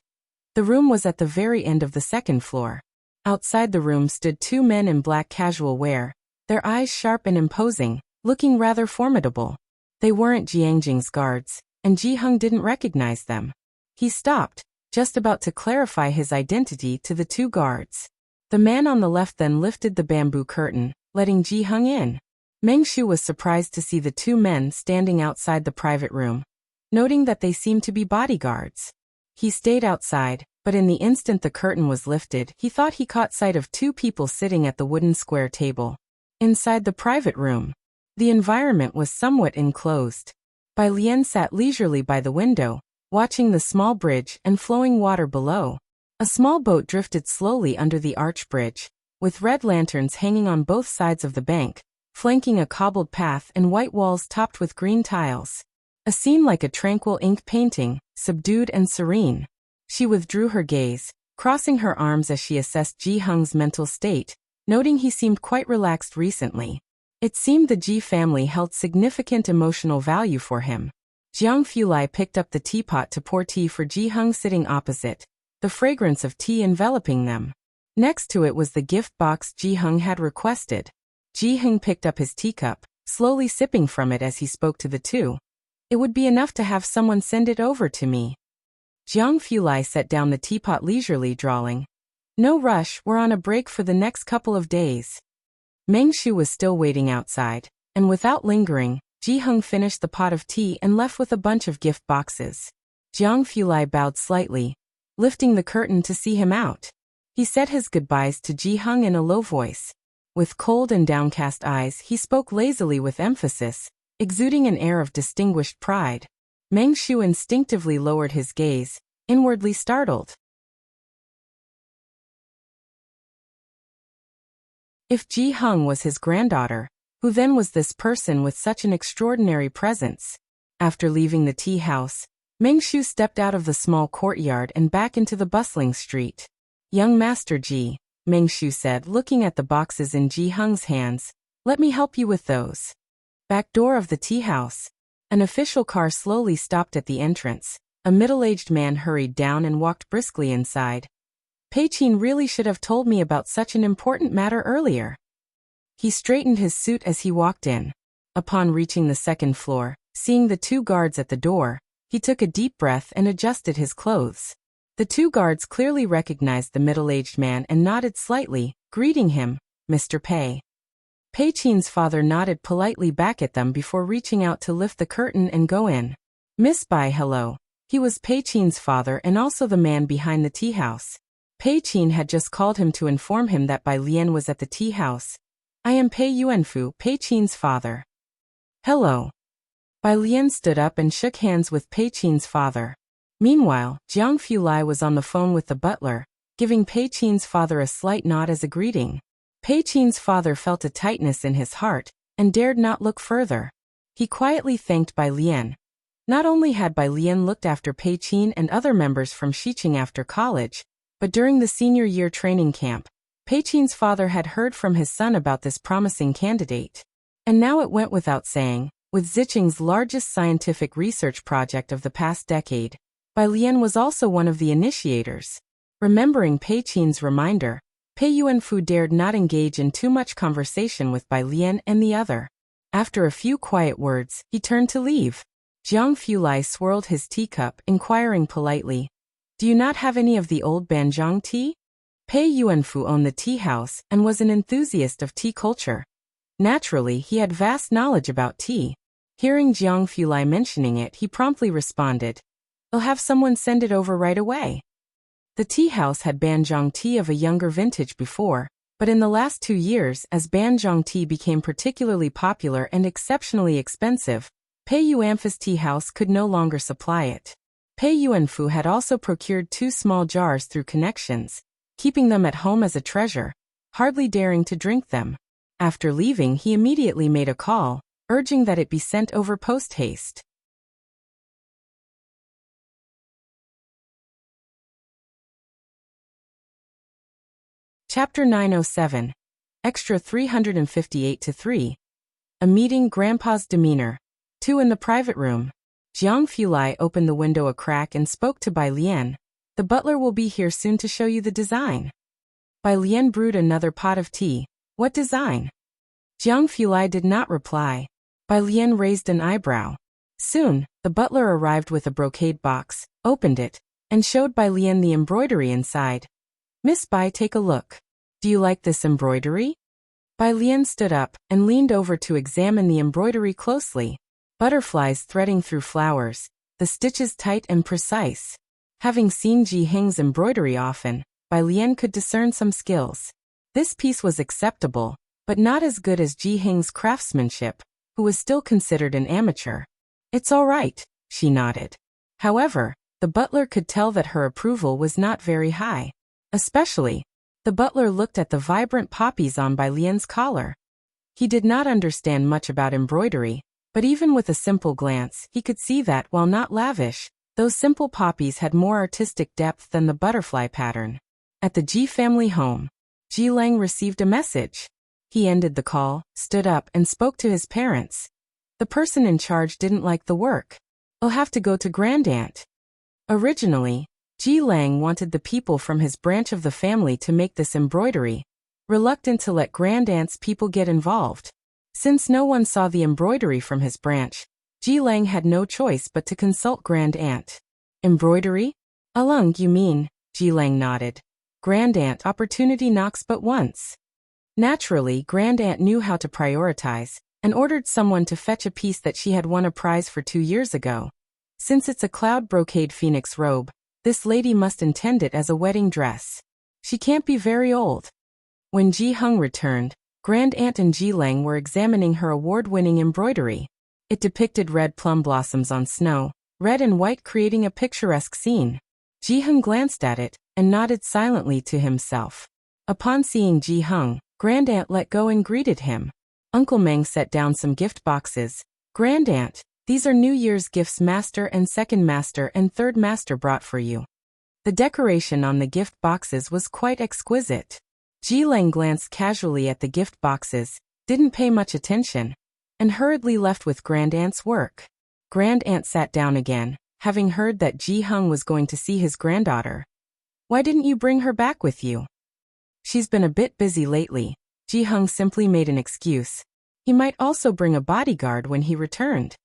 The room was at the very end of the second floor. Outside the room stood two men in black casual wear, their eyes sharp and imposing, looking rather formidable. They weren't Jiangjing's guards, and Ji Heng didn't recognize them. He stopped, just about to clarify his identity to the two guards. The man on the left then lifted the bamboo curtain, letting Ji Heng in. Meng Shu was surprised to see the two men standing outside the private room, noting that they seemed to be bodyguards. He stayed outside, but in the instant the curtain was lifted, he thought he caught sight of two people sitting at the wooden square table. Inside the private room, the environment was somewhat enclosed. Bai Lian sat leisurely by the window, watching the small bridge and flowing water below. A small boat drifted slowly under the arch bridge, with red lanterns hanging on both sides of the bank, flanking a cobbled path and white walls topped with green tiles. A scene like a tranquil ink painting, subdued and serene. She withdrew her gaze, crossing her arms as she assessed Ji Heng's mental state, noting he seemed quite relaxed recently. It seemed the Ji family held significant emotional value for him. Jiang Fulai picked up the teapot to pour tea for Ji Heng sitting opposite, the fragrance of tea enveloping them. Next to it was the gift box Ji Heng had requested. Ji Heng picked up his teacup, slowly sipping from it as he spoke to the two. "It would be enough to have someone send it over to me." Jiang Fulai set down the teapot leisurely, drawling, "No rush, we're on a break for the next couple of days." Meng Shu was still waiting outside, and without lingering, Ji Heng finished the pot of tea and left with a bunch of gift boxes. Jiang Fulai bowed slightly, lifting the curtain to see him out. He said his goodbyes to Ji Heng in a low voice. With cold and downcast eyes, he spoke lazily with emphasis, exuding an air of distinguished pride. Meng Shu instinctively lowered his gaze, inwardly startled. If Ji Heng was his granddaughter, who then was this person with such an extraordinary presence? After leaving the tea house, Meng Shu stepped out of the small courtyard and back into the bustling street. "Young Master Ji," Meng Shu said, looking at the boxes in Ji Heng's hands, "let me help you with those." Back door of the tea house. An official car slowly stopped at the entrance. A middle-aged man hurried down and walked briskly inside. "Pei Qin really should have told me about such an important matter earlier." He straightened his suit as he walked in. Upon reaching the second floor, seeing the two guards at the door, he took a deep breath and adjusted his clothes. The two guards clearly recognized the middle-aged man and nodded slightly, greeting him, "Mr. Pei." Pei Qin's father nodded politely back at them before reaching out to lift the curtain and go in. "Miss Bai, hello." He was Pei Qin's father and also the man behind the tea house. Pei Qin had just called him to inform him that Bai Lian was at the tea house. "I am Pei Yuanfu, Pei Qin's father." "Hello." Bai Lian stood up and shook hands with Pei Qin's father. Meanwhile, Jiang Fulai was on the phone with the butler, giving Pei Qin's father a slight nod as a greeting. Pei Qin's father felt a tightness in his heart, and dared not look further. He quietly thanked Bai Lian. Not only had Bai Lian looked after Pei Qin and other members from Xiqing after college, but during the senior year training camp, Pei Qin's father had heard from his son about this promising candidate. And now it went without saying, with Xiqing's largest scientific research project of the past decade, Bai Lian was also one of the initiators. Remembering Pei Qin's reminder, Pei Yuanfu dared not engage in too much conversation with Bai Lian and the other. After a few quiet words, he turned to leave. Jiang Fulai swirled his teacup, inquiring politely, "Do you not have any of the old Banjiang tea?" Pei Yuanfu owned the tea house and was an enthusiast of tea culture. Naturally, he had vast knowledge about tea. Hearing Jiang Fulai mentioning it, he promptly responded, "I'll have someone send it over right away." The tea house had Banjiang tea of a younger vintage before, but in the last 2 years, as Banjiang tea became particularly popular and exceptionally expensive, Pei Yuanfu's tea house could no longer supply it. Pei Yuanfu had also procured 2 small jars through connections, keeping them at home as a treasure, hardly daring to drink them. After leaving, he immediately made a call, urging that it be sent over post-haste. Chapter 907. Extra 358-3. A meeting. Grandpa's demeanor. 2 in the private room. Jiang Fulai opened the window a crack and spoke to Bai Lian. "The butler will be here soon to show you the design." Bai Lian brewed another pot of tea. "What design?" Jiang Fulai did not reply. Bai Lian raised an eyebrow. Soon, the butler arrived with a brocade box, opened it, and showed Bai Lian the embroidery inside. "Miss Bai, take a look. Do you like this embroidery?" Bai Lian stood up and leaned over to examine the embroidery closely. Butterflies threading through flowers, the stitches tight and precise. Having seen Ji Heng's embroidery often, Bai Lian could discern some skills. This piece was acceptable, but not as good as Ji Heng's craftsmanship, who was still considered an amateur. "It's all right," she nodded. However, the butler could tell that her approval was not very high. Especially, the butler looked at the vibrant poppies on Bai Lian's collar. He did not understand much about embroidery, but even with a simple glance, he could see that, while not lavish, those simple poppies had more artistic depth than the butterfly pattern. At the Ji family home, Ji Lang received a message. He ended the call, stood up, and spoke to his parents. The person in charge didn't like the work. "I'll have to go to Grandaunt." Originally, Ji Lang wanted the people from his branch of the family to make this embroidery, reluctant to let Grandaunt's people get involved. Since no one saw the embroidery from his branch, Ji Lang had no choice but to consult Grandaunt. "Embroidery? Alung, you mean, Ji Lang nodded. Grandaunt, opportunity knocks but once. Naturally, Grandaunt knew how to prioritize, and ordered someone to fetch a piece that she had won a prize for 2 years ago. Since it's a cloud brocade phoenix robe, this lady must intend it as a wedding dress. She can't be very old. When Ji Hung returned, Grandaunt and Ji Lang were examining her award-winning embroidery. It depicted red plum blossoms on snow, red and white, creating a picturesque scene. Ji Hung glanced at it and nodded silently to himself. Upon seeing Ji Hung, Grandaunt let go and greeted him. Uncle Meng set down some gift boxes. Grandaunt, these are New Year's gifts Master and Second Master and Third Master brought for you. The decoration on the gift boxes was quite exquisite. Ji Lang glanced casually at the gift boxes, didn't pay much attention, and hurriedly left with Grandaunt's work. Grandaunt sat down again, having heard that Ji Hung was going to see his granddaughter. Why didn't you bring her back with you? She's been a bit busy lately. Ji Hung simply made an excuse. He might also bring a bodyguard when he returned.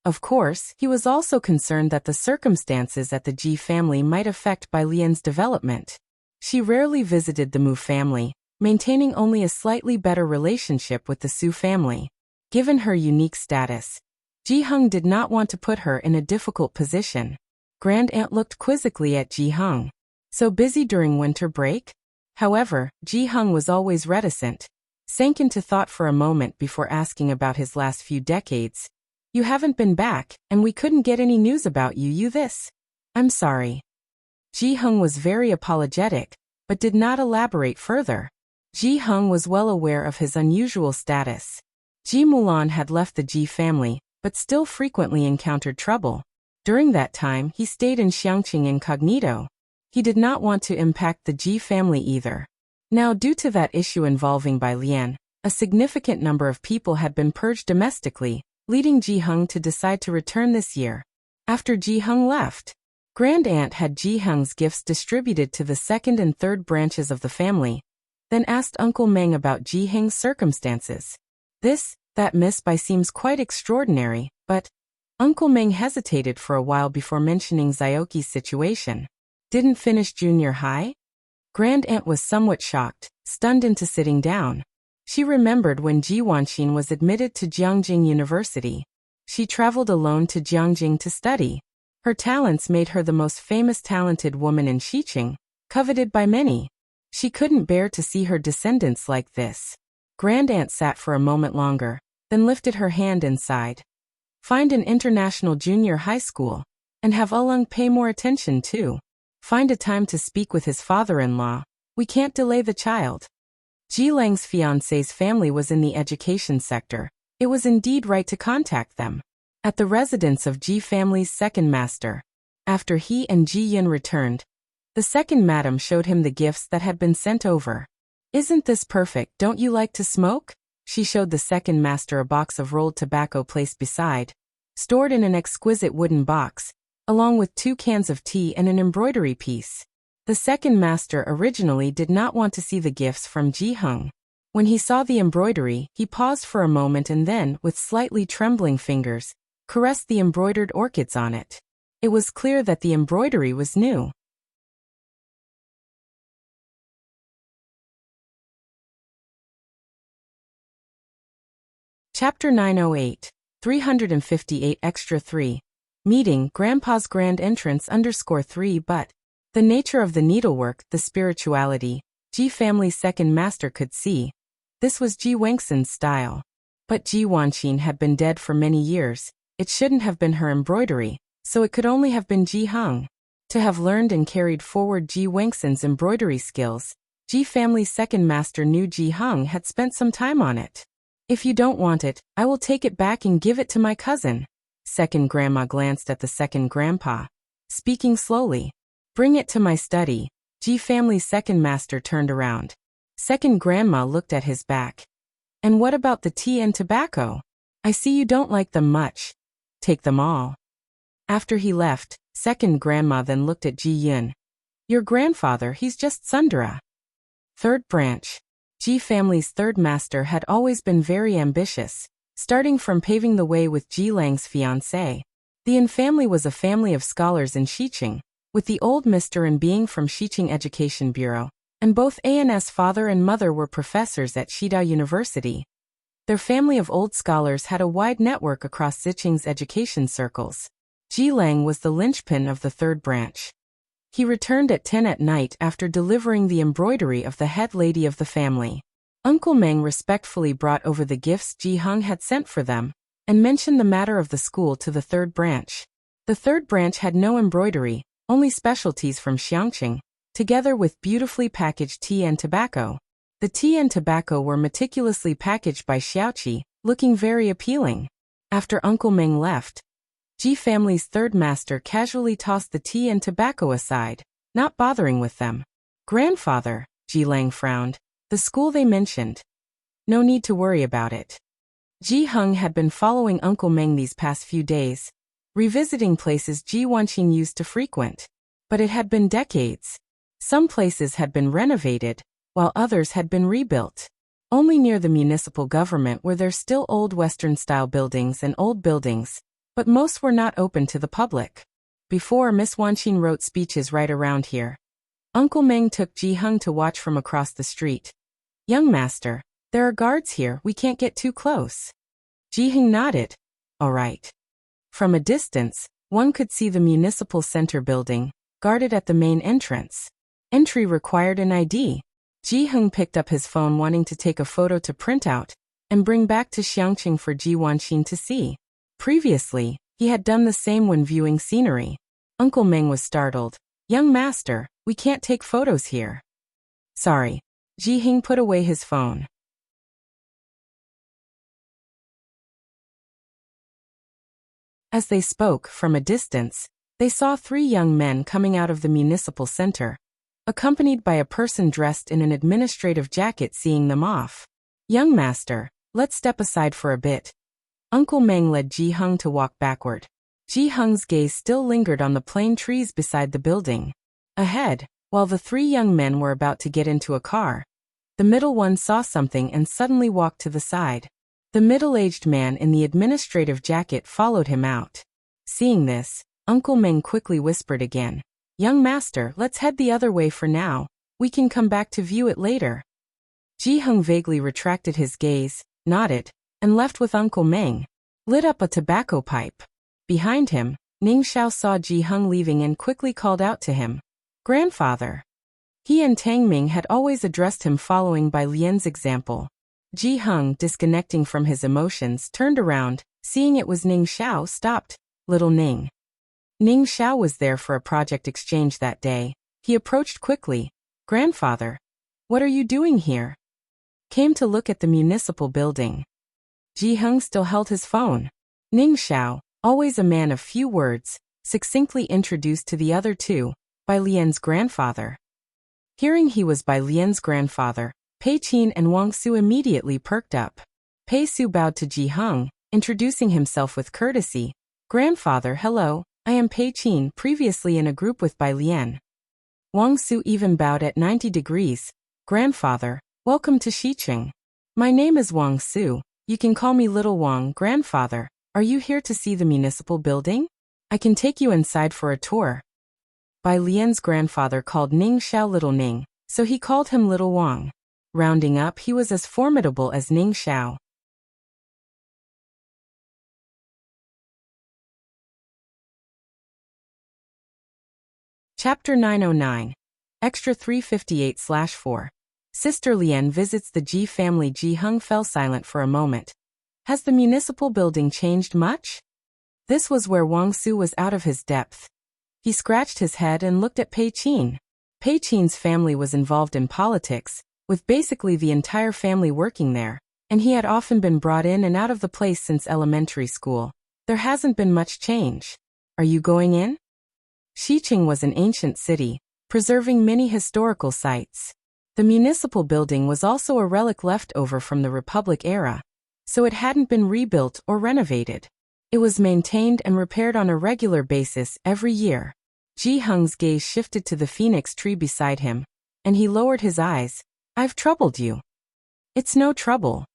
Of course, he was also concerned that the circumstances at the Ji family might affect Bai Lian's development. She rarely visited the Mu family, maintaining only a slightly better relationship with the Su family. Given her unique status, Ji Hung did not want to put her in a difficult position. Grandaunt looked quizzically at Ji Hung. So busy during winter break? However, Ji Hung was always reticent, sank into thought for a moment before asking about his last few decades. You haven't been back, and we couldn't get any news about you this. I'm sorry. Ji Hung was very apologetic, but did not elaborate further. Ji Hung was well aware of his unusual status. Ji Mulan had left the Ji family, but still frequently encountered trouble. During that time, he stayed in Xiangqing incognito. He did not want to impact the Ji family either. Now, due to that issue involving Bai Lian, a significant number of people had been purged domestically, leading Ji Hung to decide to return this year. After Ji Hung left, Grandaunt had Ji Hung's gifts distributed to the second and third branches of the family, then asked Uncle Meng about Ji Hung's circumstances. That Miss Bai seems quite extraordinary, but Uncle Meng hesitated for a while before mentioning Xiaoqi's situation. Didn't finish junior high? Grandaunt was somewhat shocked, stunned into sitting down. She remembered when Ji Wanxin was admitted to Jiangjing University. She traveled alone to Jiangjing to study. Her talents made her the most famous talented woman in Xiqing, coveted by many. She couldn't bear to see her descendants like this. Grandaunt sat for a moment longer, then lifted her hand and sighed. Find an international junior high school, and have Ulung pay more attention too. Find a time to speak with his father-in-law. We can't delay the child. Ji Lang's fiancé's family was in the education sector. It was indeed right to contact them. At the residence of Ji family's second master. After he and Ji Yun returned, the second madam showed him the gifts that had been sent over. Isn't this perfect? Don't you like to smoke? She showed the second master a box of rolled tobacco placed beside, stored in an exquisite wooden box, along with 2 cans of tea and an embroidery piece. The second master originally did not want to see the gifts from Ji Hung. When he saw the embroidery, he paused for a moment and then, with slightly trembling fingers, caressed the embroidered orchids on it. It was clear that the embroidery was new. Chapter 908, 358 Extra 3. Meeting, Grandpa's Grand Entrance _3 But the nature of the needlework, the spirituality, Ji family's second master could see. This was Ji Wangxin's style. But Ji Wanxin had been dead for many years. It shouldn't have been her embroidery, so it could only have been Ji Hung. To have learned and carried forward Ji Wangxin's embroidery skills, Ji family's second master knew Ji Hung had spent some time on it. If you don't want it, I will take it back and give it to my cousin. Second grandma glanced at the second grandpa, speaking slowly. Bring it to my study. Ji family's second master turned around. Second grandma looked at his back. And what about the tea and tobacco? I see you don't like them much. Take them all. After he left, second grandma then looked at Ji Yun. Your grandfather, he's just Sundara. Third branch. Ji family's third master had always been very ambitious, starting from paving the way with Ji Lang's fiancée. The Yin family was a family of scholars in Xiqing, with the old Mr. Yin being from Xiqing Education Bureau, and both An's father and mother were professors at Xidao University. Their family of old scholars had a wide network across Xiqing's education circles. Ji Lang was the linchpin of the third branch. He returned at 10 at night after delivering the embroidery of the head lady of the family. Uncle Meng respectfully brought over the gifts Ji Hung had sent for them, and mentioned the matter of the school to the third branch. The third branch had no embroidery, only specialties from Xiangqing, together with beautifully packaged tea and tobacco. The tea and tobacco were meticulously packaged by Xiaoqi, looking very appealing. After Uncle Meng left, Ji family's third master casually tossed the tea and tobacco aside, not bothering with them. Grandfather, Ji Lang frowned. The school they mentioned. No need to worry about it. Ji Hung had been following Uncle Meng these past few days, revisiting places Ji Wanqing used to frequent. But it had been decades. Some places had been renovated, while others had been rebuilt. Only near the municipal government were there still old Western-style buildings and old buildings, but most were not open to the public. Before, Miss Wanqing wrote speeches right around here. Uncle Meng took Ji Hung to watch from across the street. Young master, there are guards here, we can't get too close. Ji Hung nodded. All right. From a distance, one could see the municipal center building, guarded at the main entrance. Entry required an ID. Ji Hung picked up his phone wanting to take a photo to print out and bring back to Xiangqing for Ji Wanqing to see. Previously, he had done the same when viewing scenery. Uncle Meng was startled. Young master, we can't take photos here. Sorry. Ji Hung put away his phone. As they spoke from a distance, they saw 3 young men coming out of the municipal center, accompanied by a person dressed in an administrative jacket seeing them off. Young master, let's step aside for a bit. Uncle Meng led Ji Hung to walk backward. Ji Hung's gaze still lingered on the plane trees beside the building. Ahead, while the 3 young men were about to get into a car, the middle one saw something and suddenly walked to the side. The middle-aged man in the administrative jacket followed him out. Seeing this, Uncle Meng quickly whispered again. Young master, let's head the other way for now. We can come back to view it later. Ji Hung vaguely retracted his gaze, nodded, and left with Uncle Meng. Lit up a tobacco pipe. Behind him, Ning Xiao saw Ji Hung leaving and quickly called out to him. Grandfather. He and Tang Ming had always addressed him following Bai Lian's example. Ji Hung, disconnecting from his emotions, turned around, seeing it was Ning Xiao, stopped. Little Ning. Ning Xiao was there for a project exchange that day. He approached quickly. Grandfather. What are you doing here? Came to look at the municipal building. Ji Hung still held his phone. Ning Xiao, always a man of few words, succinctly introduced to the other 2, Bai Lian's grandfather. Hearing he was Bai Lian's grandfather, Pei Qin and Wang Su immediately perked up. Pei Su bowed to Ji Hung, introducing himself with courtesy. Grandfather, hello, I am Pei Qin, previously in a group with Bai Lian. Wang Su even bowed at 90 degrees. Grandfather, welcome to Xiqing. My name is Wang Su, you can call me Little Wang. Grandfather, are you here to see the municipal building? I can take you inside for a tour. Bai Lian's grandfather called Ning Xiao Little Ning, so he called him Little Wang. Rounding up, he was as formidable as Ning Xiao. Chapter 909. Extra 358/4. Sister Lian visits the Ji family. Ji Hung fell silent for a moment. Has the municipal building changed much? This was where Wang Su was out of his depth. He scratched his head and looked at Pei Qin. Pei Qin's family was involved in politics, with basically the entire family working there, and he had often been brought in and out of the place since elementary school. There hasn't been much change. Are you going in? Xiqing was an ancient city, preserving many historical sites. The municipal building was also a relic left over from the Republic era, so it hadn't been rebuilt or renovated. It was maintained and repaired on a regular basis every year. Ji Hung's gaze shifted to the phoenix tree beside him, and he lowered his eyes. I've troubled you. It's no trouble.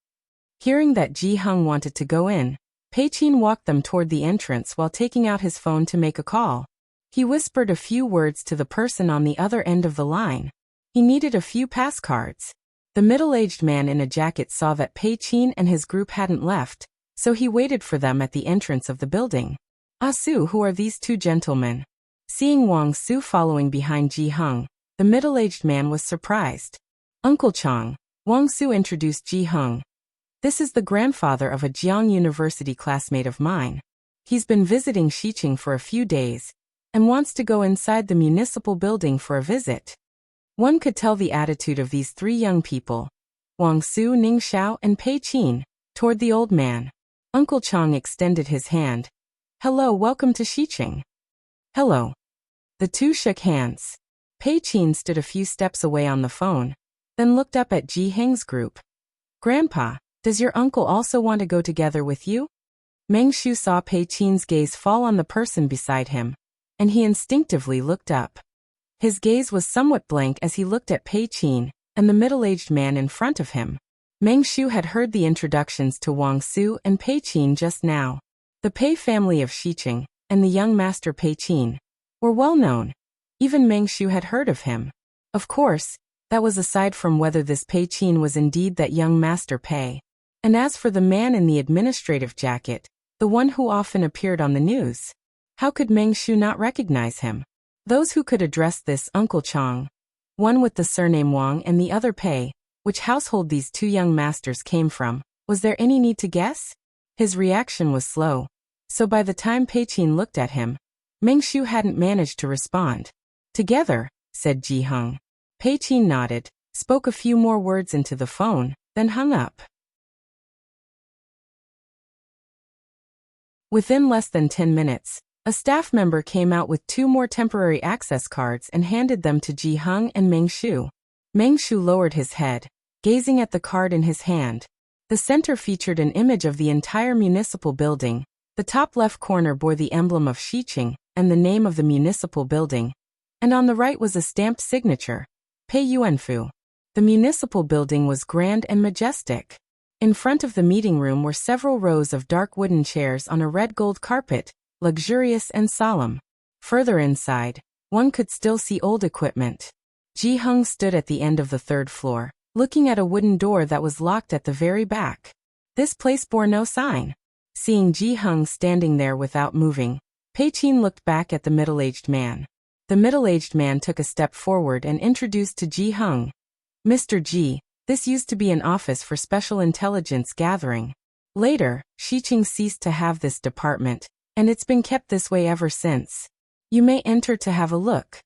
Hearing that Ji Hung wanted to go in, Pei Qin walked them toward the entrance while taking out his phone to make a call. He whispered a few words to the person on the other end of the line. He needed a few pass cards. The middle-aged man in a jacket saw that Pei Qin and his group hadn't left, so he waited for them at the entrance of the building. "Ah Su, who are these two gentlemen?" Seeing Wang Su following behind Ji Hung, the middle-aged man was surprised. "Uncle Chang," Wang Su introduced Ji Hung. "This is the grandfather of a Jiang University classmate of mine. He's been visiting Xiqing for a few days and wants to go inside the municipal building for a visit." One could tell the attitude of these three young people, Wang Su, Ning Xiao, and Pei Qin, toward the old man. Uncle Chang extended his hand. "Hello, welcome to Xiqing." "Hello." The two shook hands. Pei Qin stood a few steps away on the phone, then looked up at Ji Heng's group. "Grandpa, does your uncle also want to go together with you?" Meng Shu saw Pei Qin's gaze fall on the person beside him, and he instinctively looked up. His gaze was somewhat blank as he looked at Pei Qin and the middle-aged man in front of him. Meng Shu had heard the introductions to Wang Su and Pei Qin just now. The Pei family of Xiqing and the young master Pei Qin were well known. Even Meng Shu had heard of him. Of course, that was aside from whether this Pei Qin was indeed that young master Pei. And as for the man in the administrative jacket, the one who often appeared on the news, how could Meng Shu not recognize him? Those who could address this Uncle Chang, one with the surname Wang and the other Pei, which household these two young masters came from, was there any need to guess? His reaction was slow, so by the time Pei Qin looked at him, Meng Shu hadn't managed to respond. "Together," said Ji Hung. Pei Qin nodded, spoke a few more words into the phone, then hung up. Within less than 10 minutes, a staff member came out with 2 more temporary access cards and handed them to Ji Hung and Meng Shu. Meng Shu lowered his head, gazing at the card in his hand. The center featured an image of the entire municipal building. The top left corner bore the emblem of Xiqing and the name of the municipal building, and on the right was a stamped signature, Pei Yuanfu. The municipal building was grand and majestic. In front of the meeting room were several rows of dark wooden chairs on a red gold carpet, luxurious and solemn. Further inside, one could still see old equipment. Ji Hung stood at the end of the 3rd floor, looking at a wooden door that was locked at the very back. This place bore no sign. Seeing Ji Hung standing there without moving, Pei Qin looked back at the middle-aged man. The middle-aged man took a step forward and introduced to Ji Hung. "Mr. Ji, this used to be an office for special intelligence gathering. Later, Xiqing ceased to have this department, and it's been kept this way ever since. You may enter to have a look."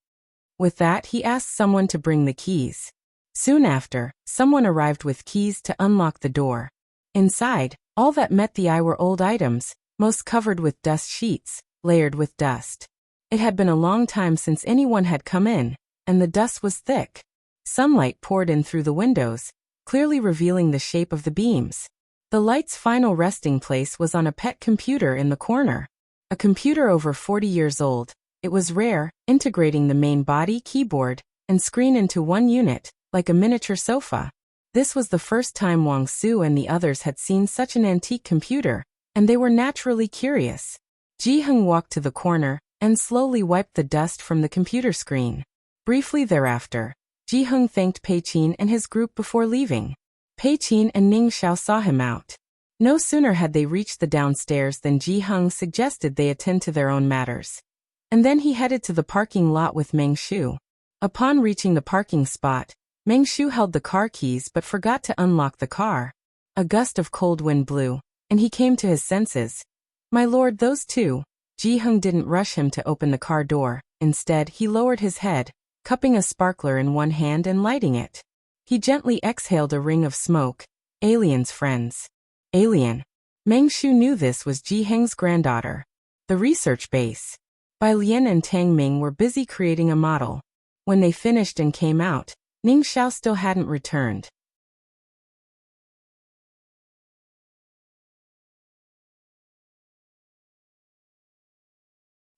With that, he asked someone to bring the keys. Soon after, someone arrived with keys to unlock the door. Inside, all that met the eye were old items, most covered with dust sheets, layered with dust. It had been a long time since anyone had come in, and the dust was thick. Sunlight poured in through the windows, clearly revealing the shape of the beams. The light's final resting place was on a pet computer in the corner. A computer over 40 years old, it was rare, integrating the main body, keyboard, and screen into one unit, like a miniature sofa. This was the first time Wang Su and the others had seen such an antique computer, and they were naturally curious. Ji Hung walked to the corner and slowly wiped the dust from the computer screen. Briefly thereafter, Ji Hung thanked Pei Qin and his group before leaving. Pei Qin and Ning Xiao saw him out. No sooner had they reached the downstairs than Ji Hung suggested they attend to their own matters. And then he headed to the parking lot with Meng Shu. Upon reaching the parking spot, Meng Shu held the car keys but forgot to unlock the car. A gust of cold wind blew, and he came to his senses. "My lord, those two." Ji Hung didn't rush him to open the car door. Instead, he lowered his head, cupping a sparkler in one hand and lighting it. He gently exhaled a ring of smoke. "Alien's friends." Alien. Meng Shu knew this was Ji Heng's granddaughter. The research base. Bai Lian and Tang Ming were busy creating a model. When they finished and came out, Ning Xiao still hadn't returned.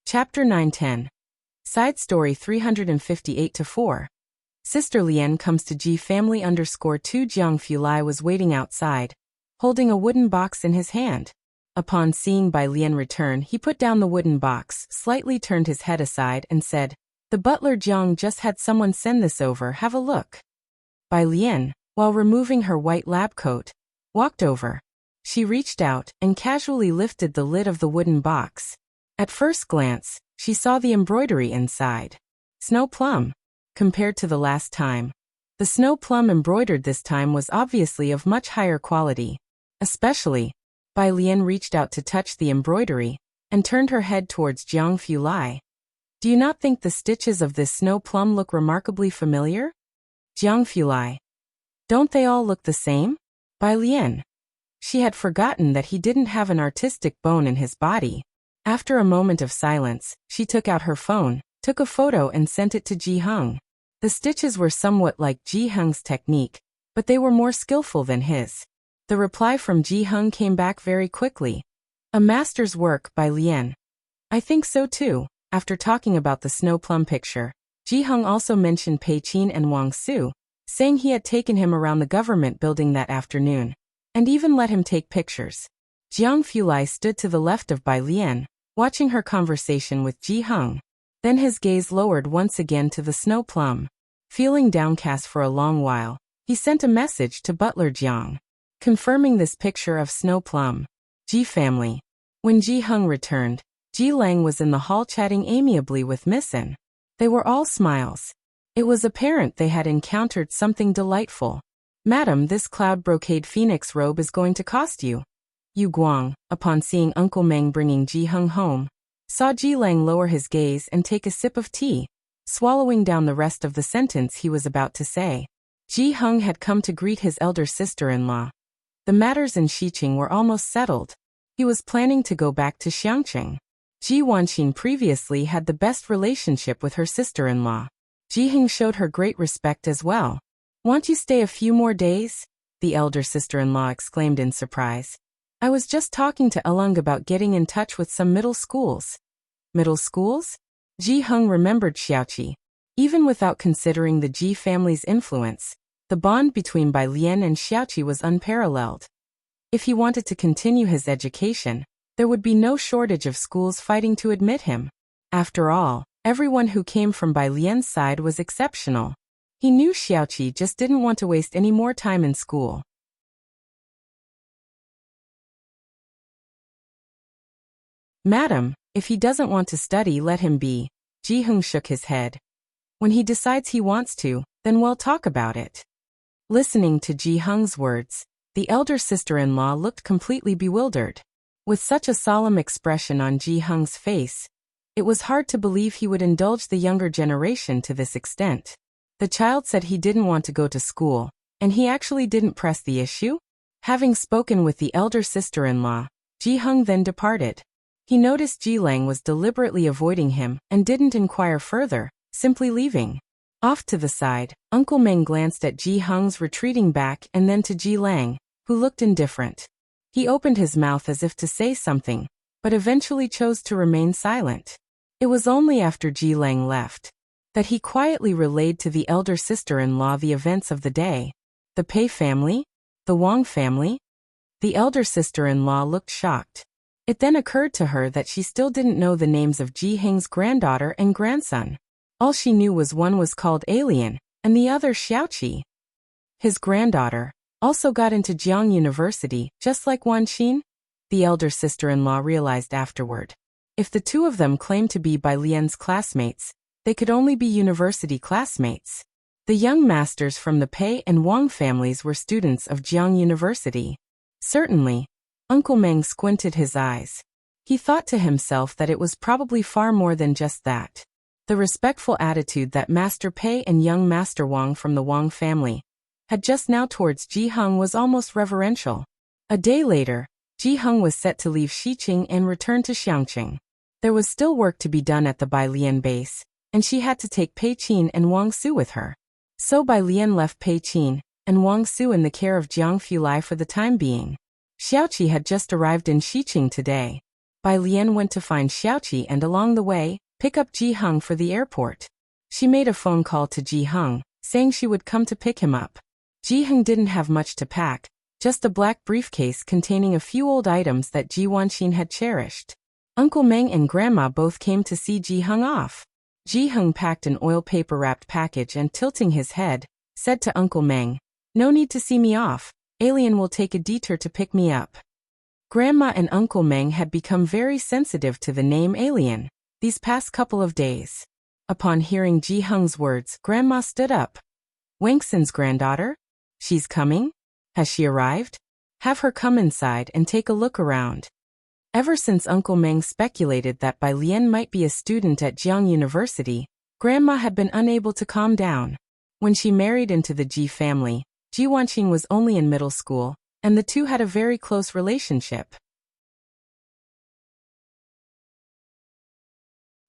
Chapter 910. Side Story 358-4. Sister Lian comes to Ji family _2 Jiang Fulai was waiting outside, holding a wooden box in his hand. Upon seeing Bai Lian return, he put down the wooden box, slightly turned his head aside, and said, "The butler Jiang just had someone send this over, have a look." Bai Lian, while removing her white lab coat, walked over. She reached out and casually lifted the lid of the wooden box. At first glance, she saw the embroidery inside. Snow plum. Compared to the last time, the snow plum embroidered this time was obviously of much higher quality. Especially, Bai Lian reached out to touch the embroidery and turned her head towards Jiang Fulai. "Do you not think the stitches of this snow plum look remarkably familiar?" Jiang Fulai. "Don't they all look the same?" Bai Lian. She had forgotten that he didn't have an artistic bone in his body. After a moment of silence, she took out her phone, took a photo and sent it to Ji Hung. The stitches were somewhat like Ji Hung's technique, but they were more skillful than his. The reply from Ji Hung came back very quickly. "A master's work by Lian." "I think so too." After talking about the snow plum picture, Ji Hung also mentioned Pei Qin and Wang Su, saying he had taken him around the government building that afternoon, and even let him take pictures. Jiang Fulai stood to the left of Bai Lian, watching her conversation with Ji Hung. Then his gaze lowered once again to the snow plum. Feeling downcast for a long while, he sent a message to butler Jiang, confirming this picture of snow plum. Ji family. When Ji Hung returned, Ji Lang was in the hall chatting amiably with Missin. They were all smiles. It was apparent they had encountered something delightful. "Madam, this cloud brocade phoenix robe is going to cost you." Yu Guang, upon seeing Uncle Meng bringing Ji Hung home, saw Ji Lang lower his gaze and take a sip of tea, swallowing down the rest of the sentence he was about to say. Ji Hung had come to greet his elder sister-in-law. The matters in Xiqing were almost settled. He was planning to go back to Xiangqing. Ji Wanqin previously had the best relationship with her sister-in-law. Ji Hing showed her great respect as well. "Want you stay a few more days?" the elder sister-in-law exclaimed in surprise. "I was just talking to Elung about getting in touch with some middle schools." Middle schools? Ji Hung remembered Xiaoqi. Even without considering the Ji family's influence, the bond between Bai Lian and Xiaoqi was unparalleled. If he wanted to continue his education, there would be no shortage of schools fighting to admit him. After all, everyone who came from Bai Lian's side was exceptional. He knew Xiaoqi just didn't want to waste any more time in school. "Madam, if he doesn't want to study, let him be." Ji Hung shook his head. "When he decides he wants to, then we'll talk about it." Listening to Ji Hung's words, the elder sister-in-law looked completely bewildered. With such a solemn expression on Ji Hung's face, it was hard to believe he would indulge the younger generation to this extent. The child said he didn't want to go to school, and he actually didn't press the issue? Having spoken with the elder sister-in-law, Ji Hung then departed. He noticed Ji Lang was deliberately avoiding him and didn't inquire further, simply leaving. Off to the side, Uncle Meng glanced at Ji Hung's retreating back and then to Ji Lang, who looked indifferent. He opened his mouth as if to say something, but eventually chose to remain silent. It was only after Ji Lang left that he quietly relayed to the elder sister-in-law the events of the day. The Pei family? The Wang family? The elder sister-in-law looked shocked. It then occurred to her that she still didn't know the names of Ji Hing's granddaughter and grandson. All she knew was one was called Alien, and the other Xiaoqi. His granddaughter also got into Jiang University, just like Wanqin, the elder sister-in-law realized afterward. If the two of them claimed to be Bai Lian's classmates, they could only be university classmates. The young masters from the Pei and Wang families were students of Jiang University. Certainly. Uncle Meng squinted his eyes. He thought to himself that it was probably far more than just that. The respectful attitude that Master Pei and young Master Wang from the Wang family had just now towards Ji Hung was almost reverential. A day later, Ji Hung was set to leave Xiqing and return to Xiangqing. There was still work to be done at the Bai Lian base, and she had to take Pei Qin and Wang Su with her. So Bai Lian left Pei Qin and Wang Su in the care of Jiang Fulai for the time being. Xiaoqi had just arrived in Xiqing today. Bai Lian went to find Xiaoqi and along the way, pick up Ji Hung for the airport. She made a phone call to Ji Hung, saying she would come to pick him up. Ji Hung didn't have much to pack, just a black briefcase containing a few old items that Ji Wanxin had cherished. Uncle Meng and Grandma both came to see Ji Hung off. Ji Hung packed an oil paper-wrapped package and, tilting his head, said to Uncle Meng, "No need to see me off. Alien will take a detour to pick me up." Grandma and Uncle Meng had become very sensitive to the name Alien these past couple of days. Upon hearing Ji Hung's words, Grandma stood up. "Wangxin's granddaughter? She's coming? Has she arrived? Have her come inside and take a look around." Ever since Uncle Meng speculated that Bai Lian might be a student at Jiang University, Grandma had been unable to calm down. When she married into the Ji family, Ji Wanqing was only in middle school, and the two had a very close relationship.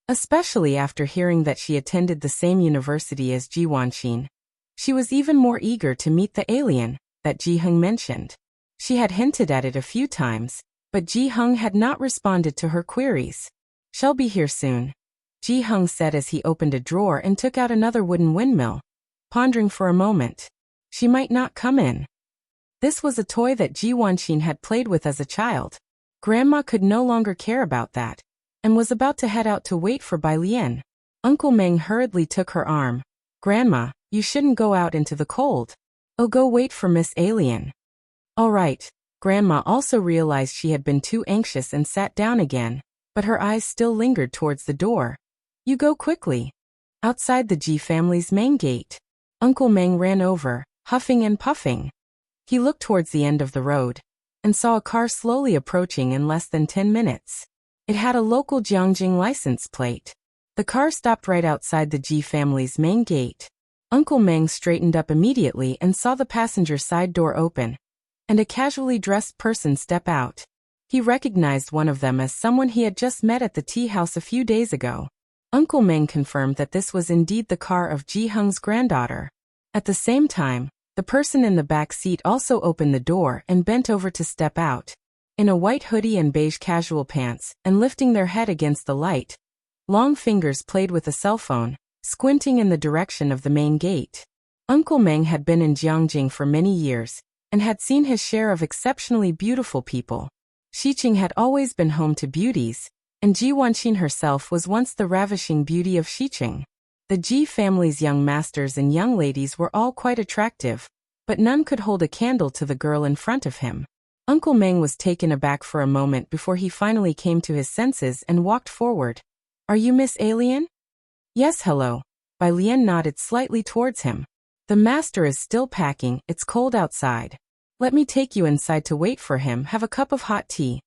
Especially after hearing that she attended the same university as Ji Wanqing, she was even more eager to meet the alien that Ji Hung mentioned. She had hinted at it a few times, but Ji Hung had not responded to her queries. "She'll be here soon," Ji Hung said as he opened a drawer and took out another wooden windmill. Pondering for a moment, she might not come in. This was a toy that Ji Wanqing had played with as a child. Grandma could no longer care about that, and was about to head out to wait for Bai Lian. Uncle Meng hurriedly took her arm. "Grandma, you shouldn't go out into the cold. Oh, go wait for Miss Alien." "All right." Grandma also realized she had been too anxious and sat down again, but her eyes still lingered towards the door. "You go quickly." Outside the Ji family's main gate, Uncle Meng ran over, huffing and puffing. He looked towards the end of the road, and saw a car slowly approaching in less than 10 minutes. It had a local Jiangjing license plate. The car stopped right outside the Ji family's main gate. Uncle Meng straightened up immediately and saw the passenger side door open, and a casually dressed person step out. He recognized one of them as someone he had just met at the tea house a few days ago. Uncle Meng confirmed that this was indeed the car of Ji Hung's granddaughter. At the same time, the person in the back seat also opened the door and bent over to step out. In a white hoodie and beige casual pants, and lifting their head against the light, long fingers played with a cell phone, squinting in the direction of the main gate. Uncle Meng had been in Jiangjing for many years, and had seen his share of exceptionally beautiful people. Xiqing had always been home to beauties, and Ji Wanqing herself was once the ravishing beauty of Xiqing. The Ji family's young masters and young ladies were all quite attractive, but none could hold a candle to the girl in front of him. Uncle Meng was taken aback for a moment before he finally came to his senses and walked forward. "Are you Miss Alien?" "Yes, hello." Bai Lian nodded slightly towards him. "The master is still packing, it's cold outside. Let me take you inside to wait for him, have a cup of hot tea."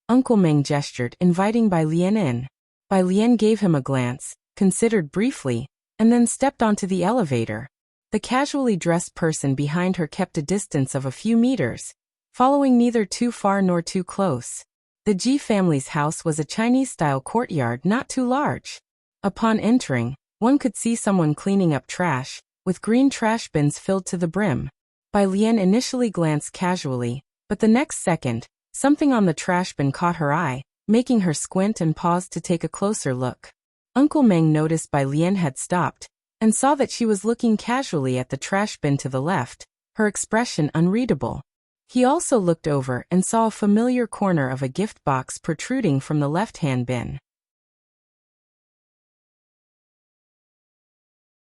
Uncle Meng gestured, inviting Bai Lian in. Bai Lian gave him a glance, considered briefly, and then stepped onto the elevator. The casually dressed person behind her kept a distance of a few meters, following neither too far nor too close. The Ji family's house was a Chinese-style courtyard not too large. Upon entering, one could see someone cleaning up trash, with green trash bins filled to the brim. Bai Lian initially glanced casually, but the next second, something on the trash bin caught her eye, making her squint and pause to take a closer look. Uncle Meng noticed Bai Lian had stopped, and saw that she was looking casually at the trash bin to the left, her expression unreadable. He also looked over and saw a familiar corner of a gift box protruding from the left-hand bin.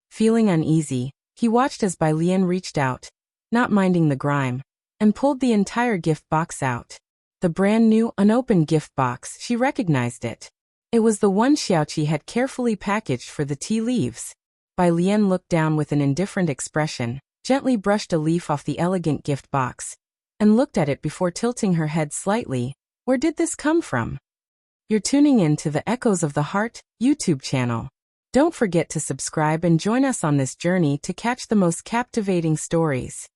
Feeling uneasy, he watched as Bai Lian reached out, not minding the grime, and pulled the entire gift box out. The brand new, unopened gift box, she recognized it. It was the one Xiaoqi had carefully packaged for the tea leaves. Bai Lian looked down with an indifferent expression, gently brushed a leaf off the elegant gift box, and looked at it before tilting her head slightly. "Where did this come from?" You're tuning in to the Echoes of the Heart YouTube channel. Don't forget to subscribe and join us on this journey to catch the most captivating stories.